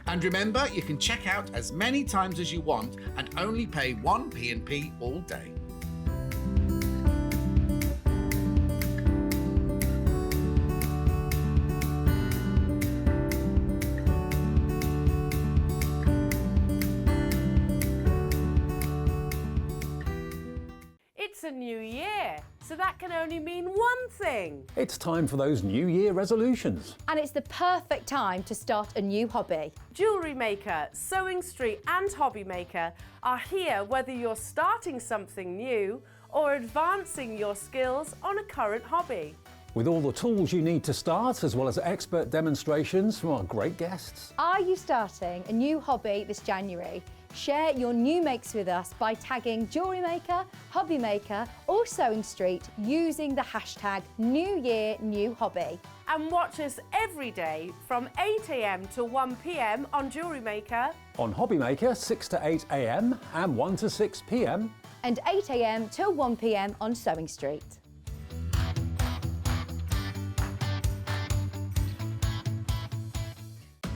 And remember, you can check out as many times as you want and only pay 1 P&P all day. It's a new year, So that can only mean one thing. It's time for those New Year resolutions. And it's the perfect time to start a new hobby. Jewellery Maker, Sewing Street and Hobby Maker are here whether you're starting something new or advancing your skills on a current hobby. With all the tools you need to start, as well as expert demonstrations from our great guests. Are you starting a new hobby this January? Share your new makes with us by tagging Jewellery Maker, Hobby Maker or Sewing Street using the hashtag New Year New Hobby. And watch us every day from 8 AM to 1 PM on Jewellery Maker. On Hobby Maker, 6 to 8 AM and 1 to 6 PM. And 8 AM till 1 PM on Sewing Street.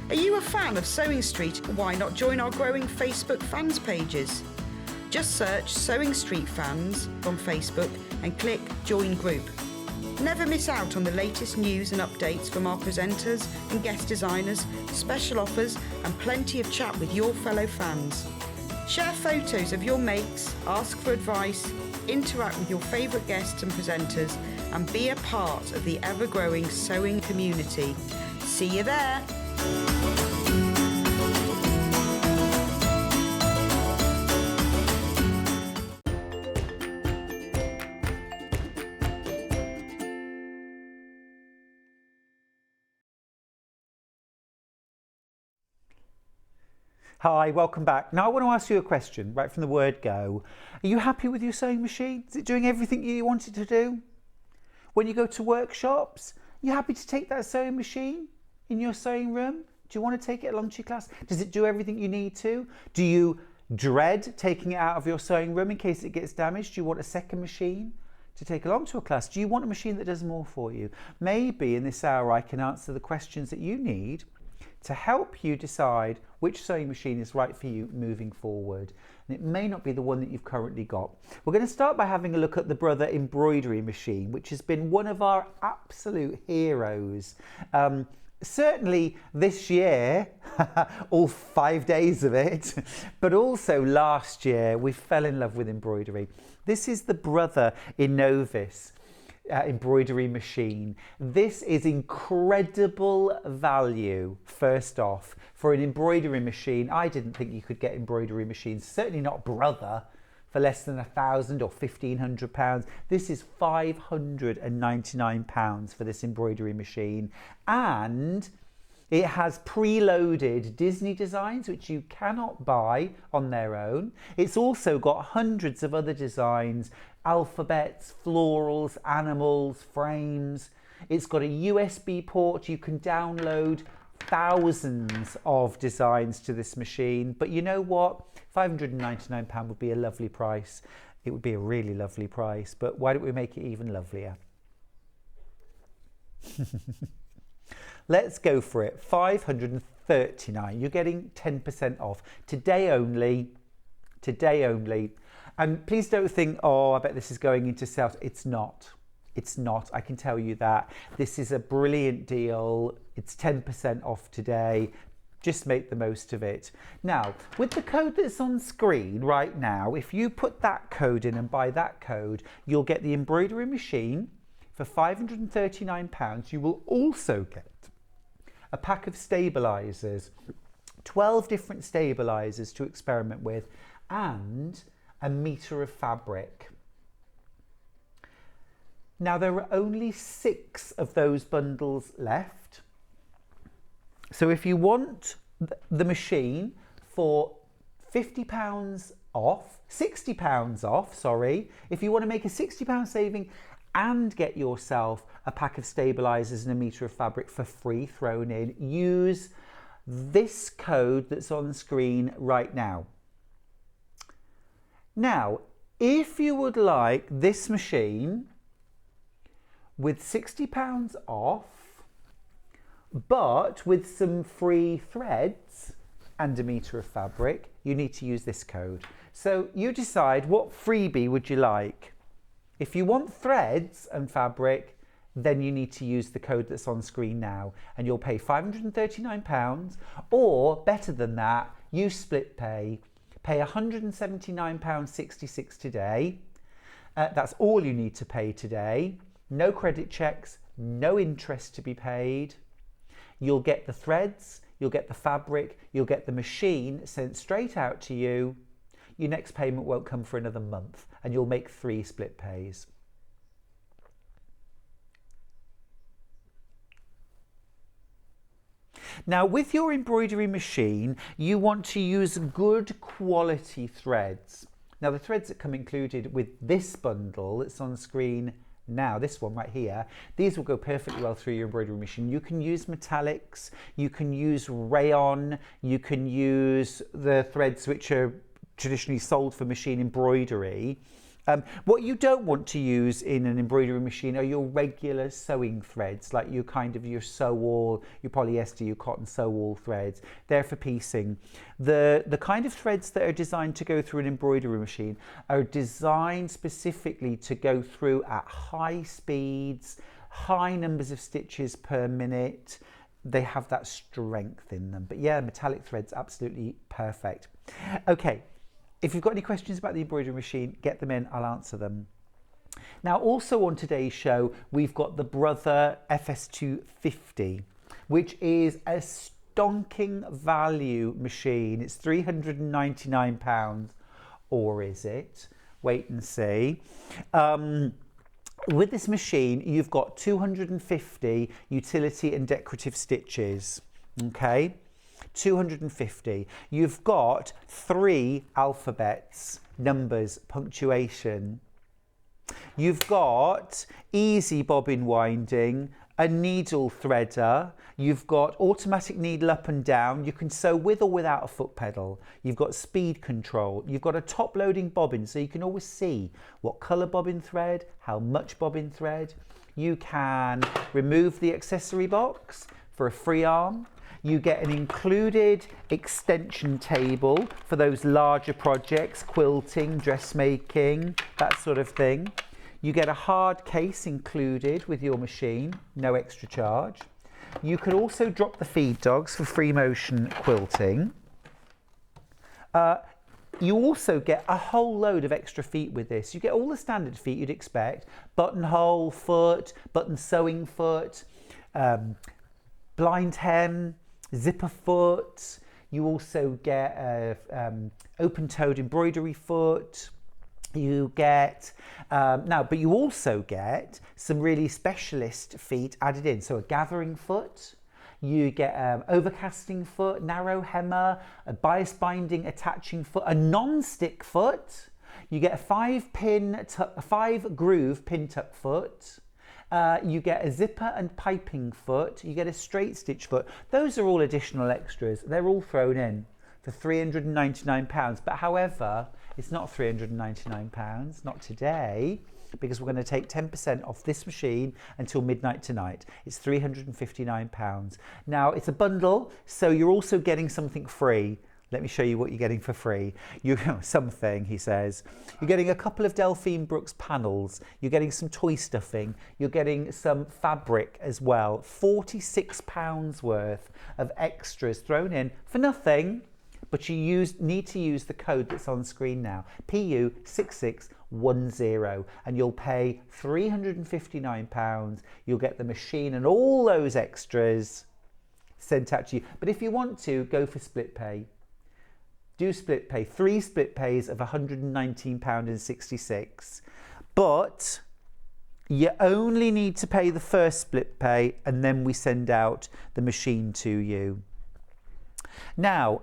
Are you a fan of Sewing Street? Why not join our growing Facebook fans pages? Just search Sewing Street Fans on Facebook and click Join Group. Never miss out on the latest news and updates from our presenters and guest designers, special offers and plenty of chat with your fellow fans. Share photos of your makes, ask for advice, interact with your favourite guests and presenters and be a part of the ever-growing sewing community. See you there! Hi, welcome back. Now I want to ask you a question right from the word go. Are you happy with your sewing machine? Is it doing everything you want it to do? When you go to workshops, are you happy to take that sewing machine in your sewing room? Do you want to take it along to your class? Does it do everything you need to? Do you dread taking it out of your sewing room in case it gets damaged? Do you want a second machine to take along to a class? Do you want a machine that does more for you? Maybe in this hour I can answer the questions that you need to help you decide which sewing machine is right for you moving forward. And it may not be the one that you've currently got. We're going to start by having a look at the Brother embroidery machine, which has been one of our absolute heroes. Certainly this year, all 5 days of it, but also last year we fell in love with embroidery. This is the Brother Innovis embroidery machine. This is incredible value, first off, for an embroidery machine. I didn't think you could get embroidery machines, certainly not Brother, for less than £1,000 or £1,500. This is £599 for this embroidery machine. And it has preloaded Disney designs, which you cannot buy on their own. It's also got hundreds of other designs, alphabets, florals, animals, frames. It's got a USB port. You can download thousands of designs to this machine. But you know what? £599 would be a lovely price. It would be a really lovely price. But why don't we make it even lovelier? Let's go for it. £539. You're getting 10% off. Today only. Today only. And please don't think, oh, I bet this is going into sales. It's not. It's not. I can tell you that. This is a brilliant deal. It's 10% off today. Just make the most of it. Now, with the code that's on screen right now, if you put that code in and buy that code, you'll get the embroidery machine for £539. You will also get a pack of stabilisers, 12 different stabilisers to experiment with, and a metre of fabric. Now, there are only 6 of those bundles left. So if you want the machine for £50 off, £60 off, sorry, if you want to make a £60 saving and get yourself a pack of stabilisers and a metre of fabric for free thrown in, use this code that's on screen right now. Now, if you would like this machine with £60 off, but with some free threads and a metre of fabric, you need to use this code. So you decide what freebie would you like. If you want threads and fabric, then you need to use the code that's on screen now, and you'll pay £539, or better than that, use split pay. Pay £179.66 today, That's all you need to pay today. No credit checks, no interest to be paid. You'll get the threads, you'll get the fabric, you'll get the machine sent straight out to you. Your next payment won't come for another month, and you'll make 3 split pays. Now, with your embroidery machine, you want to use good quality threads. Now, the threads that come included with this bundle that's on screen now, this one right here, these will go perfectly well through your embroidery machine. You can use metallics, you can use rayon, you can use the threads which are traditionally sold for machine embroidery. What you don't want to use in an embroidery machine are your regular sewing threads, like your sew-all, your polyester, your cotton sew-all threads. They're for piecing. The kind of threads that are designed to go through an embroidery machine are designed specifically to go through at high speeds, high numbers of stitches per minute. They have that strength in them. But yeah, metallic threads, absolutely perfect. Okay. If you've got any questions about the embroidery machine, get them in, I'll answer them. Now, also on today's show, we've got the Brother FS250, which is a stonking value machine. It's £399, or is it? Wait and see. With this machine, you've got 250 utility and decorative stitches, okay? 250. You've got 3 alphabets, numbers, punctuation. You've got easy bobbin winding, a needle threader. You've got automatic needle up and down. You can sew with or without a foot pedal. You've got speed control. You've got a top loading bobbin, so you can always see what colour bobbin thread, how much bobbin thread. You can remove the accessory box for a free arm. You get an included extension table for those larger projects, quilting, dressmaking, that sort of thing. You get a hard case included with your machine, no extra charge. You can also drop the feed dogs for free motion quilting. You also get a whole load of extra feet with this. You get all the standard feet you'd expect, buttonhole foot, button sewing foot, blind hem, zipper foot. You also get open-toed embroidery foot. You get but you also get some really specialist feet added in. So a gathering foot. You get overcasting foot, narrow hemmer, a bias binding attaching foot, a non-stick foot. You get a 5 groove pin tuck foot. You get a zipper and piping foot, you get a straight stitch foot. Those are all additional extras. They're all thrown in for £399. But however, it's not £399, not today, because we're going to take 10% off this machine until midnight tonight. It's £359. Now, it's a bundle, so you're also getting something free. Let me show you what you're getting for free. Something, he says. You're getting a couple of Delphine Brooks panels. You're getting some toy stuffing. You're getting some fabric as well. £46 worth of extras thrown in for nothing, but you need to use the code that's on screen now, PU6610, and you'll pay £359. You'll get the machine and all those extras sent out to you. But if you want to, go for split pay. Do split pay, 3 split pays of £119.66, but you only need to pay the first split pay, and then we send out the machine to you. Now,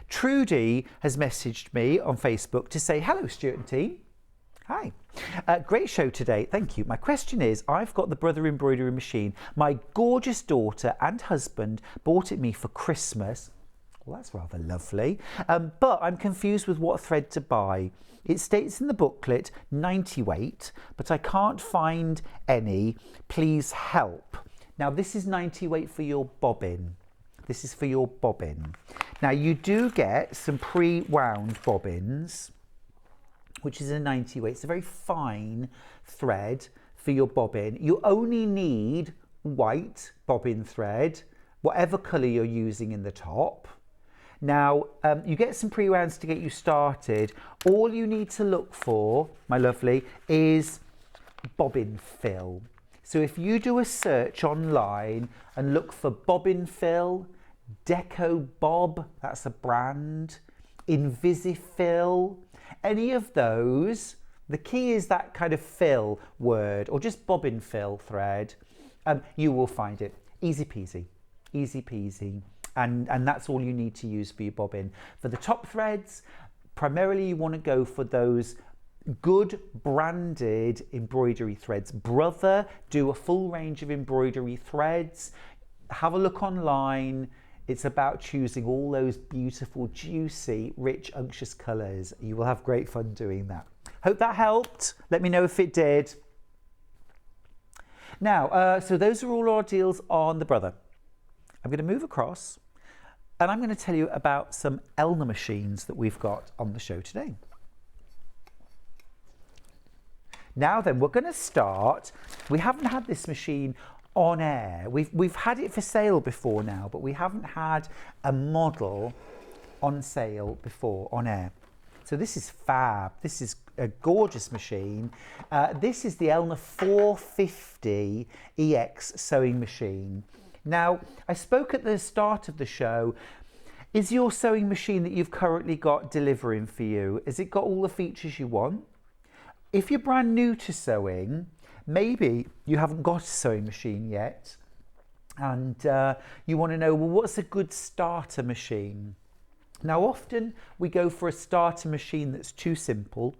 Trudy has messaged me on Facebook to say, hello Stuart and team. Hi. Great show today, thank you. My question is, I've got the Brother embroidery machine. My gorgeous daughter and husband bought it me for Christmas. Well, that's rather lovely. But I'm confused with what thread to buy. It states in the booklet 90 weight, but I can't find any. Please help. Now, this is 90 weight for your bobbin. This is for your bobbin. Now, you do get some pre-wound bobbins, which is a 90 weight. It's a very fine thread for your bobbin. You only need white bobbin thread, whatever colour you're using in the top. Now, you get some pre-rounds to get you started. All you need to look for, my lovely, is bobbin fill. So if you do a search online and look for bobbin fill, Deco Bob, that's a brand, Invisifill, any of those, the key is that kind of fill word or just bobbin fill thread, you will find it. Easy peasy, easy peasy. And that's all you need to use for your bobbin. For the top threads, primarily you want to go for those good branded embroidery threads. Brother do a full range of embroidery threads. Have a look online. It's about choosing all those beautiful, juicy, rich, unctuous colours. You will have great fun doing that. Hope that helped. Let me know if it did. Now, so those are all our deals on the Brother. I'm going to move across and I'm going to tell you about some Elna machines that we've got on the show today. Now then, we're going to start. We haven't had this machine on air. We've had it for sale before now, but we haven't had a model on sale before on air. So this is fab. This is a gorgeous machine. This is the Elna 450 EX sewing machine. Now, I spoke at the start of the show. Is your sewing machine that you've currently got delivering for you? Has it got all the features you want? If you're brand new to sewing, maybe you haven't got a sewing machine yet and you want to know, well, what's a good starter machine? Now, often we go for a starter machine that's too simple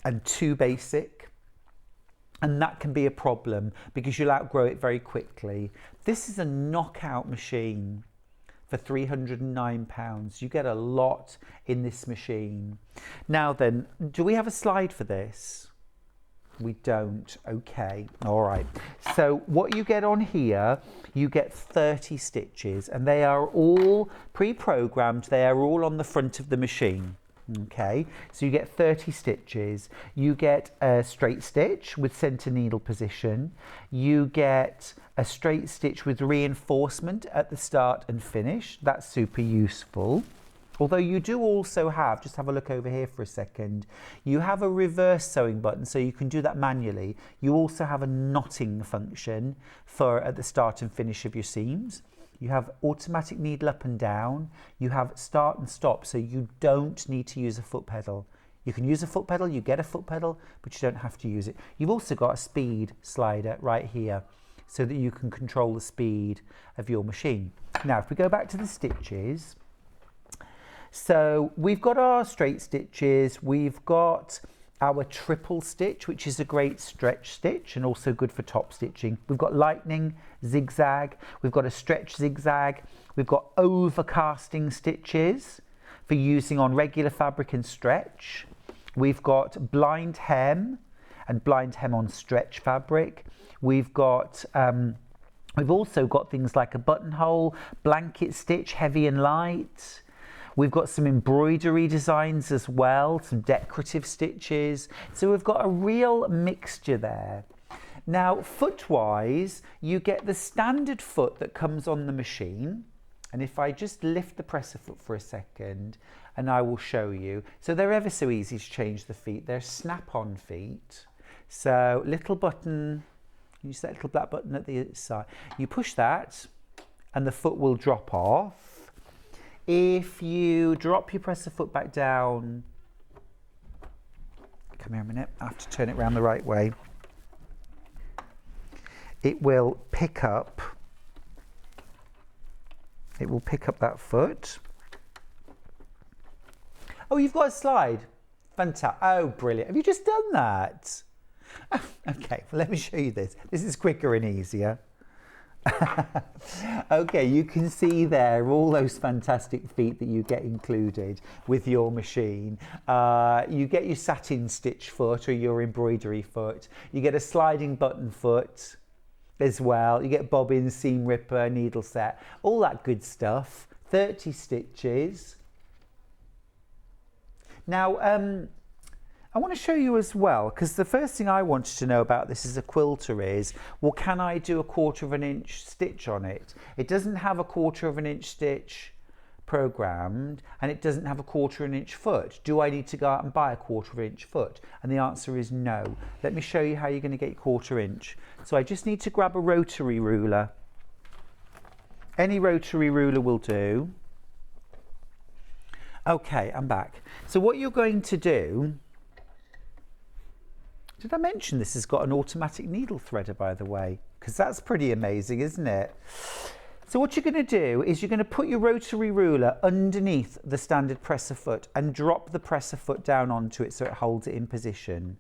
and too basic, and that can be a problem because you'll outgrow it very quickly. This is a knockout machine for £309. You get a lot in this machine. Now then, do we have a slide for this? We don't. Okay, all right. So what you get on here, you get 30 stitches and they are all pre-programmed. They are all on the front of the machine. Okay, so you get 30 stitches. You get a straight stitch with center needle position. You get a straight stitch with reinforcement at the start and finish. That's super useful. Although you do also have, just have a look over here for a second, you have a reverse sewing button, so you can do that manually. You also have a knotting function for at the start and finish of your seams. You have automatic needle up and down. You have start and stop, so you don't need to use a foot pedal. You can use a foot pedal, you get a foot pedal, but you don't have to use it. You've also got a speed slider right here, so that you can control the speed of your machine. Now, if we go back to the stitches, so we've got our straight stitches, we've got our triple stitch, which is a great stretch stitch and also good for top stitching. We've got lightning, zigzag, we've got a stretch zigzag, we've got overcasting stitches for using on regular fabric and stretch. We've got blind hem and blind hem on stretch fabric. We've got we've also got things like a buttonhole, blanket stitch, heavy and light. We've got some embroidery designs as well, some decorative stitches. So we've got a real mixture there. Now, foot-wise, you get the standard foot that comes on the machine. And if I just lift the presser foot for a second, and I will show you. So they're ever so easy to change the feet. They're snap-on feet. So little button, use that little black button at the side. You push that, and the foot will drop off. If you drop your presser foot back down, come here a minute, I have to turn it around the right way. It will pick up that foot. Oh, you've got a slide. Fantastic. Oh, brilliant. Have you just done that? Okay, well, let me show you this. This is quicker and easier. Okay, you can see there all those fantastic feet that you get included with your machine. You get your satin stitch foot or your embroidery foot. You get a sliding button foot as well. You get bobbin, seam ripper, needle set, all that good stuff. 30 stitches. Now, I want to show you as well, because the first thing I wanted to know about this as a quilter is, well, can I do a 1/4 of an inch stitch on it? It doesn't have a 1/4 of an inch stitch programmed and it doesn't have a 1/4 inch foot. Do I need to go out and buy a 1/4 inch foot? And the answer is no. Let me show you how you're going to get 1/4 inch. So I just need to grab a rotary ruler. Any rotary ruler will do. Okay, I'm back. So what you're going to do, did I mention this has got an automatic needle threader, by the way? Because that's pretty amazing, isn't it? So what you're going to do is you're going to put your rotary ruler underneath the standard presser foot and drop the presser foot down onto it so it holds it in position.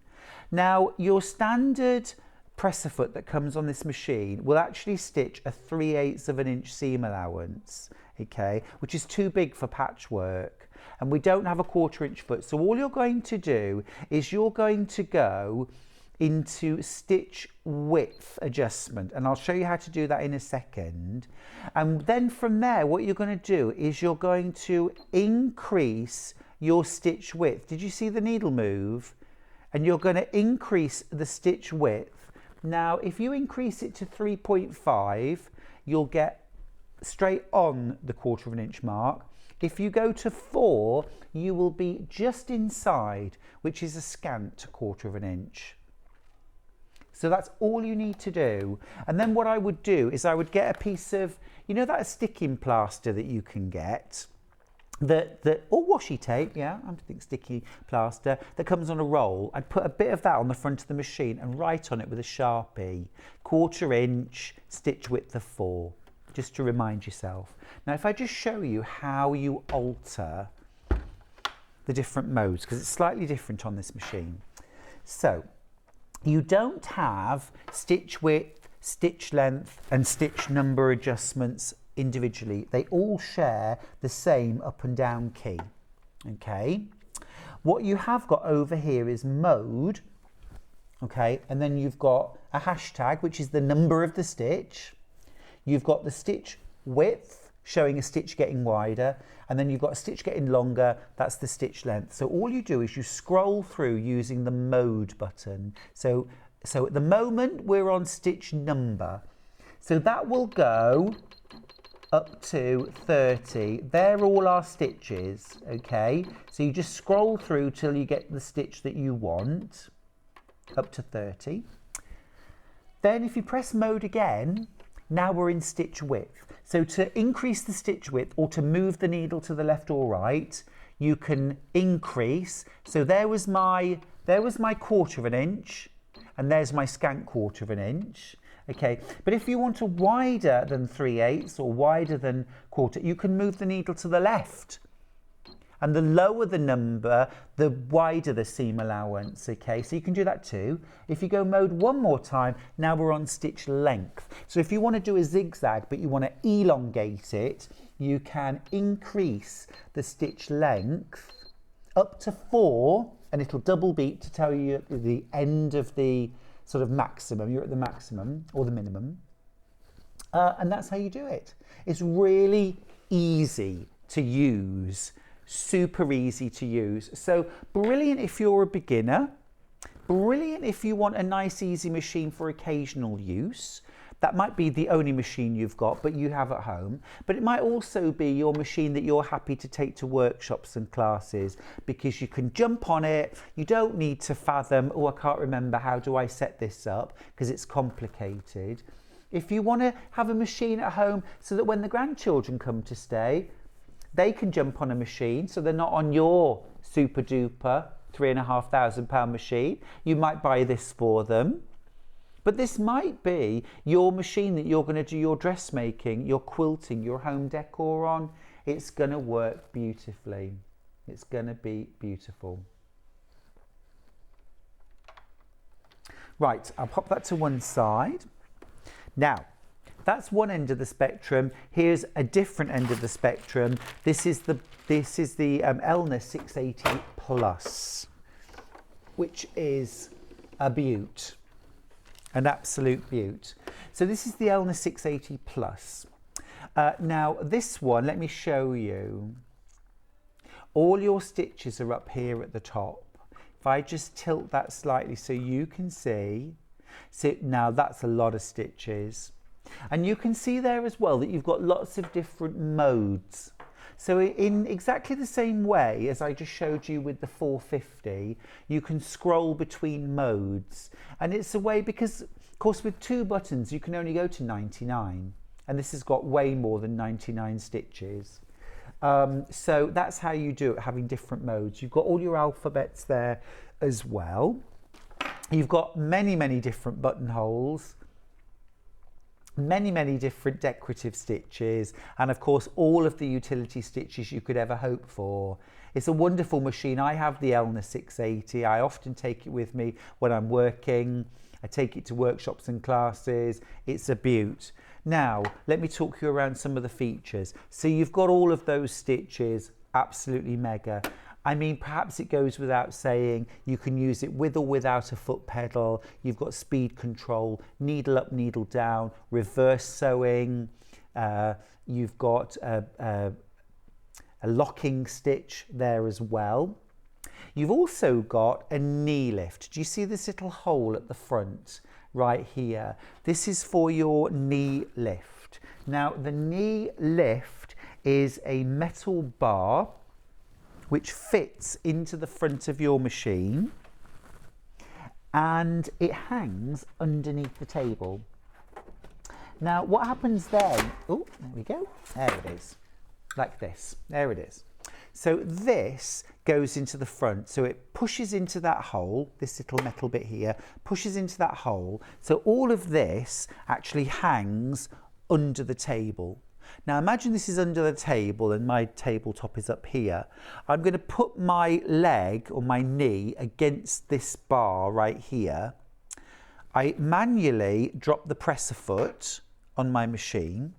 Now, your standard presser foot that comes on this machine will actually stitch a 3/8 of an inch seam allowance, okay, which is too big for patchwork. And we don't have a 1/4 inch foot. So all you're going to do is you're going to go into stitch width adjustment, and I'll show you how to do that in a second. And then from there, what you're going to do is you're going to increase your stitch width. Did you see the needle move? And you're going to increase the stitch width. Now, if you increase it to 3.5, you'll get straight on the 1/4 inch mark. If you go to 4, you will be just inside, which is a scant 1/4 inch. So that's all you need to do. And then what I would do is I would get a piece of, you know, that sticking plaster that you can get, or washi tape, yeah, I think sticky plaster, that comes on a roll. I'd put a bit of that on the front of the machine and write on it with a Sharpie, 1/4 inch, stitch width of 4, just to remind yourself. Now, if I just show you how you alter the different modes, because it's slightly different on this machine. So, you don't have stitch width, stitch length and stitch number adjustments individually. They all share the same up and down key, okay? What you have got over here is mode, okay? And then you've got a hashtag, which is the number of the stitch. You've got the stitch width, showing a stitch getting wider, and then you've got a stitch getting longer, that's the stitch length. So all you do is you scroll through using the mode button. So at the moment we're on stitch number. So that will go up to 30. They're all our stitches, okay? So you just scroll through till you get the stitch that you want, up to 30. Then if you press mode again, now we're in stitch width. So to increase the stitch width or to move the needle to the left or right, you can increase. So there was my 1/4 inch, and there's my scant 1/4 inch. Okay, but if you want a wider than 3/8 or wider than 1/4, you can move the needle to the left. And the lower the number, the wider the seam allowance, okay? So you can do that too. If you go mode one more time, now we're on stitch length. So if you want to do a zigzag, but you want to elongate it, you can increase the stitch length up to 4, and it'll double beep to tell you at the end of the sort of maximum. You're at the maximum or the minimum. And that's how you do it. It's really easy to use. Super easy to use. So brilliant if you're a beginner, brilliant if you want a nice easy machine for occasional use. That might be the only machine you've got but you have at home, but it might also be your machine that you're happy to take to workshops and classes because you can jump on it. You don't need to fathom, oh, I can't remember, how do I set this up, because it's complicated. If you want to have a machine at home so that when the grandchildren come to stay, they can jump on a machine so they're not on your super duper £3,500 machine. You might buy this for them. But this might be your machine that you're going to do your dressmaking, your quilting, your home decor on. It's going to work beautifully. It's going to be beautiful. Right, I'll pop that to one side. Now, that's one end of the spectrum. Here's a different end of the spectrum. This is the Elna 680 Plus, which is a beaut, an absolute beaut. So this is the Elna 680 Plus. Now this one, let me show you. All your stitches are up here at the top. If I just tilt that slightly so you can see. So now that's a lot of stitches. And you can see there as well that you've got lots of different modes. So in exactly the same way as I just showed you with the 450, you can scroll between modes. And it's a way, because of course with 2 buttons you can only go to 99, and this has got way more than 99 stitches. So that's how you do it, having different modes. You've got all your alphabets there as well. You've got many, many different buttonholes, many different decorative stitches, and of course all of the utility stitches you could ever hope for. It's a wonderful machine. I have the Elna 680. I often take it with me when I'm working. I take it to workshops and classes. It's a beaut. Now let me talk you around some of the features. So you've got all of those stitches, absolutely mega. I mean, perhaps it goes without saying, you can use it with or without a foot pedal. You've got speed control, needle up, needle down, reverse sewing. You've got a locking stitch there as well. You've also got a knee lift. Do you see this little hole at the front right here? This is for your knee lift. Now, the knee lift is a metal bar which fits into the front of your machine, and it hangs underneath the table. Now what happens then, oh, there we go, there it is, like this, there it is. So this goes into the front, so it pushes into that hole, this little metal bit here, pushes into that hole, so all of this actually hangs under the table. Now imagine this is under the table and my tabletop is up here. I'm going to put my leg or my knee against this bar right here. I manually drop the presser foot on my machine,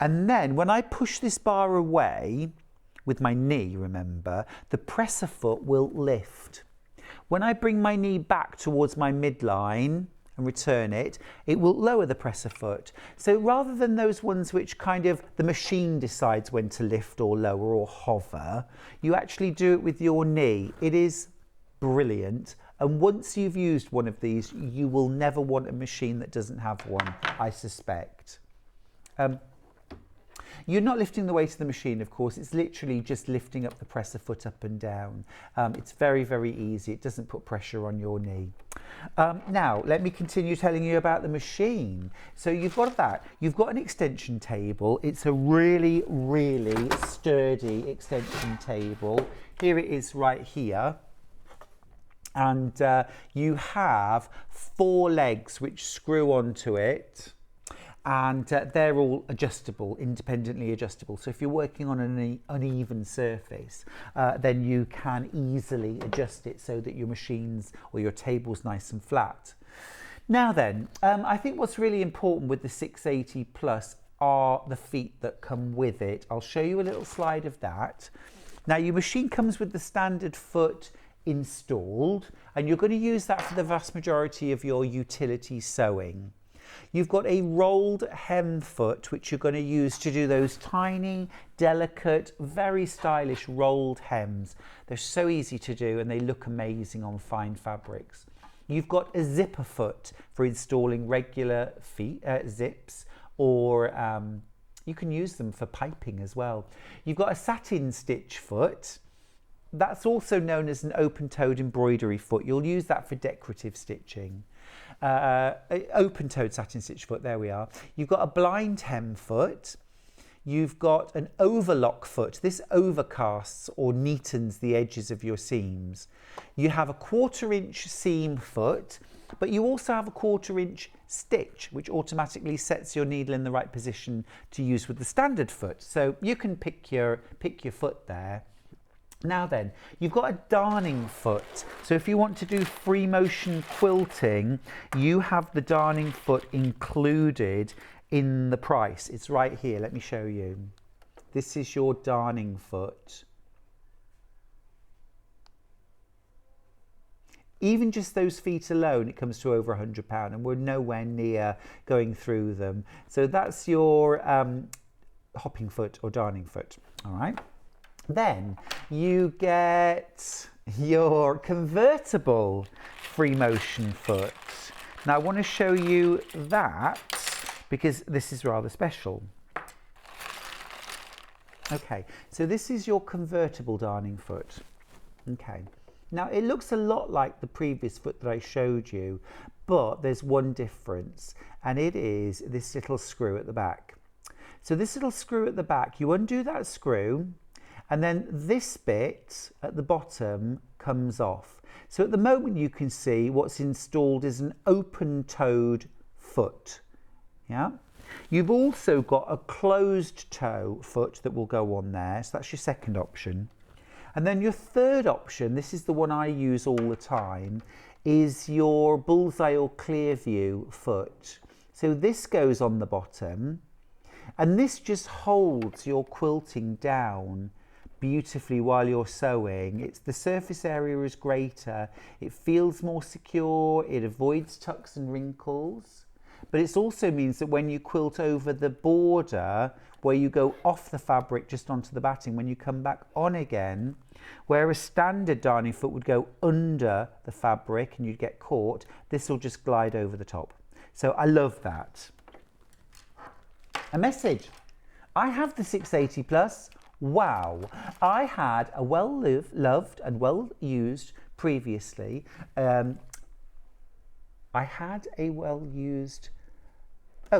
and then when I push this bar away with my knee, remember, the presser foot will lift. When I bring my knee back towards my midline and return it, it will lower the presser foot. So rather than those ones which kind of the machine decides when to lift or lower or hover, you actually do it with your knee. It is brilliant. And once you've used one of these, you will never want a machine that doesn't have one, I suspect. You're not lifting the weight of the machine, of course. It's literally just lifting up the presser foot up and down. It's very, very easy. It doesn't put pressure on your knee. Now, let me continue telling you about the machine. So you've got that. You've got an extension table. It's a really, really sturdy extension table. Here it is right here. And you have 4 legs which screw onto it. And they're all adjustable, independently adjustable. So if you're working on an uneven surface, then you can easily adjust it so that your machines or your table's nice and flat. Now then, I think what's really important with the 680 Plus are the feet that come with it. I'll show you a little slide of that. Now your machine comes with the standard foot installed, and you're going to use that for the vast majority of your utility sewing. You've got a rolled hem foot, which you're going to use to do those tiny, delicate, very stylish rolled hems. They're so easy to do and they look amazing on fine fabrics. You've got a zipper foot for installing regular zips, or you can use them for piping as well. You've got a satin stitch foot. That's also known as an open-toed embroidery foot. You'll use that for decorative stitching. Open-toed satin stitch foot, there we are. You've got a blind hem foot. You've got an overlock foot. This overcasts or neatens the edges of your seams. You have a 1/4 inch seam foot, but you also have a 1/4 inch stitch, which automatically sets your needle in the right position to use with the standard foot. So you can pick your foot there. Now then, you've got a darning foot. So if you want to do free motion quilting, you have the darning foot included in the price. It's right here. Let me show you. This is your darning foot. Even just those feet alone, it comes to over £100, and we're nowhere near going through them. So that's your hopping foot or darning foot. All right. Then you get your convertible free motion foot. Now I want to show you that because this is rather special. Okay, so this is your convertible darning foot. Okay, now it looks a lot like the previous foot that I showed you, but there's one difference, and it is this little screw at the back. So this little screw at the back, you undo that screw, and then this bit at the bottom comes off. So at the moment you can see what's installed is an open-toed foot. Yeah. You've also got a closed toe foot that will go on there, so that's your second option. And then your third option, this is the one I use all the time, is your bullseye or clear view foot. So this goes on the bottom, and this just holds your quilting down beautifully while you're sewing. The surface area is greater, it feels more secure, it avoids tucks and wrinkles. But it also means that when you quilt over the border, where you go off the fabric just onto the batting, when you come back on again, where a standard darning foot would go under the fabric and you'd get caught, this will just glide over the top. So I love that. A message. I have the 680 Plus. Wow. I had a well-loved and well-used previously. I had a well-used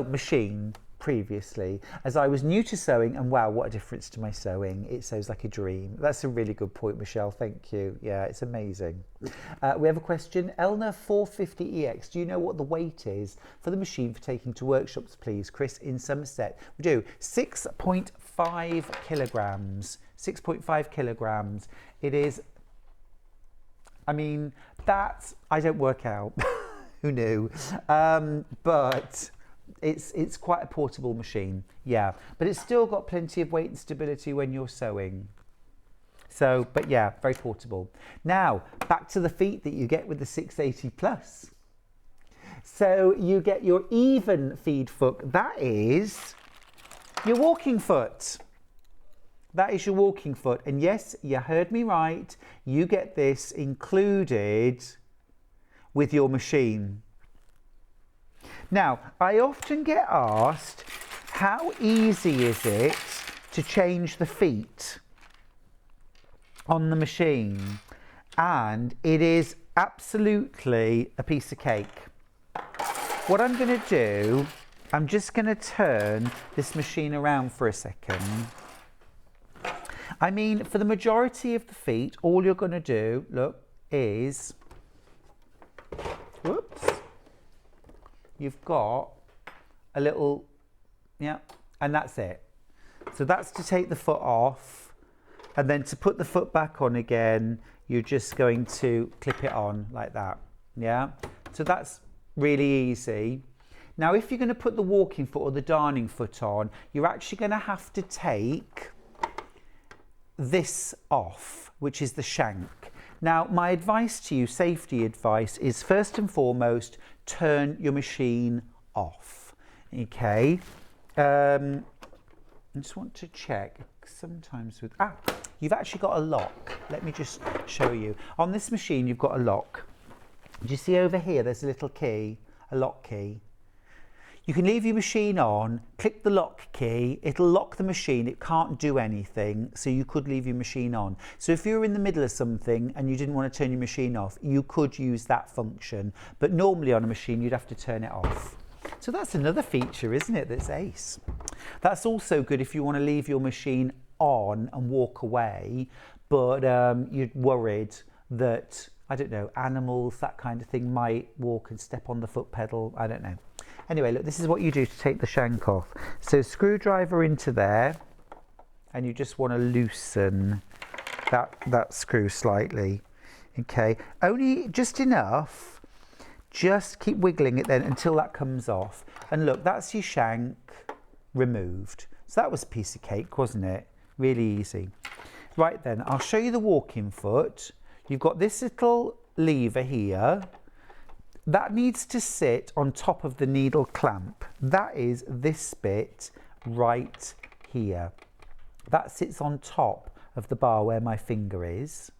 machine previously, as I was new to sewing, and wow, what a difference to my sewing. It sews like a dream. That's a really good point, Michelle. Thank you. Yeah, it's amazing. We have a question. Elna 450EX. Do you know what the weight is for the machine for taking to workshops, please? Chris in Somerset. We do. 6.5 kilograms. 6.5 kilograms. It is, I mean, that's, I don't work out. Who knew? But it's quite a portable machine, yeah. But it's still got plenty of weight and stability when you're sewing. So, but yeah, very portable. Now, back to the feet that you get with the 680 Plus. So you get your even feed foot. That is your walking foot. That is your walking foot. And yes, you heard me right. You get this included with your machine. Now, I often get asked, how easy is it to change the feet on the machine? And it is absolutely a piece of cake. What I'm going to do, I'm just going to turn this machine around for a second. I mean, for the majority of the feet, all you're going to do, look, is, whoops, you've got a little, yeah, and that's it. So that's to take the foot off, and then to put the foot back on again, you're just going to clip it on like that, yeah? So that's really easy. Now, if you're going to put the walking foot or the darning foot on, you're actually going to have to take this off, which is the shank. Now, my advice to you, safety advice, is first and foremost, turn your machine off, okay? I just want to check, sometimes with, you've actually got a lock. Let me just show you. On this machine, you've got a lock. Do you see over here, there's a little key, a lock key? You can leave your machine on, click the lock key, it'll lock the machine, it can't do anything, so you could leave your machine on. So if you're in the middle of something and you didn't want to turn your machine off, you could use that function, but normally on a machine you'd have to turn it off. So that's another feature, isn't it, that's ace. That's also good if you want to leave your machine on and walk away, but you're worried that, I don't know, animals, that kind of thing might walk and step on the foot pedal, I don't know. Anyway, look, this is what you do to take the shank off. So screwdriver into there, and you just want to loosen that screw slightly, okay? Only just enough, just keep wiggling it then until that comes off. And look, that's your shank removed. So that was a piece of cake, wasn't it? Really easy. Right then, I'll show you the walking foot. You've got this little lever here. That needs to sit on top of the needle clamp. That is this bit right here. That sits on top of the bar where my finger is.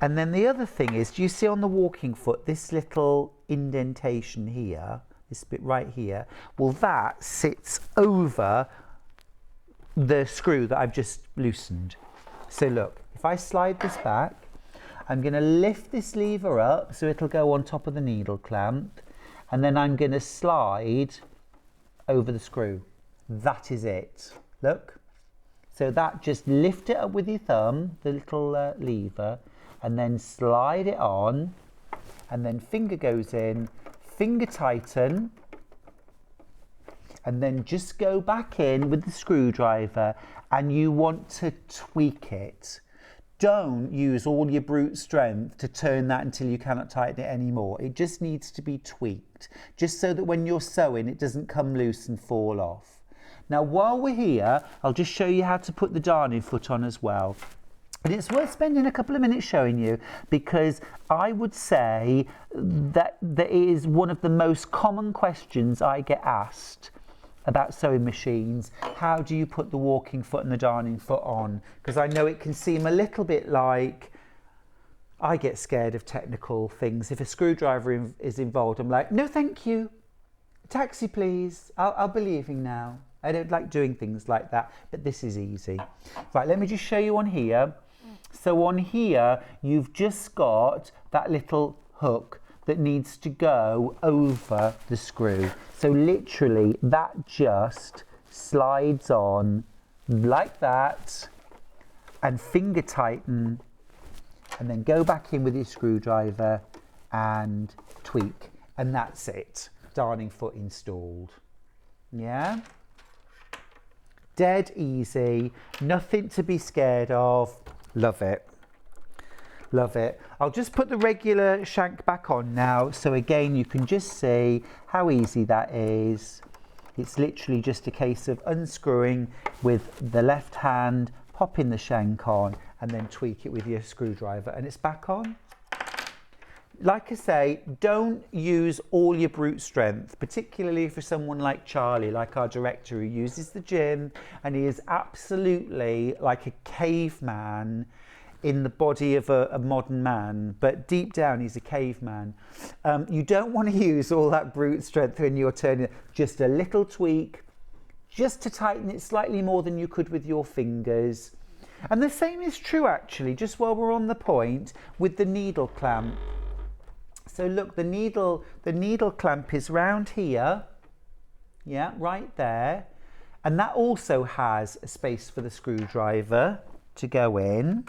And then the other thing is, do you see on the walking foot this little indentation here, this bit right here? Well, that sits over the screw that I've just loosened. So look, if I slide this back, I'm going to lift this lever up so it'll go on top of the needle clamp, and then I'm going to slide over the screw. That is it. Look. So that, just lift it up with your thumb, the little lever, and then slide it on, and then finger goes in, finger tighten, and then just go back in with the screwdriver, and you want to tweak it. Don't use all your brute strength to turn that until you cannot tighten it anymore. It just needs to be tweaked, just so that when you're sewing it doesn't come loose and fall off. Now while we're here, I'll just show you how to put the darning foot on as well. And it's worth spending a couple of minutes showing you, because I would say that it is one of the most common questions I get asked about sewing machines. How do you put the walking foot and the darning foot on? Because I know it can seem a little bit like, I get scared of technical things. If a screwdriver is involved, I'm like, no thank you, taxi please, I'll be leaving now. I don't like doing things like that, but this is easy. Right, let me just show you on here. So on here, you've just got that little hook that needs to go over the screw. So literally, that just slides on like that, and finger tighten, and then go back in with your screwdriver and tweak. And that's it. Darning foot installed. Yeah? Dead easy, nothing to be scared of. Love it. Love it. I'll just put the regular shank back on now, so again you can just see how easy that is. It's literally just a case of unscrewing with the left hand, popping the shank on, and then tweak it with your screwdriver, and it's back on. Like I say, don't use all your brute strength, particularly for someone like Charlie, like our director, who uses the gym, and he is absolutely like a caveman in the body of a modern man, but deep down he's a caveman. You don't want to use all that brute strength when you're turning it. Just a little tweak, just to tighten it slightly more than you could with your fingers. And the same is true actually, just while we're on the point, with the needle clamp. So look, the needle clamp is round here, yeah, right there, and that also has a space for the screwdriver to go in,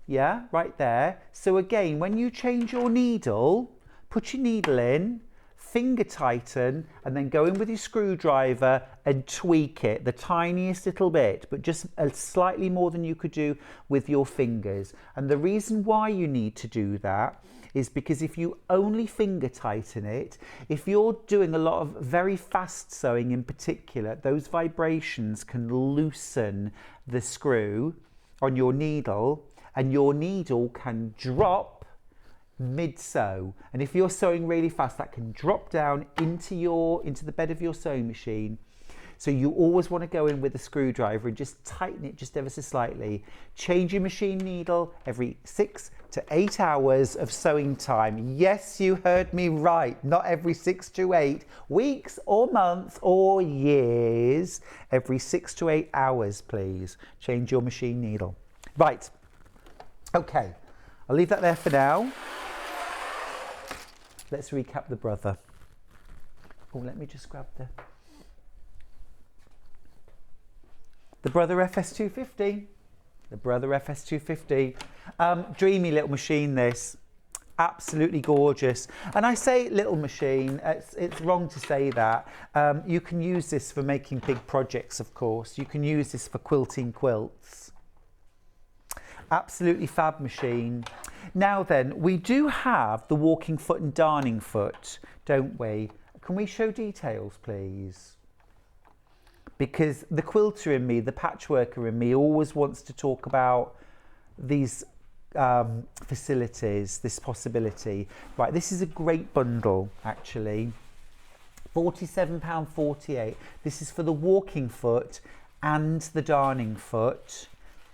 yeah, right there. So again, when you change your needle, put your needle in, finger tighten, and then go in with your screwdriver and tweak it the tiniest little bit, but just slightly more than you could do with your fingers. And the reason why you need to do that is because if you only finger tighten it, if you're doing a lot of very fast sewing in particular, those vibrations can loosen the screw on your needle, and your needle can drop mid-sew. And if you're sewing really fast, that can drop down into the bed of your sewing machine. So you always want to go in with a screwdriver and just tighten it just ever so slightly. Change your machine needle every 6 to 8 hours of sewing time. Yes, you heard me right. Not every 6 to 8 weeks or months or years. Every 6 to 8 hours, please. Change your machine needle. Right. Okay. I'll leave that there for now. Let's recap the brother. Oh, let me just grab the Brother FS250. The Brother FS250. Dreamy little machine, this. Absolutely gorgeous. And I say little machine, it's wrong to say that. You can use this for making big projects, of course. You can use this for quilting quilts. Absolutely fab machine. Now then, we do have the walking foot and darning foot, don't we? Can we show details, please? Because the quilter in me, the patchworker in me, always wants to talk about these facilities, this possibility. Right, this is a great bundle, actually. £47.48. This is for the walking foot and the darning foot,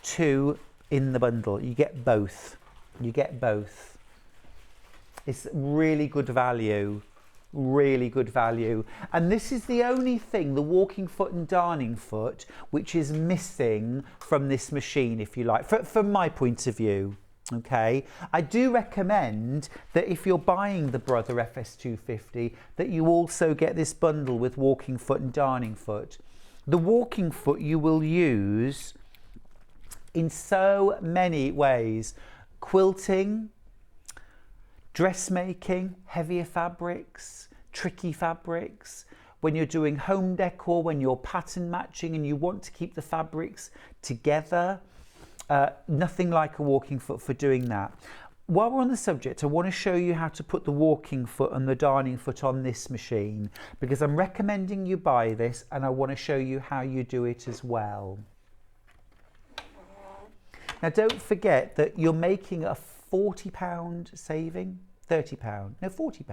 2 in the bundle. You get both. You get both. It's really good value. really good value. And this is the only thing, the walking foot and darning foot, which is missing from this machine, if you like, from my point of view. Okay, I do recommend that if you're buying the Brother FS250 that you also get this bundle with walking foot and darning foot. The walking foot you will use in so many ways: quilting, dressmaking, heavier fabrics, tricky fabrics, when you're doing home decor, when you're pattern matching and you want to keep the fabrics together. Nothing like a walking foot for doing that. While we're on the subject, I want to show you how to put the walking foot and the darning foot on this machine, because I'm recommending you buy this and I want to show you how you do it as well. Now don't forget that you're making a £40 saving, £30, no £40.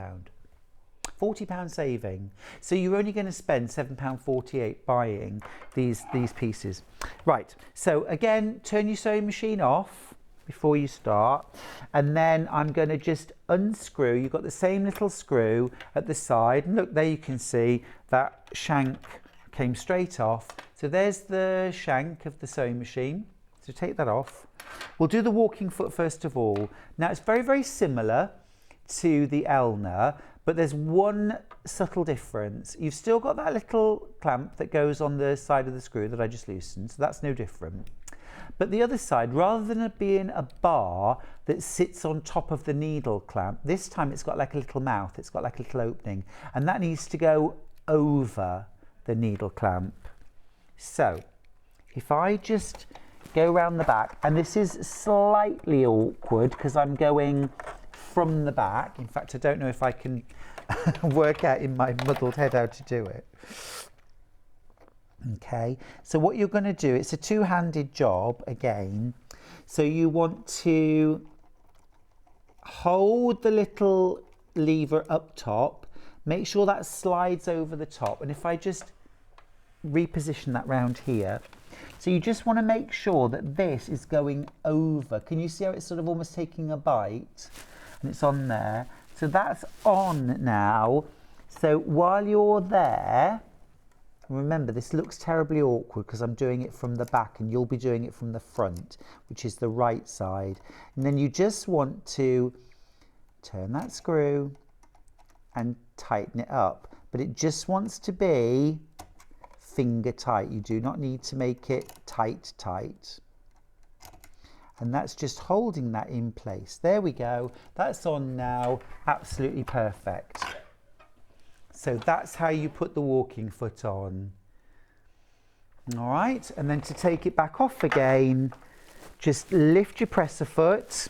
£40 saving. So you're only going to spend £7.48 buying these pieces. Right, so again, turn your sewing machine off before you start, and then I'm going to just unscrew. You've got the same little screw at the side, and look, there you can see that shank came straight off. So there's the shank of the sewing machine. So take that off. We'll do the walking foot first of all. Now it's very, very similar to the Elna, but there's one subtle difference. You've still got that little clamp that goes on the side of the screw that I just loosened, so that's no different. But the other side, rather than it being a bar that sits on top of the needle clamp, this time it's got like a little mouth, it's got like a little opening, and that needs to go over the needle clamp. So if I just go around the back, and this is slightly awkward because I'm going from the back. In fact, I don't know if I can work out in my muddled head how to do it. Okay, so what you're going to do, it's a two-handed job again. So you want to hold the little lever up top, make sure that slides over the top, and if I just reposition that round here, so you just want to make sure that this is going over. Can you see how it's sort of almost taking a bite? And it's on there. So that's on now. So while you're there, remember this looks terribly awkward because I'm doing it from the back and you'll be doing it from the front, which is the right side. And then you just want to turn that screw and tighten it up. But it just wants to be finger tight. You do not need to make it tight. And that's just holding that in place. There we go. That's on now. Absolutely perfect. So that's how you put the walking foot on. All right, and then to take it back off again, just lift your presser foot,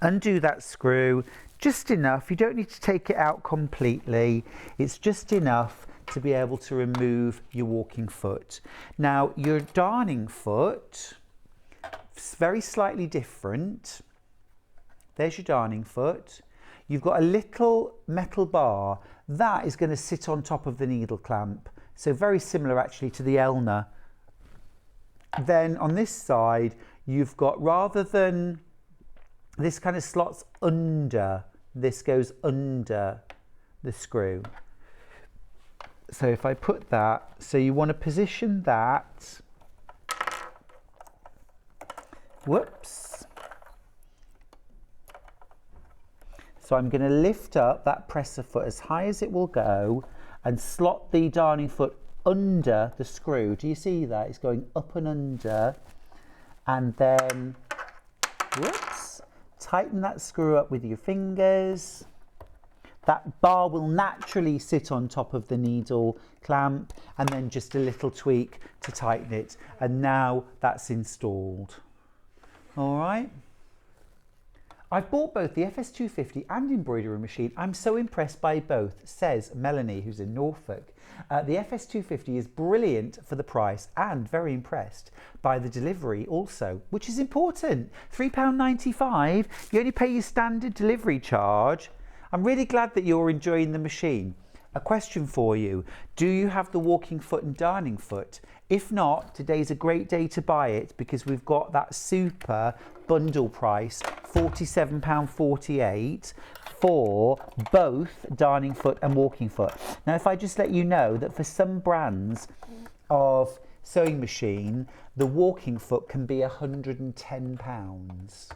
undo that screw, just enough. You don't need to take it out completely. It's just enough to be able to remove your walking foot. Now your darning foot is very slightly different. There's your darning foot. You've got a little metal bar that is going to sit on top of the needle clamp, so very similar actually to the Elna. Then on this side you've got, rather than this kind of slots under, this goes under the screw. So if I put that, so you want to position that, whoops. So I'm going to lift up that presser foot as high as it will go and slot the darning foot under the screw. Do you see that? It's going up and under, and then, whoops, tighten that screw up with your fingers. That bar will naturally sit on top of the needle clamp, and then just a little tweak to tighten it. And now that's installed. All right. I've bought both the FS250 and embroidery machine. I'm so impressed by both, says Melanie, who's in Norfolk. The FS250 is brilliant for the price and very impressed by the delivery also, which is important. £3.95, you only pay your standard delivery charge. I'm really glad that you're enjoying the machine. A question for you: do you have the walking foot and darning foot? If not, today's a great day to buy it because we've got that super bundle price, £47.48 for both darning foot and walking foot. Now, if I just let you know that for some brands of sewing machine, the walking foot can be £110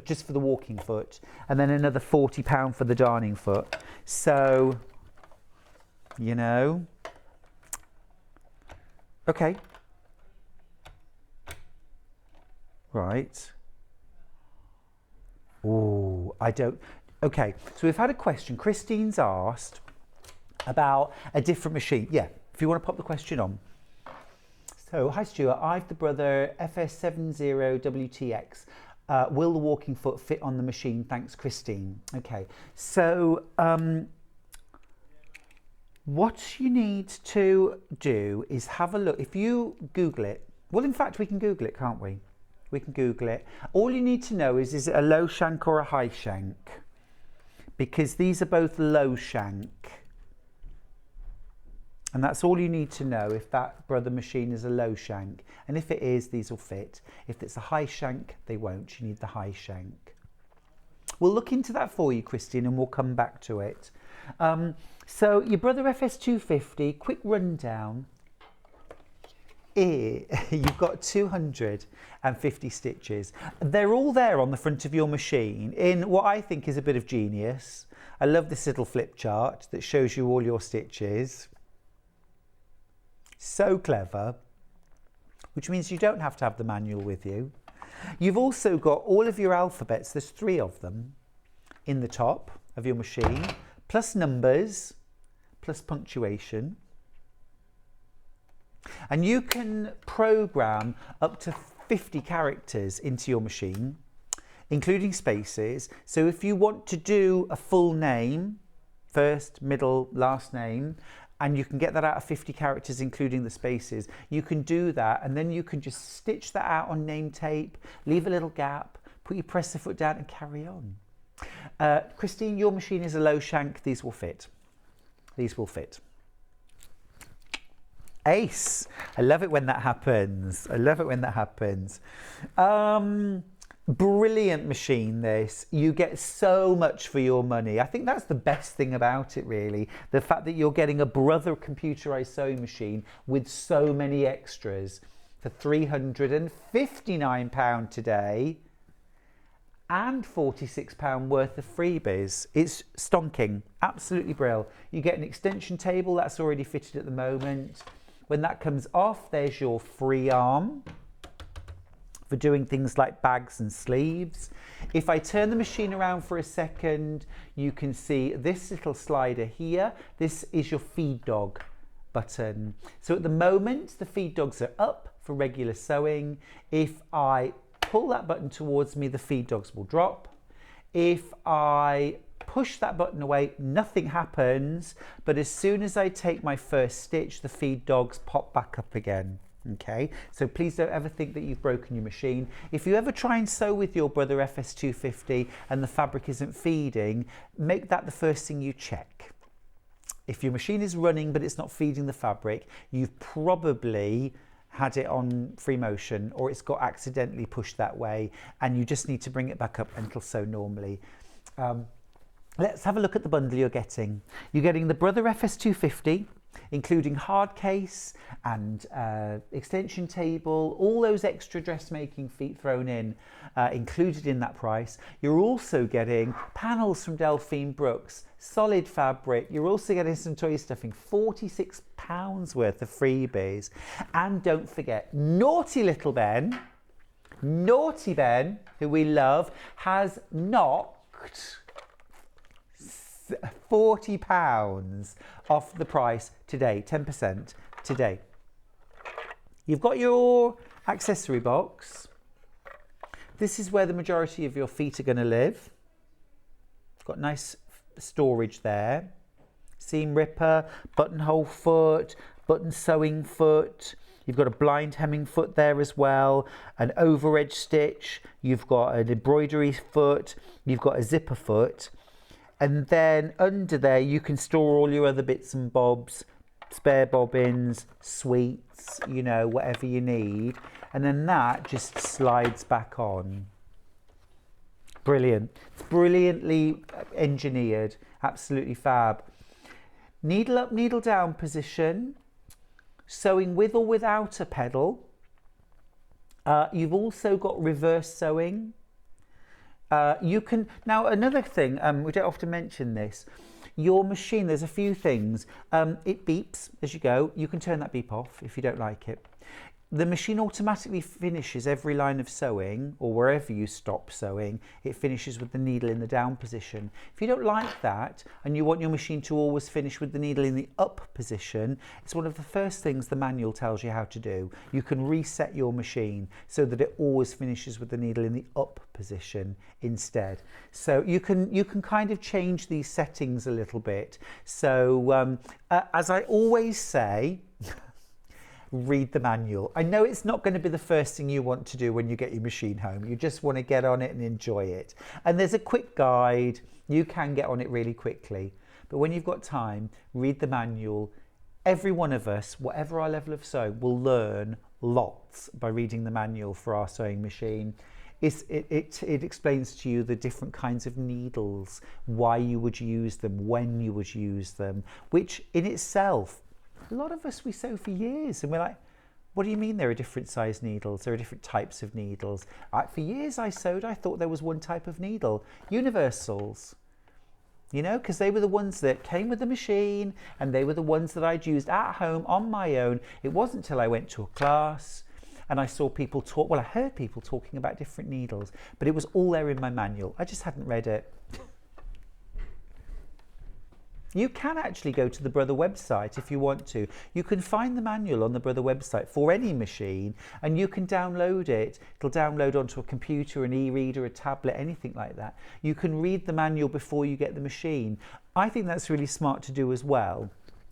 just for the walking foot, and then another £40 for the darning foot. So, you know, okay, right. Oh, I don't. Okay, so we've had a question. Christine's asked about a different machine. Yeah, if you want to pop the question on. So, hi Stuart, I've the Brother FS70WTX. Will the walking foot fit on the machine? Thanks, Christine. Okay, so what you need to do is have a look. If you Google it, well, in fact, we can Google it, can't we? We can Google it. All you need to know is it a low shank or a high shank? Because these are both low shank. And that's all you need to know if that Brother machine is a low shank. And if it is, these will fit. If it's a high shank, they won't. You need the high shank. We'll look into that for you, Christine, and we'll come back to it. So your Brother FS250, quick rundown. You've got 250 stitches. They're all there on the front of your machine in what I think is a bit of genius. I love this little flip chart that shows you all your stitches. So clever, which means you don't have to have the manual with you. You've also got all of your alphabets, there's 3 of them, in the top of your machine, plus numbers, plus punctuation. And you can program up to 50 characters into your machine, including spaces. So if you want to do a full name, first, middle, last name, and you can get that out of 50 characters, including the spaces, you can do that, and then you can just stitch that out on name tape, leave a little gap, put your presser foot down and carry on. Christine, your machine is a low shank. These will fit. These will fit. Ace. I love it when that happens. I love it when that happens. Brilliant machine, this. You get so much for your money. I think that's the best thing about it, really. The fact that you're getting a Brother computerized sewing machine with so many extras for £359 today and £46 worth of freebies. It's stonking. Absolutely brilliant. You get an extension table that's already fitted at the moment. When that comes off, there's your free arm for doing things like bags and sleeves. If I turn the machine around for a second, you can see this little slider here. This is your feed dog button. So at the moment, the feed dogs are up for regular sewing. If I pull that button towards me, the feed dogs will drop. If I push that button away, nothing happens, but as soon as I take my first stitch, the feed dogs pop back up again. Okay, so please don't ever think that you've broken your machine. If you ever try and sew with your Brother FS250 and the fabric isn't feeding, make that the first thing you check. If your machine is running but it's not feeding the fabric, you've probably had it on free motion, or it's got accidentally pushed that way, and you just need to bring it back up and it'll sew normally. Let's have a look at the bundle you're getting. You're getting the Brother FS250, including hard case and extension table, all those extra dressmaking feet thrown in, included in that price. You're also getting panels from Delphine Brooks, solid fabric. You're also getting some toy stuffing, £46 worth of freebies. And don't forget, naughty little Ben, naughty Ben, who we love, has knocked £40 off the price today, 10% today. You've got your accessory box. This is where the majority of your feet are going to live. Got nice storage there. Seam ripper, buttonhole foot, button sewing foot. You've got a blind hemming foot there as well, an over edge stitch. You've got an embroidery foot. You've got a zipper foot. And then under there, you can store all your other bits and bobs, spare bobbins, sweets, you know, whatever you need. And then that just slides back on. Brilliant. It's brilliantly engineered. Absolutely fab. Needle up, needle down position. Sewing with or without a pedal. You've also got reverse sewing. You can, now another thing, we don't often mention this, your machine, there's a few things. It beeps as you go. You can turn that beep off if you don't like it. The machine automatically finishes every line of sewing, or wherever you stop sewing, it finishes with the needle in the down position. If you don't like that and you want your machine to always finish with the needle in the up position, it's one of the first things the manual tells you how to do. You can reset your machine so that it always finishes with the needle in the up position instead. So you can kind of change these settings a little bit. So as I always say, read the manual. I know it's not going to be the first thing you want to do when you get your machine home. You just want to get on it and enjoy it. And there's a quick guide. You can get on it really quickly. But when you've got time, read the manual. Every one of us, whatever our level of sewing, will learn lots by reading the manual for our sewing machine. It explains to you the different kinds of needles, why you would use them, when you would use them, which in itself, a lot of us, we sew for years and we're like, what do you mean there are different size needles? There are different types of needles. For years I sewed, I thought there was one type of needle, universals, you know, because they were the ones that came with the machine and they were the ones that I'd used at home on my own. It wasn't until I went to a class and I saw people talk, well, I heard people talking about different needles, but it was all there in my manual. I just hadn't read it. You can actually go to the Brother website if you want to. You can find the manual on the Brother website for any machine and you can download it. It'll download onto a computer, an e-reader, a tablet, anything like that. You can read the manual before you get the machine. I think that's really smart to do as well.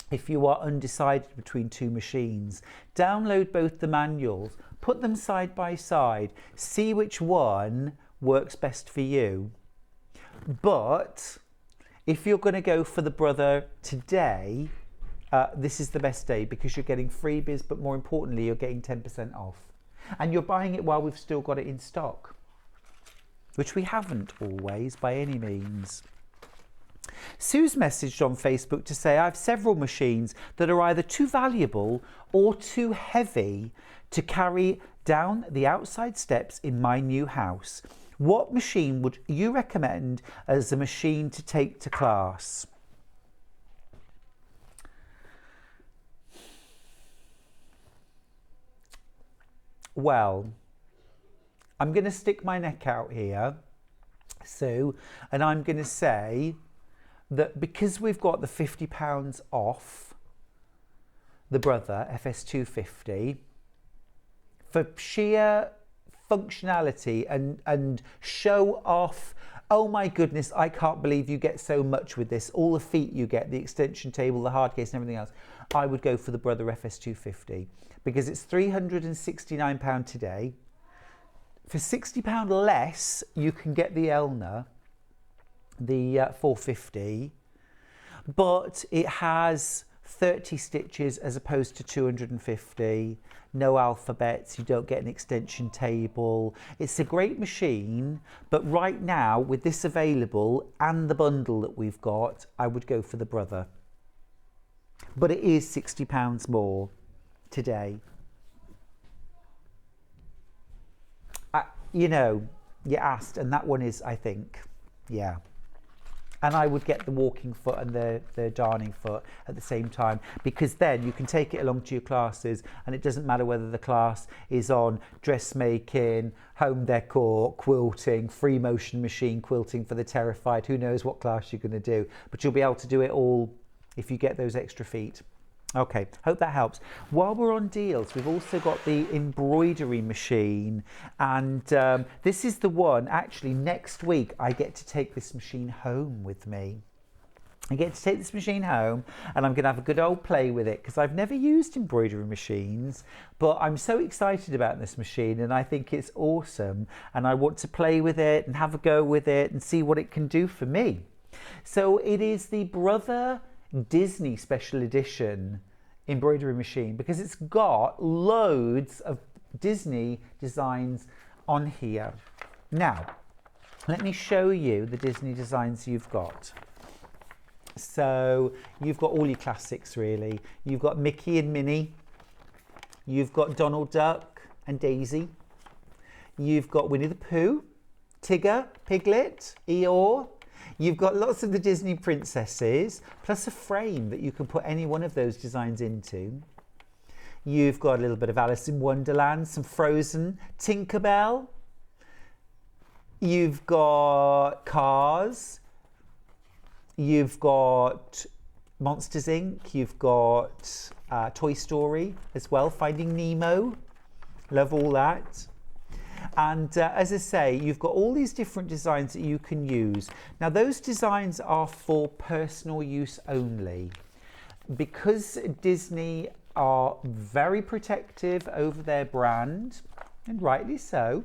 If you are undecided between two machines, download both the manuals, put them side by side, see which one works best for you. But if you're going to go for the Brother today, this is the best day because you're getting freebies, but more importantly, you're getting 10% off. And you're buying it while we've still got it in stock, which we haven't always by any means. Sue's messaged on Facebook to say, I have several machines that are either too valuable or too heavy to carry down the outside steps in my new house. What machine would you recommend as a machine to take to class? Well, I'm going to stick my neck out here, Sue, and I'm going to say that because we've got the £50 off the Brother FS250, for sheer functionality and show off, oh my goodness, I can't believe you get so much with this, all the feet you get, the extension table, the hard case and everything else, I would go for the Brother FS250 because it's £369 today. For £60 less you can get the Elna, the 450, but it has 30 stitches as opposed to 250, no alphabets, you don't get an extension table. It's a great machine, but right now with this available and the bundle that we've got, I would go for the Brother. But it is £60 more today. You know, you asked, and that one is, I think, yeah. And I would get the walking foot and the darning foot at the same time, because then you can take it along to your classes and it doesn't matter whether the class is on dressmaking, home decor, quilting, free motion machine quilting for the terrified, who knows what class you're going to do, but you'll be able to do it all if you get those extra feet. Okay, hope that helps. While we're on deals, we've also got the embroidery machine, and this is the one, actually next week I get to take this machine home with me. I get to take this machine home and I'm going to have a good old play with it because I've never used embroidery machines, but I'm so excited about this machine and I think it's awesome and I want to play with it and have a go with it and see what it can do for me. So it is the Brother Disney Special Edition embroidery machine because it's got loads of Disney designs on here. Now, let me show you the Disney designs you've got. So you've got all your classics really. You've got Mickey and Minnie. You've got Donald Duck and Daisy. You've got Winnie the Pooh, Tigger, Piglet, Eeyore. You've got lots of the Disney princesses, plus a frame that you can put any one of those designs into. You've got a little bit of Alice in Wonderland, some Frozen, Tinkerbell. You've got Cars. You've got Monsters Inc. You've got Toy Story as well, Finding Nemo. Love all that. And as I say, you've got all these different designs that you can use. Now, those designs are for personal use only. Because Disney are very protective over their brand, and rightly so,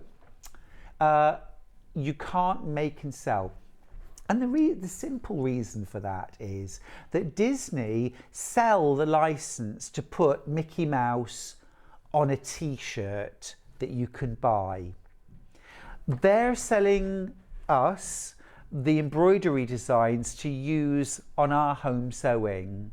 you can't make and sell. And the simple reason for that is that Disney sell the license to put Mickey Mouse on a t-shirt that you can buy. They're selling us the embroidery designs to use on our home sewing,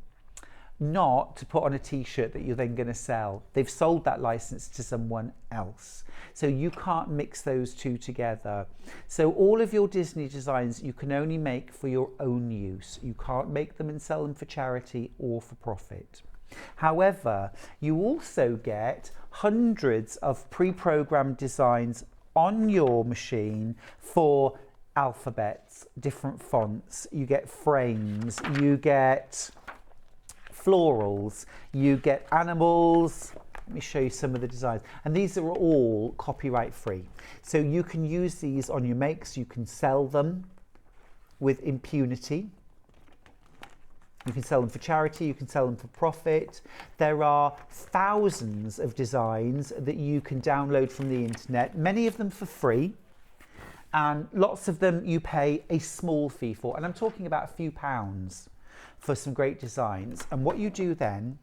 not to put on a t-shirt that you're then going to sell. They've sold that license to someone else. So you can't mix those two together. So all of your Disney designs you can only make for your own use. You can't make them and sell them for charity or for profit. However, you also get hundreds of pre-programmed designs on your machine for alphabets, different fonts. You get frames, you get florals, you get animals. Let me show you some of the designs. And these are all copyright free. So you can use these on your makes, you can sell them with impunity. You can sell them for charity, you can sell them for profit. There are thousands of designs that you can download from the internet, many of them for free, and lots of them you pay a small fee for. And I'm talking about a few pounds for some great designs. And what you do then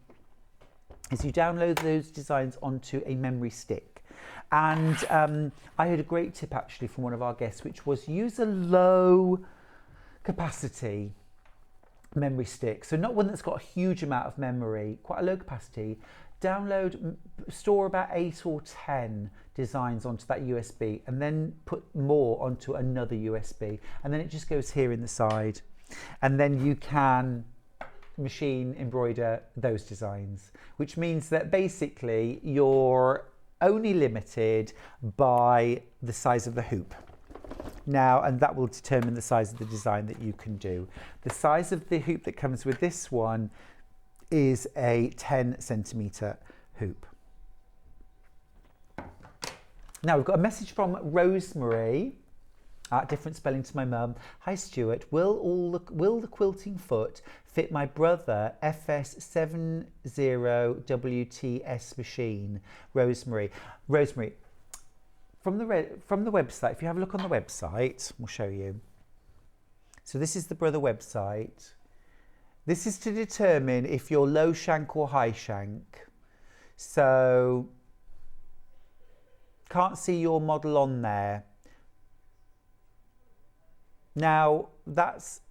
is you download those designs onto a memory stick. And I heard a great tip actually from one of our guests, which was use a low capacity memory stick. So not one that's got a huge amount of memory, quite a low capacity. Store about 8 or 10 designs onto that USB and then put more onto another USB. And then it just goes here in the side. And then you can machine embroider those designs, which means that basically you're only limited by the size of the hoop. Now, and that will determine the size of the design that you can do. The size of the hoop that comes with this one is a 10 centimetre hoop. Now we've got a message from Rosemary. Different spelling to my mum. Hi Stuart, will the quilting foot fit my brother FS70WTS machine? Rosemary, from the website, if you have a look on the website, we'll show you. So this is the brother website. This is to determine if you're low shank or high shank. So can't see your model on there. Now, those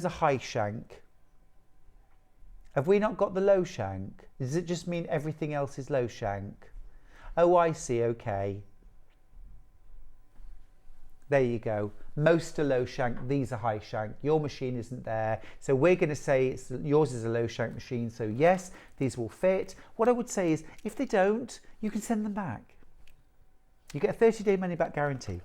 are high shank. Have we not got the low shank? Does it just mean everything else is low shank? Oh, I see, okay. There you go. Most are low shank, these are high shank. Your machine isn't there. So we're going to say yours is a low shank machine. So yes, these will fit. What I would say is, if they don't, you can send them back. You get a 30-day money-back guarantee.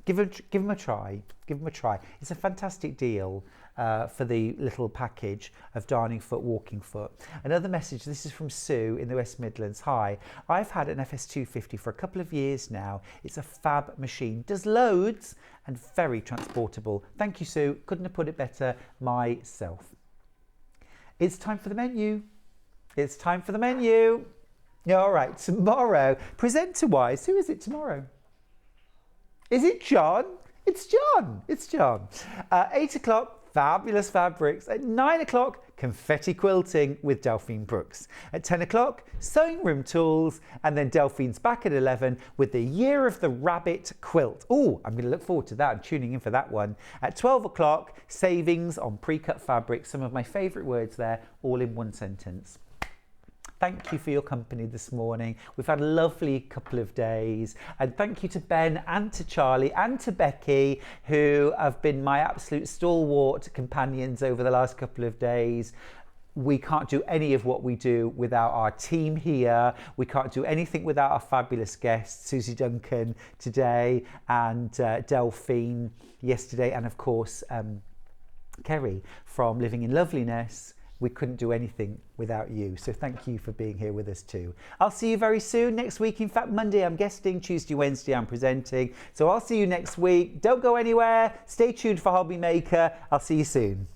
Give them a try. Give them a try. It's a fantastic deal for the little package of Darning Foot, Walking Foot. Another message, this is from Sue in the West Midlands. Hi, I've had an FS250 for a couple of years now. It's a fab machine. Does loads and very transportable. Thank you, Sue. Couldn't have put it better myself. It's time for the menu. It's time for the menu. All right, tomorrow, presenter-wise, who is it tomorrow? Is it John? It's John. It's John. 8 o'clock, fabulous fabrics. At 9 o'clock, confetti quilting with Delphine Brooks. At 10 o'clock, sewing room tools, and then Delphine's back at 11 with the Year of the Rabbit quilt. Oh, I'm going to look forward to that. I'm tuning in for that one. At 12 o'clock, savings on pre-cut fabric. Some of my favourite words there, all in one sentence. Thank you for your company this morning. We've had a lovely couple of days. And thank you to Ben and to Charlie and to Becky, who have been my absolute stalwart companions over the last couple of days. We can't do any of what we do without our team here. We can't do anything without our fabulous guests, Suzie Duncan today and Delphine yesterday. And of course, Kerry from Living in Loveliness. We couldn't do anything without you. So thank you for being here with us too. I'll see you very soon next week. In fact, Monday I'm guesting, Tuesday, Wednesday I'm presenting. So I'll see you next week. Don't go anywhere. Stay tuned for Hobby Maker. I'll see you soon.